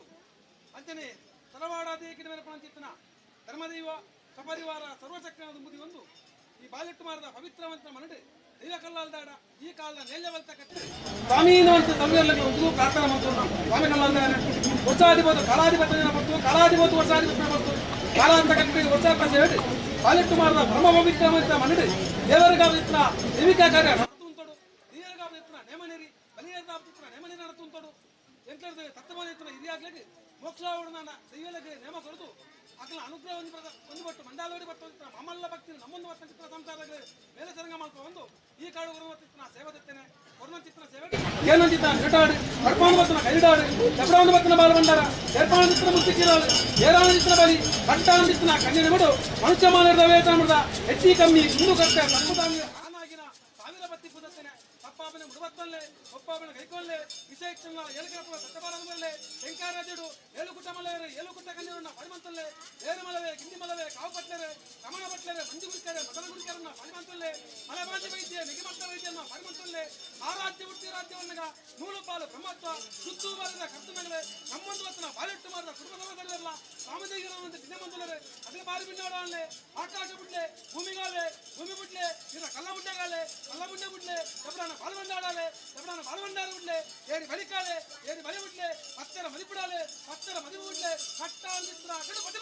ಅಂಚನೆ ತಲವಾಡಾದಿ ಕಿಡವೆರಪಣ ಚಿತ್ತನ ಧರ್ಮದೈವ ಸಪರಿವಾರ ಸರ್ವಶಕ್ತಿಯಾದ ಮುದಿ ಒಂದು ಈ ಬಾಲೆಟ್ಟು ಮಾರದ ಪವಿತ್ರವಂತ ಮನಡೆ ದೈವ ಕಲ್ಲಾಲ್ದಾಡ ಈ ಕಾಲದ ನೆಲ್ಯವಲ್ತ ಕಟ್ಟೆ ಸ್ವಾಮೀನವಂತ ಸಭೆಯಲ್ಲಿ ಒಂದು ಪ್ರಾರ್ಥನಾ ಮಾಡ್ತು ಸ್ವಾಮಿ ಕಲ್ಲಾಲ್ದಾಡ ವರ್ಷಾಧಿಪತಿ ಕಾಲಾಧಿಪತಿನ ಬರ್ತು ಕಾಲಾಧಿಪತಿ ವರ್ಷಾಧಿಪತಿನ ಬರ್ತು ಕಾಲ ಅಂತ ಕಟ್ಟಿ ವರ್ಷ ಹೇಳಿ ಬಾಲೆಟ್ಟು ಮಾರದ ಬ್ರಹ್ಮ ಪವಿತ್ರವಂತ ಮನಡೆ ದೇವರಿಗಾದ ದೈವಿಕ ಕಾರ್ಯ ನಡತುಂತೋಡು ದೇವರಿಗಾದ ನೇಮನೇರಿ ಬಲಿಯರ್ದ ನೇಮನೇರಿ ನಡತುಂತೋಡು ಎಂತ ತತ್ವಮಾನ ಹಿರಿಯಾಗ್ಲಿಕ್ಕೆ ಮೋಕ್ಷಾವರಣ ದೈವಲಗೆ ನೇಮ ಕೊರತು ಅಕಲ ಅನುಗ್ರಹ ಒಂದು ಮಂಡಾಲೋಡಿ ಬರ್ತಂತ ಮಮ್ಮಲ್ಲ ಭಕ್ತಿ ನಮ್ಮೊಂದು ವರ್ತ ಚಿತ್ರ ಸಂಸಾರಗಳು ಮೇಲೆ ಸರಂಗ ಮಾಡ್ಕೊ ಒಂದು ಈ ಕಾಡು ಗುರುವತ್ತಿನ ಸೇವೆ ದತ್ತನೆ ವರ್ಣಚಿತ್ರ ಸೇವೆ ಏನಂತಿತ್ತ ನಟಾಡಿ ಕಡ್ಪಾಂದು ಬತ್ತನ ಕೈಡಾಡಿ ಎಬ್ರಾಂದು ಬತ್ತನ ಬಾಲ ಬಂಡಾರ ಏರ್ಪಾಂದಿತ್ತಿನ ಮುತ್ತಿಕ್ಕಿರಾಳು ಏರಾಂದಿತ್ತಿನ ಬಲಿ ಕಟ್ಟಾಂದಿತ್ತಿನ ಕಣ್ಣಿನ ಬಿಡು ಮನುಷ್ಯ ಮಾನದ ವೇತನ ಮುಡ್ದ ಹೆಚ್ಚಿ ಕಮ್ಮಿ ಮುಂದು ಕಟ್ಟೆ ತಪ್ಪುದಾಗಿ ಆನಾಗಿನ ಸಾವಿರ ಬತ್ತಿ ಪುದತ್ತನೆ ತಪ್ಪಾಪನೆ ಮುಡುವತ್ತಲ್ಲೇ ಒಪ್ಪಾಪನೆ ಕೈಕೊಳ್ಳೆ ವಿಷಯ ಏಳುಕರಪುರ ಸತ್ತಬಾರದಲ್ಲೇ ಶಂಕರಾಜಡು ಏಳು ಕುಟ್ಟ ಮಲೆಯರೆ ಏಳು ಕುಟ್ಟ ಕಣ್ಣೀರನ್ನ ಪಡಿಮಂತಲ್ಲೇ ಏರು ಮಲವೇ ಕಿಂಡಿ ಮಲವೇ ಕಾವು ಪಟ್ಲರೆ ಕಮಣ ಪಟ್ಲರೆ ಮಂಜು ಗುಡಿಕರೆ ಮದನ ಗುಡಿಕರನ್ನ ಪಡಿಮಂತಲ್ಲೇ ಮಲಬಾಂಜಿ ವೈದ್ಯ ನಿಗಮಟ್ಟ ವೈದ್ಯನ್ನ ಪಡಿಮಂತಲ್ಲೇ ಆ ರಾಜ್ಯ ಹುಟ್ಟಿ ರಾಜ್ಯವನ್ನಗ ನೂಲು ಪಾಲು ಬ್ರಹ್ಮತ್ವ ಸುತ್ತು ಬಾರದ ಕರ್ತನಗಳೇ ನಮ್ಮೊಂದು ವತ್ತನ ಬಾಲೆಟ್ಟು ಮಾರದ ಕುಟುಂಬದವರಲ್ಲ ಸಾಮದೇಗಿರವಂತೆ ದಿನಮಂತಲರೆ ಅದೇ ಬಾರಿ ಬಿಣ್ಣಾಡಲೆ ಆಕಾಶ ಬಿಡ್ಲೆ ಭೂಮಿಗಾಲೆ ಭೂಮಿ ಬಿಡ್ಲೆ ಇರ ಕಲ್ಲ ಮುಡ್ಡೆಗಾಲೆ ಕಲ್ಲ ಮುಡ್ಡೆ ಬಿಡ್ಲೆ ಎಬ್ರಾನ ಬಾಲ್ವಂಡಾಡಲೆ ಎಬ್ರಾನ ಬಾಲ್ವಂಡಾರ ಬಿಡ್ಲೆ ಏರಿ ಬಲಿಕಾಲೆ ಏರಿ ಬಲಿ ಬಿಡ್ಲೆ ಹತ್ತರ ಮದಿ ಬಿಡಾಲೆ ಹತ್ತರ ಮದಿ ಬಿಡ್ಲೆ ಕಟ್ಟ ಅಂದಿತ್ರ ಕಡು ಪತಿ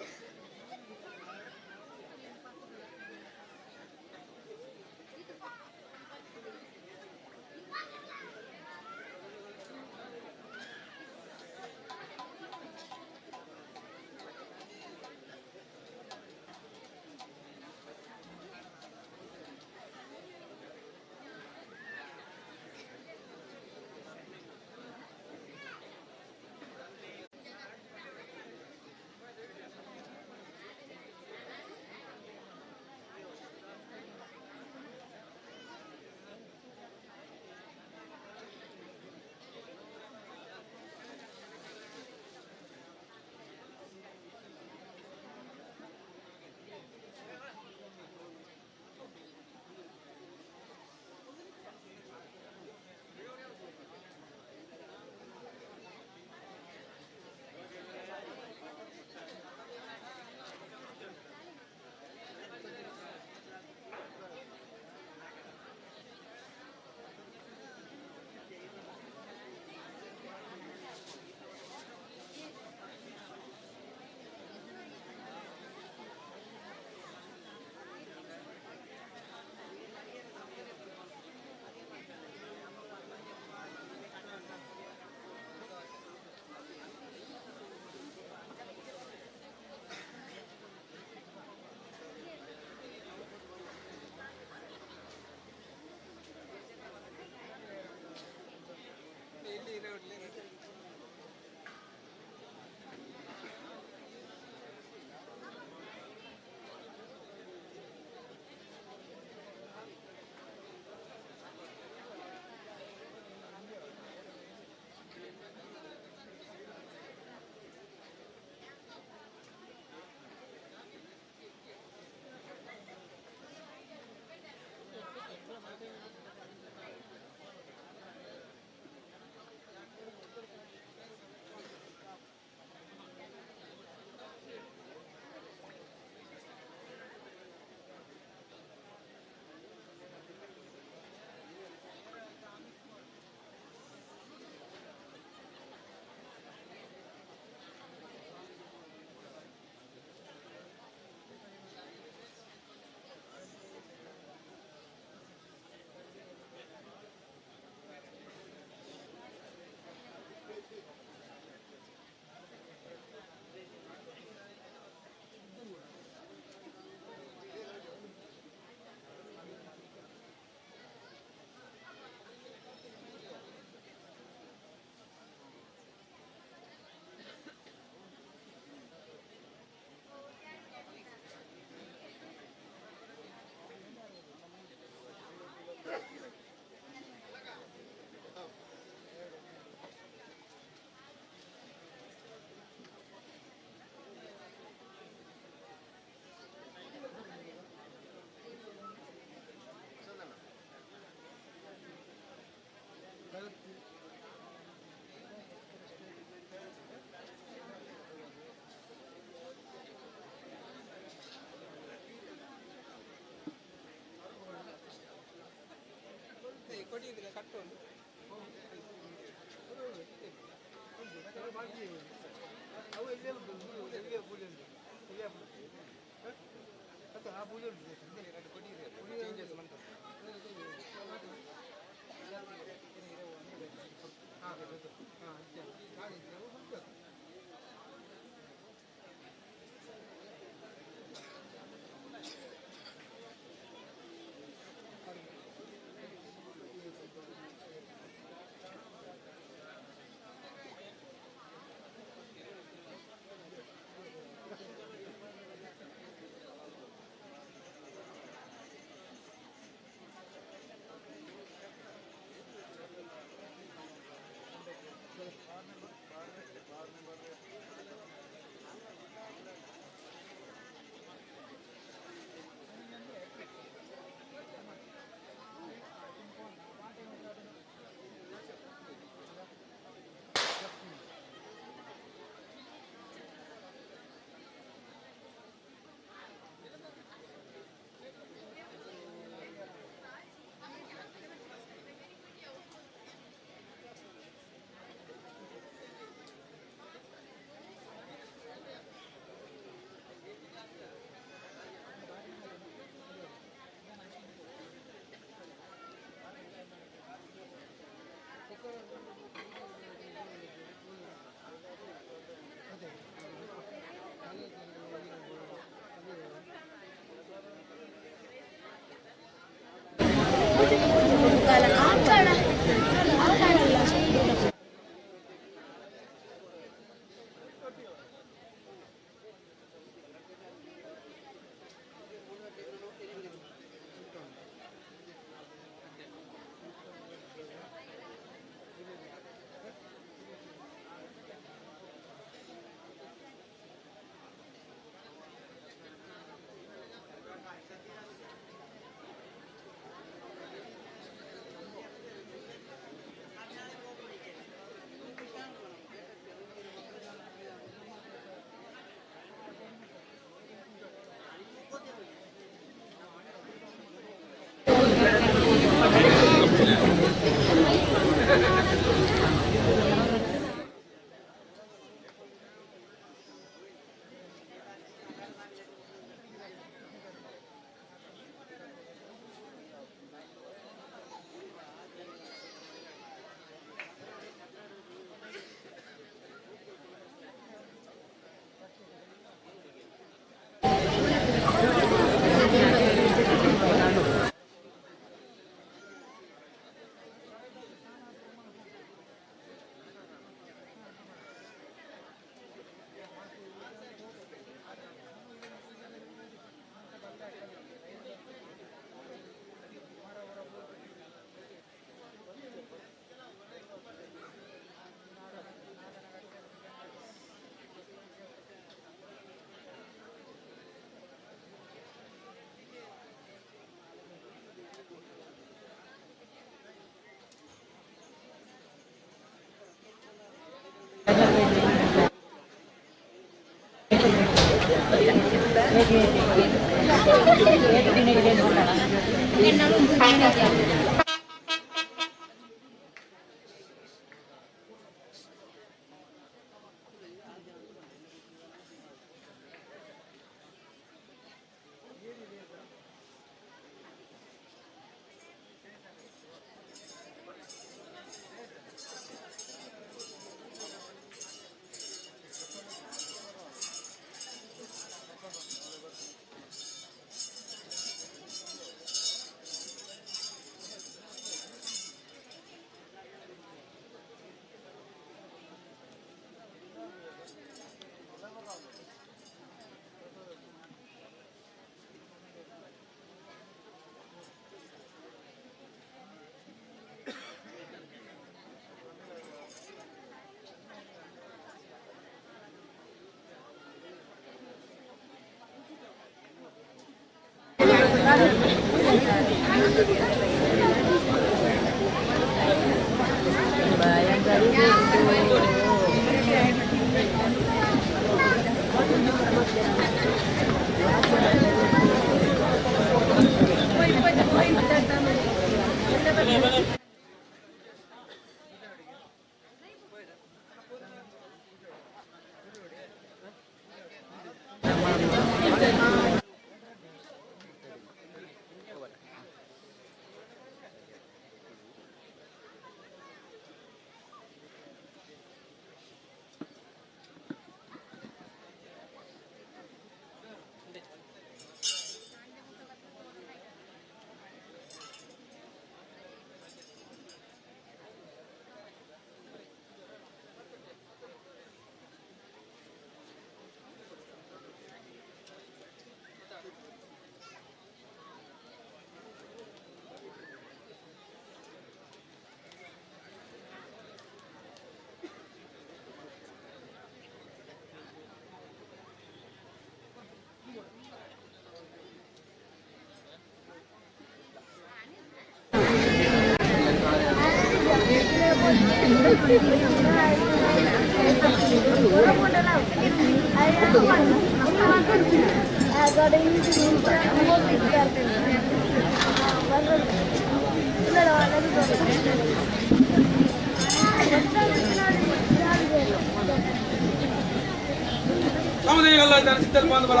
ಕಾಮದೇವಿಗಲ್ಲ ಸಿದ್ಧಲ್ ಬಾಂಧವರ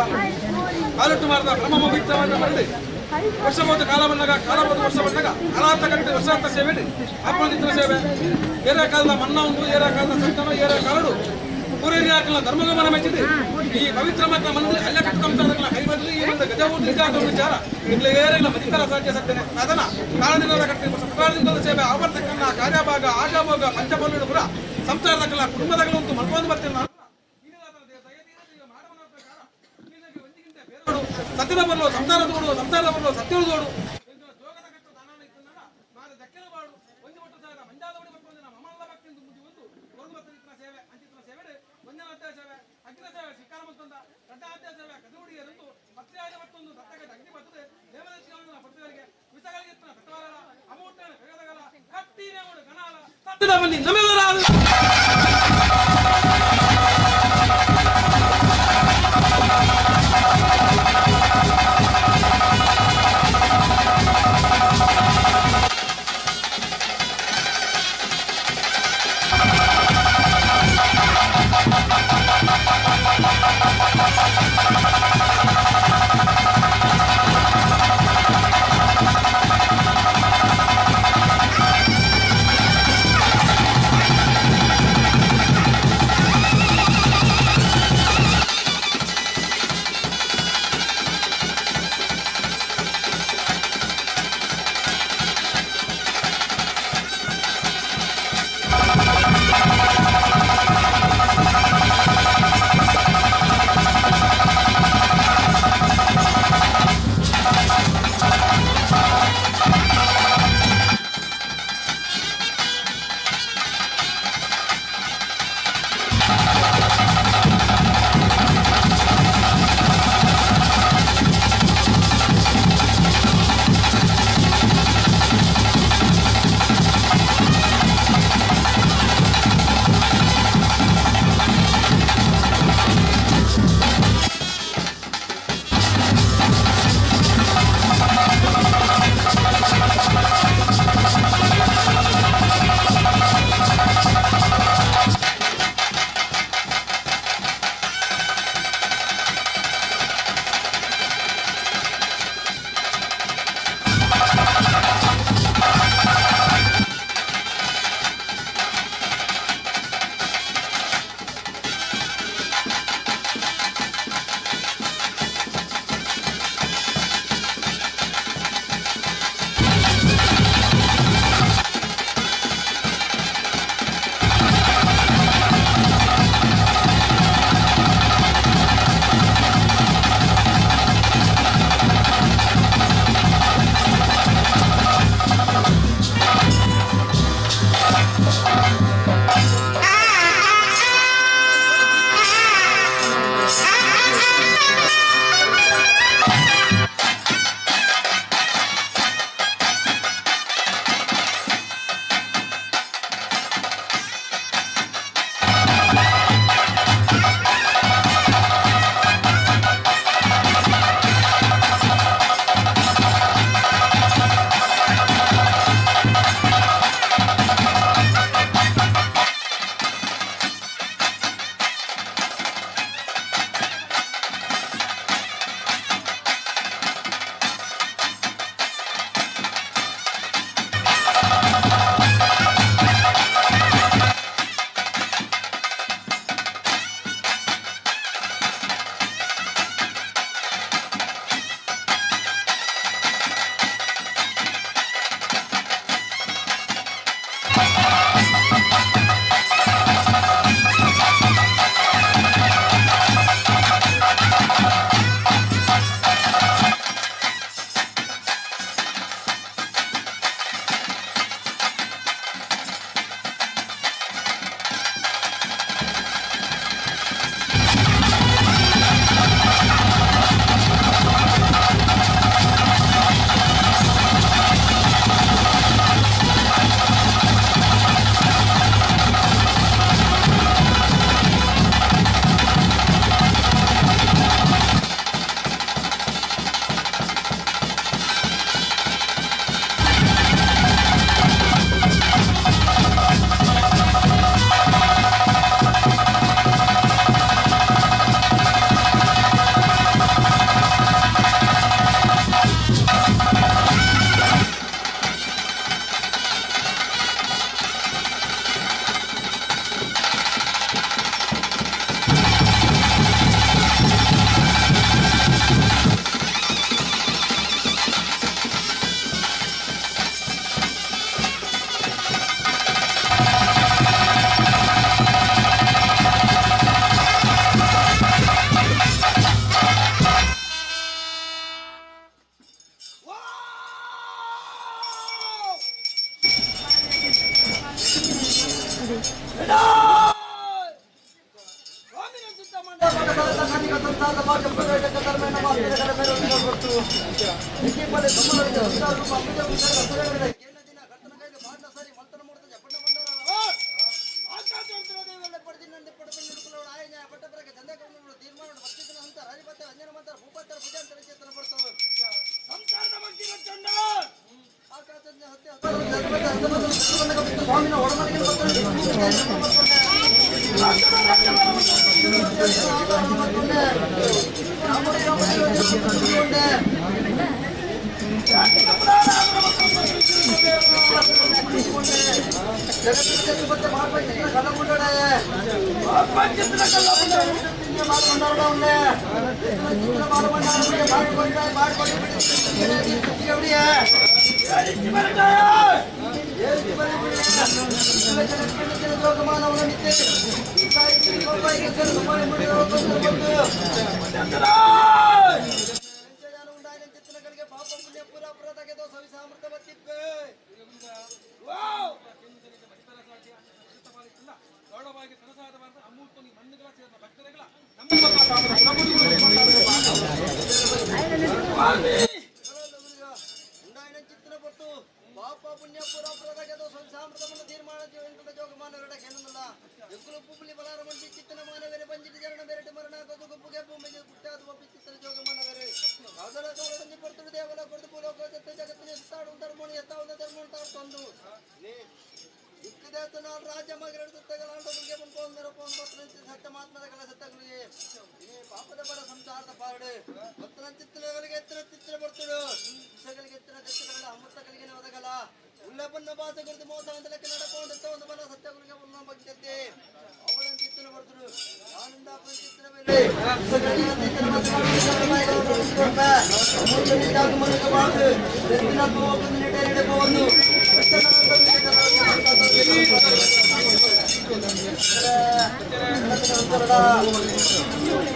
ಬಾಲಟ್ಟು ಮಾರದ ಬ್ರಹ್ಮ ಪವಿತ್ರವನ್ನು ಮಾಡಿ ವರ್ಷಬೋಧ ಕಾಲ ಬಂದಾಗ ಕಾಲಬೋಧ ವರ್ಷ ಬಂದಾಗ ಕಾಲಾರ್ಥ ಕಟ್ಟಿ ವರ್ಷಾರ್ಥ ಸೇವೆ ಆತ್ಮನಿತ್ರ ಸೇವೆ ಏರ ಕಾಲದ ಮನ್ನ ಉಂಟು ಏರ ಕಾಲದ ಸಂತಾನ ಏರ ಕಾಲಡು ಪೂರೈರಿ ಹಾಕಲ ಧರ್ಮಗಮನ ಮೆಚ್ಚಿದೆ ಈ ಪವಿತ್ರ ಮಕ್ಕಳ ಮನದಲ್ಲಿ ಅಲ್ಲ ಕಟ್ಕೊಂಡ್ಲ ಕೈ ಬದಲಿ ಈ ಒಂದು ಗಜ ವಿಚಾರ ಇಲ್ಲಿ ಏರಿಲ್ಲ ಮತಿಕರ ಸಾಧ್ಯ ಸತ್ಯನೆ ಅದನ್ನ ಕಾಲದಿಂದ ಕಟ್ಟಿ ಸರ್ಕಾರದಿಂದ ಸೇವೆ ಆವರ್ತಕನ್ನ ಕಾರ್ಯಭಾಗ ಆಗಭೋಗ ಪಂಚಪಲ್ಲು ಪುರ ಸಂಸಾರದ ಕಲ ಕುಟುಂಬದಗಳಂತೂ ಮಲ್ಕೊಂಡು ಬರ್ತೀನಿ ಸತ್ಯದ ಬರಲು ಸಂಸಾರದ ಕೊಡು ಸಂಸಾರದ ಬರಲು ಸತ್ಯದ ಕೊಡು ಜೋಗದ ಕಟ್ಟು ದಾನ ಇತ್ತಲ್ಲ ಮಾದ ದಕ್ಕಿನ ಬಾಡು ಒಂದು ಒಟ್ಟು ಸಾಗ ಮಂಜಾದ ಬಡಿ ಮಕ್ಕಳು ಮಮಲ್ಲ ಭಕ್ತಿಯಿಂದ ಮುಗಿ ಒಂದು ಒಂದು ಭಕ್ತರ ಸೇವೆ ಅಂಚಿತ್ರ ಸೇವೆ ಒಂದನ ಅಧ್ಯಾಯ ಸೇವೆ ಅಗ್ರ ಸೇವೆ ಶಿಕಾರ ಮತ್ತೊಂದ ದೊಡ್ಡ ಅಧ್ಯಾಯ ಸೇವೆ ಕದುಡಿಯರಂದು ಪತ್ರಿಯಾದ ಮತ್ತೊಂದು ದತ್ತಗದ ಅಗ್ನಿ ಬರ್ತದೆ ದೇವದರ್ಶಿಗಳನ್ನು ಪತ್ರಗಳಿಗೆ ವಿಸಗಳಿಗೆ ಎತ್ತಿನ ಸತ್ವಾಲ ಅಮೂಟನ ಬೆಗದಗಲ ಕಟ್ಟಿನೇ ಮಾಡು ಗಣಾಲ ಸತ್ಯದ ಬನ್ನಿ ನಮ್ಮೆಲ್ಲರ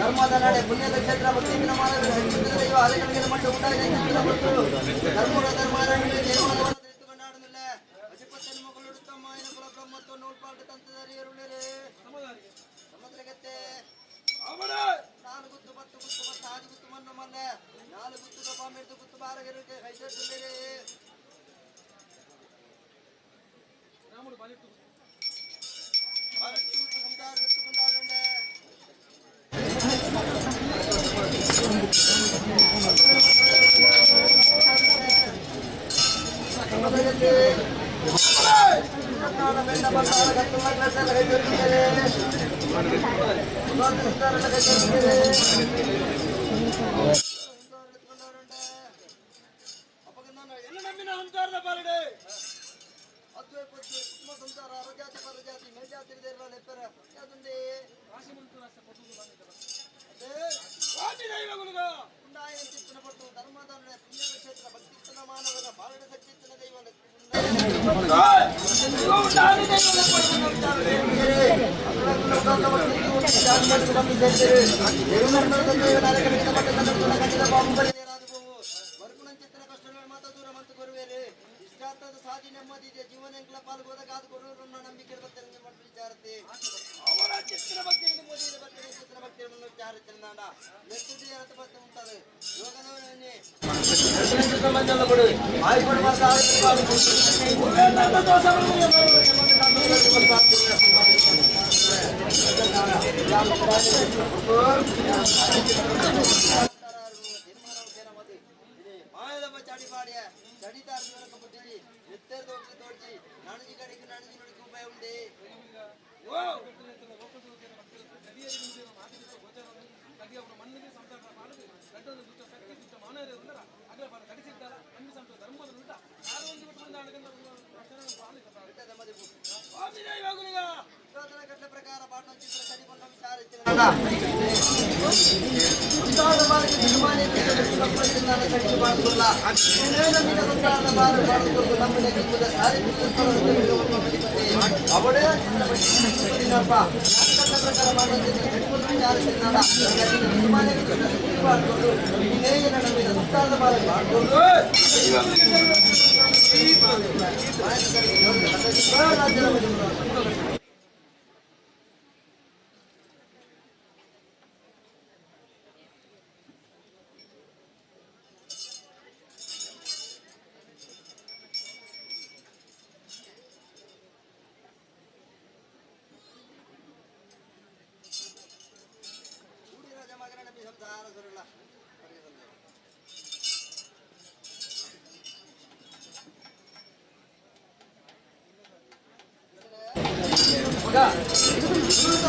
ಧರ್ಮದ ನಡೆ ಪುಣ್ಯದ ಕ್ಷೇತ್ರ ಭಕ್ತಿನ ಮಾನವ ದೈವ ಅಲೆಗಳಿಗೆ ಮಟ್ಟ ಉಂಟಾಗಿದೆ ಧರ್ಮದ ಧರ್ಮಾರಣ್ಯ ಕೊಂಡಾಡುವುದಿಲ್ಲ ಅಧಿಪತ್ಯನ ಮಗಳು ತಮ್ಮ ಕುಲ ಬ್ರಹ್ಮತ್ವ ನೋಡ್ಪಾಡು ತಂತ್ರಧಾರಿಯರುಳ್ಳರೆ ಸಮುದ್ರಗತ್ತೆ ನಾನು ಗುತ್ತು ಬತ್ತು ಗುತ್ತು ಬತ್ತು ಆದಿ ಗುತ್ತು ಮಣ್ಣು ಮಲ್ಲೆ ನಾಲು ಗುತ್ತು ದಪ್ಪ ಮೆಡ್ದು ಗುತ್ತು ಬಾರಗರಿಗೆ ಕೈಸೇರಿಸುಳ್ಳರೆ ರಾಮುಡು ಬಾಲಿಟ್ಟು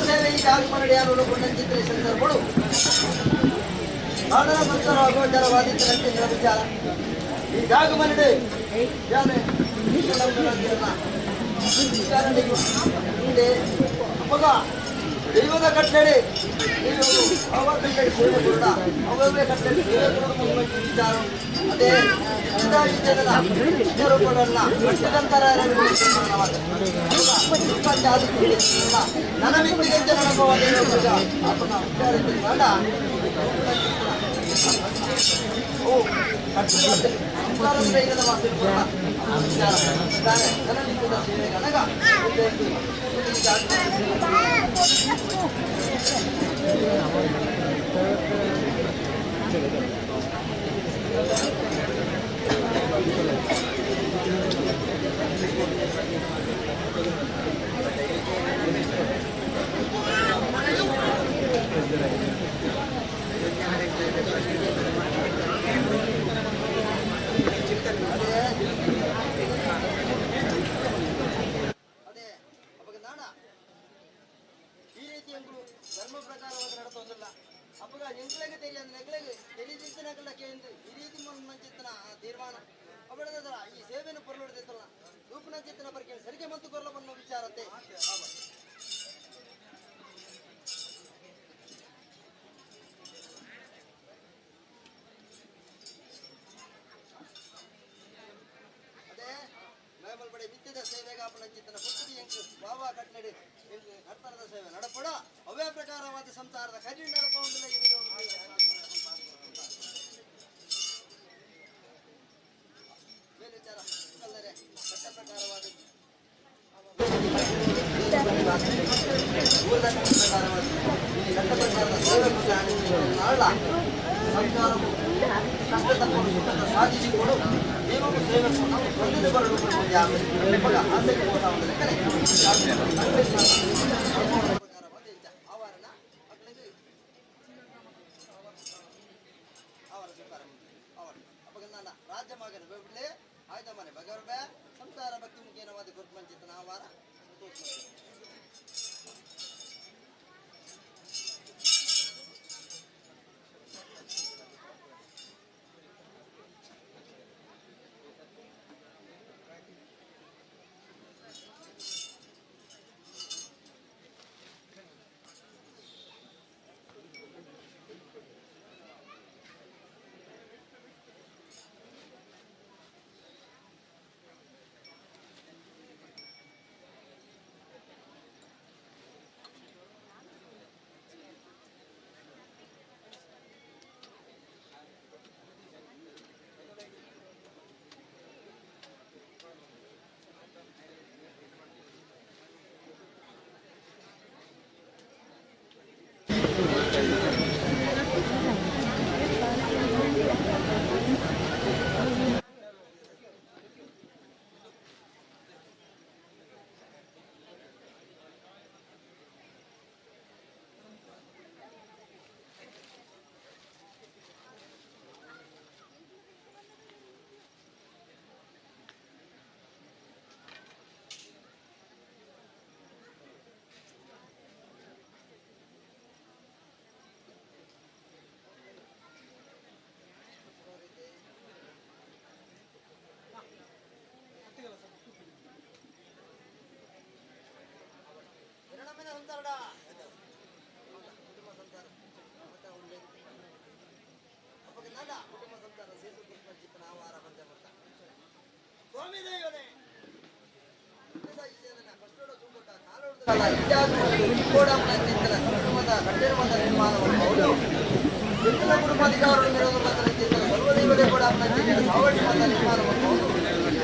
ಸೇವೆಗೆ ಆಗಮನಡಿ ಯಾರು ಕೊಂಡಂಚಿದ್ರೆ ಸಂದರ್ಭಗಳು ಸಾಧನ ಮಂತ್ರ ಅಗೋಚರವಾದಿದ್ದರಂತೆ ವಿಚಾರ ಈ ಆಗಮನಡಿ ಯಾನೆ ಹಿಂದೆ ಮಗ ದೈವದ ಕಟ್ಟಳೆ ನೀವು ಅವ ಕಟ್ಟಳೆ ಸೇವೆ ಕೊಡ ಅವರೇ ಕಟ್ಟಳೆ ಸೇವೆ ಕೊಡುವ ವಿಚಾರ ಅದೇ ಇಂದಾಗಿ ಜನರ ಸ್ವರೂಪಗಳನ್ನ ಕಟ್ಟದಂತರ ನನ್ನ ಮಿತ್ತಿಗೆ ಜನರವಾದ ಅಪ್ಪನ ವಿಚಾರಕ್ಕೆ ಮಾಡ ಓ ಸಂಸಾರದ ವಾಸಿನ ವಿಚಾರ ನನ್ನ ಮಿತ್ತಿದ ಸೇವೆಗೆ ಅನಗ ಧರ್ಮ ಪ್ರಕಾರವಾದ ನಡತೊಂದಿಲ್ಲ ಅಪ್ಪಗ ಎಂಕ್ಲೆಗೆ ತೆಲಿ ಅಂದ್ರೆ ನೆಗ್ಲೆಗೆ ತೆಲಿದಿತ್ತಿನ ಕಲ್ಲಕ್ಕೆ ಎಂದು ಈ ರೀತಿ ಮಂಚಿತ್ತನ ತೀರ್ಮಾನ ಅವಳದ ಈ ಸೇವೆಯನ್ನು ಪೊರ್ಲೊಡೆದಿತ್ತಲ್ಲ ರೂಪನ ಚಿತ್ತನ ಬಗ್ಗೆ ಸರಿಗೆ ಮತ್ತು ಕೊರ್ಲವನ್ನು ವಿಚಾರತೆ ಅದೇ ಮೇಬಲ್ ಬಡೆ ವಿದ್ಯದ ಸೇವೆಗೆ ಅಪ್ಪನ ಚಿತ್ತನ ಪುಸ್ತಕ ಎಂಕು ಬಾಬಾ ಕಟ್ನಡಿ ನರ್ತನದ ಸೇವೆ ನಡಪಡ ಅವೇ ಪ್ರಕಾರವಾದ ಸಂಸಾರದ ಕರಿ ನಡಪುವುದಿಲ್ಲ ಮೇಲ್ವಿಚಾರ ಅಲ್ಲದೆ ಕಟ್ಟ ಪ್ರಕಾರವಾದ ಕಟ್ಟ ಪ್ರಕಾರದ ಸೇವೆ ನಾಳ ಸಂಸಾರವು ಕಷ್ಟ ಸಾಧಿಸಿಕೊಂಡು ನೀವು ಸೇವೆ ಹೊಂದಿದ ಬರಲು ಆಸಕ್ತಿ ಆವರಣ ಮಕ್ಕಳಿಗೆ ಅವರ ಸ್ವೀಕಾರ ಅವರ ಅಪಗಂದ ರಾಜ್ಯ ಮಗನ ಬೆಳೆ ಆಯ್ದ ಮನೆ ಬಗರ್ಬೆ ಸಂಸಾರ ಭಕ್ತಿ ಮುಖೇನವಾದ ಗುರುಪಂಚಿತನ ಆವಾರ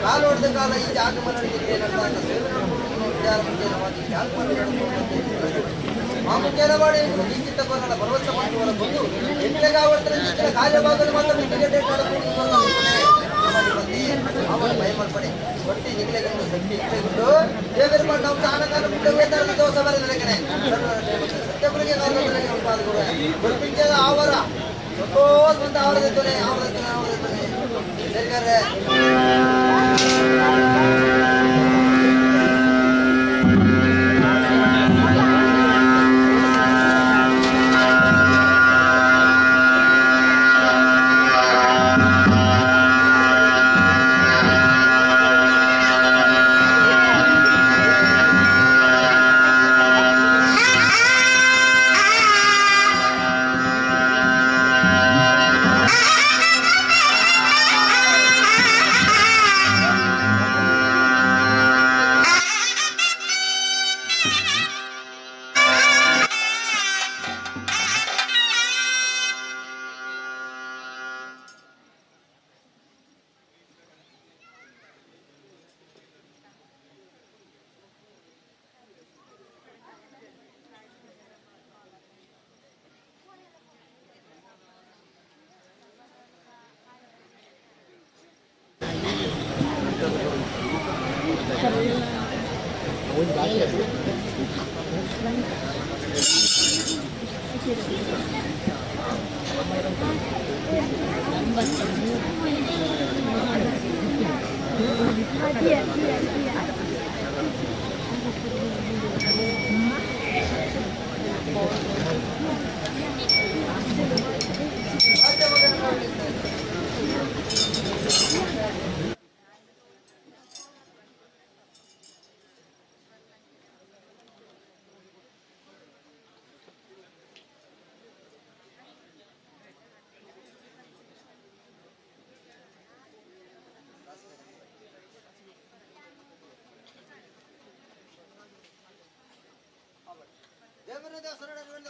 ಕಾಲೋಡ್ದ ಕಾಲ ಈ ಆಗಮನಕ್ಕೆ ಮಾಮುಖ್ಯನವಾಡಿ ಇಂಚಿತ್ತ ಕೊರಳ ಭರವಸೆ ಮಾಡುವವರ ಬಂದು ಎಂಟೆಗಾವರ್ತನ ಕಾರ್ಯಭಾಗದ ಮಾತ್ರ ಟಿಕೆಟ್ ಅವರ ಭಯಪಡೆ ಒಟ್ಟಿ ನಿಗಲೆಗೊಂಡು ಶಕ್ತಿ ಇಟ್ಟುಕೊಂಡು ದೇವರ ನಾವು ಚಾನಕಾಲ ಮುಂದೆ ವೇತನ ದೋಷ ಬರಲಿಕ್ಕೆ ಸತ್ಯಪುರಿಗೆ ಗುರುಪಿಂಚದ ಆವರ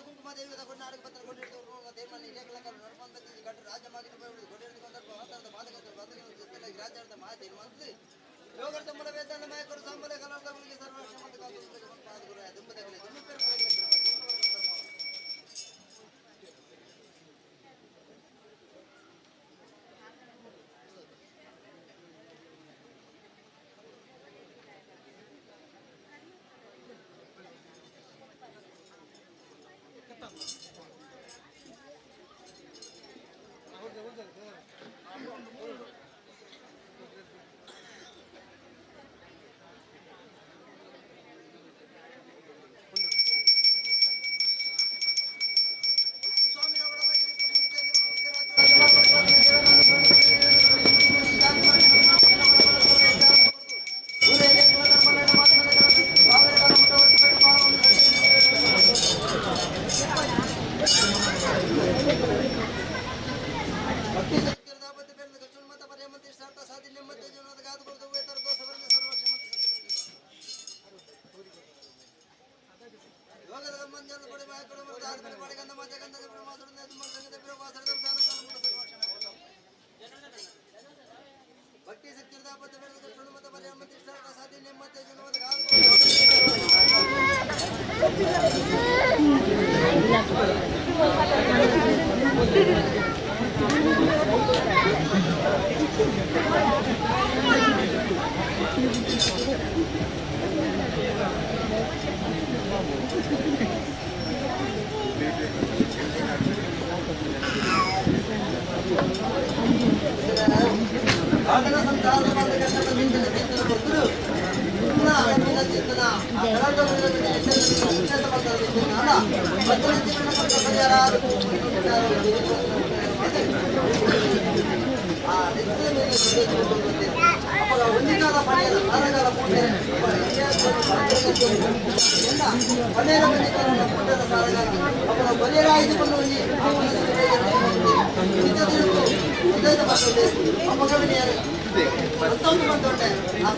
ಕುಂಕುಮ ದೇವಿ ನಾಡಿಗೆ ಪತ್ರ ಕೊಟ್ಟಿದ್ದು ದೇವರಲ್ಲಿ ಇಲೇಖಲ ನರ್ಮಂದಕ್ಕೆ ಗಂಟು ರಾಜ್ಯವಾಗಿ ಕೊಟ್ಟಿದ್ದು ಸಂದರ್ಭ ಮಾತುಕತೆ ರಾಜ್ಯದ ಮಾಹಿತಿ ಮಂತ್ರಿ ಯೋಗರ ಸಂಬಳ ವೇತನ ನಾಯಕರು ಸಂಬಳ ಕಲಾವಿದರಿಗೆ ಭಕ್ತಿ ಸತ್ಯದ ಮತ ಪರಿಯಮ ಸಾಧಿ ನೆಮ್ಮದಿ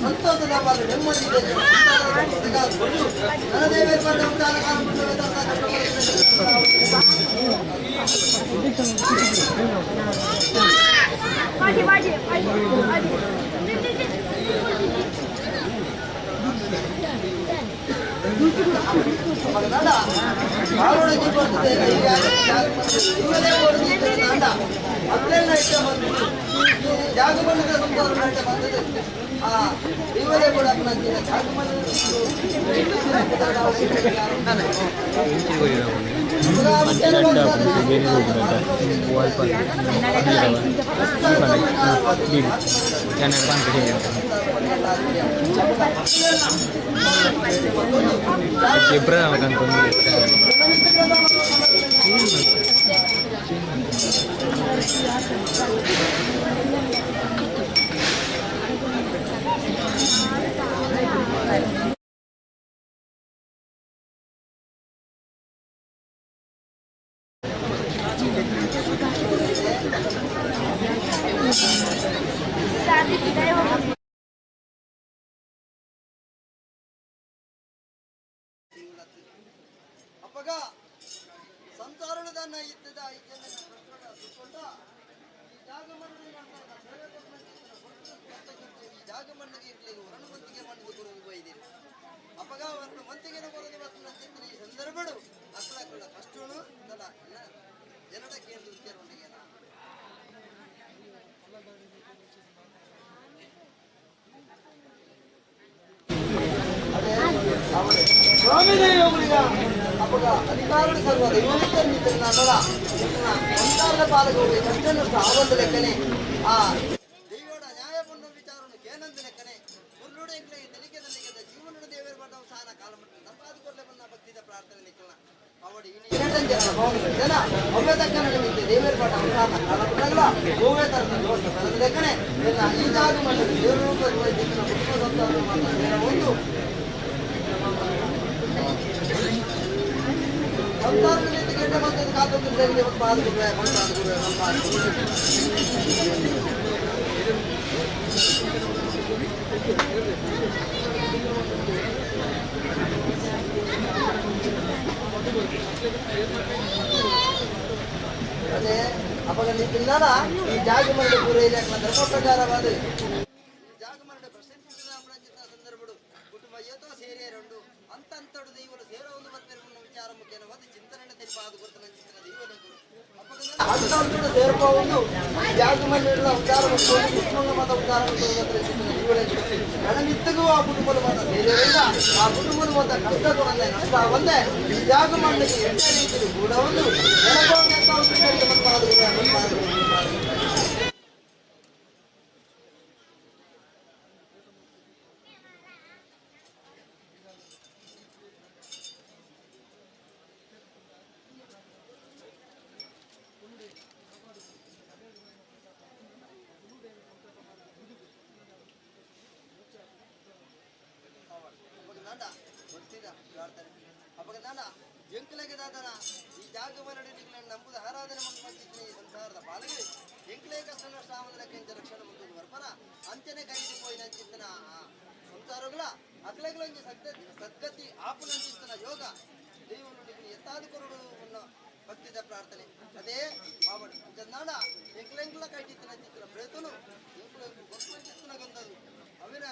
ಸಂತೋಷದ ನೆಮ್ಮದಿ ಬರ್ತದೆ ಜಾಗಮಂಡದ ಸಂಸಾರ ನಾಟ್ಯ ಬಂದದ್ದು ಇವರೇ ಕೂಡ ಜಾಗಮಂಡ ಅಪ್ಪಗ ಸಂಸಾರದನ್ನ ಇದ್ದದ ಜಾಗಮಂಡಿಗೆ ಇರ್ಲಿಲ್ಲ ಹೊರಣ ಮಂತಿಗೆ ಮಣ್ಣಿಗೆ ಬರುವುದು ಬೈದಿರಿ ಅಪ್ಪಗ ಹೊರಣ ಮಂತಿಗೆ ಬರೋದು ಬರ್ತೀನಿ ಈ ಸಂದರ್ಭಗಳು ಅಕ್ಕಳ ಕಷ್ಟನು ಅಲ್ಲ ಜನರ ಕೇಂದ್ರ ಉತ್ತರೊಂದಿಗೆ ಸ್ವಾಮಿದೇವಿಗಳಿಗ ಅಪ್ಪಗ ಅಧಿಕಾರದ ಸರ್ವ ದೈವನಿತ್ಯ ನನ್ನಡ ಸಂಸಾರದ ಪಾಲಕರಿಗೆ ಕಷ್ಟನಷ್ಟು ಆವಂದ ಲೆಕ್ಕನೆ ಆ ದೈವದ ನ್ಯಾಯಪೂರ್ಣ ವಿಚಾರವನ್ನು ಕೇನಂದ ಲೆಕ್ಕನೆ ಮುರುಳುಡೆ ತೆಲಿಕೆ ಜೀವನದ ದೇವರ ಬಡ್ಡವ ಸಾನ ಕಾಲಮಟ್ಟ ನಮ್ಮಾದ ಕೊಡ್ಲೆ ಬಂದ ಭಕ್ತಿದ ಪ್ರಾರ್ಥನೆ ಲೆಕ್ಕನ ಅವಡಿ ಜನ ಒಮ್ಮೆ ತಕ್ಕ ನಿಮಿತ್ತ ದೇವರ ಬಡ್ಡವ ಸಾನ ಕಾಲಮಟ್ಟಲ್ಲ ಗೋವೆ ತರದ ದೋಷ ಬರದ ಲೆಕ್ಕನೆ ಎಲ್ಲ ಈ ಜಾಗ ಮಟ್ಟದ ದೇವರ ರೂಪದ ವೈದ್ಯಕನ ಕುಟುಂಬ ಸಂತಾನ ಮಾತ್ರ ಒಂದು ಸಂಸಾರದಲ್ಲಿ ಕೆಟ್ಟ ಬಂದದ್ದು ಕಾತುತ್ತಿದ್ದಲ್ಲಿ ಪಾದಗುರು ಅದೇ ಅಪಗಲಿದ್ದಿಲ್ಲ ಈ ಜಾಗಮರಣ ಪೂರೈಲೆ ಧರ್ಮ ಪ್ರಕಾರವಾದ ಜಾಗಮರಣ ಪ್ರಶಂಸಿಸಿದ ಸಂದರ್ಭಗಳು ಕುಟುಂಬ ಏತೋ ಸೇರಿಯ రెండు ಅಂತಂತಡು ದೈವಲು ಸೇರೋ ಒಂದು ಮತ್ತೆ ವಿಚಾರ ಮುಖ್ಯನ ಒಂದು ಚಿಂತನೆ ತಿಳಿಪಾದ ಗುರುತನ ಚಿಂತನ ದೈವಲು ಅಂತಂತಡು ಸೇರ್ಪೋ ಒಂದು ಜಾಗಮರಣ ಉದ್ದಾರ ಕುಟುಂಬ ಮತ ಉದ್ದಾರ ನನಗಿತ್ತಗೂ ಆ ಕುಟುಂಬದ ಮತ ಸೇರಿಲ್ಲ ಆ ಕುಟುಂಬದ ಮತ ಕಷ್ಟ ಕೊಡಲ್ಲ ನಷ್ಟ ಒಂದೇ ಈ ಜಾಗಮರಣಿಗೆ ಎಂಟೇ ರೀತಿಯಲ್ಲಿ ಕೂಡ ಒಂದು ಈ ಜಾಗಮರಣ ನಂಬುದ ಆರಾಧನೆ ಮಂದಿದ್ದೀನಿ ಸಂಸಾರದ ಪಾಲಿಗೆ ಎಂಕ್ಲೇ ಕಷ್ಟನ ಶ್ರಾವಣಕ್ಕೆ ರಕ್ಷಣೆ ಮುಂದುವರೆದು ಬರ್ಪರ ಅಂಚನೆ ಕೈದು ಪೋಯಿನ ಚಿಂತನ ಸಂಸಾರಗಳ ಅಕ್ಲೆಗಳೊಂದು ಸದ್ಗತಿ ಆಪುನ ಚಿಂತನ ಯೋಗ ದೈವನು ಎತ್ತಾದ ಕೊರಡು ಭಕ್ತಿದ ಪ್ರಾರ್ಥನೆ ಅದೇ ಮಾವಡು ಚಂದಾಣ ಎಂಕ್ಲೆಂಕ್ಲ ಕೈಟಿತ್ತಿನ ಚಿಂತನ ಪ್ರೇತನು ಚಿಂತನ ಗಂಧದು ಅವರೇ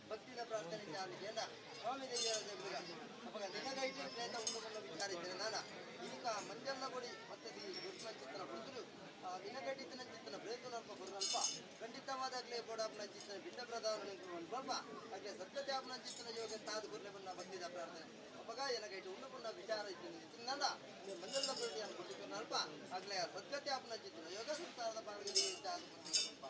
ಭಕ್ತಿದ ಪ್ರಾರ್ಥನೆ ಸ್ವಾಮಿ ದೇವಿಯ ಅವಾಗ ನಿನಗೈಟಿ ಪ್ರೇತ ಉಂಡುಕೊಂಡು ವಿಚಾರಿದ್ದೇನೆ ನಾನು ಈಗ ಮಂಜಲ್ಲ ಕೊಡಿ ಮತ್ತೆ ಚಿತ್ತನ ಬುದ್ಧರು ವಿನಗಟ್ಟಿನ ಚಿತ್ತನ ಪ್ರೇತ ನಲ್ಪ ಬರುವಲ್ಪ ಖಂಡಿತವಾದಾಗಲೇ ಬೋಡಾಪ್ನ ಚಿತ್ತನ ಭಿನ್ನ ಪ್ರಧಾನ ಸ್ವಲ್ಪ ಹಾಗೆ ಸತ್ಯತ್ಯಾಪನ ಚಿತ್ತನ ಯೋಗ ತಾದು ಗುರ್ಲೆ ಬಂದ ಭಕ್ತಿದ ಪ್ರಾರ್ಥನೆ ಅವಾಗ ಏನಗೈಟಿ ಉಂಡುಕೊಂಡ ವಿಚಾರ ಇದ್ದೀನಿ ಚಿತ್ತನಲ್ಲ ಮಂಜಲ್ಲ ಕೊಡಿ ಅನ್ಕೊಟ್ಟಿದ್ದು ಅಲ್ಪ ಆಗ್ಲೇ ಸತ್ಯತ್ಯಾಪನ ಚಿತ್ತನ ಯೋಗ ಸಂಸಾರದ ಪಾಲ್ಗೆ ತಾದು ಸ್ವಲ್ಪ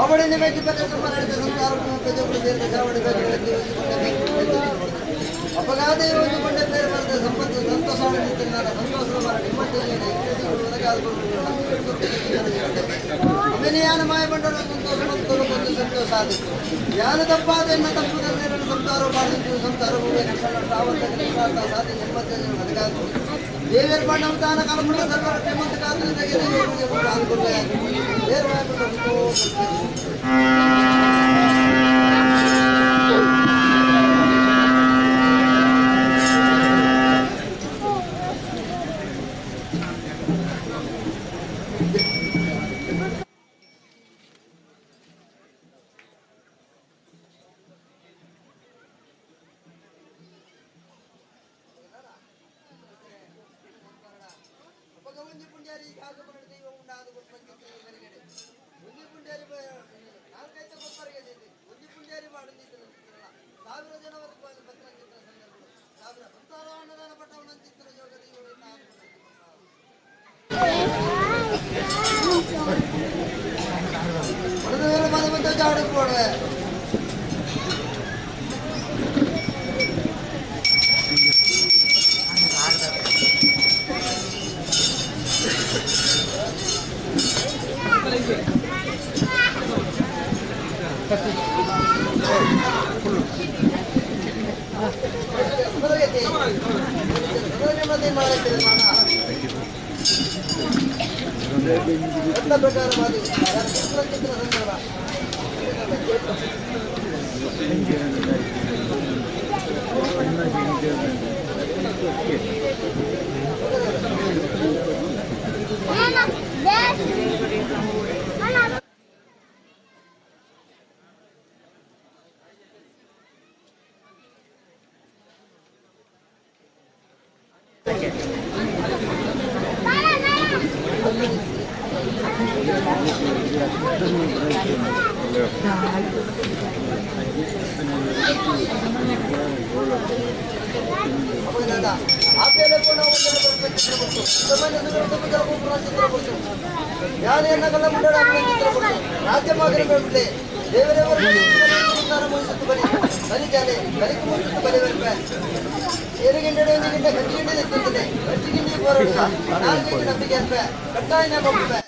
ಅವಳಿ ನಿಮಗೆ ಅಪಘಾತ ಯೋಜಿಕೊಂಡ ಬೇರೆ ಬರೆದ ಸಂಪತ್ತು ಸಂತೋಷ ಅಭಿನಯಾನ ಮಾಯ ಬಂಡರು ಸಂತೋಷ ಮತ್ತೊಂದು ಸಂತೋಷ ಆದಿತ್ತು ಯಾನ ತಪ್ಪಾದ ಎನ್ನ ತಪ್ಪುದಲ್ಲಿ ಸಂಸಾರ ಮಾಡಿದ್ದು ಸಂಸಾರ ಸಾಧಿ ನೆಮ್ಮದಿ ಅದಕ್ಕಾಗಿ ದೇವೇರ್ ಬಣ್ಣ ತಾನ ಕಲ್ಪನ ಸರ್ವರ ಶ್ರೀಮಂತ ಕಾಲದಲ್ಲಿ ಅನುಕೂಲ ಓಕೆ ರಾಜ್ಯ ಮಾದರಿ ದೇವರವರು ಬಲಿ ಬಲಿಜಾಲೆ ಬಲಿಗೆ ಮುಂಚೆ ಬಲಿ ಬರ್ಪೆ ಏರುಗಿಂಡೆ ಹಂಚಿಗಿಂಡೆ ಎತ್ತುತ್ತದೆ ಹಂಚಿಗಿಂಡಿ ಹೋರಾಟ ನಾಲ್ಕು ನಂಬಿಕೆ ಅರ್ಪೆ ಕಟ್ಟಾಯ ಹೋಗ್ತದೆ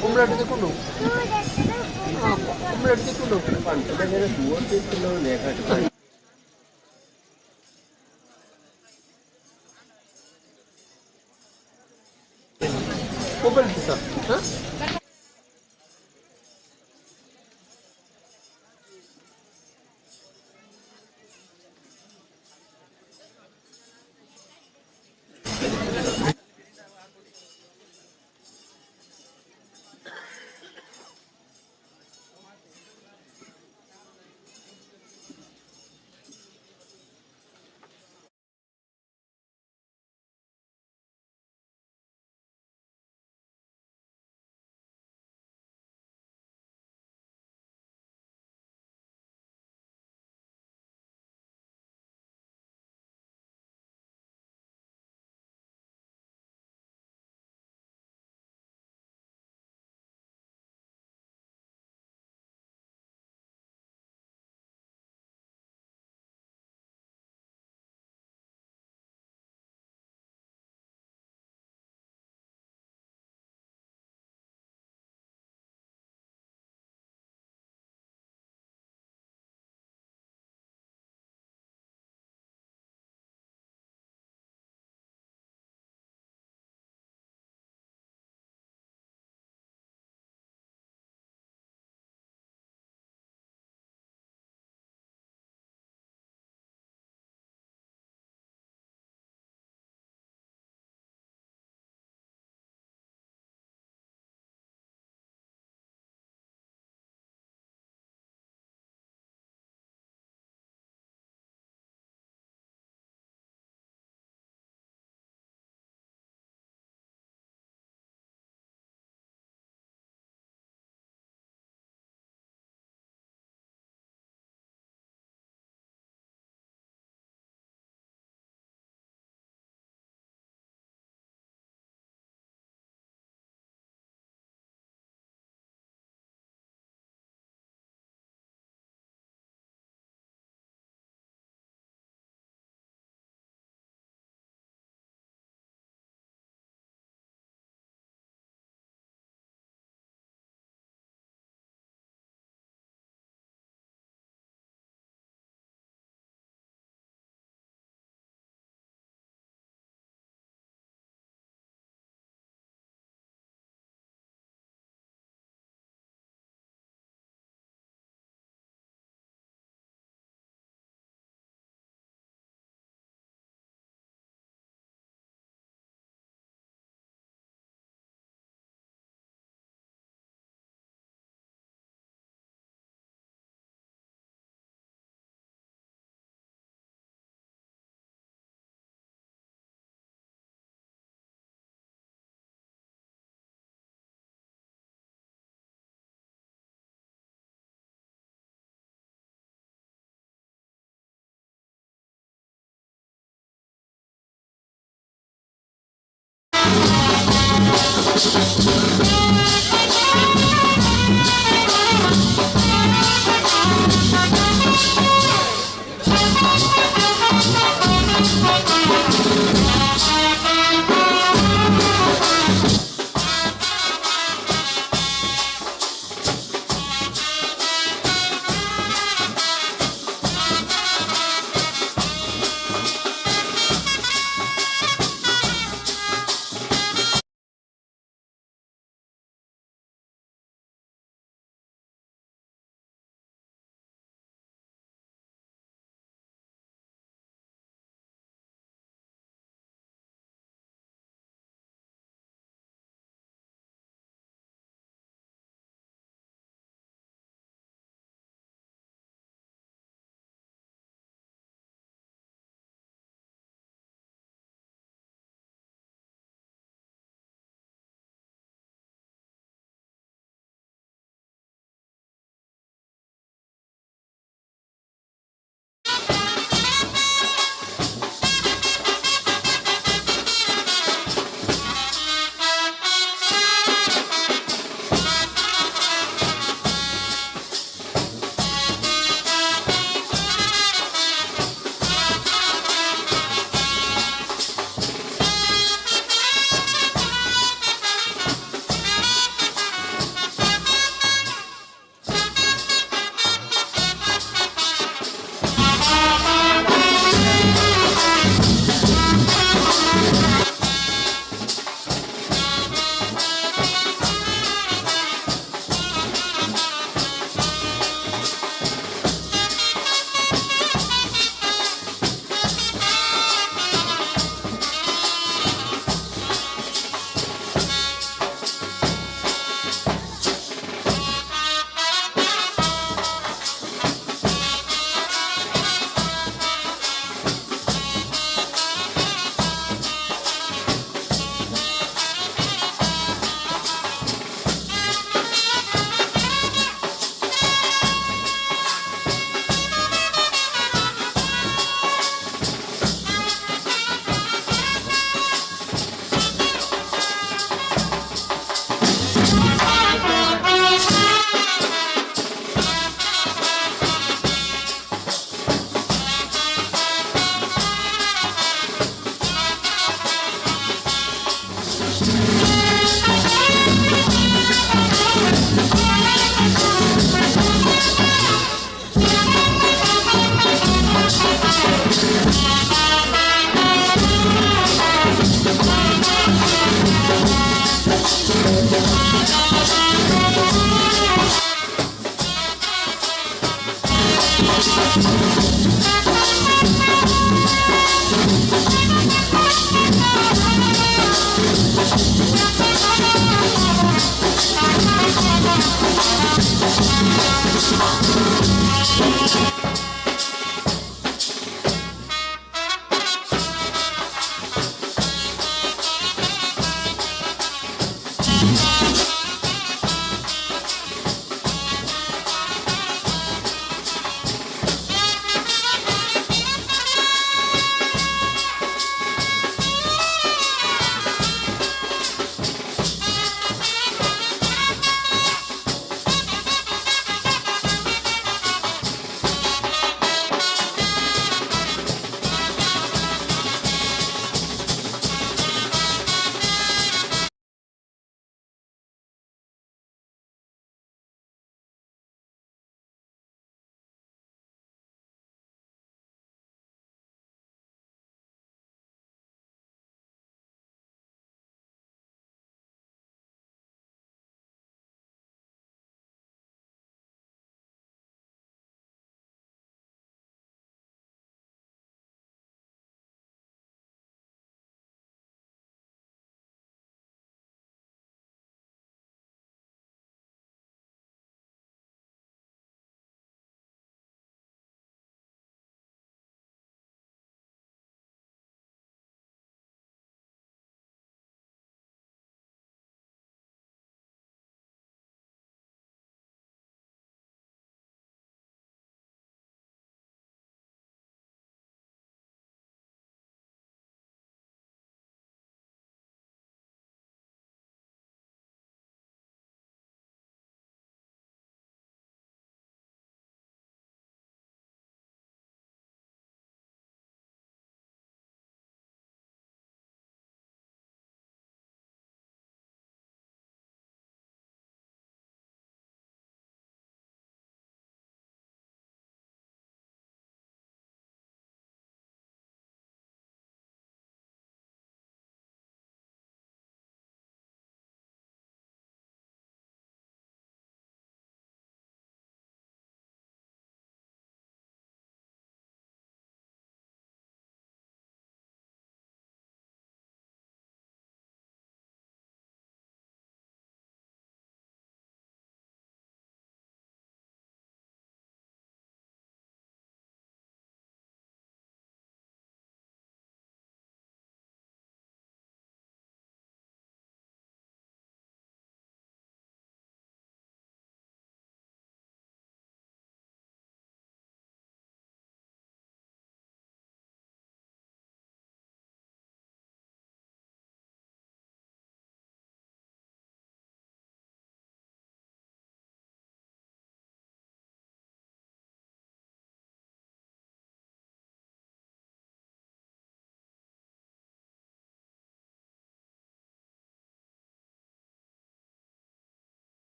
ಕುಂಬಳ ಎಡ್ತಿಕೊಂಡು ಕುಂಬಳ ಎಡ್ತಿಕೊಂಡು ಮೊಬೈಲ್ ಸರ್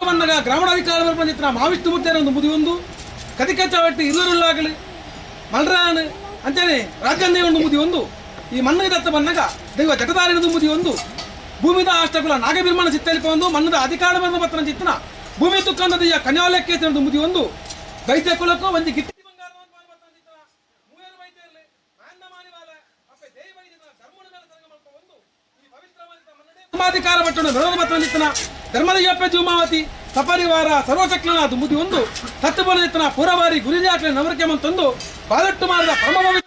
ಬಂದಾಗ ಗ್ರಾಮೀಣಾಧಿಕಾರಿ ಬಂದಿತ್ತು ಮಹಾವಿಷ್ಣುಮೂರ್ತಿಯರ ಒಂದು ಮುದಿ ಒಂದು ಕದಿಕಚ್ಚವಟ್ಟಿ ಇಲ್ಲರುಳ್ಳಾಗಲಿ ಮಲ್ರಾನ್ ಅಂತಾನೆ ರಾಜಂದೇವ ಒಂದು ಮುದಿ ಒಂದು ಈ ಮಣ್ಣಿಗೆ ದತ್ತ ಬಂದಾಗ ದೈವ ಜಟದಾರಿನದು ಮುದಿ ಒಂದು ಭೂಮಿದ ಅಷ್ಟಕುಲ ನಾಗಬಿರ್ಮಣ ಚಿತ್ತಲಿಪ ಒಂದು ಮಣ್ಣದ ಅಧಿಕಾರ ಬಂದ ಪತ್ರ ಚಿತ್ತನ ಭೂಮಿ ತುಕ್ಕಂದದೀಯ ಕನ್ಯಾಲಕ್ಕೆ ಒಂದು ಮುದಿ ಒಂದು ದೈತ್ಯ ಕುಲಕ್ಕೂ ಒಂದು ಗಿತ್ತಿ ಬಂಗಾರ ಮೂವೇರು ವೈದ್ಯರಲ್ಲಿ ಮಾಂದಮಾನಿ ಬಾಲ ಧರ್ಮಾಧಿಕಾರ ಪಟ್ಟಣ ವಿರೋಧ ಪತ್ರನಿತ್ತನ ಧರ್ಮದಯ್ಯಪ್ಪ ಜೂಮಾವತಿ ಸಪರಿವಾರ ಸರ್ವಶಕ್ಲನಾದ ಮುದಿ ಒಂದು ತತ್ವನಿತ್ತನ ಪೂರವಾರಿ ಗುರಿಜಾಟ್ಲೆ ನವರಿಕೆ ಮಂತೊಂದು ಬಾಲಟ್ಟು ಮಾಡಿದ ಪರಮಭವಿ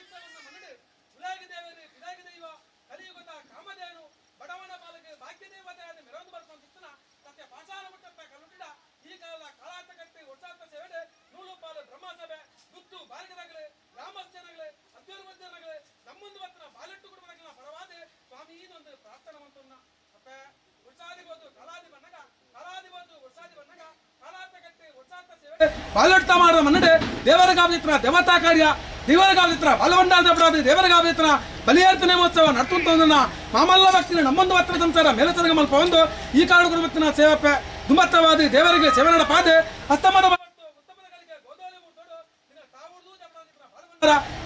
ಬಾಲೋಡ್ತಾ ಮಾಡಿದ ಮನ್ನಡೆ ದೇವರ ಗಾವಿತ್ರ ದೇವತಾ ಕಾರ್ಯ ದೇವರ ಗಾವಿತ್ರ ಬಾಲವಂಡಾದ ಪ್ರಾಪ್ತಿ ದೇವರ ಗಾವಿತ್ರ ಬಲಿಯಾರ್ತನೆ ಮಹೋತ್ಸವ ನಡ್ತುಂತಂದನ್ನ ಮಾಮಲ್ಲ ಭಕ್ತಿನ ನಮ್ಮೊಂದು ಹತ್ರ ಸಂಸಾರ ಮೇಲಚರಗ ಮಲ್ಪ ಒಂದು ಈ ಕಾಡು ಗುರುಭಕ್ತಿನ ಸೇವಪ್ಪೆ ದುಂಬತ್ತವಾದಿ ದೇವರಿಗೆ ಸೇವನಡ ಪಾದೆ ಅಸ್ತಮದ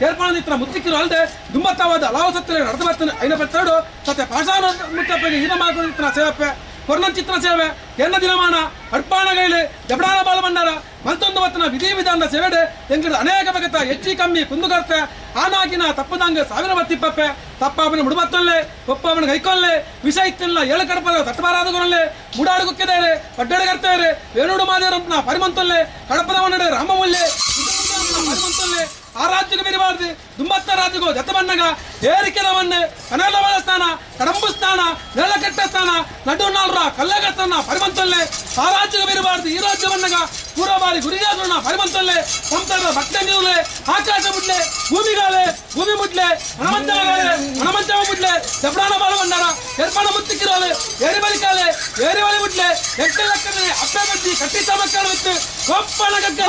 ಏರ್ಪಾಡಿನ ಮುತ್ತಿಕ್ಕಿರು ಅಲ್ಲದೆ ದುಂಬತ್ತವಾದ ಹಲವು ಸತ್ತರೆ ನಡೆದು ಬರ್ತಾನೆ ಐನ ಪೆತ್ತಡು ಸತ್ಯ ಪಾಷಾಣ ಮುತ್ತಪ್ಪಗೆ ಈನ ಮಾಡ್ಕೊಂಡಿರ್ತಾನ ಸೇವಪ್ಪೆ ಕೊರ್ನ ಚಿತ್ರ ಸೇವೆ ಎನ್ನ ದಿನಮಾನ ಅಡ್ಪಾಣಗೈಲೆ ಜಬಡಾನ ಬಾಲಮಂಡಾರ ಮತ್ತೊಂದು ವತ್ತನ ವಿಧಿ ವಿಧಾನದ ಸೇವೆಡೆ ಎಂಗಿಡ ಅನೇಕ ಬಗೆತ ಹೆಚ್ಚಿ ಕಮ್ಮಿ ಕುಂದುಗರ್ತೆ ಆನಾಗಿನ ತಪ್ಪದಂಗೆ ಸಾವಿರ ಬತ್ತಿಪ್ಪಪ್ಪೆ ತಪ್ಪಾವನ ಮುಡುಬತ್ತಲ್ಲೇ ಒಪ್ಪವನ ಕೈಕೊಲ್ಲೆ ವಿಷ ಇತ್ತಿಲ್ಲ ಏಳು ಕಡಪದ ತಟ್ಟಬಾರಾದಗೊನಲ್ಲೇ ಮುಡಾಡುಗುಕ್ಕಿದೇರೆ ಅಡ್ಡಾಡಗರ್ತೇರೆ ವೇಣುಡು ಮಾದೇರಂತನ ಪರಿಮಂತಲ್ಲೇ ಕಡಪದವನಡೆ ರಾಮಮೂಲ್ಯೆ ಪರಿಮಂತಲ್ಲೇ ಆ ರಾಜ್ಯಕ್ಕೆ ಬಿರಿಬಾರ್ದು ದುಂಬತ್ತ ರಾಜ್ಯಗೂ ಜತ ಬಣ್ಣಗ ಏರಿಕೆದವನ್ನೇ ಕನಲವಾದ ಸ್ಥಾನ ಕಡಂಬು ಸ್ಥಾನ ನೆಲಕೆಟ್ಟ ಸ್ಥಾನ ನಡು ನಾಲ್ರ ಕಲ್ಲಗ ಸ್ಥಾನ ಪರಿಮಂತಲ್ಲೇ ಆ ರಾಜ್ಯಕ್ಕೆ ಬಿರಿಬಾರ್ದು ಈ ರಾಜ್ಯ ಬಣ್ಣಗ ಪೂರ್ವಬಾರಿ ಗುರಿಜಾಸನ ಪರಿಮಂತಲ್ಲೇ ಸಂಸಾರದ ಭಕ್ತ ನೀವುಲೆ ಆಕಾಶ ಮುಡ್ಲೆ ಭೂಮಿಗಾಲೆ ಭೂಮಿ ಮುಡ್ಲೆ ಹಣಮಂತವ ಮುಡ್ಲೆ ಜಬಡಾನ ಬಾಲವಂಡಾರ ಏರ್ಪಾಡ ಮುತ್ತಿಕ್ಕಿರೋಲೆ ಏರಿ ಬಲಿಕಾಲೆ ಏರಿ ಬಲಿ ಮುಡ್ಲೆ ಎಟ್ಟೆ ಲೆಕ್ಕನೆ ಅಪ್ಪೆ ಬಡ್ಡಿ ಕಟ್ಟಿತ ಮಕ್ಕಳು ಬಿತ್ತು ಕೊಪ್ಪಳ ಗಗ್ಗ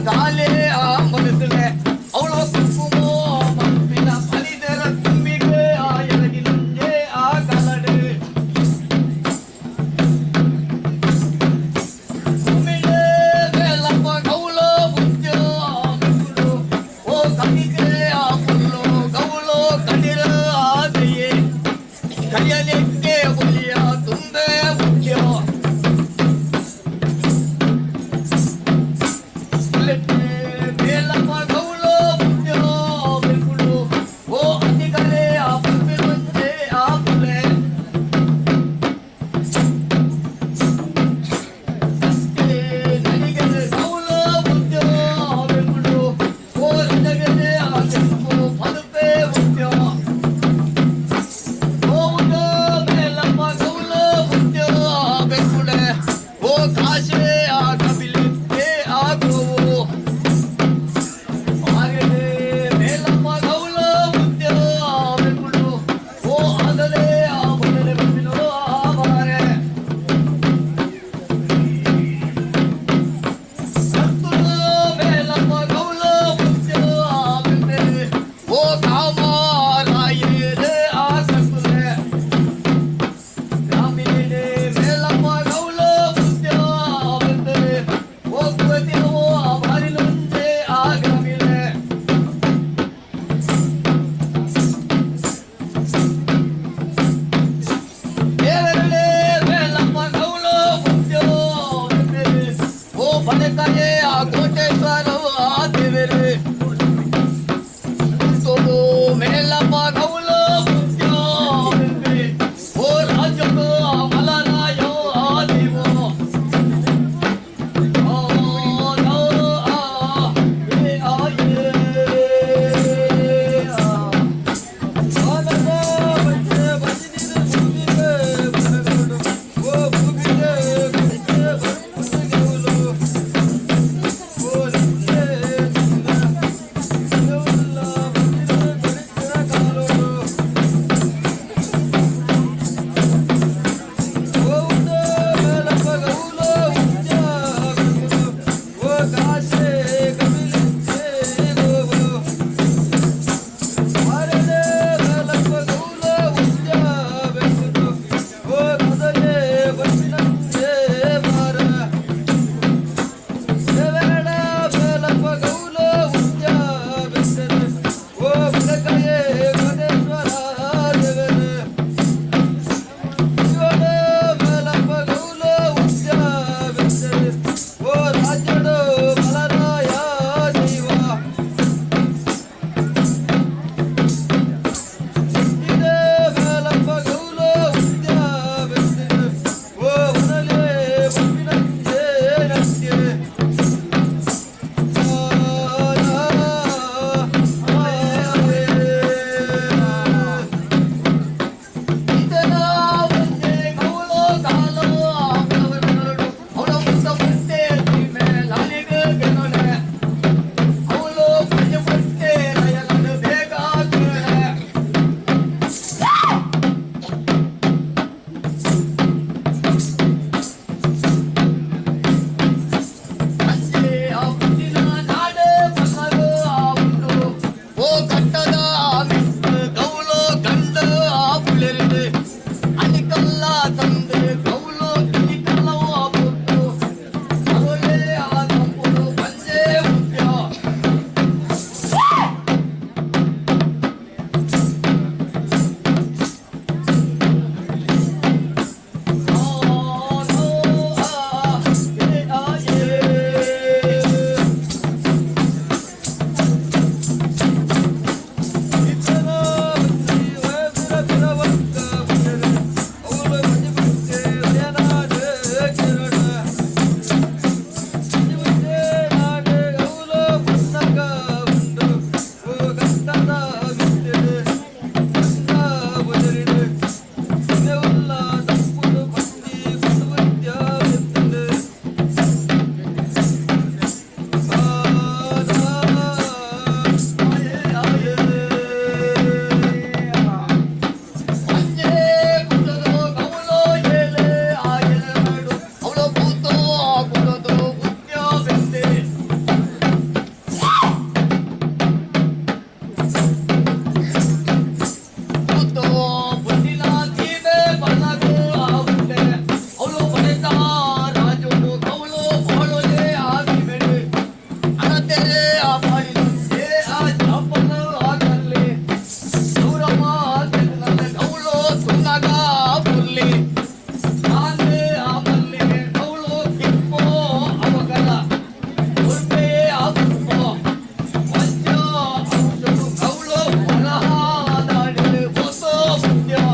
ಗಾಲೆ ಆ ಮನಸ್ಸಿಲೆ ಅವಳ ಕುಂಕುಮೋ ಮಪ್ಪಿನ ಫಲಿದರ ತುಂಬಿಗೆ ಆ ಎಲಗಿಲಂಜೆ ಆ ಕಲಡು ಕುಮಿಳೆ ವೇಲಪ್ಪ ಗೌಳ ಮುಚ್ಚು ಮುಗುಳು ಓ ಕಮಿಗೆ ಆ ಪುಲ್ಲು ಗೌಳು ಕಡಿರ ಆಸೆಯೇ ಕೈಯಲೆಕ್ಕೆ ಹುಲಿಯ ತುಂಬೆ ಮುಖ್ಯ ಮುಲ್ಲೆಟ್ಟೆ तेरे आपाई लुंजे आज अपन आगले दूरमा तेनल गौलो तुनगा पुल्ली आंदे आमल्ली गौलो किप्पो अवगला उर्पे आपुप्पो वज्जो औषधु गौलो वरहादाडिल बोतो मुद्यो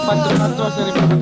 10 ವರ್ಷ ರಿಪೋರ್ಟ್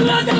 ¡Vamos!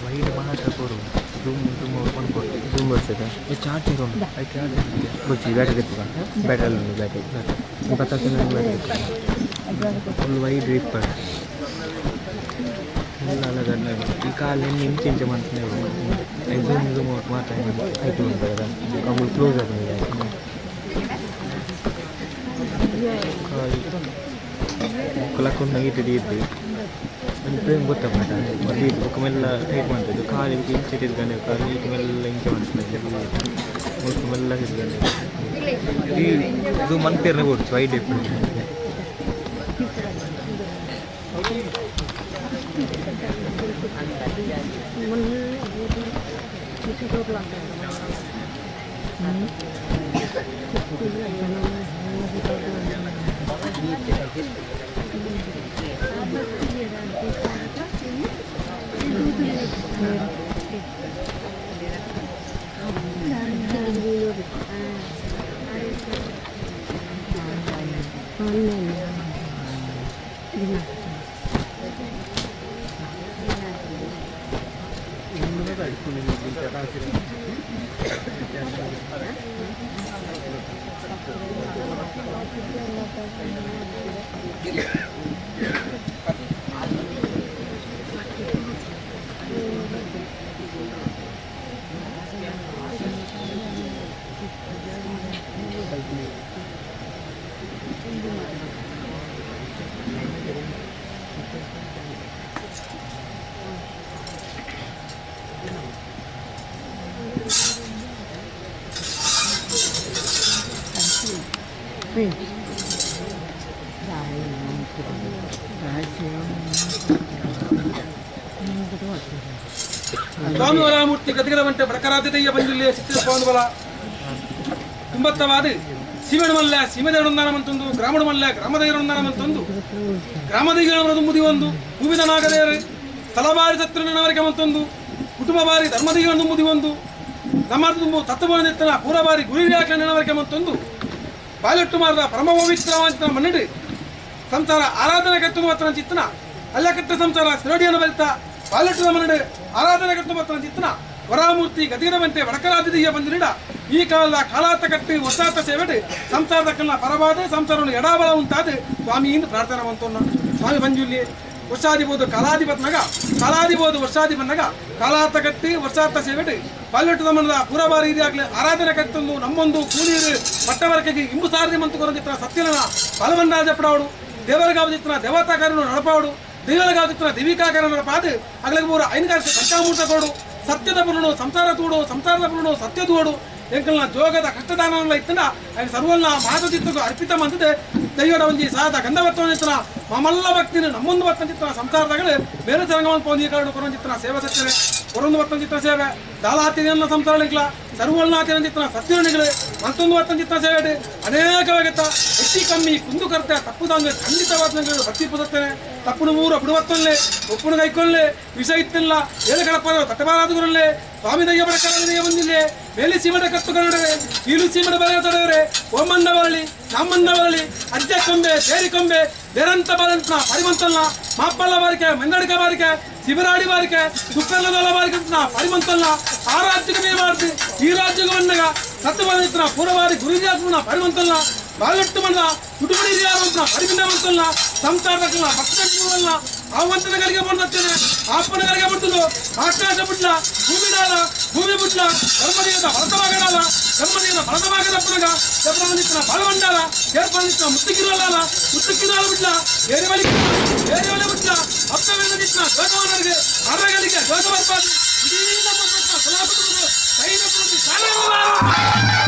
ವೈಡ್ ಮಾತ್ರ ಕೊಡು ಜೂಮ್ ಓಪನ್ ಕೊಡು ಜೂಮ್ ಬರ್ತದೆ ಚಾರ್ಜರ್ ಉಂಟು ಗೊತ್ತಿ ಬ್ಯಾಟ್ರಿ ಎತ್ತುವ ಬ್ಯಾಟ್ರಿ ಉಂಟು ಬ್ಯಾಟ್ರಿ ಇಪ್ಪತ್ತು ಬ್ಯಾಟ್ರಿ ಒಂದು ವೈಡ್ ರಿಪ್ಪರ್ ಎಲ್ಲ ಈ ಕಾಲು ಇಂಚೆ ಮಾಡ್ತಾನೆ ಜೂಮ್ ಜೂಮ್ ಮಾತ್ರ ಆಯ್ತು ಉಂಟು ಅವು ಕ್ಲೋಸ್ ಆಗಿದೆ ಕೊಲಕ್ಕೊಂಡು ನೈಟ್ ಹಿಡಿಯುತ್ತೆ ಒಂದು ಪ್ರೇಮ್ ಗೊತ್ತಾಗ್ತದೆ ಅದು ಇದು ಬುಕ್ ಮೇಲೆ ಟೈಟ್ ಮಾಡ್ತಿದ್ದು ಕಾಲಿಗೆ ಇಂಚೆ ಹಿಡಿದ್ಕೊಂಡು ಕಾಲು ನೀಟ್ ಮೇಲೆಲ್ಲ ಇಂಚೆ ಮಾಡ್ತಿದ್ದೆ ಮುಟ್ಟು ಮೆಲ್ಲ ಹಿಡ್ಕೊಂಡು ಇದು ಮಂತೇರ್ನ ಕೊಡ್ತು ವೈಡ್ ಸ್ವಾಮಿವರಾಮೂರ್ತಿ ಗದಗದವಂತೆ ಬಡಕರಾಧ್ಯತೆಯ ಬಂದಿಲ್ಲಿಯ ಚಿತ್ರ ಸ್ವಾಮಿಗಳ ತುಂಬತ್ತವಾದ ಸೀಮೆಡು ಮಲ್ಲ ಸೀಮೆದೇವರೊಂದಾನಮಂತೊಂದು ಗ್ರಾಮಡು ಮಲ್ಲ ಗ್ರಾಮದೈವರೊಂದಾನಮಂತೊಂದು ಗ್ರಾಮದೈವರದು ಮುದಿ ಒಂದು ಭೂಮಿದ ನಾಗದೇವರು ಸ್ಥಳಬಾರಿ ಸತ್ರನವರಿಗೆ ಮಂತೊಂದು ಕುಟುಂಬ ಬಾರಿ ಧರ್ಮದೈವರದು ಮುದಿ ಒಂದು ನಮ್ಮ ತುಂಬು ತತ್ವನೆತ್ತನ ಪೂರಬಾರಿ ಗುರಿ ವ್ಯಾಖ್ಯಾನವರಿಗೆ ಮಂತೊಂದು ಬಾಲೆಟ್ಟು ಮಾರದ ಪರಮ ಪವಿತ್ರವಂತ ಮನ್ನಡಿ ಸಂಸಾರ ಆರಾಧನೆ ಕಟ್ಟುವ ಮಾತ್ರ ಚಿತ್ತನ ಅಲ್ಲ ಕಟ್ಟ ಸಂಸಾರ ಸಿರಡಿಯನ್ನು ಬಲಿತ ಬಾಲೆಟ್ಟು ಮನ್ನಡಿ ಆರಾಧನೆ ಕಟ್ಟುವ ಮಾತ್ರ ಚಿತ್ತನ ವರಾಮೂರ್ತಿ ಗದಿಗದವಂತೆ ವಡಕರಾದಿದೀಯ ಬಂದಿರಿಡ ಈ ಕಾಲದ ಕಾಲಾತ ಕಟ್ಟಿ ಹೊಸಾತ ಸೇವೆಡು ಸಂಸಾರದ ಕಲ್ಲ ಪರವಾದ ಸಂಸಾರವನ್ನು ಎಡಾಬಲ ಉಂಟಾದ ಸ್ವಾಮಿಯಿಂದ ಪ್ರಾರ್ಥನೆ ಮಂತೋನ್ನ ಸ್ವಾಮಿ ಬಂಜುಲ್ಲಿ ವರ್ಷಾದಿಬೋದು ಕಾಲಾದಿಬೋದು ವರ್ಷಾದಿಬನ್ನಗ ಕಾಲಾತ ಕಟ್ಟಿ ವರ್ಷಾತ ಸೇವೆಡು ಬಾಲ್ಯಟ್ಟು ಮನದ ಪೂರಬಾರಿ ರೀತಿಯಾಗಲಿ ಆರಾಧನೆ ಕಟ್ಟೊಂದು ನಮ್ಮೊಂದು ಕೂಲಿಯರು ಪಟ್ಟವರಕೆಗೆ ಇಂಬು ಸಾರದಿ ಮಂತು ಕೊರಂದಿತ್ತನ ಸತ್ಯನ ಬಲವನ್ನಾಜಪಡಾವಡು ದೇವರಗಾವದಿತ್ತನ ದೇವತಾಕಾರನು ನಡಪಾವಡು ದೈವರಗಾವದಿತ್ತನ ದೈವಿಕಾಕಾರ ನಡಪಾದು ಅಗಲಗ ಮೂರು ಐನುಗಾರಿಕ ಪಂಚಾಮೂರ್ತ ತೋಡು ಸತ್ಯದ ಪುರುಣು ಸಂಸಾರ ತೂಡು ಸಂಸಾರದ ಪುರುಣು ಸತ್ಯ ತೂಡು ಎಂಕಲ್ನ ಜೋಗದ ಕಷ್ಟದಾನ ಇತ್ತನ ఆయన ಸರ್ವನ್ನ ಮಾತಚಿತ್ತకు ಅರ್ಪಿತ ಮಂತದೆ ದೈವದ ಒಂಜಿ ಸಾದ ಗಂಧವತ್ವನಿತ್ತನ ಮಮಲ್ಲ ಭಕ್ತಿನ ನಮ್ಮೊಂದು ಬರ್ತಂಚಿತ್ತನ ಸಂಸಾರದಾಗ ಬೇರೆ ತರಂಗವನ್ನು ಪೊಂದಿ ಕಾಡು ಕೊರಂಚಿತ್ತನ ಸೇವೆ ಸತ್ಯನೆ ಕೊರೊಂದು ಬರ್ತಂಚಿತ್ತನ ಸೇವೆ ದಾಲಾತಿನ ಸಂಸಾರಲಿಕ್ಲ ಸರ್ವಲ್ನಾತಿನ ಚಿತ್ತನ ಸತ್ಯನಿಗಳು ಮತ್ತೊಂದು ಬರ್ತಂಚಿತ್ತನ ಸೇವೆ ಅನೇಕವಾಗತ್ತ ಹೆಚ್ಚಿ ಕಮ್ಮಿ ಕುಂದು ಕರ್ತೆ ತಪ್ಪುದಂಗ ಖಂಡಿತವಾದ ಭಕ್ತಿ ಪುದತ್ತೇನೆ ತಪ್ಪುನು ಮೂರು ಬಿಡುವತ್ತಲ್ಲೇ ಒಪ್ಪುನು ಕೈಕೊಳ್ಳೆ ವಿಷ ಇತ್ತಿಲ್ಲ ಏಳು ಕಡಪ ತಟ್ಟಬಾರಾದುಗಳಲ್ಲೇ ಸ್ವಾಮಿ ದಯ್ಯ ಬಡಕರಾದಿದೆಯ ಬಂದಿಲ್ಲೇ ಬೇಲಿ ಸೀಮದ ಕತ್ತು ಕನ್ನಡವೇ ಕೀಲು ಸೀಮದ ಬರೆಯ ತಡೆಯವರೇ ಓಮಂದ ಬರಲಿ ನಮ್ಮಂದ ಬರಲಿ ಅಜ್ಜ ಕೊಂಬೆ ಸೇರಿ ಕೊಂಬೆ ಬೇರಂತ ಬರಂತ ಪರಿಮಂತಲ್ಲ ಮಾಪಲ್ಲ ಬಾರಿಕೆ ಮಂದಡಿಕ ಬಾರಿಕೆ ಶಿವರಾಡಿ ಬಾರಿಕೆ ದುಪ್ಪೆಲ್ಲದೊಲ ಬಾರಿಕೆ ಪರಿಮಂತಲ್ಲ ಆ ರಾಜ್ಯಕ್ಕೆ ಮೇ ಮಾಡ್ತಿ ಈ ರಾಜ್ಯಕ್ಕೆ ಬಂದಾಗ ಸತ್ತು ಬಂದಿತ್ತನ ಪೂರ್ವವಾರಿ ಗುರುಜಾತ್ಮನ ಪರಿಮಂತಲ್ಲ ಬಾಲಟ್ಟು ಮಂದ ಕುಟುಂಬ ಪರಿಮಿತ ಮಂತಲ್ಲ ಸಂಸಾರದಕ್ಕಲ್ಲ ಭಕ್ತಲ್ಲ అవంతన కలిగే పడుతుంది ఆత్మన కలిగే పడుతుందో ఆకాశ బుట్ల భూమి బుట్ల ధర్మదేవత భరతమాగడాల ధర్మదేవత భరతమాగదప్పుడుగా చెప్పాలందించిన బలవండాల ఏర్పడించిన ముత్తుకిరాల బుట్ల ఏరివలి బుట్ల అప్తవేదించిన గోధవనర్గే అర్రగలిగే గోధవర్పాది ఇది నమ్మకం సలాపతులు సైనికులు చాలా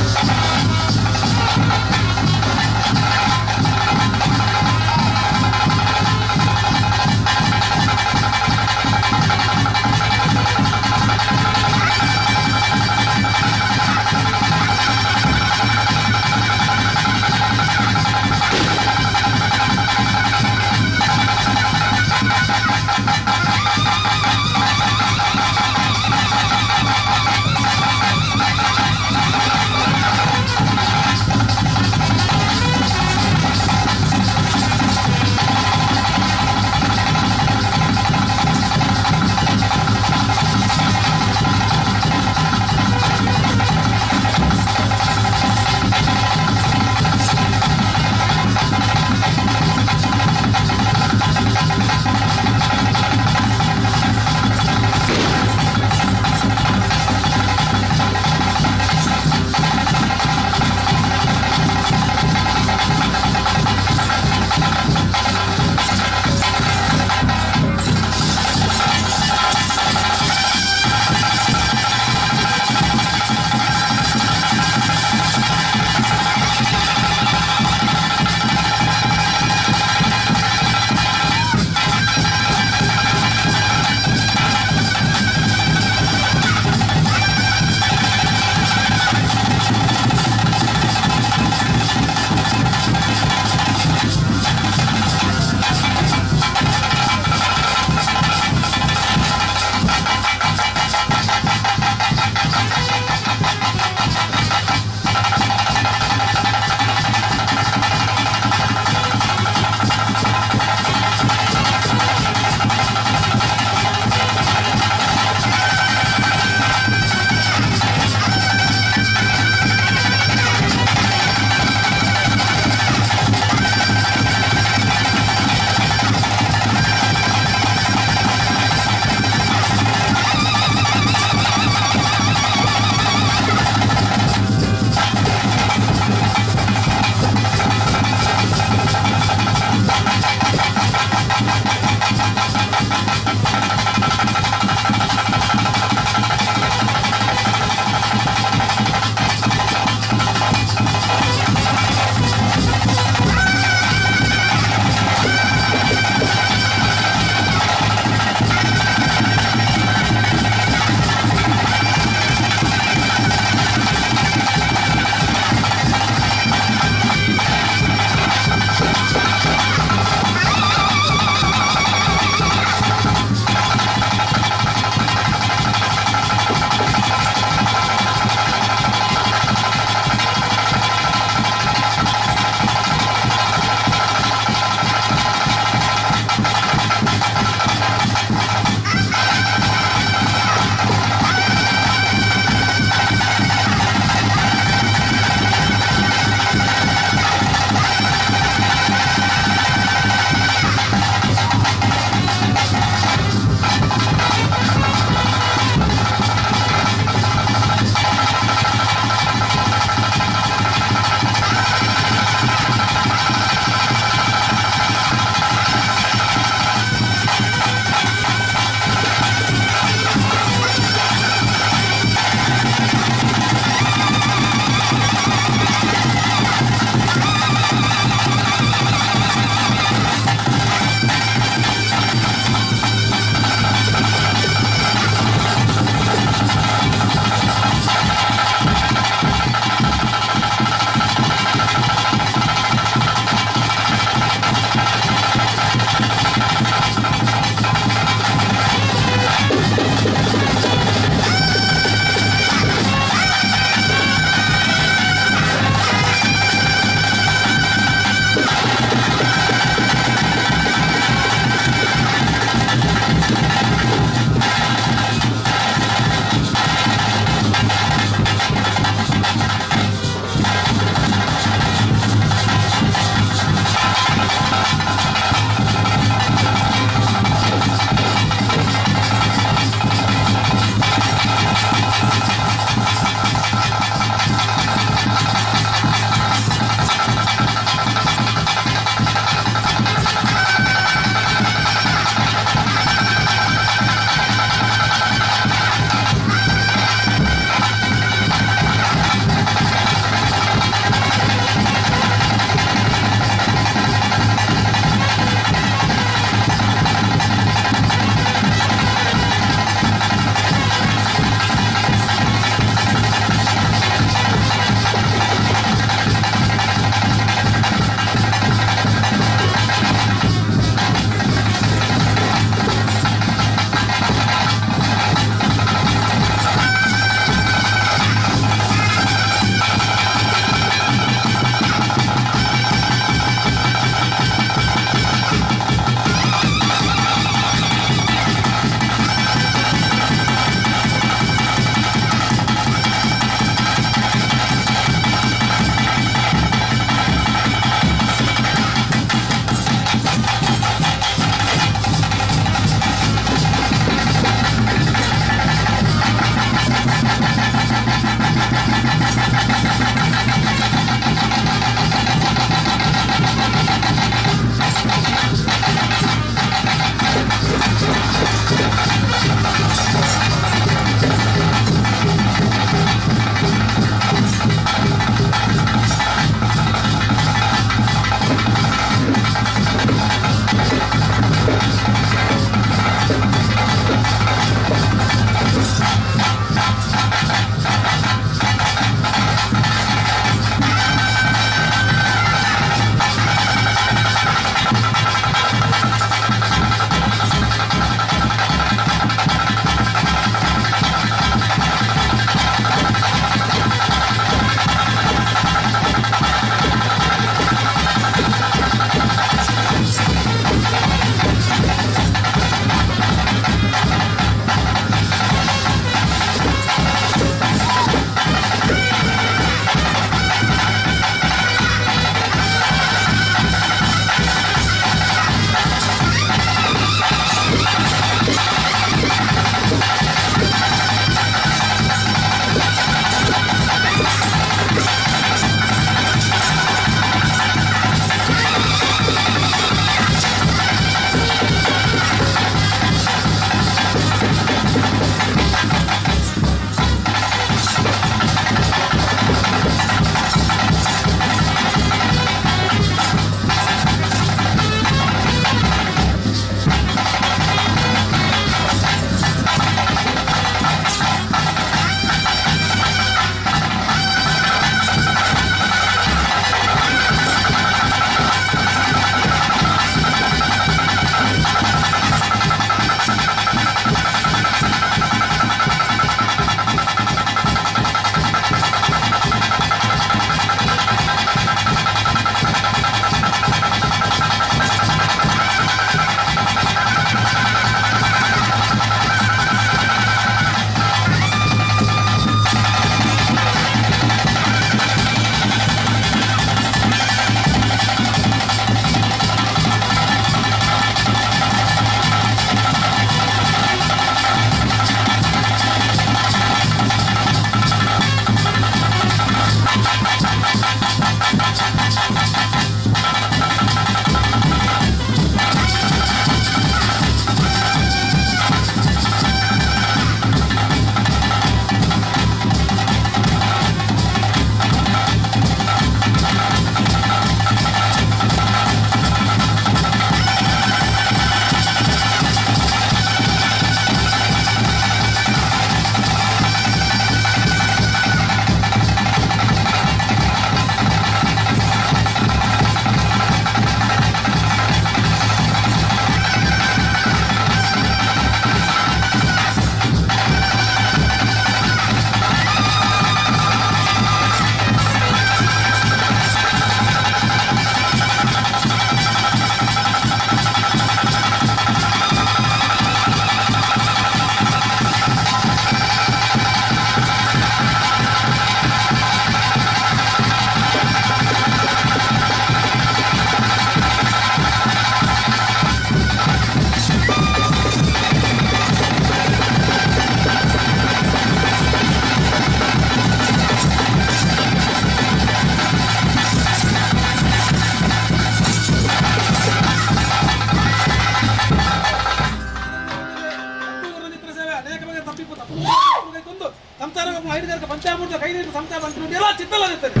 ಶಿಲ್ಪ ತಪ್ಪು ಸಂಸಾರ ಐದುಗಾರಿಕೆ ಪಂಚಾಮೃತ ಕೈ ನೀರು ಸಂಸಾರ ಬಂತು ಎಲ್ಲ ಚಿತ್ತಲ್ಲದಿರ್ತದೆ.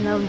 Não,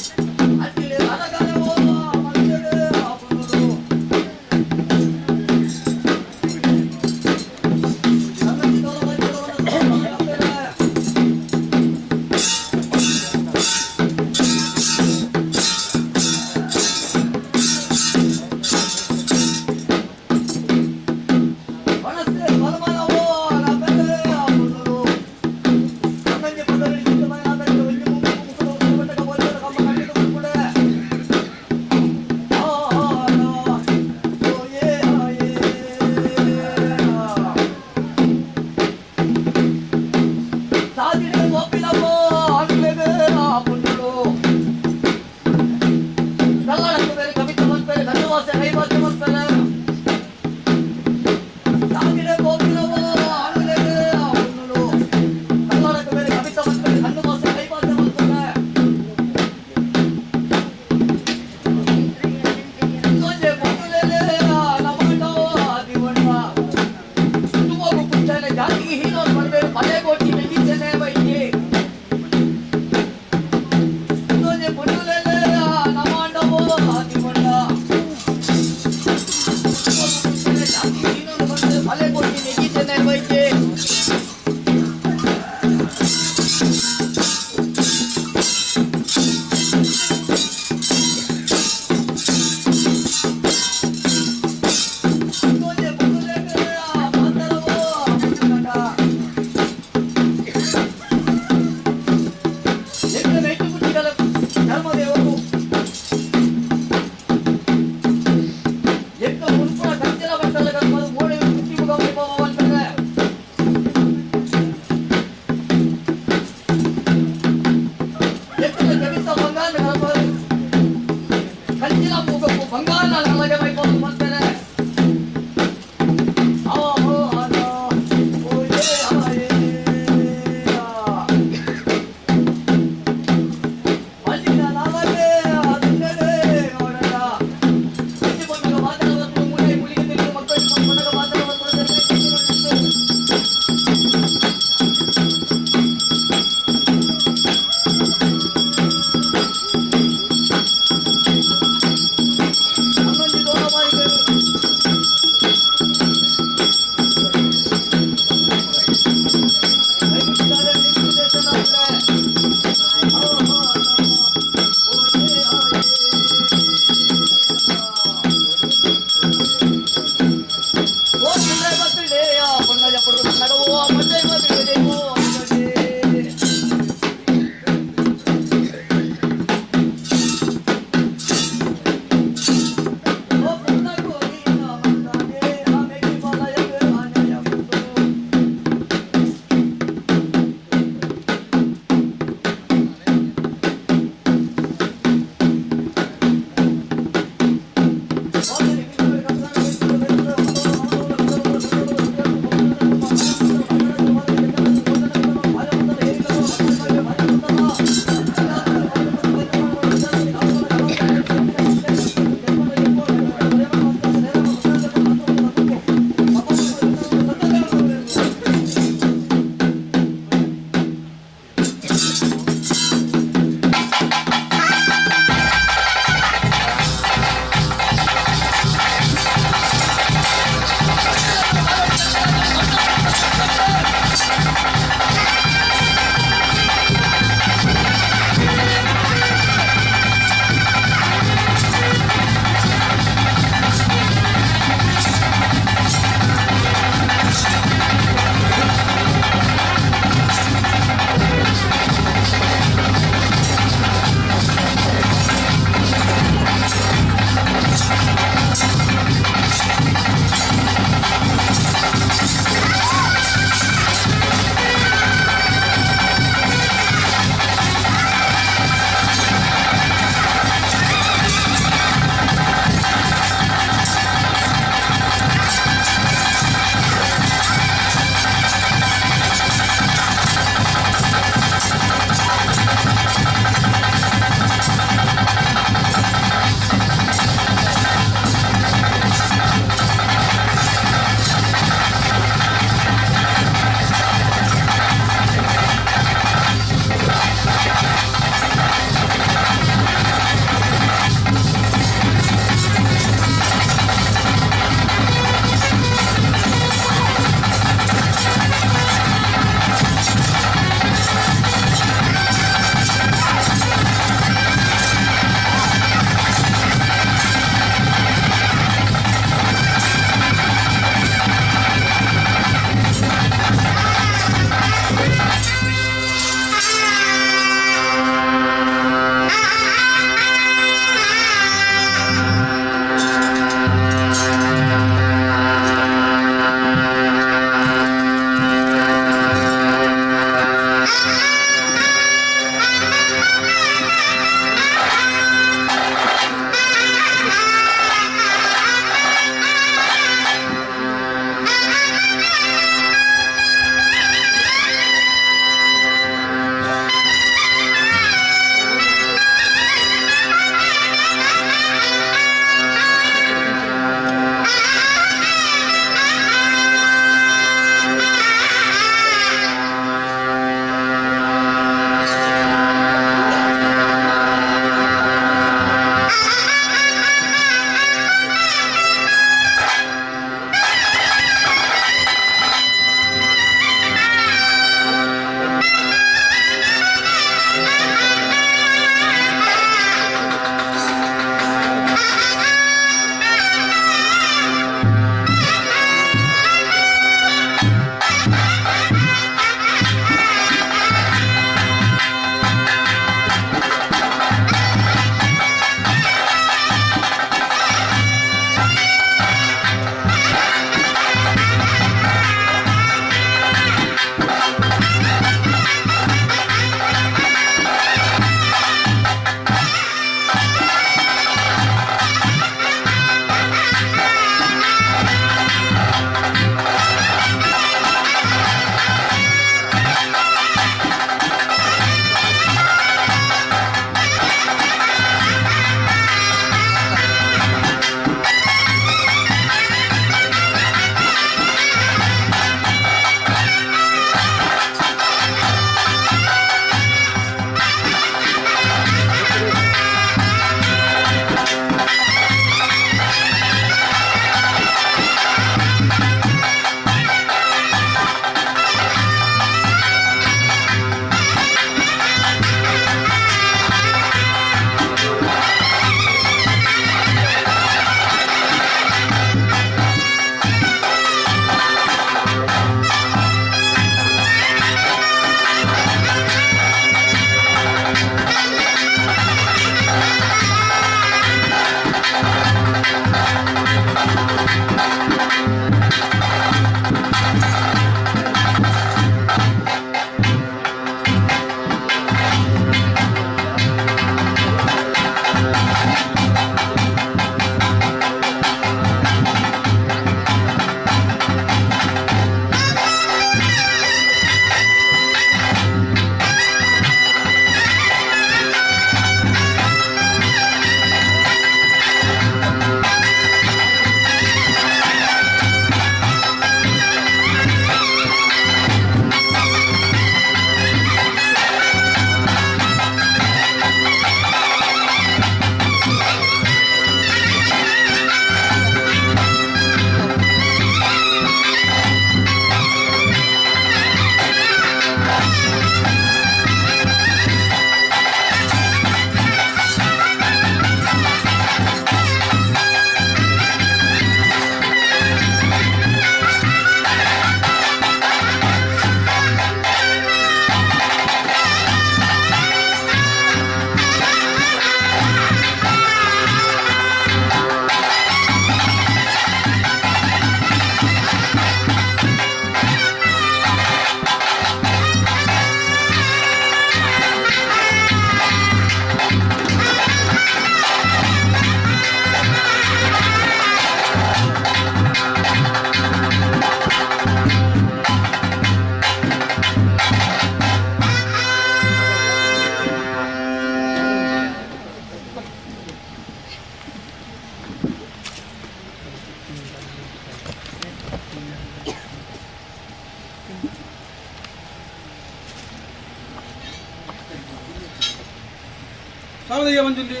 சாமதேய மஞ்சுள்ளி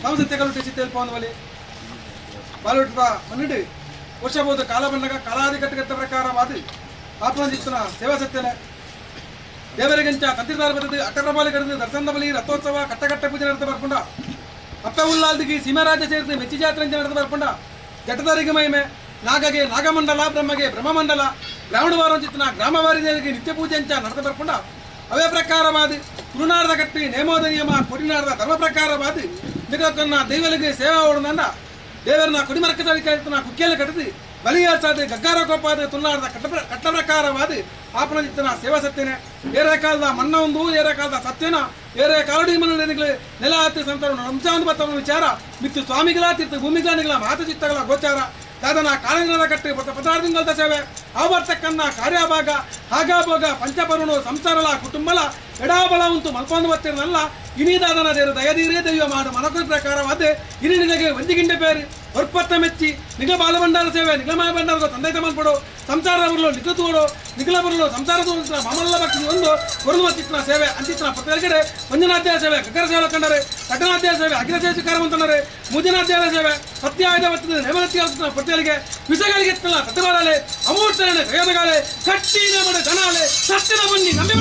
சாமசத்தியಗಳು ಟೆಸಿತೆಲ್ಪವನವಲಿ ಬಾಲುಟ್ಟ ಮನ್ನಿಡು ವರ್ಷಬೋಧ ಕಾಲ ಬಂದಾಗ ಕಾಲಾಧಿಕಟ್ಟಗತ್ತ ಪ್ರಕಾರವಾದ ಆತ್ಮಜಿತ್ತನ ಸೇವಾ ಸತ್ಯಲೆ ದೇವರಿಗಂಚ ತಂತ್ರಿದಾರ ಬದದು ಅಟ್ಟರ ಬಾಲಿ ಕರೆದು ದರ್ಶನ ಬಲಿ ರಥೋತ್ಸವ ಕಟ್ಟಕಟ್ಟ ಪೂಜೆ ನಡೆದು ಬರ್ಕೊಂಡ ಅಪ್ಪ ಉಲ್ಲಾಲ್ದಿಗೆ ಸೀಮರಾಜ್ಯ ಸೇರಿದ ಮೆಚ್ಚಿ ಜಾತ್ರೆ ನಡೆದು ಬರ್ಕೊಂಡ ಜಟದಾರಿಗೆ ಮಹಿಮೆ ನಾಗಗೆ ನಾಗಮಂಡಲ ಬ್ರಹ್ಮಗೆ ಬ್ರಹ್ಮಮಂಡಲ ಬ್ರಾಹ್ಮಣವಾರ ಚಿತ್ತನ ಗ್ರಾಮವಾರಿ ದೇವರಿಗೆ ನಿತ್ಯ ಪೂಜೆ ಅಂಚ ನಡೆದು ಬರ್ಕೊಂಡ ಅವೇ ಪ್ರಕಾರವಾದ ಕುರುನಾಡದ ಕಟ್ಟಿ ನೇಮೋದ ನಿಯಮ ಕೊಡಿನಾಡದ ಧರ್ಮ ಪ್ರಕಾರವಾದ ನಿಗನ್ನ ದೈವಲಿಗೆ ಸೇವಾ ಓಡನಂದ ದೇವರನ್ನ ಕುಡಿಮರಕ ಸರಿಕಾಯ್ತನ ಕುಕ್ಕಿಯಲ್ಲಿ ಕಟ್ಟಿದು ಬಲಿಯಾಸಾದ ಗಗ್ಗಾರ ಕೋಪಾದ ತುಲ್ಲಾಡದ ಕಟ್ಟ ಪ್ರಕಾರವಾದ ಆಪಣ ಚಿತ್ತನ ಸೇವಾ ಸತ್ಯನೆ ಏರೆ ಕಾಲದ ಮಣ್ಣ ಒಂದು ಏರೆ ಕಾಲದ ಸತ್ಯನ ಏರೆ ಕಾಲಡಿ ಮನೆಗಳು ನೆಲ ಹತ್ತಿ ಸಂತರ ವಂಶಾಂಧ ಬತ್ತವ ವಿಚಾರ ಮಿತ್ತು ಸ್ವಾಮಿಗಳ ತೀರ್ಥ ಭೂಮಿಗಾನಿಗಳ ಮಾತಚಿತ್ತಗಳ ಗೋಚಾರ ದಾದನ ಕಾಳಿಂಗದ ಕಟ್ಟಿ ಪದಾರ್ಥಗಳ ಸೇವೆ ಆವರ್ತಕನ್ನ ಕಾರ್ಯಭಾಗ ಹಾಗಾಭೋಗ ಪಂಚಪರುಣು ಸಂಸಾರಲ ಕುಟುಂಬಲ ಎಡಾಬಲ ಉಂಟು ಮಲ್ಕೊಂಡು ಬರ್ತಿರನಲ್ಲ ಇನಿ ದಾದನ ದೇರು ದಯದೀರೇ ದೈವ ಮಾಡು ಮನಕು ಪ್ರಕಾರವಾದ ಇನಿ ನಿನಗೆ ಒಂದಿಗಿಂಡೆ ಬೇರೆ ಹೊರ್ಪತ್ತ ಮೆಚ್ಚಿ ನಿಗಲ ಬಾಲಭಂಡಾರ ಸೇವೆ ನಿಗಲಮಾಯ ಭಂಡಾರದ ತಂದೆ ತಮ್ಮನ್ಪಡು ಸಂಸಾರ ಬರಲು ನಿಗತುಗಳು ನಿಗಲ ಬರಲು ಸಂಸಾರ ಮಾಮಲ್ಲ ಭಕ್ತಿ ಒಂದು ವರುಣ ಚಿತ್ತನ ಸೇವೆ ಅಂಚಿತ್ತನ ಪತ್ರಿಕೆಡೆ ಮಂಜನಾಧ್ಯಾಯ ಸೇವೆ ಗಗ್ಗರ ಸೇವೆ ಕಂಡರೆ ಕಟನಾಧ್ಯಾಯ ಸೇವೆ ಅಗ್ರಸೇವ ಕಾರ್ಯವಂತನರೆ ಮುಜನಾಧ್ಯಾಯ ಸೇವೆ ಸತ್ಯ ಆಯ್ದ ಬರ್ತದೆ ನೇಮನತ್ಯ ಪತ್ರಿಕೆಗೆ ವಿಷಗಳಿಗೆ ಸತ್ಯವಾಡಲೆ ಅಮೂರ್ತನೆ ಕೈಯದಗಾಲೆ ಕಟ್ಟಿನ ಮಡ ಗಣಾಲೆ ಸತ್ಯದ ಬನ್ನಿ ನಂಬಿ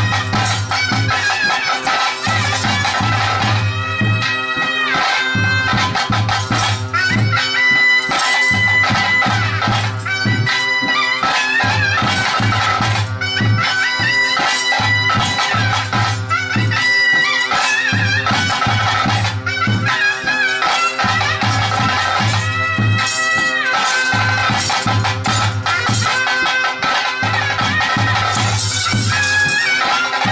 Thank you.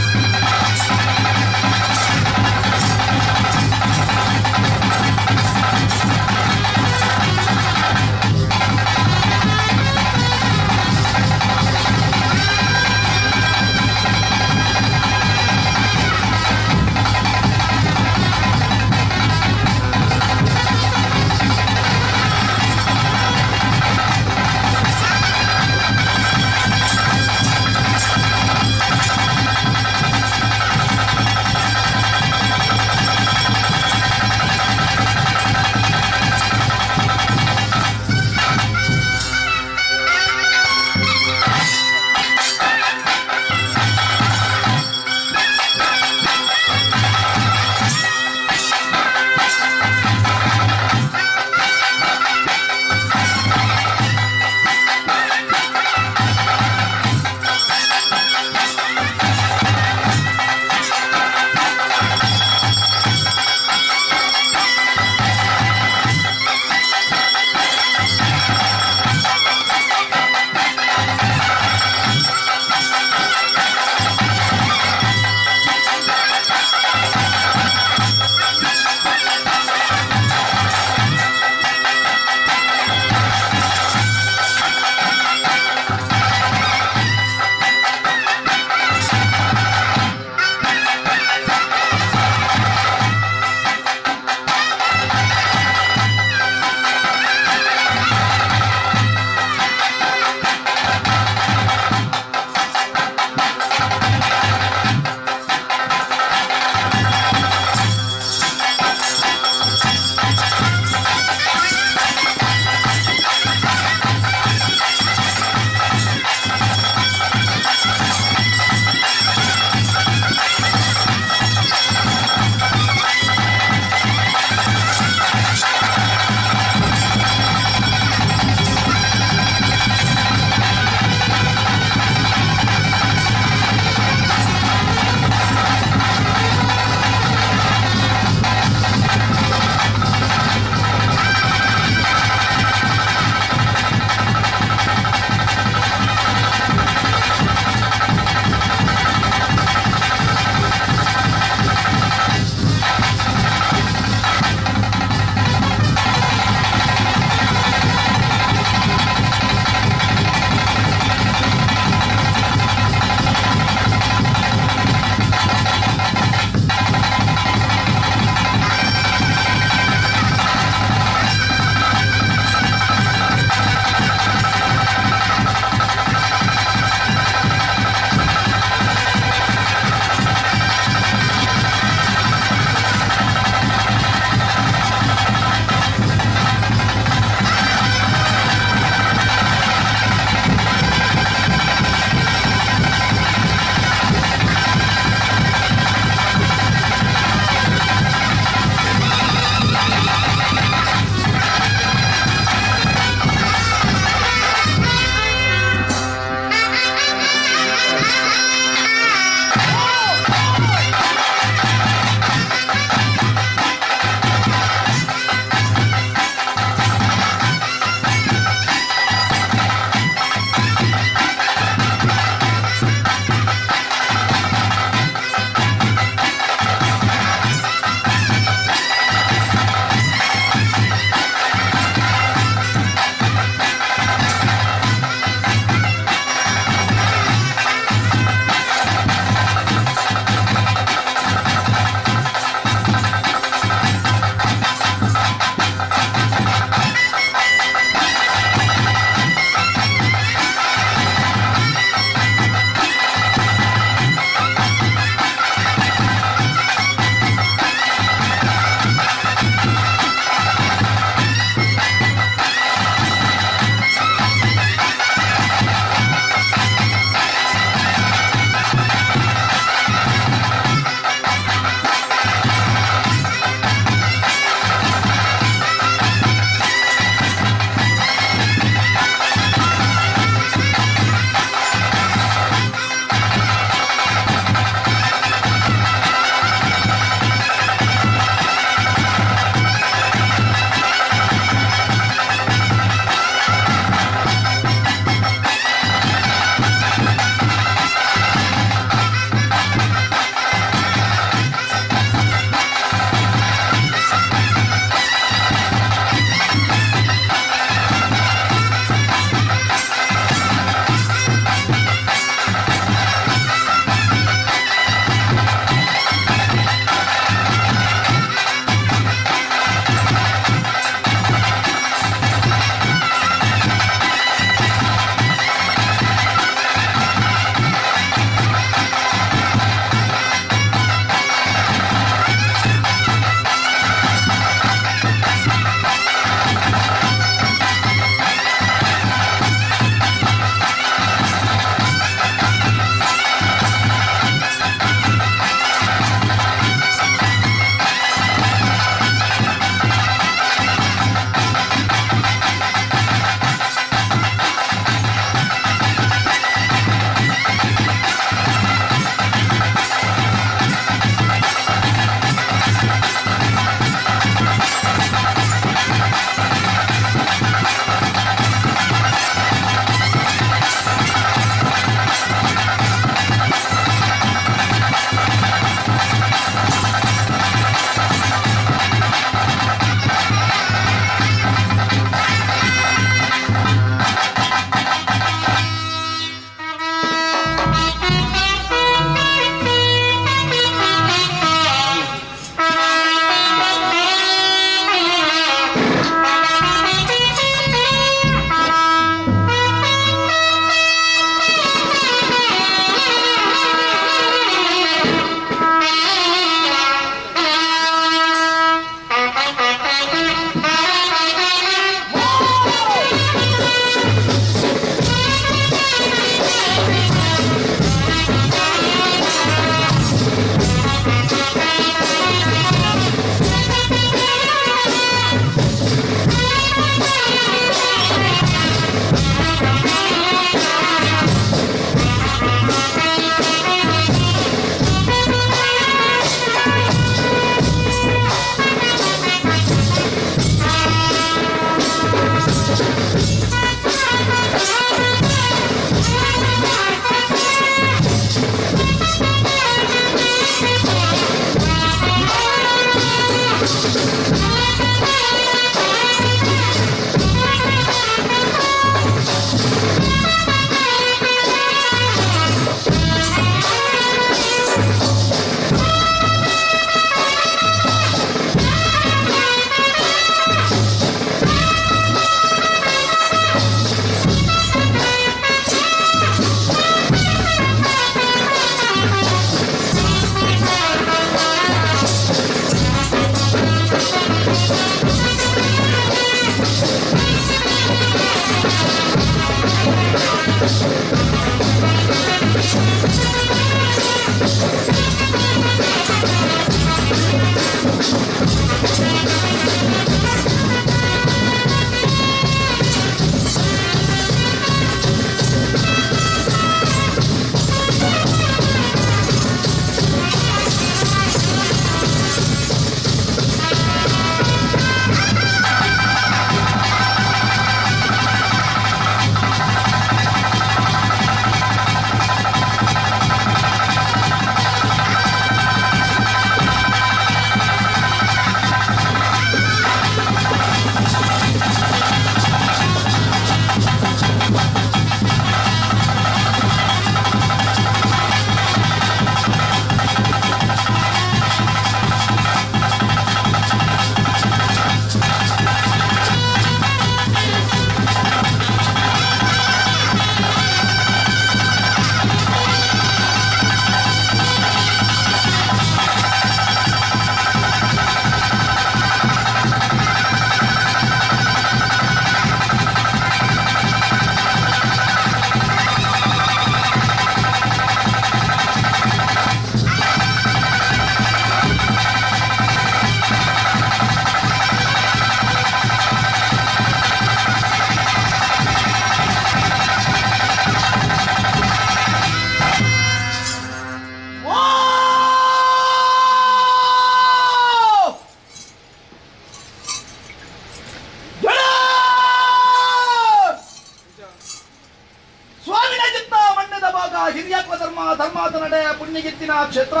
ಕನ್ನಡ ಪುಣ್ಯಗಿತ್ತಿನ ಕ್ಷೇತ್ರ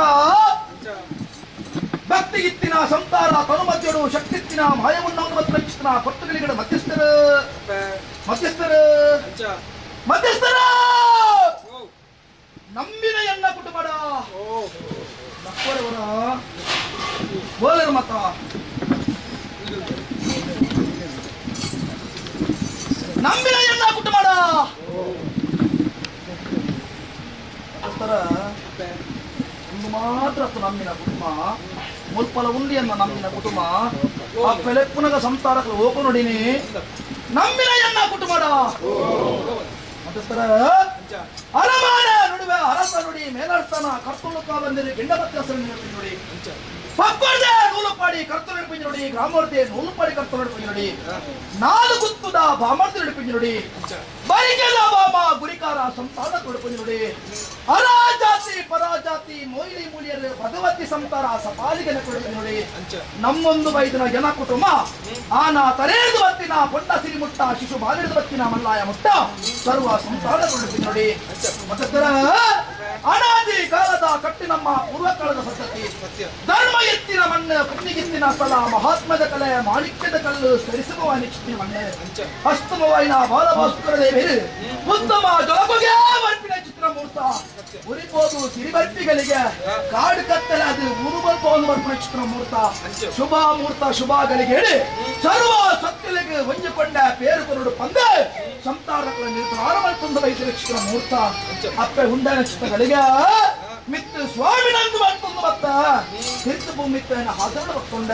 ಭಕ್ತಿಗಿತ್ತಿನ ಸಂತಾರ ತನುಮಧ್ಯಡು ಶಕ್ತಿತ್ತಿನ ಮಾಯವನ್ನು ರಕ್ಷಿಸಿನ ಭಕ್ತಗಳಿಗೆ ಮಧ್ಯಸ್ಥರ ನಂಬಿನ ಎನ್ನ ಕುಟುಂಬಡ ನಕ್ಕವರವರ ಬೋಲರ್ ಮತ ನಂಬಿನ ಎನ್ನ ಕುಟುಂಬಡ ಒಂದು ಮಾತ್ರ ನಮ್ಮಿನ ಕುಟುಂಬ ಮುಲ್ಪಲ ಉಂಡಿ ಎನ್ನ ನಮ್ಮಿನ ಕುಟುಂಬ ಆ ಬೆಳಪ್ಪುನಗ ಸಂತಾರಕ್ಕೆ ಹೋಗು ನೋಡಿನಿ ನಂಬಿನ ಎನ್ನ ಕುಟುಂಬಡ ಅರಮಾನ ನುಡಿವೆ ಅರಸ ನುಡಿ ಮೇಲರ್ತಾನ ಕರ್ತುಳುಕ ಬಂದಿರಿ ಗಿಂಡ ಬತ್ತ ನೋಡಿ ಪಕ್ಕಡೆ ನೂಲುಪಾಡಿ ಕರ್ತರು ನಡಿಪಿಂಜಿ ನೋಡಿ ಗ್ರಾಮವರ್ತಿ ನೂಲುಪಾಡಿ ಕರ್ತರು ನಡಿಪಿಂಜಿ ನೋಡಿ ನಾಲು ಗುತ್ತುದ ಬಾಮರ್ತಿ ನಡಿಪಿಂಜಿ ನೋಡಿ ಬರಿಗೆಲ್ಲ ಬಾಮ ಗುರಿಕಾರ ಸಂತಾನ ತೊಡಪಿಂಜಿ ನೋಡಿ ಅರಾಜಾತಿ ಪರಾಜಾತಿ ಮೊಯ್ಲಿ ಮೂಲಿಯರು ಭಗವತಿ ಸಂತಾರ ಸಪಾಲಿಗೆ ಕೊಡಪಿಂಜಿ ನೋಡಿ ನಮ್ಮೊಂದು ವೈದ್ಯನ ಜನ ಕುಟುಂಬ ಆನ ತರೇದು ಬತ್ತಿನ ಪೊಟ್ಟ ಸಿರಿಮುಟ್ಟ ಶಿಶು ಬಾಲಿಡಿದ ಬತ್ತಿನ ಮಲ್ಲಾಯ ಮುಟ್ಟ ಸರ್ವ ಸಂತಾನ ತೊಡಪಿಂಜಿ ನೋಡಿ ಮತ್ತೆ ಅನಾದಿ ಕಾಲದ ಕಟ್ಟಿ ನಮ್ಮ ಪೂರ್ವಕಾಲದ ಪದ್ಧತಿ ಧರ್ಮ ಎತ್ತಿನ ಮಣ್ಣು ಪುಣ್ಯಗಿತ್ತಿನ ಸ್ಥಳ ಮಹಾತ್ಮದ ಕಲೆ ಮಾಣಿಕ್ಯದ ಕಲ್ಲು ಸರಿಸುವ ನಿಶ್ಚಿತ ಮಣ್ಣು ಹಸ್ತಮವಾಯಿನ ಬಾಲಭಾಸ್ಕರ ದೇವರು ಉತ್ತಮ ಜೊಲಬಗೆ ಬರ್ಪಿನ ಚಿತ್ರಮೂರ್ತ ಉರಿಬೋದು ಸಿರಿಬರ್ಪಿಗಳಿಗೆ ಕಾಡು ಕತ್ತಲೆ ಅದು ಉರುಬಲ್ಪವನ್ನು ಬರ್ಪಿನ ಚಿತ್ರಮೂರ್ತ ಶುಭ ಮೂರ್ತ ಶುಭಗಳಿಗೆ ಹೇಳಿ ಸರ್ವ ಸತ್ಯಲಿಗೆ ಹೊಂದಿಕೊಂಡ ಪೇರು ಕೊರಡು ಪಂದೆ ಸಂತಾರಗಳ ನಿರ್ಧಾರ ಮಲ್ಕೊಂಡ ವೈದ್ಯರ ಚಿತ್ರಮೂರ್ತ ಅಪ್ಪೆ ಹುಂಡ ನಕ್ಷತ್ರಗಳಿಗೆ ಮಿತ್ತು ಸ್ವಾಮಿ ನಂದು ಮಾಡ್ಕೊಂಡು ಬತ್ತ ಹಿತ್ತು ಭೂಮಿತ್ತನ ಹಾಸನ ಬಕ್ಕೊಂಡ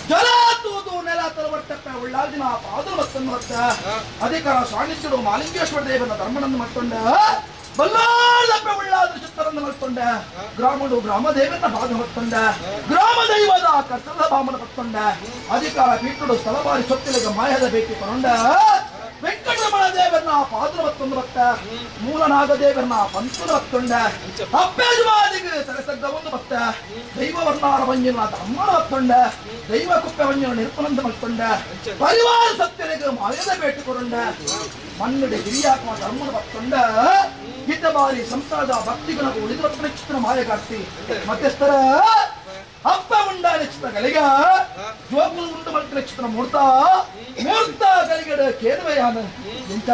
ಜಲ ತೂದು ನೆಲ ತಲವಟ್ಟಪ್ಪ ಉಳ್ಳಾದಿನ ಪಾದಲು ಬತ್ತನ್ನು ಬತ್ತ ಅಧಿಕಾರ ಸಾಣಿಸ್ಯರು ಮಾಲಿಂಗೇಶ್ವರ ದೇವನ ಧರ್ಮನನ್ನು ಮಾಡ್ಕೊಂಡ ಬಲ್ಲಾಳಪ್ಪ ಉಳ್ಳಾದ ಚಿತ್ತರನ್ನು ಮಾಡ್ಕೊಂಡ ಗ್ರಾಮಡು ಗ್ರಾಮ ದೇವನ ಭಾಗ ಹೊತ್ತೊಂಡ ಗ್ರಾಮ ದೈವದ ಕರ್ತದ ಭಾಮನ ಬತ್ತೊಂಡ ಅಧಿಕಾರ ಪೀಠಡು ಸ್ಥಳವಾರಿ ಸೊತ್ತಿಲಿಗೆ ಮಾಯದ ಬೇಕಿ ಕೊಂಡ ವೆಂಕಟರಮಣ ದೇವರನ್ನ ಪಾತ್ರ ಹೊತ್ತೊಂದು ಬತ್ತ ಮೂಲನಾಗ ದೇವರನ್ನ ಪಂಚದ ಹೊತ್ತೊಂಡ ಅಪ್ಪೇಜುವಾದಿಗೆ ತಲೆಸಗ್ಗ ಒಂದು ಬತ್ತ ದೈವ ವರ್ಣಾರ ವಂಜನ ಧರ್ಮನ ಹೊತ್ತೊಂಡ ದೈವ ಕುಪ್ಪೆ ವಂಜನ ನಿರ್ಪನಂದ ಮಲ್ಕೊಂಡ ಪರಿವಾರ ಸತ್ಯರಿಗೆ ಮಾಯದ ಬೇಟೆ ಕೊಡೊಂಡ ಮನ್ನಡೆ ಹಿರಿಯಾತ್ಮ ಧರ್ಮನ ಹೊತ್ತೊಂಡ ಇದ್ದ ಬಾರಿ ಸಂಸಾರದ ಭಕ್ತಿಗಳ ಉಳಿದ ಚಿತ್ರ ಮಾಯಗಾರ್ತಿ ಮಧ್ಯಸ್ಥರ ಅಪ್ಪ ಉಂಡ ನಕ್ಷತ್ರಗಳಿಗೆ ಜೋಗುಲು ಉಂಡು ಮಲ್ಕ ನಕ್ಷತ್ರ ಮೂರ್ತ ಗಳಿಗೆ ಕೇಳುವೆಯಾನ ಇಂಥ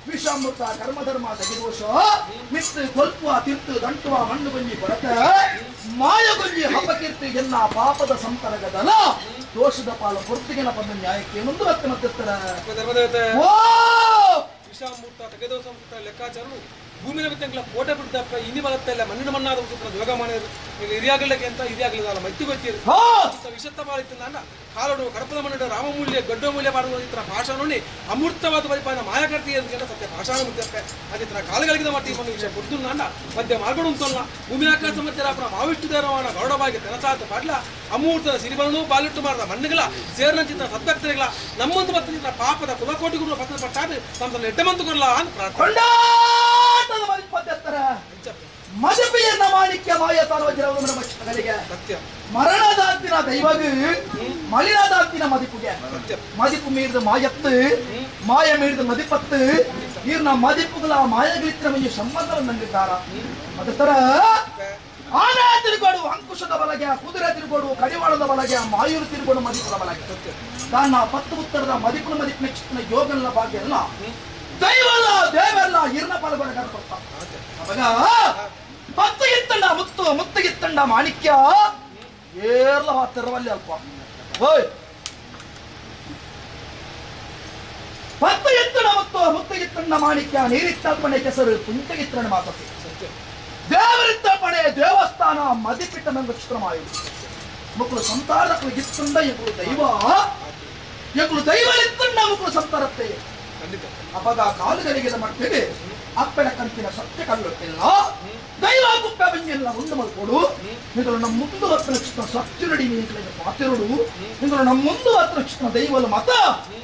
ವಿಷಾಮೃತ ಕರ್ಮಧರ್ಮ ತಗಿದೋಷ ಮಿತ್ತು ಕೊಲ್ಪುವ ತಿರ್ತು ದಂಟುವ ಮಣ್ಣು ಬಂಜಿ ಕೊರತೆ ಮಾಯಗೊಂಜಿ ಹಬ್ಬಕೀರ್ತಿ ಎನ್ನ ಪಾಪದ ಸಂಪರ್ಕದಲ್ಲ ದೋಷದ ಪಾಲು ಪೊರ್ತಿಗೆನ ಬಂದ ನ್ಯಾಯಕ್ಕೆ ಮುಂದೆ ಮತ್ತೆ ಮತ್ತಿರ್ತಾರೆ ವಿಷಾಮೂರ್ತ ತಗೆದೋಷ ಲೆಕ್ಕಾಚಾರವು ಭೂಮಿನ ಬಿತ್ತಂಗಿಲ್ಲ ಕೋಟೆ ಬಿಡ್ತಪ್ಪ ಇನಿ ಬಲತ್ತ ಇಲ್ಲ ಮಣ್ಣಿನ ಮಣ್ಣಾದ ಯೋಗ ಮಾಡಿದ್ರು ಹಿರಿಯಾಗಲಿಕ್ಕೆ ಅಂತ ಹಿರಿಯಾಗಲಿಲ್ಲ ಮೈತಿ ಗೊತ್ತಿರು ವಿಷತ್ತ ಮಾಡಿತ್ತು ನನ್ನ ಕಾಲಡು ಕಡಪದ ಮಣ್ಣಿನ ರಾಮಮೂಲ್ಯ ಗಡ್ಡ ಮೂಲ್ಯ ಮಾಡುವ ಇತರ ಭಾಷಾ ನೋಡಿ ಅಮೂರ್ತವಾದ ಪರಿಪಾಲನ ಮಾಯಾಕರ್ತಿ ಅಂತ ಸತ್ಯ ಭಾಷಾನ ಮುದ್ದಪ್ಪೆ ಅದಿತರ ಕಾಲಗಳಿಗೆ ಮಾಡ್ತೀವಿ ಒಂದು ವಿಷಯ ಕೊಡ್ತು ನನ್ನ ಮಧ್ಯ ಮಾರ್ಗಡು ಅಂತಲ್ಲ ಭೂಮಿ ಆಕಾಶ ಮಧ್ಯ ಅಪ್ಪನ ಮಾವಿಷ್ಟು ದೇವರವಾನ ಗೌಡವಾಗಿ ತೆನಸಾತ ಪಾಡ್ಲ ಅಮೂರ್ತದ ಸಿರಿಬಲನು ಬಾಲಿಟ್ಟು ಮಾಡಿದ ಮಣ್ಣುಗಳ ಸೇರ್ನಂಚಿತ ಸದ್ಭಕ್ತರಿಗಳ ನಮ್ಮೊಂದು ಭಕ್ತರಿನ ಪಾಪದ ಕುಲಕೋಟಿಗಳು ಪತ್ರ ಪಟ್ಟಾದ ತಮ್ಮ ಎಡ್ಡಮಂತು ಕೊಡಲ್ಲ ಅಂತ ಪ್ರಾರ್ಥನೆ ಮಜಪಿಯನ್ನ ಮಾಣಿಕ್ಯ ಮಾಯ ತಾನವಜ್ರವರಿಗೆ ಸತ್ಯ ಮರಣದಾಂತಿನ ದೈವಗು ಮಲಿನಾದಾಂತಿನ ಮದಿಪುಗೆ ಮದಿಪು ಮೀರಿದ ಮಾಯತ್ತು ಮಾಯ ಮೀರಿದ ಮದಿಪತ್ತು ಇವ್ರನ್ನ ಮದಿಪುಗಳ ಮಾಯಗಳಿತ್ರ ಮಂಜು ಸಂಬಂಧವನ್ನು ನಂಬಿದ್ದಾರ ಅದರ ಆನೆ ತಿರುಗೋಡು ಅಂಕುಶದ ಬಲಗೆ ಕುದುರೆ ತಿರುಗೋಡು ಕಡಿವಾಳದ ಬಲಗೆ ಮಾಯೂರು ತಿರುಗೋಡು ಮದಿಪುದ ಬಲಗೆ ಕಾರಣ ಪತ್ತು ಉತ್ತರದ ಮದಿಪುನ ಮದಿಪಿನ ಚಿತ್ರ ಯೋಗನ ಭಾಗ್ಯ ಎಲ್ಲ ದೈವಲ್ಲ ದೇವಲ್ಲ ಇರ್ನ ಪಾಲ್ಗೊಳ್ಳ ಅವಾಗ ಪತ್ತಿಗಿತ್ತಂಡ ಮುತ್ತು ಮುತ್ತಿಗಿತ್ತಂಡ ಮಾಣಿಕ್ಯ ಏರ್ಲ ತಿರುವಲ್ಲಿ ಅಲ್ಪ ಓಯ್ ಪತ್ತಿಗಿತ್ತಂಡ ಮುತ್ತು ಮುತ್ತಿಗಿತ್ತಂಡ ಮಾಣಿಕ್ಯ ನೀರಿತ್ತರ್ಪಣೆ ಕೆಸರು ಪುಂಟಗಿತ್ತರಣ ಮಾತಸಿ ದೇವರಿತ್ತರ್ಪಣೆ ದೇವಸ್ಥಾನ ಮದಿಪಿಟ್ಟ ನಂಗೆ ಚಿತ್ರಮಾಯು ಮಕ್ಕಳು ಸಂತಾನಕ್ಕಳು ಗಿತ್ತಂಡ ಎಕ್ಕಳು ದೈವಲಿತ್ತಂಡ ಮಕ್ಕಳು ಸಂತಾರತ್ತೆ ಅಪಗ ಕಾಲುಗಳಿಗೆ ಮಟ್ಟಿಗೆ ಅಪ್ಪನ ಕಂತಿನ ಸತ್ಯ ಕಲ್ಲೊಟ್ಟಿಲ್ಲ ದೈವ ಕುಪ್ಪೆ ಬಂಜೆಲ್ಲ ಮುಂದೆ ಮಲ್ಕೊಡು ನೀವು ನಮ್ಮ ಮುಂದೆ ಹತ್ತು ನಕ್ಷತ್ರ ಸತ್ಯ ನಡಿ ಮಾತಿರೋಡು ನೀವು ನಮ್ಮ ಮುಂದೆ ಹತ್ತು ನಕ್ಷತ್ರ ದೈವಲು ಮತ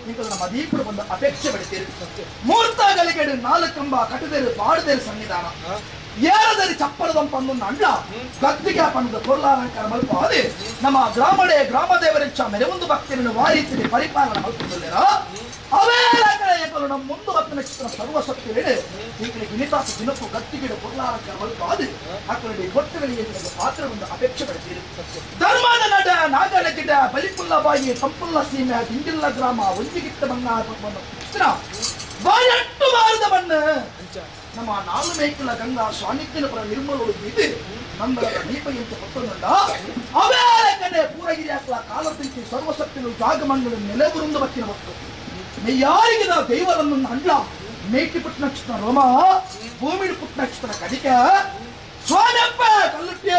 ನೀವು ನಮ್ಮ ದೀಪರು ಬಂದ ಅಪೇಕ್ಷೆ ಬೆಳಿತೀರಿ ಮೂರ್ತಾಗಲಿಗೆ ನಾಲ್ಕಂಬ ಕಟ್ಟದೇರು ಬಾಡದೇರು ಸನ್ನಿಧಾನ ಏರದರಿ ಚಪ್ಪಳದಂಪ ಅನ್ನೊಂದು ಅಂಡ ಗದ್ದಿಗೆ ಪಣ್ಣದ ಕೊರ್ಲಾಲಂಕಾರ ಮಲ್ಪ ಅದೇ ನಮ್ಮ ಗ್ರಾಮಡೆ ಗ್ರಾಮ ದೇವರೆಚ್ಚ ಮೆರೆ ಒಂದು ಭಕ್ತಿಯನ್ನು ವಾರಿಸಿ ಪರಿಪಾಲನೆ ಮಲ್ಕೊಂಡಿದ್ದೀರ ಅವೇ ಏಕಲು ನಮ್ಮ ಮುಂದೆ ಹತ್ತು ನಕ್ಷತ್ರ ಸರ್ವಶಕ್ತಿ ಹೇಳಿ ಈಗಲೇ ಗಿಣಿತಾಸ ದಿನಕ್ಕೂ ಗತ್ತಿಗಿಡ ಪುರ್ಲಾರಂಕರ ಮಲ್ಪು ಅದು ಅಕ್ಕಡಿ ಹೊಟ್ಟೆಗಳಿಗೆ ಪಾತ್ರ ಒಂದು ಅಪೇಕ್ಷೆ ಪಡ್ತೀರಿ ಧರ್ಮದ ನಟ ನಾಗನ ಗಿಡ ಬಲಿಪುಲ್ಲ ಬಾಯಿ ಸಂಪುಲ್ಲ ಸೀಮೆ ದಿಂಡಿಲ್ಲ ಗ್ರಾಮ ಒಂದಿಗಿಟ್ಟ ಬಣ್ಣ ಬಾಯಟ್ಟು ಬಾರದ ಬಣ್ಣ ನಮ್ಮ ನಾಲು ಮೇಕಲ ಗಂಗಾ ಸ್ವಾನಿತ್ಯನ ಪರ ನಿರ್ಮಲೋಡು ಇದು ನಂಬರ ದೀಪ ಎಂತ ಕೊಟ್ಟುಕೊಂಡ ಅವೇಕನೆ ಪೂರಗಿರಿ ಹಾಕಲ ಕಾಲದಿಂಚಿ ಸರ್ವಶಕ್ತಿಗಳು ಜಾಗಮಂಡಲ ನೆಲೆಗುರುಂದ ಬಚ್ಚಿನ ಹೊತ್ತು ಯಾರಿಗೆ ನಾವು ದೈವವನ್ನು ಅಂಡ್ಲ ಮೇಟಿ ಪುಟ್ಟ ನಕ್ಷತ್ರ ರೋಮ ಭೂಮಿಡಿ ಪುಟ್ಟ ನಕ್ಷತ್ರ ಕಡಿಕ ಸ್ವಾಮಪ್ಪ ಕಲ್ಲುಟ್ಯ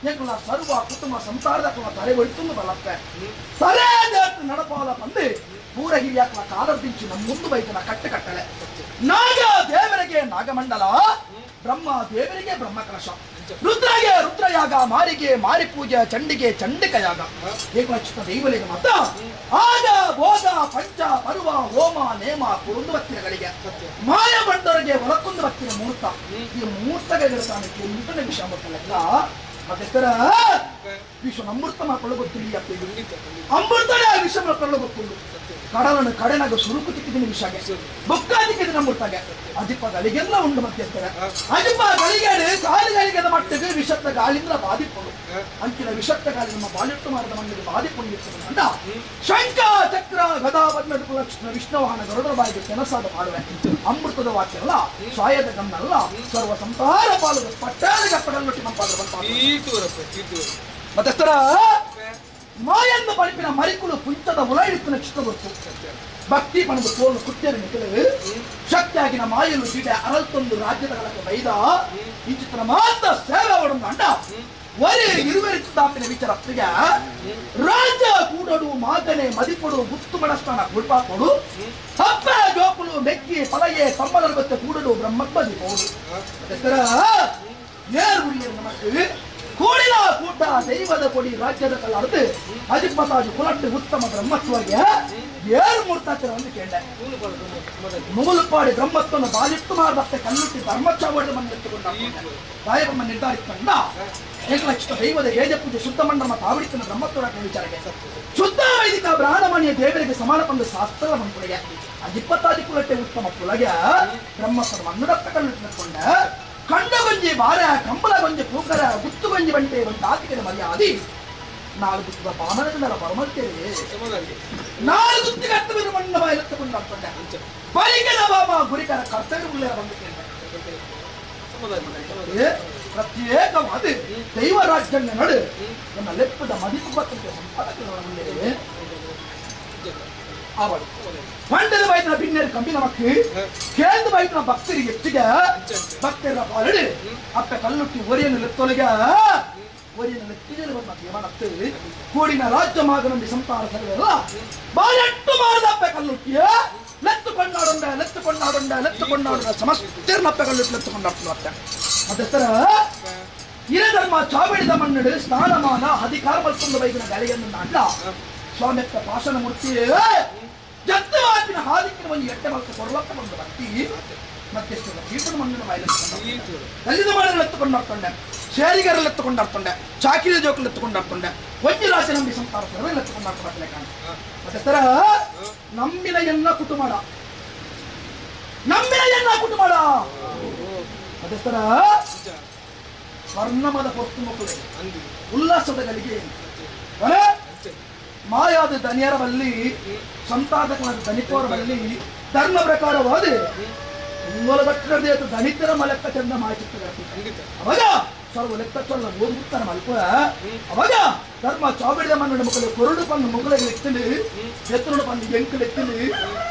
ಏಕಲ ಸರ್ವ ಕುಟುಂಬ ಸಂಸಾರದ ತಲೆ ಒಳ್ತುಂದು ಬಲಪ್ಪ ಸರೇ ನಡಪಾಲ ಬಂದು ಪೂರಗಿರಿ ಹಾಕಲ ಕಾಲದಿಂಚಿ ನಮ್ಮ ಮುಂದೆ ಬೈತನ ಕಟ್ಟಲೆ ನಾಗ ದೇವರಿಗೆ ನಾಗಮಂಡಲ ಬ್ರಹ್ಮ ದೇವರಿಗೆ ಬ್ರಹ್ಮಕಲಶ ರುದ್ರಗೆ ರುದ್ರಯಾಗ ಮಾರಿಗೆ ಮಾರಿ ಪೂಜೆ ಚಂಡಿಗೆ ಚಂಡಿಕಯಾಗ ಏಕಲಕ್ಷಿತ ದೈವಲಿಗೆ ಮತ ಆಗ ಭೋಗ ಪಂಚ ಪರ್ವ ಹೋಮ ನೇಮ ಕುರುಂದು ಭಕ್ತಿಗಳಿಗೆ ಮಾಯ ಬಂಡವರಿಗೆ ಹೊಲಕುಂದು ಭಕ್ತಿಯ ಮುಹೂರ್ತ ಈ ಮುಹೂರ್ತಗಳ ಸ್ಥಾನಕ್ಕೆ ಮುಂದಿನ ವಿಷಯ ಲೆಕ್ಕ ಅದೆತ್ತರ ವಿಶ್ವ ಅಮೃತ ಮಾಡ್ಕೊಳ್ಳೋ ಗೊತ್ತಿಲ್ಲ ಅಮೃತನೇ ವಿಷಯ ಮಾಡ್ಕೊಳ್ಳೋ ಗೊತ್ತಿಲ್ಲ ಕಡಲನ್ನು ಕಡೆನಾಗ ಸುರುಕು ತಿಕ್ಕಿದ ವಿಷಯ ಬುಕ್ಕ ತಿಕ್ಕಿದ ಅಮೃತಗೆ ಅಜಿಪ್ಪಗಳಿಗೆಲ್ಲ ಉಂಡು ಮಧ್ಯಸ್ಥರ ಅಜಿಪ್ಪ ಗಳಿಗೆಡೆ ಕಾಲಿಗಳಿಗೆದ ಮಟ್ಟಿಗೆ ವಿಷತ್ತ ಗಾಳಿಂದ ಬಾಧಿಕೊಂಡು ಅಂಚಿನ ವಿಷತ್ತ ಗಾಳಿ ನಮ್ಮ ಬಾಲಿಟ್ಟು ಮಾರದ ಮಣ್ಣಿಗೆ ಬಾಧಿಕೊಂಡಿರ್ತದಂಡ ಶಂಕ ಚಕ್ರ ಗದಾ ಬಣ್ಣದ ಲಕ್ಷ್ಮಣ ವಿಷ್ಣುವಾಹನ ಗರುಡರ ಬಾಯಿಗೆ ಕೆಲಸದ ಮಾಡುವೆ ಅಮೃತದ ವಾಕ್ಯಲ್ಲ ಸ್ವಾಯದ ಗಮನಲ್ಲ ಸರ್ವ ಸಂಸಾರ ಪಾಲದ ಪಟ್ಟಾಳಿಗೆ ಪಡಲ್ನೊಟ್ಟಿ ಮಂಪಾದ್ರ ಮತ್ತೆಸ್ತರ ಮಾಯಂದ ಬಳಿಪಿನ ಮರಿಕುಳು ಪುಂಚದ ಉಲ ಇಳಿತು ನಕ್ಷತ್ರ ಗೊತ್ತು ಭಕ್ತಿ ಪಣದ ತೋಲು ಕುಟ್ಟಿಯರು ನಿಖಲು ಶಕ್ತಿಯಾಗಿನ ಮಾಯಲು ಸೀಟೆ ಅರಲ್ತೊಂದು ರಾಜ್ಯದ ಕಲಕ್ಕೆ ಬೈದ ಈ ಚಿತ್ರ ಮಾತ್ರ ಸೇವೆ ಒಡಂದು ಅಂಡ ಒರೆ ಇರುವೆರಿತಾಪಿನ ವಿಚಾರಪ್ಪಿಗೆ ರಾಜ್ಯ ಕೂಡೋಡು ಮಾಗನೆ ಮದಿಕೊಡು ಗುತ್ತು ಮನಸ್ಥಾನ ಗುಡ್ಪಾಕೊಡು ಹಬ್ಬ ಜೋಪುಲು ಮೆಕ್ಕಿ ಪಲಯೆ ತಮ್ಮಲರ ಗೊತ್ತೆ ಕೂಡಡು ಬ್ರಹ್ಮಬ್ಬದಿ ಹೋಡು ಅದಕ್ಕರ ಏರು ಉಳಿಯರು ನಮಗೆ ಕೂಡಿನ ಕೂಟ ದೈವದ ಕೊಡಿ ರಾಜ್ಯದ ಕಲಾರ್ದು ಅಜಿಪ್ಪತಾಜು ಕುಲಟ್ಟು ಉತ್ತಮ ಬ್ರಹ್ಮತ್ವಗೆ ಏಳು ಮೂರ್ತಾಚರ ಒಂದು ಕೇಂದ್ರ ನೂಲುಪಾಡಿ ಬ್ರಹ್ಮತ್ವನ ಬಾಲಿಟ್ಟು ಮಾಡಬತ್ತೆ ಕಲ್ಲುಟ್ಟಿ ಧರ್ಮಚಾವಡಿ ಬಂದೆತ್ತುಕೊಂಡ ರಾಯಬಮ್ಮ ನಿರ್ಧಾರಿತಂಡ ಏಕಲಕ್ಷಿತ ದೈವದ ಹೇಜ ಪೂಜೆ ಶುದ್ಧ ಮಂಡಮ ತಾವಡಿತನ ಬ್ರಹ್ಮತ್ವರ ವಿಚಾರಕ್ಕೆ ಶುದ್ಧ ವೈದಿಕ ಬ್ರಾಹ್ಮಣಿಯ ದೇವರಿಗೆ ಸಮಾನ ಬಂದು ಶಾಸ್ತ್ರದ ಮಂತ್ರಿಗೆ ಅಜಿಪ್ಪತ್ತಾಜು ಕುಲಟ್ಟೆ ಉತ್ತಮ ಕುಲಗೆ ಬ್ರಹ್ಮತ್ವದ ಮಣ್ಣುಡಪ್ಪ ಕಲ್ಲುಟ್ಟಿಕೊಂಡ ಕಂಡಗೊಂಜಿ ಬಾರ ಕಂಬಳಗೊಂಜಿ ಪೂಕರ ಗುತ್ತುಗೊಂಜಿ ಬಂಟೆ ಒಂದು ಆತಿಕೆ ಮರ್ಯಾದಿ ನಾಲ್ಕು ಗುತ್ತದ ಬಾಮನಗಳ ಪರಮಲ್ತೇವೆ ನಾಲ್ಕು ಗುತ್ತಿಗೆ ಹತ್ತುವಿನ ಮಣ್ಣ ಬಾಯೆತ್ತುಕೊಂಡು ಹಾಕೊಂಡೆ ಬಲಿಗದ ಬಾಮ ಗುರಿಕರ ಕರ್ತವ್ಯ ಬಂದು ಪ್ರತ್ಯೇಕವಾದ ದೈವ ರಾಜ್ಯ ನಡು ನನ್ನ ಲೆಪ್ಪದ ಮದಿಪು ಪತ್ರಿಕೆ ಸಂಪಾದಕರೊಂದಿಗೆ ಅವಳು ಮಂಡಲ ಬೈತನ ಭಿನ್ನರು ಕಂಬಿನ ಮಕ್ಕಳು ಕೇಂದ್ರ ಬೈತನ ಭಕ್ತರಿಗೆ ಹೆಚ್ಚಿಗೆ ಭಕ್ತರ ಪಾಲನೆ ಅಪ್ಪ ಕಲ್ಲುಟ್ಟಿ ಒರಿಯನ್ನು ಲೆತ್ತೊಳಗೆ ಒರಿಯನ್ನು ಲೆತ್ತಿಗೆ ಮನತ್ತು ಕೂಡಿನ ರಾಜ್ಯ ಮಾಗನೊಂದಿ ಸಂತಾನ ಸಲವೆಲ್ಲ ಬಾಳೆಟ್ಟು ಮಾಡದಪ್ಪ ಕಲ್ಲುಟ್ಟಿಯ ಲೆತ್ತುಕೊಂಡಾಡೊಂಡ ಸಮಸ್ತೆರ್ನಪ್ಪ ಕಲ್ಲುಟ್ಟು ಲೆತ್ತುಕೊಂಡಾಡ್ತು ಅದೆತ್ತರ ಹಿರಧರ್ಮ ಚಾವಡಿದ ಮಣ್ಣಡು ಸ್ನಾನಮಾನ ಅಧಿಕಾರ ಮಲ್ಕೊಂಡು ಬೈಕಿನ ಗಾಳಿಯನ್ನು ನಾಡ್ಲ ಸ್ವಾಮಿಯತ್ತ ಭಾಷಣ ಮೂರ್ತಿಯೇ ಜತ್ತವಾದಿನ ಹಾದಿಕ್ಕಿನ ಒಂದು ಎಟ್ಟೆ ಮಲ್ಕ ಕೊರಲತ್ತ ಬಂದು ಭಕ್ತಿ ಮತ್ತೆ ಕೀರ್ತನ ಮಣ್ಣಿನ ಬಾಯಿಲೆತ್ತುಕೊಂಡು ಕಲ್ಲಿದ ಮಣ್ಣನ್ನು ಎತ್ತುಕೊಂಡಾಡ್ಕೊಂಡೆ ಶೇರಿಗರಲ್ಲಿ ಎತ್ತುಕೊಂಡಾಡ್ಕೊಂಡೆ ಚಾಕಿರಿ ಜೋಕಲ್ಲಿ ಎತ್ತುಕೊಂಡಾಡ್ಕೊಂಡೆ ಒಂಜಿ ರಾಶಿ ನಂಬಿ ಸಂತಾನ ಸರ್ವೆಲ್ಲ ಎತ್ತುಕೊಂಡಾಡ್ಕೊಂಡೆ ಕಾಣ ಮತ್ತೆ ತರ ನಂಬಿನ ಎನ್ನ ಕುಟುಂಬ ಅದೇ ತರ ಸ್ವರ್ಣಮದ ಪೊತ್ತು ಮಕ್ಕಳು ಉಲ್ಲಾಸದ ಗಳಿಗೆ ಮಾಯಾದ ಧನಿಯರ ಬಲ್ಲಿ ಸಂತಾದಕನಾದ ಧನಿಕೋರ ಬಲ್ಲಿ ಧರ್ಮ ಪ್ರಕಾರವಾದ ದಲಿತರ ಮಲೆಕ್ಕ ಚಂದ ಮಾಹಿತಿ ಅವಾಗ ಸರ್ವ ಲೆಕ್ಕ ಚೊಲ್ಲ ಓದುತ್ತರ ಮಲ್ಪ ಅವಾಗ ಧರ್ಮ ಚಾವಡಿದ ಮಣ್ಣಿನ ಮಕ್ಕಳು ಕೊರಡು ಪಂದು ಮುಗುಳಿಗೆ ಎತ್ತಲು ಎತ್ತರು ಪಂದು ಬೆಂಕಲು ಎತ್ತಲು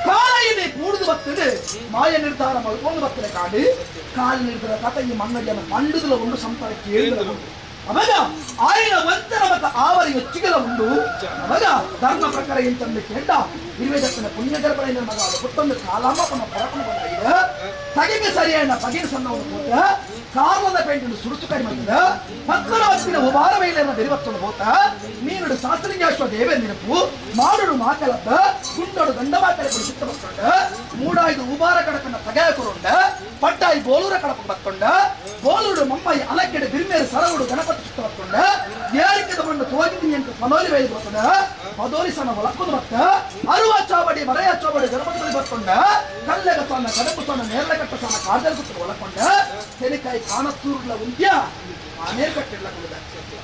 ಕಾಲ ಇದೆ ಕೂಡುದು ಬರ್ತದೆ ಮಾಯ ನಿರ್ಧಾರ ಮಲ್ಕೊಂಡು ಬರ್ತದೆ ಕಾಡು ಕಾಲ ನಿರ್ಧಾರ ಕಥ ಈ ಮಣ್ಣಡಿಯನ್ನು ಮಂಡುದಲ ಒಂದು ಸಂತಾನ ಕೇಳಿದ ಅವಾಗ ಆಯ್ನ ಒಂತರ ಮತ ಆವರಿ ಹೆಚ್ಚಿಗೆಲ್ಲ ಉಂಡು ಅವಾಗ ಧರ್ಮ ಪ್ರಕಾರ ಎಂತಂದು ಕೇಳ ನಿರ್ವೇದಕ್ಕನ ಪುಣ್ಯಗರ್ಭ ಮಗ ಪುಟ್ಟೊಂದು ಕಾಲಮ್ಮ ಪನ್ನ ಪರಪನ ಬಂದ ತಗೆಗೆ ಸರಿಯಾದ ಪಗಿನ ಸಣ್ಣವನ್ನು ಹೋತ ಕಾಲದ ಪೇಂಟನ್ನು ಸುಡುಸು ಕಡಿಮೆ ಮಾಡಿದ ಮಕ್ಕಳ ಹತ್ತಿನ ಉಬಾರ ಮಹಿಳೆಯನ್ನ ಬೆರಿವತ್ತನ್ನು ಹೋತ ನೀನು ಶಾಸ್ತ್ರೀಯಾಶ್ವ ದೇವೇ ನೆನಪು ಮಾಡುಡು ಮಾಕಲತ್ತ ಗುಂಡೋಡು ಗಂಡ ಮಾತಲೆ ಕೊಡಿ ಸುತ್ತ ಬತ್ತೊಂಡ ಮೂಡಾಯ್ದು ಉಬಾರ ಕಡಕನ್ನ ತಗೆಯ ಕೊರೊಂಡ ಪಟ್ಟಾಯಿ ಬೋಲೂರ ಕಡಪ ಬತ್ತೊಂಡ ಬೋಲೂಡು ಮಮ್ಮಯ್ಯ ಅಲಕ್ಕೆಡೆ ಬಿರ್ಮೇರು ಸರವುಡು ಗಣಪತಿ ಸುತ್ತ ಬತ್ತೊಂಡ ಏರಿಕೆದ ಮಣ್ಣು ತೋಗಿದ್ದೀನಿ ಅಂತ ಫಲೋಲಿ ವೇದು ಬರ್ತದ ಪದೋರಿಸನ ಒಳಕೊಂಡು ಬತ್ತ ಅರುವ ಚಾವಡಿ ಮರೆಯ ಚಾವಡಿ ಗರ್ಭದಲ್ಲಿ ಬರ್ಕೊಂಡ ಕಲ್ಲೆಗ ಸಣ್ಣ ಕಡಪು ಸಣ್ಣ ನೇರ್ಲಕಟ್ಟ ಸಣ್ಣ ಕಾದಲ್ ಕುತ್ತು ಒಳಕೊಂಡ ತೆಲಿಕಾಯಿ ಕಾಣತ್ತೂರ್ಲ ಉಂಟ್ಯ ಆಮೇಲೆ ಕಟ್ಟಿಲ್ಲ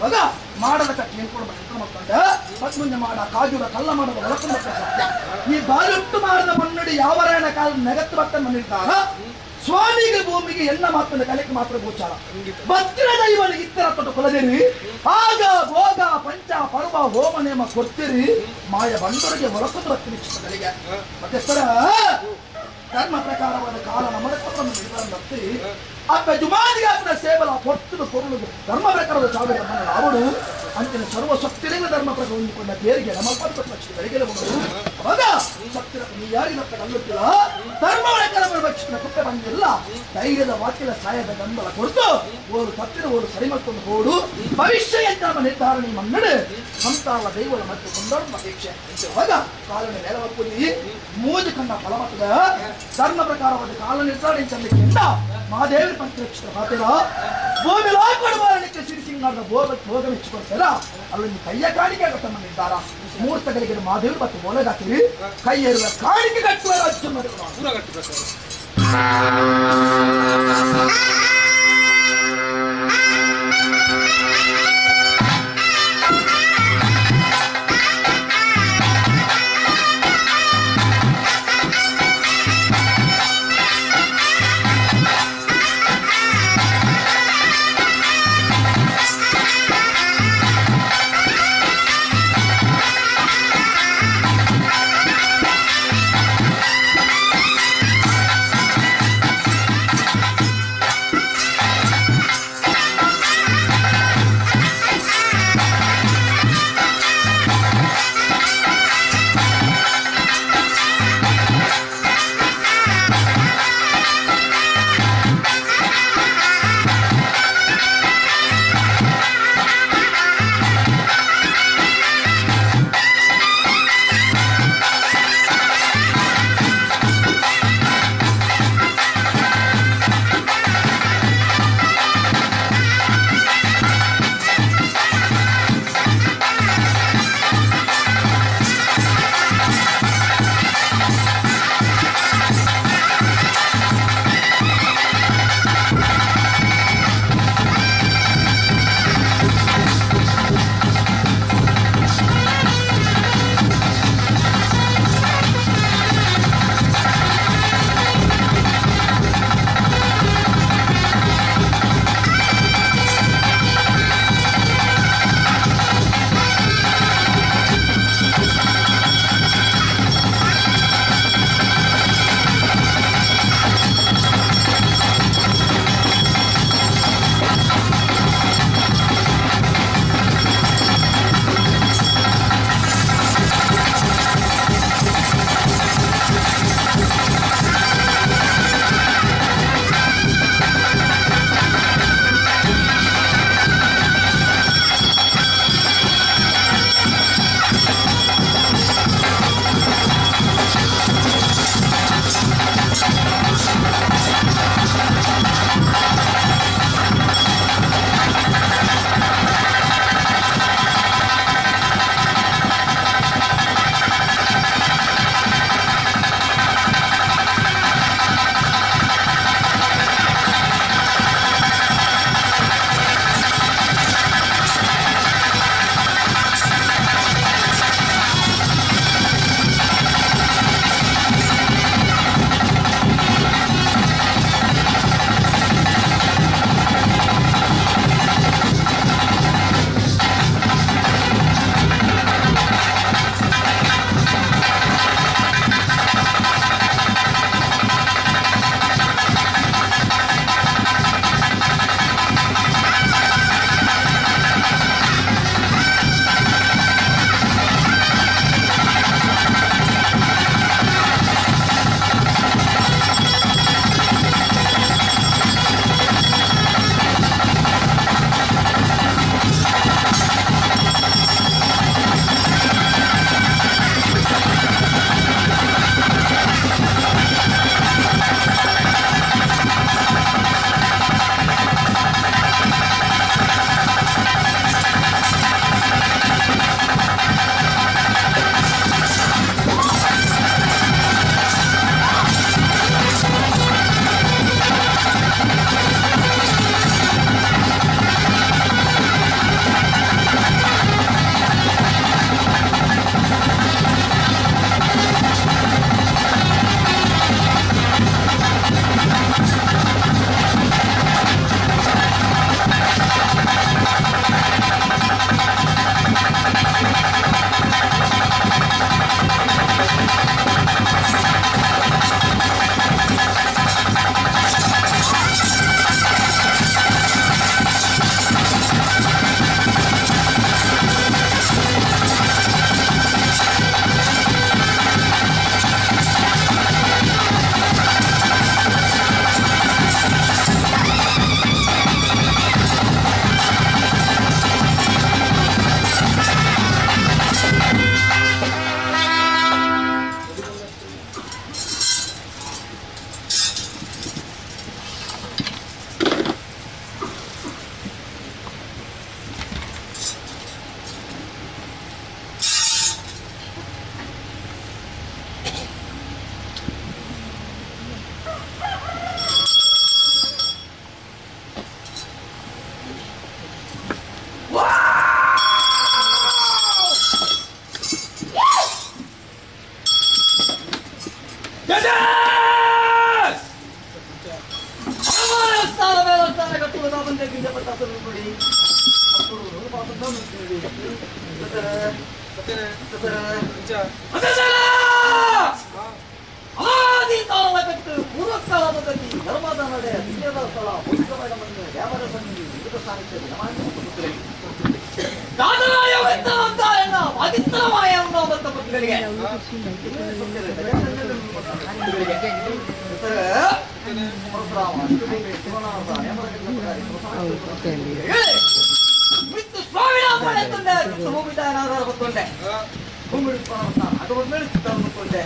ಆಗ ಮಾಡದ ಕಟ್ಟಿ ನಿಂತ್ಕೊಂಡು ಮಾಡ್ಕೊಂಡ ಮುಂದೆ ಮಾಡ ಕಾಜುಡ ಕಲ್ಲ ಮಾಡದ ಒಳಕೊಂಡು ಸತ್ಯ ಈ ಬಾಲುಟ್ಟು ಮಾಡದ ಮಣ್ಣಡಿ ಯಾವ ರಾಯಣ ಕಾಲ ನೆಗತ್ತು ಭಕ್ತ ಮಣ್ಣಿರ್ತಾರ ಸ್ವಾಮಿಗೆ ಭೂಮಿಗೆ ಎನ್ನ ಮಾತ್ರ ಕಲೆಕ್ಕೆ ಮಾತ್ರ ಗೋಚಾರ ಭದ್ರದ ಇವನಿಗೆ ಇತ್ತರ ತೊಟ್ಟು ಕೊಲದಿರಿ ಆಗ ಭೋಗ ಪಂಚ ಪರ್ವ ಹೋಮ ನೇಮ ಕೊಡ್ತೀರಿ ಮಾಯ ಬಂದವರಿಗೆ ಹೊರಕೊಂಡು ಬರ್ತೀನಿ ಚಿತ್ರಗಳಿಗೆ ಮತ್ತೆ ಸರ ಧರ್ಮ ಪ್ರಕಾರವಾದ ಕಾಲ ನಮ್ಮತ್ತೆ ಅಪ್ಪ ಜುಮಾದಿಗೆ ಅಪ್ಪನ ಸೇವಲ ಹೊತ್ತು ಕೊರಳು ಧರ್ಮ ಪ್ರಕಾರದ ಸಾವಿರ ಅವಳು ಅಂತಿನ ಸರ್ವ ಶಕ್ತಿಲಿಂಗ ಧರ್ಮ ಪ್ರಕಾರ ಹೊಂದಿಕೊಂಡ ಬೇರಿಗೆ ನಮ್ಮ ಲಕ್ಷಗಳಿಗೆ ಅವಾಗ ಶಕ್ತಿರ ನೀ ಯಾರಿಗೆ ಕಲ್ಲುತ್ತಿಲ್ಲ ಧರ್ಮ ಪ್ರಕಾರ ರಕ್ಷಿಸಿದ ಕುಪ್ಪೆ ಬಂದಿಲ್ಲ ಧೈರ್ಯದ ವಾಕ್ಯದ ಸಹಾಯದ ಗಂಬಲ ಕೊಡ್ತು ಓಡು ಸತ್ತಿನ ಓಡು ಸರಿ ಮಾಡ್ಕೊಂಡು ಓಡು ಭವಿಷ್ಯ ಅಂತ ನಮ್ಮ ನಿರ್ಧಾರಣೆ ಮನ್ನಡೆ ಸಂತಾನ ದೈವದ ಮತ್ತು ಕೊಂಡೋರ್ಮ ಅಪೇಕ್ಷೆ ಅವಾಗ ಕಾಲನ ನೆಲವಕ್ಕೂಲಿ ಮೂಜು ಕಂಡ ಫಲಮತ್ತದ ಧರ್ಮ ಪ್ರಕಾರವಾದ ಕಾಲ ನಿರ್ಧಾರಣೆ ಚಂದಕ್ಕಿಂತ ಮಹಾದೇವಿ ಪಂಚರಕ್ಷಿತ ಮಾತೇರ ಭೂಮಿ ಲಾಕೊಡುವಕ್ಕೆ ಸಿರಿಸಿಂಗಾರದ ಭೋಗ ಮೆಚ್ಚಿಕೊಳ್ತಾರ ಅಲ್ಲಿ ಕೈಯ ಕಾಣಿಕೆ ಕಟ್ಟ ನಿರ್ಧಾರ ಮುಹೂರ್ತಗಳಿಗೆ ಮಹಾದೇವಿ ಮತ್ತು ಮೊಲಗಾಕಿರಿ ಕೈಯೇರುವ ಕಾಣಿಕೆ ಕಟ್ಟುವ ರಾಜ್ಯ ಆದಿಕಾಲಕಟ್ಟು ಪೂರ್ವಕಾಲದ ಗತಿ ಧರ್ಮದ ನಡೆ ವಿಜಯದ ಸ್ಥಳ ಪವಿತ್ರವಾದ ಮಣ್ಣು ವ್ಯಾಪಾರ ಸನ್ನಿಧಿ ವಿವಿಧ ಸಾಹಿತ್ಯ ಅಂತ ಎನ್ನ ಪವಿತ್ರವಾಯ ಅನ್ನೋದಂತ ಪುತ್ರಗಳಿಗೆ ಮಿತ್ತು ಸ್ವಾಮಿ ತಂದೆ ಹೋಗಿದ್ದಾನಾದರೂ ಗೊತ್ತುಂಡೆ ಅದು ಮೇಲೆ ಗೊತ್ತುಂಡೆ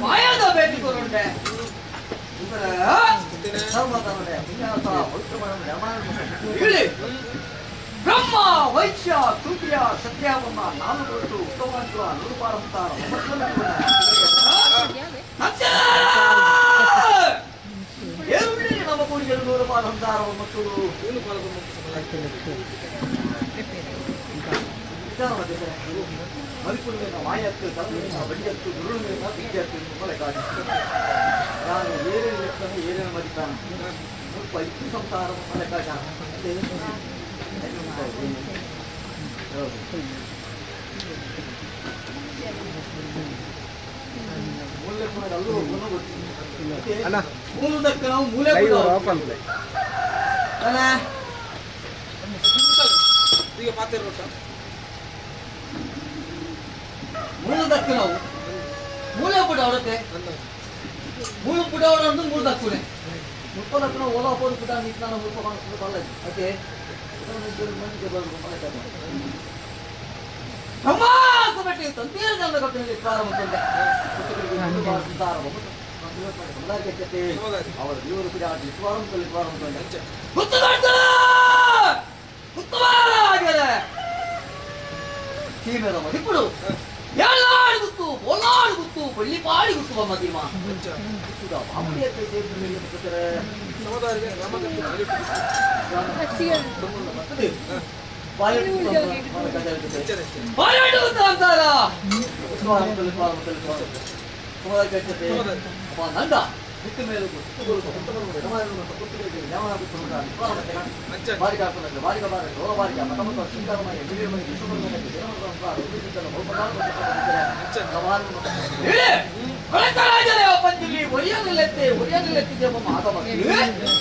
ಮಾಯಾದ ಭೇಟಿ ಕೊಡುಂಡೆ ಬ್ರಹ್ಮ ವೈಶ್ಯ ಸೂರ್ಯ ಸತ್ಯಾವಮ್ಮ ನಾನು ಕೊಟ್ಟು ಉತ್ತಮ ನೂರುಪಾರಂತಾರ ನಮ್ಮ ಕೂಡಿಗಳು ನೂರುಪಾರಂತಾರ ಮಕ್ಕಳು ಮರಿಪುಣ್ಣಿನ ಮಾಯತ್ತು ತಲೆಯ ಬಡಿಯತ್ತು ಗುರುಳಿನ ವಿದ್ಯಾರ್ಥಿ ಮೊಲೆಗಾಡಿ ನಾನು ಏನೇನು ಲೆಕ್ಕನು ಏನೇನು ಮರಿತಾನ ಸ್ವಲ್ಪ ಇತ್ತು ಸಂಸಾರ ಮೊಲೆಗಾಡ ಮೂಲೆ ಅಲ್ಲೂ ಮೂಲದಕ್ಕೆ ನಾವು ಮೂಲೆ ಈಗ ಪಾತಿರ ಮೂಲದಕ್ಕೆ ನಾವು ಮೂಲೆ ಪುಟ ಅವರತ್ತೆ ಮೂಲ ಪುಟ ಅವರ ಅಂದ್ರೆ ಮೂಲ ದಕ್ಕುನೆ ಮುಪ್ಪದಕ್ಕೆ ನಾವು ಓಲಾ ಹೋದ ಪುಟ ನಿಂತು ನಾನು ಮುಪ್ಪ ಕಾಣಿಸ್ತು ಬರಲ್ಲ ಓಕೆ ಸಮಾಸ ಬೆಟ್ಟಿ ತಂತೀರ ಜನ ಕಟ್ಟಿನಲ್ಲಿ ಪ್ರಾರಂಭಗೊಂಡೆ ಅವರ ದೇವರು ಕೂಡ ಪ್ರಾರಂಭಗೊಂಡೆ ಉತ್ತಮವಾಗಿದೆ ಸೀಮೆದ ಮದಿಪ್ಪುಡು ಎಲ್ಲಾಡು ಗುತ್ತು ಬೋಲಾಡು ಗುತ್ತು ಬಳ್ಳಿಪಾಡಿ ಗುತ್ತು ಬಮ್ಮ ದೀಮ ಬಾಂಬೆಯಕ್ಕೆ ಸೇರಿದ್ರೆ ಬಾಲೆಟ್ಟು ಗುತ್ತ ಅಂತಾರ ನಂದ ಬಿಟ್ಟು ಮೇಲೆ ಬಾರಿಕ ಬಾರಿಕ ಬಾರಿಕ ಮತಮತ ಸಿಂಗಾರಮಯ ಹಿರಿಯಮಯ ಪಂಚಲಿ ಒರಿಯನ್ನೆತ್ತೆ ಒರಿಯನ್ನೆತ್ತಿದೆ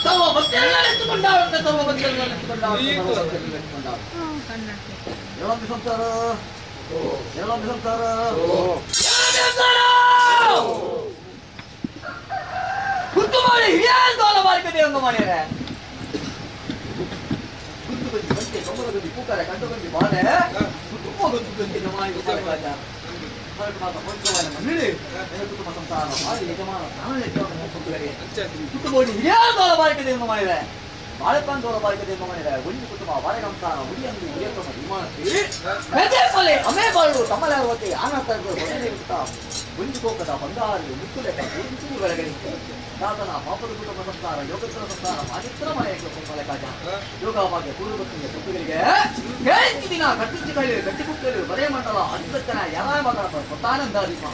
ಸರ್ವ ಭಕ್ತರೆಲ್ಲ ಎತ್ತುಕೊಂಡಾರಂತೆ ಸರ್ವ ಭಕ್ತರೆಲ್ಲ ಎತ್ತುಕೊಂಡಾರಂತೆ ಸಂಸಾರ ಗುತ್ತು ಮಾಡಿ ಹಿರಿಯಾದ ಬಾರಿಕತೆ ಒಂದು ಮಾಡ್ಯಾರೆ ಗುತ್ತು ಬಂದು ಬಂತೆ ಕಮಲಗದಿ ಕೂಕರೆ ಕಂಡು ಬಂದು ಬಾಳೆ ಕುಟುಂಬ ಗುತ್ತು ಬಂದು ನಮಾಯಿ ಮಾತ ಕುಟುಂಬ ಸಂಸಾರ ಮಾಡಿ ಯಜಮಾನ ಗುತ್ತು ಬೋಡಿ ಹಿರಿಯಾದ ಬಾರಿಕತೆ ಒಂದು ಮಾಡಿದೆ ಬಾಳೆಪಂದೋಳ ಬಾರಿಕತೆಯನ್ನು ಮಾಡಿದೆ ಒಂದು ಕುಟುಂಬ ಬಾಳೆಗಂತಾನ ಉಡಿಯಂದು ಉಡಿಯತಮ್ಮ ವಿಮಾನಕ್ಕೆ ಅಮೇ ಬಾಳು ತಮ್ಮಲಾರುವತ್ತೆ ಆನಂತರಗಳು ಒಂದು ಕೋಕದ ಬಂಗಾರು ಮುತ್ತುಲೆಕ್ಕ ಗುರುಚು ಬೆಳಗಲಿಕ್ಕೆ ತಾತನ ಪಾಪದ ಕುಟುಂಬ ಸಂಸಾರ ಯೋಗೇಶ್ವರ ಸಂಸಾರ ಮಾನಿತ್ರ ಮನೆಯ ಲೆಕ್ಕಾಚ ಯೋಗವಾಗಿ ಪೂರ್ವಭಕ್ತಿಯ ಸುದ್ದಿಗಳಿಗೆ ಕೇಳಿಸಿ ದಿನ ಕಟ್ಟಿಸಿ ಕಳಿ ಗಟ್ಟಿಪುಕ್ಕಲು ಬರೇ ಮಂಡಲ ಅಧಿಪತ್ಯನ ಯಾರ ಮಗಳ ಗೊತ್ತಾನಂದಾದೀಪ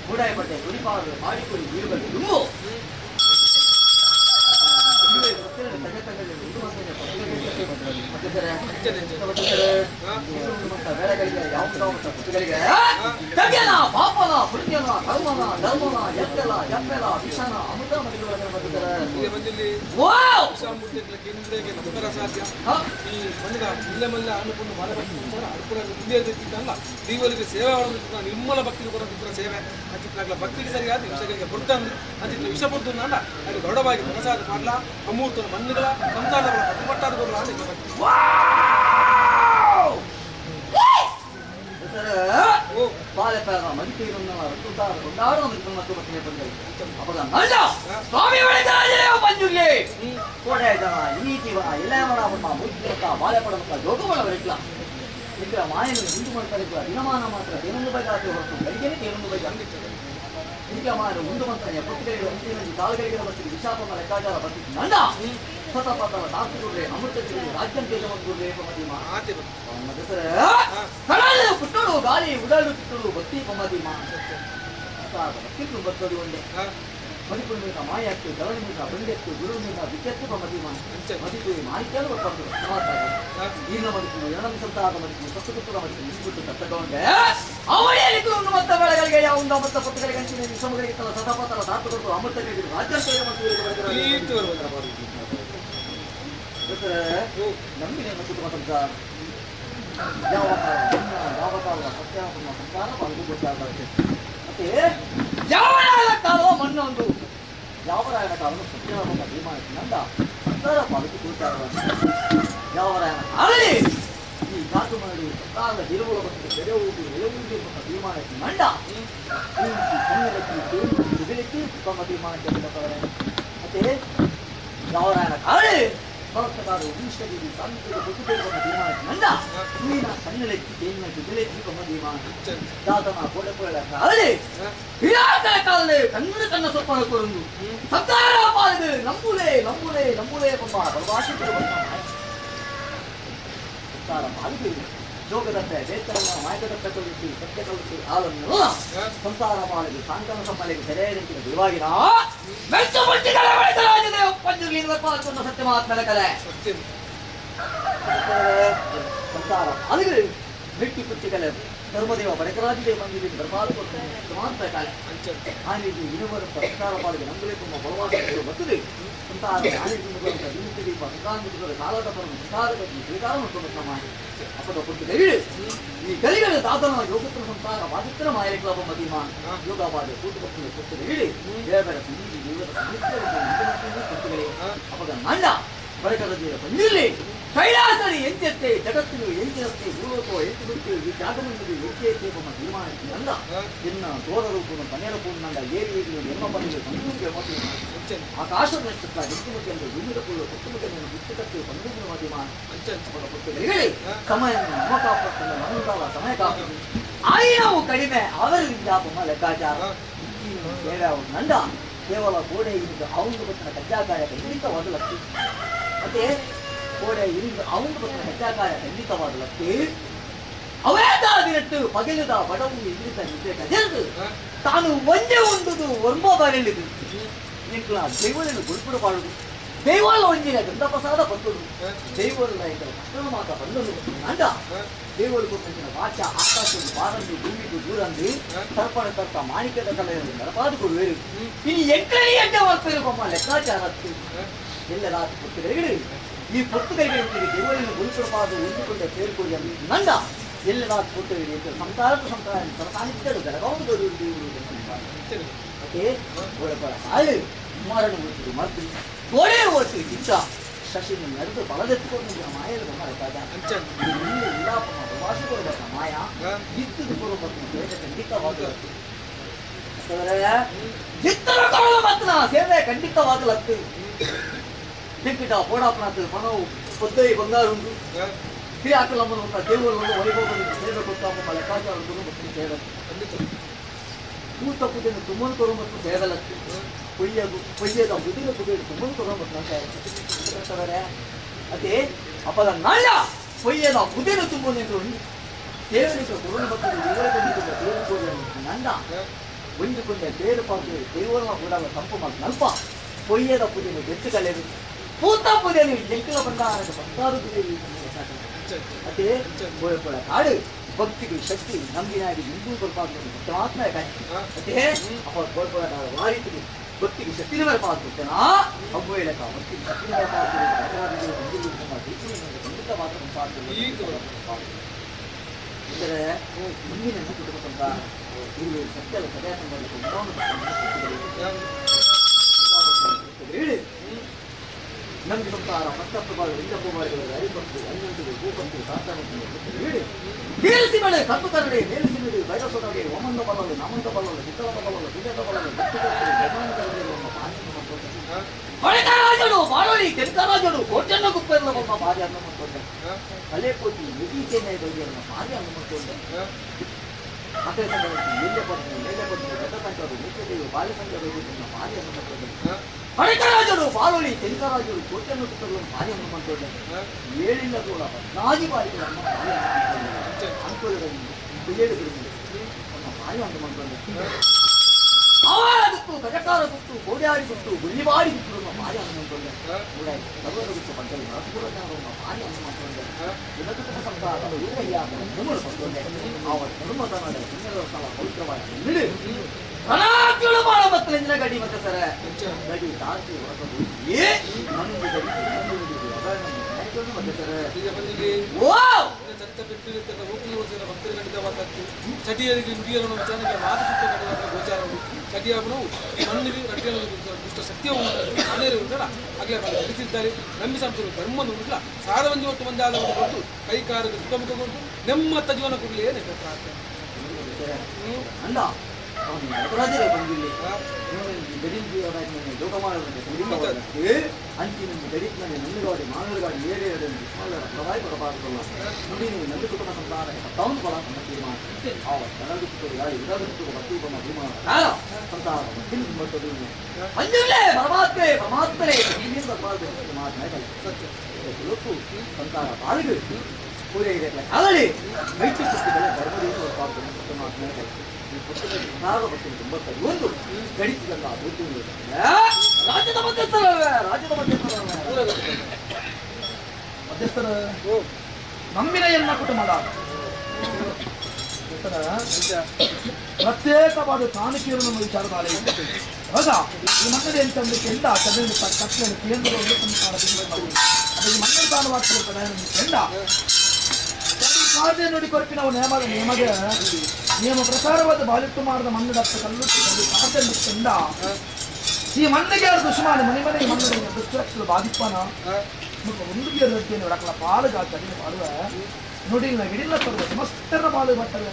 ಮೂಡಾಯಿ ಪಟ್ಟೆ ಗುರಿಪಾಡು ಮಾಡಿಕೊಡಿ ಬೀರುಗಳು ನುಂಗು ಪಾಪನ ಪುಣ್ಯನ ಕರ್ಮನ ಧರ್ಮನ ಎಪ್ಪೆಲ ಎಪ್ಪೆಲ ವಿಷನ ಅಮೃತ ಸಾಧ್ಯ ಈ ಮಣ್ಣಿನ ಮಲ್ಲೆ ಮಲ್ಲೆ ಅನ್ನಕೊಂಡು ಮಾಡಬೇಕು ಅನುಕೂಲ ಹಿಂದಿಯಲ್ಲ ದೇವರಿಗೆ ಸೇವೆ ಮಾಡೋದು ನಿರ್ಮಲ ಭಕ್ತಿ ಕೊಡೋದ್ರ ಸೇವೆ ಅಂಚಿತ್ನಾಗ್ಲ ಭಕ್ತಿಗೆ ಸರಿಯಾದ ವಿಷಯಗಳಿಗೆ ಕೊಡ್ತಾನೆ ಅಂಚಿತ್ನ ವಿಷ ಕೊಡ್ತು ನಾಡ ಅದು ದೊಡ್ಡವಾಗಿ ಮನಸಾದ ಮಾಡ್ಲಾ ಅಮೂರ್ತನ ಮಣ್ಣುಗಳ ಸಂಸಾರಗಳ ಪ್ರತಿಪಟ್ಟಾದ ಬರಲ್ಲ ಬಾಲೆಪೇರ ಮಂತ್ರಿಗಳನ್ನ ಕೊಂಡಾಡೋ ಮತ್ತು ಸ್ವಾಮಿ ಬಂಜುಲಿ ಕೋಡೆ ಜನ ಈ ಜೀವನ ಎಲೆಮನ ಮುಖ್ಯಂತ ಬಾಳೆ ಪಡಬೇಕ ಜೋಗಬಳವರಿಲ್ಲ ಈಗ ಮಾಯನು ಹಿಂದೂ ಮಾಡ್ತಾರೆ ದಿನಮಾನ ಮಾತ್ರ ಏನೊಂದು ಬೇಕಾದ್ರೆ ಹೊರತು ಬೆಳಿಗ್ಗೆನೇ ಏನೊಂದು ಬೇಕಾಗ್ತದೆ ಈಗ ಮಾಯನು ಮುಂದೆ ಮಾಡ್ತಾನೆ ಪುಟ್ಟಿಗಳಿಗೆ ಅಂತಿನಲ್ಲಿ ಕಾಲುಗಳಿಗೆ ಬರ್ತೀವಿ ವಿಶಾಪ ಲೆಕ್ಕಾಚಾರ ಬರ್ತಿತ್ತು ನಂದ ಸತಪತವ ದಾಸ್ತಿಗುಡ್ರೆ ಅಮೃತಗಿರಿ ರಾಜ್ಯಂ ತೇಜವಂತುಡ್ರೆ ಪುಟ್ಟಳು ಗಾಳಿ ಉಡಾಳು ಕಿಟ್ಟಳು ಭಕ್ತಿ ಪಮ್ಮದಿಮ ಭಕ್ತಿಗಳು ಬರ್ತದೆ ಒಂದೇ ಮದಿಪುರ మీద మాయత్తు గవని మీద బండెత్తు గురువు మీద వికెత్తు మదిమ మదిపు మాణిక్యాలు ಬರ್ತಾರೆ ಈಗ ಮದಿಪು ಎರಡನೇ ಸಂತಾದ ಮದಿಪು ಸತ್ತುಪುತ್ರ ಮದಿಪು ಇಸ್ಬಿಟ್ಟು ತಟ್ಟಗ ಉಂಡೆ ಅವಳಿಗೂ ಒಂದು ಮತ್ತ ಬೆಳಗಳಿಗೆ ಯಾವ ಒಂದು ಮತ್ತ ಪುಟ್ಟಗಳಿಗೆ ಅಂಚಿನ ವಿಷಮಗಳಿಗೆ ತಲ ಸದಾಪತಲ ದಾತುಗಳು ಅಮೃತಗಳಿಗೆ ರಾಜ್ಯಾಂತರಿಗೆ ಮತ್ತು ನಮ್ಮಿನ ಕುಟುಂಬ ಯಾವ ಕಾಲ ಸತ್ಯಾಪನ ಸಂಸಾರ ಬಾಳ್ಗೂ ಗೊತ್ತಾಗುತ್ತೆ ಮತ್ತೆ ಯಾವರಾಯನ ಕಾಲವ ಮಣ್ಣೊಂದು ಯಾವರಾಯನ ಕಾಲವನ್ನು ಸತ್ಯಾಪನ ಧೀಮಾನಿಸಿನಂದ ಸಂಸಾರ ಬಾಳ್ಗೂ ಗೊತ್ತಾಗುತ್ತೆ ಯಾವರಾಯನ ಕಾಲದಲ್ಲಿ ಈ ಕಾತು ಮಾಡಿ ಸರ್ಕಾರದ ದಿರುವುಗಳ ಬಗ್ಗೆ ಬೆಳೆ ಹೋಗಿ ಎಳೆಯುವುದೇ ಎಂಬ ಧೀಮಾನಿಸಿ ಮಂಡ ಕಣ್ಣೆತ್ತಿ ತುಂಬ ಧೀಮಾನಿಸಿ ಮತ್ತೆ ಯಾವರಾಯನ ಕಾಲದಲ್ಲಿ ಭಕ್ತಗಾರು ಉಳಿಷ್ಟಗಿರಿ ಸಾಂಸ್ಕೃತಿಕ ಪ್ರತಿಭೆಗಳ ಧೀಮಾನಿಸಿ ಮಂಡ ಹೂವಿನ ಕಣ್ಣೆಲೆತ್ತಿ ತೇನಿನ ಬೆಲೆತ್ತಿ ಕೊಮ್ಮ ಧೀಮಾನಿಸಿ ದಾತನ ಕೋಡೆಪುಗಳ ಕಾಲದಲ್ಲಿ ವಿರಾಟನ ಕಾಲದಲ್ಲಿ ಕಣ್ಣ ಸೊಪ್ಪನ ಕೊರಂದು ಸಂಸಾರ ಪಾಲಿದೆ ನಂಬುಲೆ ನಂಬುಲೆ ನಂಬುಲೆ ಎಂಬ ಬಲವಾಸಿಗಳು ಸಂಸಾರ ಪಾಲಿದೆ ಜೋಗದಂತೆ ವೇತನ ಮಾಯಕದತ್ತ ಕೊಲಿಸಿ ಸತ್ಯ ಕಲಿಸಿ ಹಾಲನ್ನು ಸಂಸಾರ ಪಾಲಿಗೆ ಸಾಂಕನ ಸಮ್ಮಲೆಗೆ ಸೆರೆಯಂತಿನ ದೇವಾಗಿನ ಮೆಚ್ಚು ಮುಟ್ಟಿಗಳ ಒಳಗರಾಜದೆ ಒಪ್ಪಂಜುಲಿನ ಪಾಲ್ಗೊಂಡ ಸತ್ಯ ಮಹಾತ್ಮನ ಕಲೆ ಸಂಸಾರ ಪಾಲಿಗೆ ಮೆಟ್ಟಿ ಪುಟ್ಟಿಗಲೆ ಧರ್ಮದೇವ ಬಡಕರಾಜದೇವ ಮಂದಿರ ಬರಪಾಲು ಕೊಡ್ತಾನೆ ಮಾತ್ರ ಕಾಲ ಆ ರೀತಿ ಇರುವರ ಸಂಸಾರ ಪಾಲಿಗೆ ನಂಬಲೆ ತುಂಬ ಬಲವಾದ ಬರ್ತದೆ ಸಂಸಾರ ಆನೆಯಿಂದ ಬರುವಂಥ ದಿನಕ್ಕೆ ದೀಪ ಸಂಕ್ರಾಂತಿಗಳ ಕಾಲದ ಪರಮ ಸಂಸಾರದ ಶ್ರೀಕಾರವನ್ನು ಮಾಡಿ ಅಪ್ಪದ ಪುಟ್ಟಿಗೆ ಈ ಗಲಿಗಳ ದಾತನ ಯೋಗತ್ರ ಸಂಸಾರ ವಾದಿತ್ರ ಮಾಯಕಲಾಭ ಮದಿಮ ಯೋಗವಾದ ಕೂಟುಕಟ್ಟಿನ ಪುಟ್ಟಿಗೆ ಹಿಡಿ ಬೇರೆ ಸಂಗೀತಿ ದೇವರ ಪುಟ್ಟಿಗೆ ಅಪ್ಪದ ಮಂಡ ಬಡಕರಾಜೇವ ಬಂದಿಲ್ಲಿ ಕೈಲಾಸರಿ ಎಂಚತ್ತೆ ಜಗತ್ತಿನ ಎಂಚಿನತ್ತೆ ಭೂಲೋಕ ಎಂಚಿನತ್ತೆ ಈ ಜಾಗಮಂದಿರ ಯೋಗ್ಯತೆ ನಮ್ಮ ತೀರ್ಮಾನಿಸಿ ಅಂದ ಇನ್ನ ದೂರ ರೂಪನು ಕನ್ಯರ ಪೂರ್ಣಂದ ಏರಿ ಎಮ್ಮ ಬಂದಿಗೆ ಸಂಸ್ಕೃತಿಯ ಮತ್ತು ಆಕಾಶದ ನಕ್ಷತ್ರ ಎಂಚಿನಕ್ಕೆ ಅಂದರೆ ಭೂಮಿದ ಪೂರ್ವ ಪುಸ್ತಕವನ್ನು ಪುಸ್ತಕಕ್ಕೆ ಸಂದೂಪಿನ ಮಾಧ್ಯಮ ಅಂಚಂಚಪದ ಪುಸ್ತಕಗಳಿಗೆ ಸಮಯ ನಮ್ಮ ಕಾಪಾಡ್ತಂದ ಮನುಕಾಲ ಸಮಯ ಕಾಪಾಡಿ ಆಯಿನವು ಕಡಿಮೆ ಅವರಿಂದ ನಮ್ಮ ಲೆಕ್ಕಾಚಾರ ಸೇವೆ ಅವರು ನಂದ ಕೇವಲ ಗೋಡೆ ಇருந்து ಅವನು ಬತ್ತಿನ ಕಜ್ಜಾಕಾಯ ಖಂಡಿತವಾದ ಲಕ್ಷ ಮತ್ತೆ ಗೋಡೆ ಇருந்து ಅವನು ಬತ್ತಿನ ಕಜ್ಜಾಕಾಯ ಖಂಡಿತವಾದ ಲಕ್ಷ ಅವೇದಾದಿರಟ್ಟು ಪಗಲದ ಬಡವು ಇಲ್ಲಿದ್ದ ನಿದ್ರೆ ಕಜಲ್ದು ತಾನು ಒಂದೇ ಒಂದುದು ಒರ್ಮ ಬರಲಿದು ನಿಂಕಲ ದೈವವನ್ನು ಗುರುಪುಡು ಮಾಡುದು ದೈವಲ್ಲ ಒಂದಿನ ಗಂಧಪ್ರಸಾದ ಬಂದುದು ದೈವಲ್ಲ ಎಂದರೆ ಕಷ್ಟನು ಮಾತ್ರ ಬಂದನು ನಂದ ದೇವರು ಕೊಟ್ಟಿನ ವಾಚ ಆಕಾಶದ ಬಾರಂದು ಭೂಮಿಗೂ ದೂರಂದು ತರ್ಪಣ ತರ್ಪ ಮಾಣಿಕ್ಯದ ಕಲೆಯನ್ನು ನರಪಾದು ಕೊಡುವೇರು ಇನ್ನು ಎಂಟನೇ ಎಂಟೆ ವರ್ಪಮ್ಮ ಲೆಕ್ಕಾಚಾರ ಎಲ್ಲ ರಾತ್ರಿ ಪುಸ್ತಕಗಳಿಗೆ ಈ ಪುಸ್ತಕಗಳಿಗೆ ದೇವರನ್ನು ಗುರುಪುಡಪಾದು ಉಳಿದುಕೊಂಡ ಸೇರಿಕೊಳ್ಳಿ ಎಂದು ನಂದ ಎಲ್ಲ ರಾತ್ರಿ ಪುಸ್ತಕಗಳಿಗೆ ಸಂಸಾರಕ್ಕೂ ಸಂಸಾರ ಸಾಹಿತ್ಯಗಳು ಬೆಳಗಾವಿ ದೇವರು ಮತ್ತೆ ಹಾಳು ಕುಮಾರನ ಓದಿದ್ರು ಮರ್ತು ಗೋಡೆ ಓದಿದ್ರು ಚಿತ್ತ ಶಶಿನ ನಡೆದು ಬಲದೆತ್ತಿಕೊಂಡು ಮಾಯದ ಪ್ರವಾಸಿಗಳು ಮಾಯ ಜಿತ್ತದು ಕೊಡುವ ಖಂಡಿತವಾಗಲು ಜಿತ್ತನ ಕೊಡುವ ಮತ್ತನ ಸೇವೆ ಖಂಡಿತವಾಗಲತ್ತು ಟಿಂಕಿಟ ಪೋಡಾಪನತ್ತು ಪಣವು ಪೊದ್ದೈ ಬಂಗಾರು ಉಂಟು ಕಿರಿಯಾಕಲಮ್ಮನ ದೇವರು ವೈಭವದಿಂದ ಸೇವೆ ಕೊಟ್ಟ ಲೆಕ್ಕಾಚಾರ ಮತ್ತು ಸೇವೆ ಕೂತ ಪುದಿನ ತುಮ್ಮನ್ ಕೊಡು ಮತ್ತು ಸೇವೆಲತ್ತು ಕೊಯ್ಯದ ಮುದಿನ ಕುದಿಯಲು ತುಮ್ಮನ್ ಕೊಡು ಮತ್ತು ಅದೇ ಅಪ್ಪದ ನಾಳ ಕೊಯ್ಯದ ಮುದಿನ ತುಂಬನೆಂದು ಸೇವನಿಕ ಕೊರೋನ ಮತ್ತು ನಂದ ಹೊಂದಿಕೊಂಡ ಬೇರು ಪಾತ್ರೆ ದೇವರ ಕೂಡ ತಪ್ಪು ಮತ್ತು ನಲ್ಪ ಕೊಯ್ಯದ ಪುದಿನ ಬೆಚ್ಚು ಕಲೆದು ಪೂತ ಪುದಿಯನ್ನು ಎಂಕಿಲ ಬಂದಾರದ ಸಂಸಾರದ ಅದೇ ಗೋಳಪುಳ ಕಾಡು ಭಕ್ತಿಗೆ ಶಕ್ತಿ ನಂಬಿನಾಗಿ ಹಿಂದೂ ಬರಪಾತ್ರೆ ಮಾತ್ರ ಅದೇ ಅಪ್ಪ ಗೋಳಪುಳ ವಾರಿತಿಗೆ ಭಕ್ತಿಗೆ ಶಕ್ತಿನ ಬರಪಾತ್ರುತ್ತೇನಾ ಅಬ್ಬೊಯ್ಯಲಕ ಭಕ್ತಿಗೆ ಶಕ್ತಿನ ಬರಪಾತ್ರೆ ಖಂಡಿತ ಮಾತ್ರ ಅಂದರೆ ಮುಂದಿನ ಕುಟುಂಬ ಇಲ್ಲಿ ಸತ್ಯದ ಸದಯ ಹೇಳಿ ನಮಗೆ ಸಂಸಾರ ಮತ್ತಪ್ಪ ಇಂದಪ್ಪಮಾಡಿಗಳು ಅರಿಪಟ್ಟು ಅನ್ನಂಟಿಗೆ ಭೂಪಂತು ಸಾರ್ಥಕತೆ ಹೇಳಿ ಮೇಲಿಸಿ ಮೇಲೆ ಕಪ್ಪು ಕರಡೆ ಮೇಲಿಸಿ ಮೇಲೆ ಬೈರಸೊಡಗೆ ಒಮ್ಮಂದ ಬಲ್ಲಲು ನಮಂದ ಬಲ್ಲಲು ಚಿತ್ತವದ ಬಲ್ಲಲು ಸುಜದ ಬಲ್ಲಲು ಭಕ್ತಿ ಹೊಳೆಕರಾಜನು ಬಾಳೋಳಿ ತೆಲುಕರಾಜನು ಕೋಟೆಯನ್ನು ಗುಪ್ಪೆಲ್ಲ ಒಬ್ಬ ಭಾರಿ ಅನ್ನ ಮಾಡ್ಕೊಂಡೆ ಅಲೆ ಕೋಟಿ ಮಿತಿ ಚೆನ್ನೈ ಬಗೆಯನ್ನು ಭಾರಿ ಅನ್ನ ಮಾಡ್ಕೊಂಡೆ ಮತ್ತೆ ಎಲ್ಲೇ ಬಂದು ಗತಕಂಠರು ಮುಖ್ಯದೇವಿ ಬಾಲ್ಯ ಸಂಘ ಬಗೆಯನ್ನು ಭಾರಿ ಅನ್ನ ಮಾಡ್ಕೊಂಡೆ ಹೊಳೆಕರಾಜನು ಬಾಳೋಳಿ ತೆಲುಕರಾಜನು ಕೋಟೆಯನ್ನು ಗುಪ್ಪೆಗಳನ್ನು ಭಾರಿ ಅನ್ನ ಮಾಡ್ಕೊಂಡೆ ಏಳಿಲ್ಲ ಕೂಡ ನಾಜಿ ಬಾರಿಗಳನ್ನು ಭಾರಿ ಅನ್ಕೊಳ್ಳಿ ಭಾರಿ ಅನ್ನ ಮಾಡ್ಕೊಂಡೆ ಆವಾರ ಗುಟ್ಟು ಗಜಕಾರ ಗುಟ್ಟು ಗೋಡ್ಯಾಡಿ ಗುಟ್ಟು ಗುಳ್ಳಿವಾಡಿ ಗುಟ್ಟು ಭಾರಿ ಅನ್ನ ಮಾಡ್ಕೊಂಡೆ ಸರ್ವರ ಗುಟ್ಟು ಪಂಚಲಿ ರಾಜಪುರವನ್ನು ಭಾರಿ ಅನ್ನ ಮಾಡ್ಕೊಂಡೆ ಇದಕ್ಕೆ ಸಂಸಾರ ರೂಪಯ್ಯ ಧರ್ಮಗಳು ಪಡ್ಕೊಂಡೆ ಅವರ ಧರ್ಮದ ನಡೆ ಹಿನ್ನೆಲೆ ಸ್ಥಳ ಪವಿತ್ರವಾಗಿ ನಿಡಿ ಕಲಾಕ್ಯಳು ಬಾಳ ಮಕ್ಕಳಿಂದ ಗಡಿ ಮತ್ತೆ ಸರ ಗಡಿ ತಾರ್ತಿ ಹೊರಟು ಏ ಮಂದಿ ಗಡಿ ಮತ್ತೆ ಸರ ಓ ಚರಿತ ಬಿಟ್ಟಿರುತ್ತೆ ಹೋಗುವ ಭಕ್ತರು ಖಂಡಿತವಾದದ್ದು ಚಟಿಯರಿಗೆ ನುಡಿಯನ್ನು ವಿಚಾರಣೆಗೆ ಮಾತುಕತೆ ನಡೆಯುವ ಗೋಚಾರವು ಚಟಿಯಾಗುವು ಈ ಮಣ್ಣಿಗೆ ರಟ್ಟಿಯನ್ನು ದುಷ್ಟ ಸತ್ಯವನ್ನು ನಾನೇ ಉಂಟಲ್ಲ ಆಗಲೇ ನಡೆಸಿದ್ದಾರೆ ನಂಬಿ ಸಂಸ್ಥೆಗಳು ಧರ್ಮವನ್ನು ಉಂಟಲ್ಲ ಸಾರವಂಜಿ ಒಟ್ಟು ಮಂದಿ ಆದವನ್ನು ಕೊಟ್ಟು ಕೈ ಕಾರದ ಸುಖಮುಖಗೊಂಡು ನೆಮ್ಮತ್ತ ಜೀವನ ಕೊಡಲಿ ಏನೇ ಪ್ರಾರ್ಥನೆ ಅಲ್ಲ ರಾಜರೇ ಬಂದಿಲ್ಲಿ ಗಡಿಗೆ ಜೋಗ ಮಾಡೋದಂತೆ ಅಂಚಿನ ಗಡಿನಲ್ಲಿ ನಂದುಗಾಡಿ ಮಾನವಗಾಡಿ ಏರಿಯಾದ ಪ್ರವಾಹ ಕೊಡಬಾರದಲ್ಲ ನುಡಿ ನೀವು ನಂದು ಕುಟುಂಬ ಸಂಸಾರ ತವನು ಕೊಡ ತೀರ್ಮಾನ ತನಗುತ್ತು ಯಾರು ಇದಾಗುತ್ತು ಭಕ್ತಿ ಬಂದ ತೀರ್ಮಾನ ಕಾಲ ಸಂಸಾರ ಭಕ್ತಿ ಅಂಜುಲೇ ಪರಮಾತ್ಮೆ ಪರಮಾತ್ಮರೇ ಮಾತನಾಡಲ್ಲ ಲೋಕು ಸಂಸಾರ ಬಾಳಿಗೆ ಪೂರೈ ಇದೆ ಕಾಲಡಿ ಮೈತ್ರಿ ಶಕ್ತಿಗಳ ಧರ್ಮದಿಂದ ಮಾತನಾಡಲ್ಲ ಒಂದು ಗಡಿಸಿದಲ್ಲ ರಾಜ್ಯದ ಮಧ್ಯಸ್ಥರ ನಂಬಿನ ಎಲ್ಲ ಕುಟುಂಬದ ಪ್ರತ್ಯೇಕವಾದ ತಾಣಿಕೆಯನ್ನು ವಿಚಾರದಾಲೆ ಹೌದಾ ಈ ಮಕ್ಕಳು ಅಂತಂದ್ರೆ ಕೆಂಡ ಕಟ್ಟಲು ಕೇಂದ್ರವನ್ನು ಅದು ಈ ಮಕ್ಕಳು ತಾಣವಾಗ್ತಿರ್ತಾರೆ ಕೆಂಡ ಕಾದೆ ನೋಡಿ ಕೊರಪಿನ ನಿಯಮಗೆ ನಿಯಮ ಪ್ರಕಾರವಾದ ಬಾಲಿಟ್ಟು ಮಾಡಿದ ಮಣ್ಣು ಕಲ್ಲು ಕಾದೆ ಕಂಡ ಈ ಮಣ್ಣಿಗೆ ಯಾರು ದುಶ್ಮಾನ ಮನೆ ಮನೆಗೆ ಮಣ್ಣಿಗೆ ದುಶ್ಚರಕ್ಷಲು ಬಾಧಿಪ್ಪನ ಒಂದು ಗೆರಡ್ತೀನಿ ಹೊಡಕಲ ಪಾಲುಗ ಕಡಿಮೆ ಮಾಡುವ ನೋಡಿ ಹಿಡಿಲ್ಲ ತರುವ ಸಮಸ್ತರ ಪಾಲು ಬಟ್ಟರೆ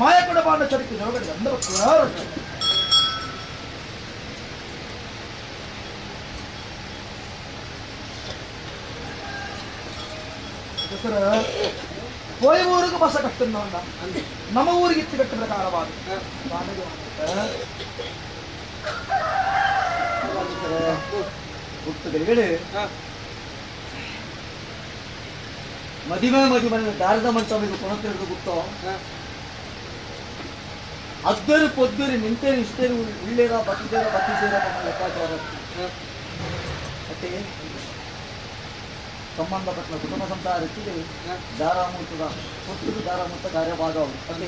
ಮಾಯ ಕೂಡ ಬಾಂಡ ಚರಿಕೆ ಜೋಗಡಿ ಅಂದ పోయే ఊరికి బస కట్టున్నా నమ్మ ఊరికి ఇచ్చి కట్టిన ప్రకారవాదు గుర్తుగలిగాడు మదిమే దారిద మంచం మీకు కొనతిరుగు గుర్తో అద్దరు పొద్దురు నింతేరు ఇష్టేరు ఉళ్ళేరా బతిసేరా ಲೆಕ್ಕಾಚಾರ అంటే ಸಂಬಂಧಪಟ್ಟ ಕುಟುಂಬ ಸಂಸಾರಕ್ಕೆ ದಾರಾಮೂರ್ತದ ಹುಟ್ಟು ದಾರಾಮೂರ್ತ ಕಾರ್ಯಭಾಗವು అంటే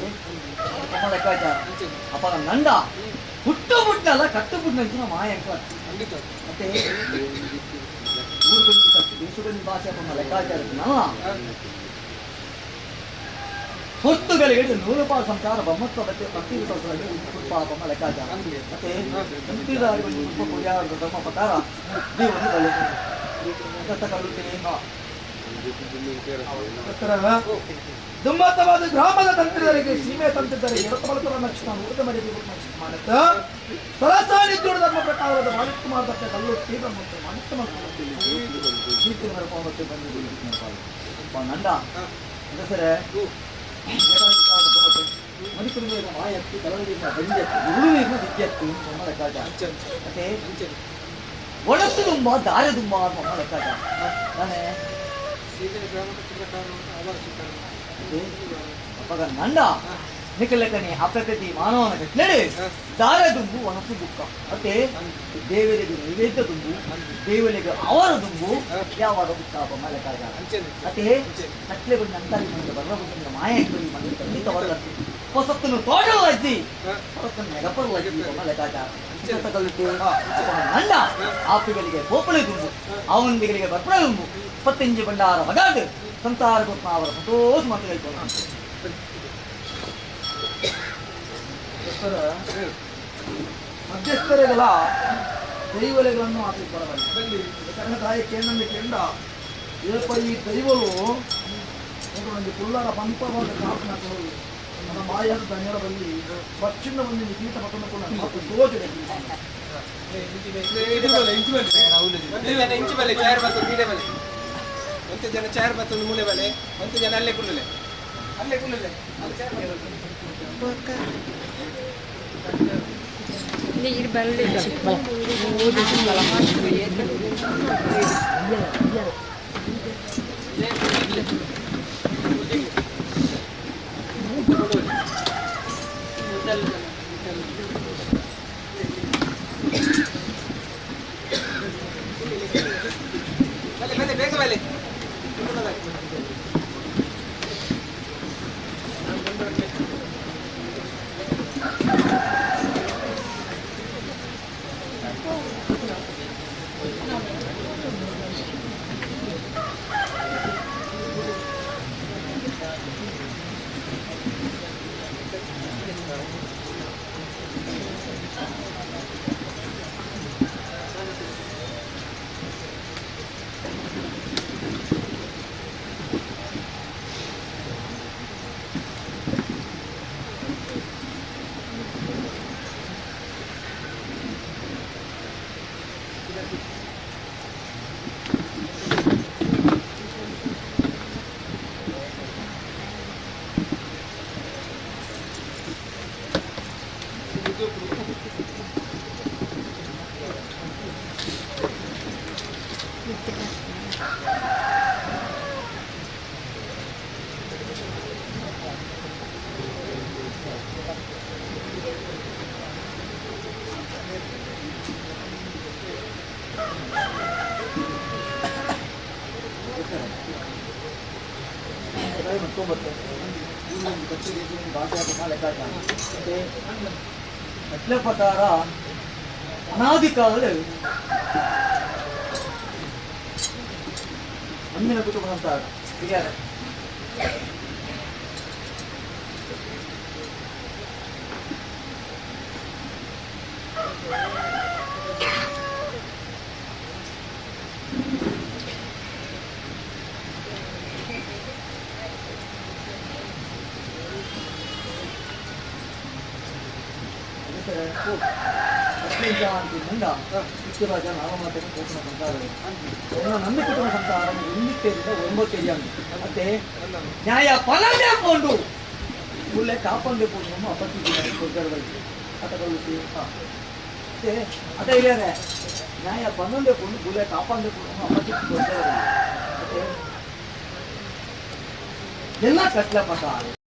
ನಮ್ಮ ಲೆಕ್ಕಾಚಾರ ಅಪ್ಪನ ನಂಡ ಹುಟ್ಟು ಬುಟ್ಟಲ್ಲ ಕಟ್ಟು ಬುಟ್ಟಿನ ಮಾಯ అంటే ಊರು ಬಂದು ದೇಶದಲ್ಲಿ ಭಾಷೆ ಅಪ್ಪನ ಲೆಕ್ಕಾಚಾರಕ್ಕೆ ನಾವು ಹೊತ್ತುಗಳಿಗೆ 100 ರೂಪಾಯಿ ಸಂಸಾರ ಬೊಮ್ಮತ್ತ ಬತ್ತೆ ಪ್ರತಿ ವರ್ಷದಲ್ಲಿ ಪಾಪಮ್ಮ ಲೆಕ್ಕಾಚಾರ ಮತ್ತೆ ಸಂತಿದಾರಿ ಒಂದು ರೂಪ ಪೂಜಾರ ಧರ್ಮ ಪ್ರಕಾರ ದೇವರು ದುಮ್ಮತ್ತವಾದ ಗ್ರಾಮದ ತಂತ್ರಿದರಿಗೆ ಸೀಮೆ ತಂತ್ರಿದರಿಗೆ ಎಡತಮಲಕರ ನಕ್ಷತ್ರ ಊಟ ಮರಿಬೇಕು ಮಾಡುತ್ತಾ ಸರಸಾನಿದ್ಯೋಡ ಧರ್ಮ ಪ್ರಕಾರದ ಮಾಣಿಕ್ಯಮಾರ್ ಬತ್ತೆ ಕಲ್ಲು ತೀವ್ರ ಮತ್ತು ಮಾಣಿಕ್ಯಮಾರ್ ನಂಡ ಹೆಸರೇ ಮಣಿಪುರ ಮಾಯತ್ತಿ ಕಲವರಿಯಿಂದ ಬಂಜತ್ತಿ ಉಳುವಿನ ವಿದ್ಯತ್ತಿ ನಮ್ಮ ಲೆಕ್ಕಾಚಾರ ಮತ್ತೆ ಒಡಸು ತುಂಬ ದಾರಿ ತುಂಬ ನಮ್ಮ ಲೆಕ್ಕಾಚಾರ ತಾನೇ ಅಪ್ಪಾಗ ನಂಡ ನಿಖಲೆಕ್ಕನೆ ಅಪ್ರಕೃತಿ ಮಾನವನ ಕಟ್ಲಡೆ ದಾರ ದುಂಬು ಒಣಸು ದುಃಖ ಮತ್ತೆ ದೇವರಿಗೆ ನೈವೇದ್ಯ ದುಂಬು ದೇವರಿಗೆ ಅವರ ದುಂಬು ಯಾವಾಗ ದುಃಖ ಲೆಕ್ಕಾಚಾರ ಮತ್ತೆ ಕಟ್ಲೆಗಳು ನಂತರ ಬರಬಹುದು ಮಾಯ ಮನೆ ಖಂಡಿತ ಹೊರಗತ್ತಿ ಹೊಸತ್ತನ್ನು ತೋಟಲು ಅಜ್ಜಿ ಹೊಸತ್ತನ್ನು ನೆಗಪರು ಅಜ್ಜಿ ಲೆಕ್ಕಾಚಾರ ನಂಡ ಆಪಿಗಳಿಗೆ ಕೋಪಳೆ ದುಂಬು ಅವನಿಗಳಿಗೆ ಬರ್ಪಳೆ ದುಂಬು 25 ಬಂಡಾರ ಮಗಾಡು ಸಂಸಾರ ಗೊತ್ತ ಅವರ ಸಂತೋಷ ಮಾತುಗಳು ಮಧ್ಯಸ್ಥರುಗಳ ದೈವಲೆಗಳನ್ನು ಆಪಿಕೊಳ್ಳಬಲ್ಲ ಕನ್ನಡ ತಾಯಿ ಕೇಂದ್ರ ಕೆಂಡ ಈ ದೈವವು ಒಂದು ಕುಳ್ಳರ ಪಂಪವಾದ ಕಾಪನ మన మాయాలు ధన్యాల బల్లి పశ్చిమ మంది గీత పక్కన కూడా మాకు తోచడే ಇಂಚು ಬಲೆ ಚೇರ್ ಬರ್ತದೆ ಬೀಡೆ ಬಲೆ ಒಂದು ಜನ ಚೇರ್ ಬರ್ತದೆ ಮೂಲೆ ಬಲೆ ಒಂದು ಜನ ಅಲ್ಲೇ ಕುಳ್ಳಲೆ ಅಲ್ಲಿ ಚೇರ್ ನೀರು ಬರಲಿ ಬಲೆ ಬೇಗ ಬಲೆ ಅಟ್ಲ ಪ್ರಕಾರ ಅನಾದಿ ಕಾಲದಲ್ಲಿ ಮಣ್ಣಿನ ಕುಟುಂಬ ಅಂತಾರೆ ಹಿರಿಯರು ಅಂತಿದ್ದಂಗ ಇಷ್ಟರಾಜ ನಾಮಮಾತೆಗೆ ಕೋಪನ ಸಂಸಾರ ನಂದಿ ಕುಟುಂಬ ಸಂಸಾರ 1 ಕೆಜಿಯಿಂದ 9 ಕೆಜಿ ಅಂತ ಮತ್ತೆ ನ್ಯಾಯ ಫಲನೇ ಹಾಕೊಂಡು ಮುಲ್ಲೆ ಕಾಪಂದೆ ಪೂರ್ಣ ಅಪತ್ತಿ ಕೊಡ್ತಾರೆ ಅತಗೊಳಿಸಿ ಮತ್ತೆ ಅದ ಇಲ್ಲರೆ ನ್ಯಾಯ ಪನ್ನೊಂದೇ ಕೊಂಡು ಮುಲ್ಲೆ ಕಾಪಂದೆ ಪೂರ್ಣ ಅಪತ್ತಿ ಕೊಡ್ತಾರೆ ಮತ್ತೆ ಎಲ್ಲ ಕಟ್ಲ ಪ್ರಕಾರ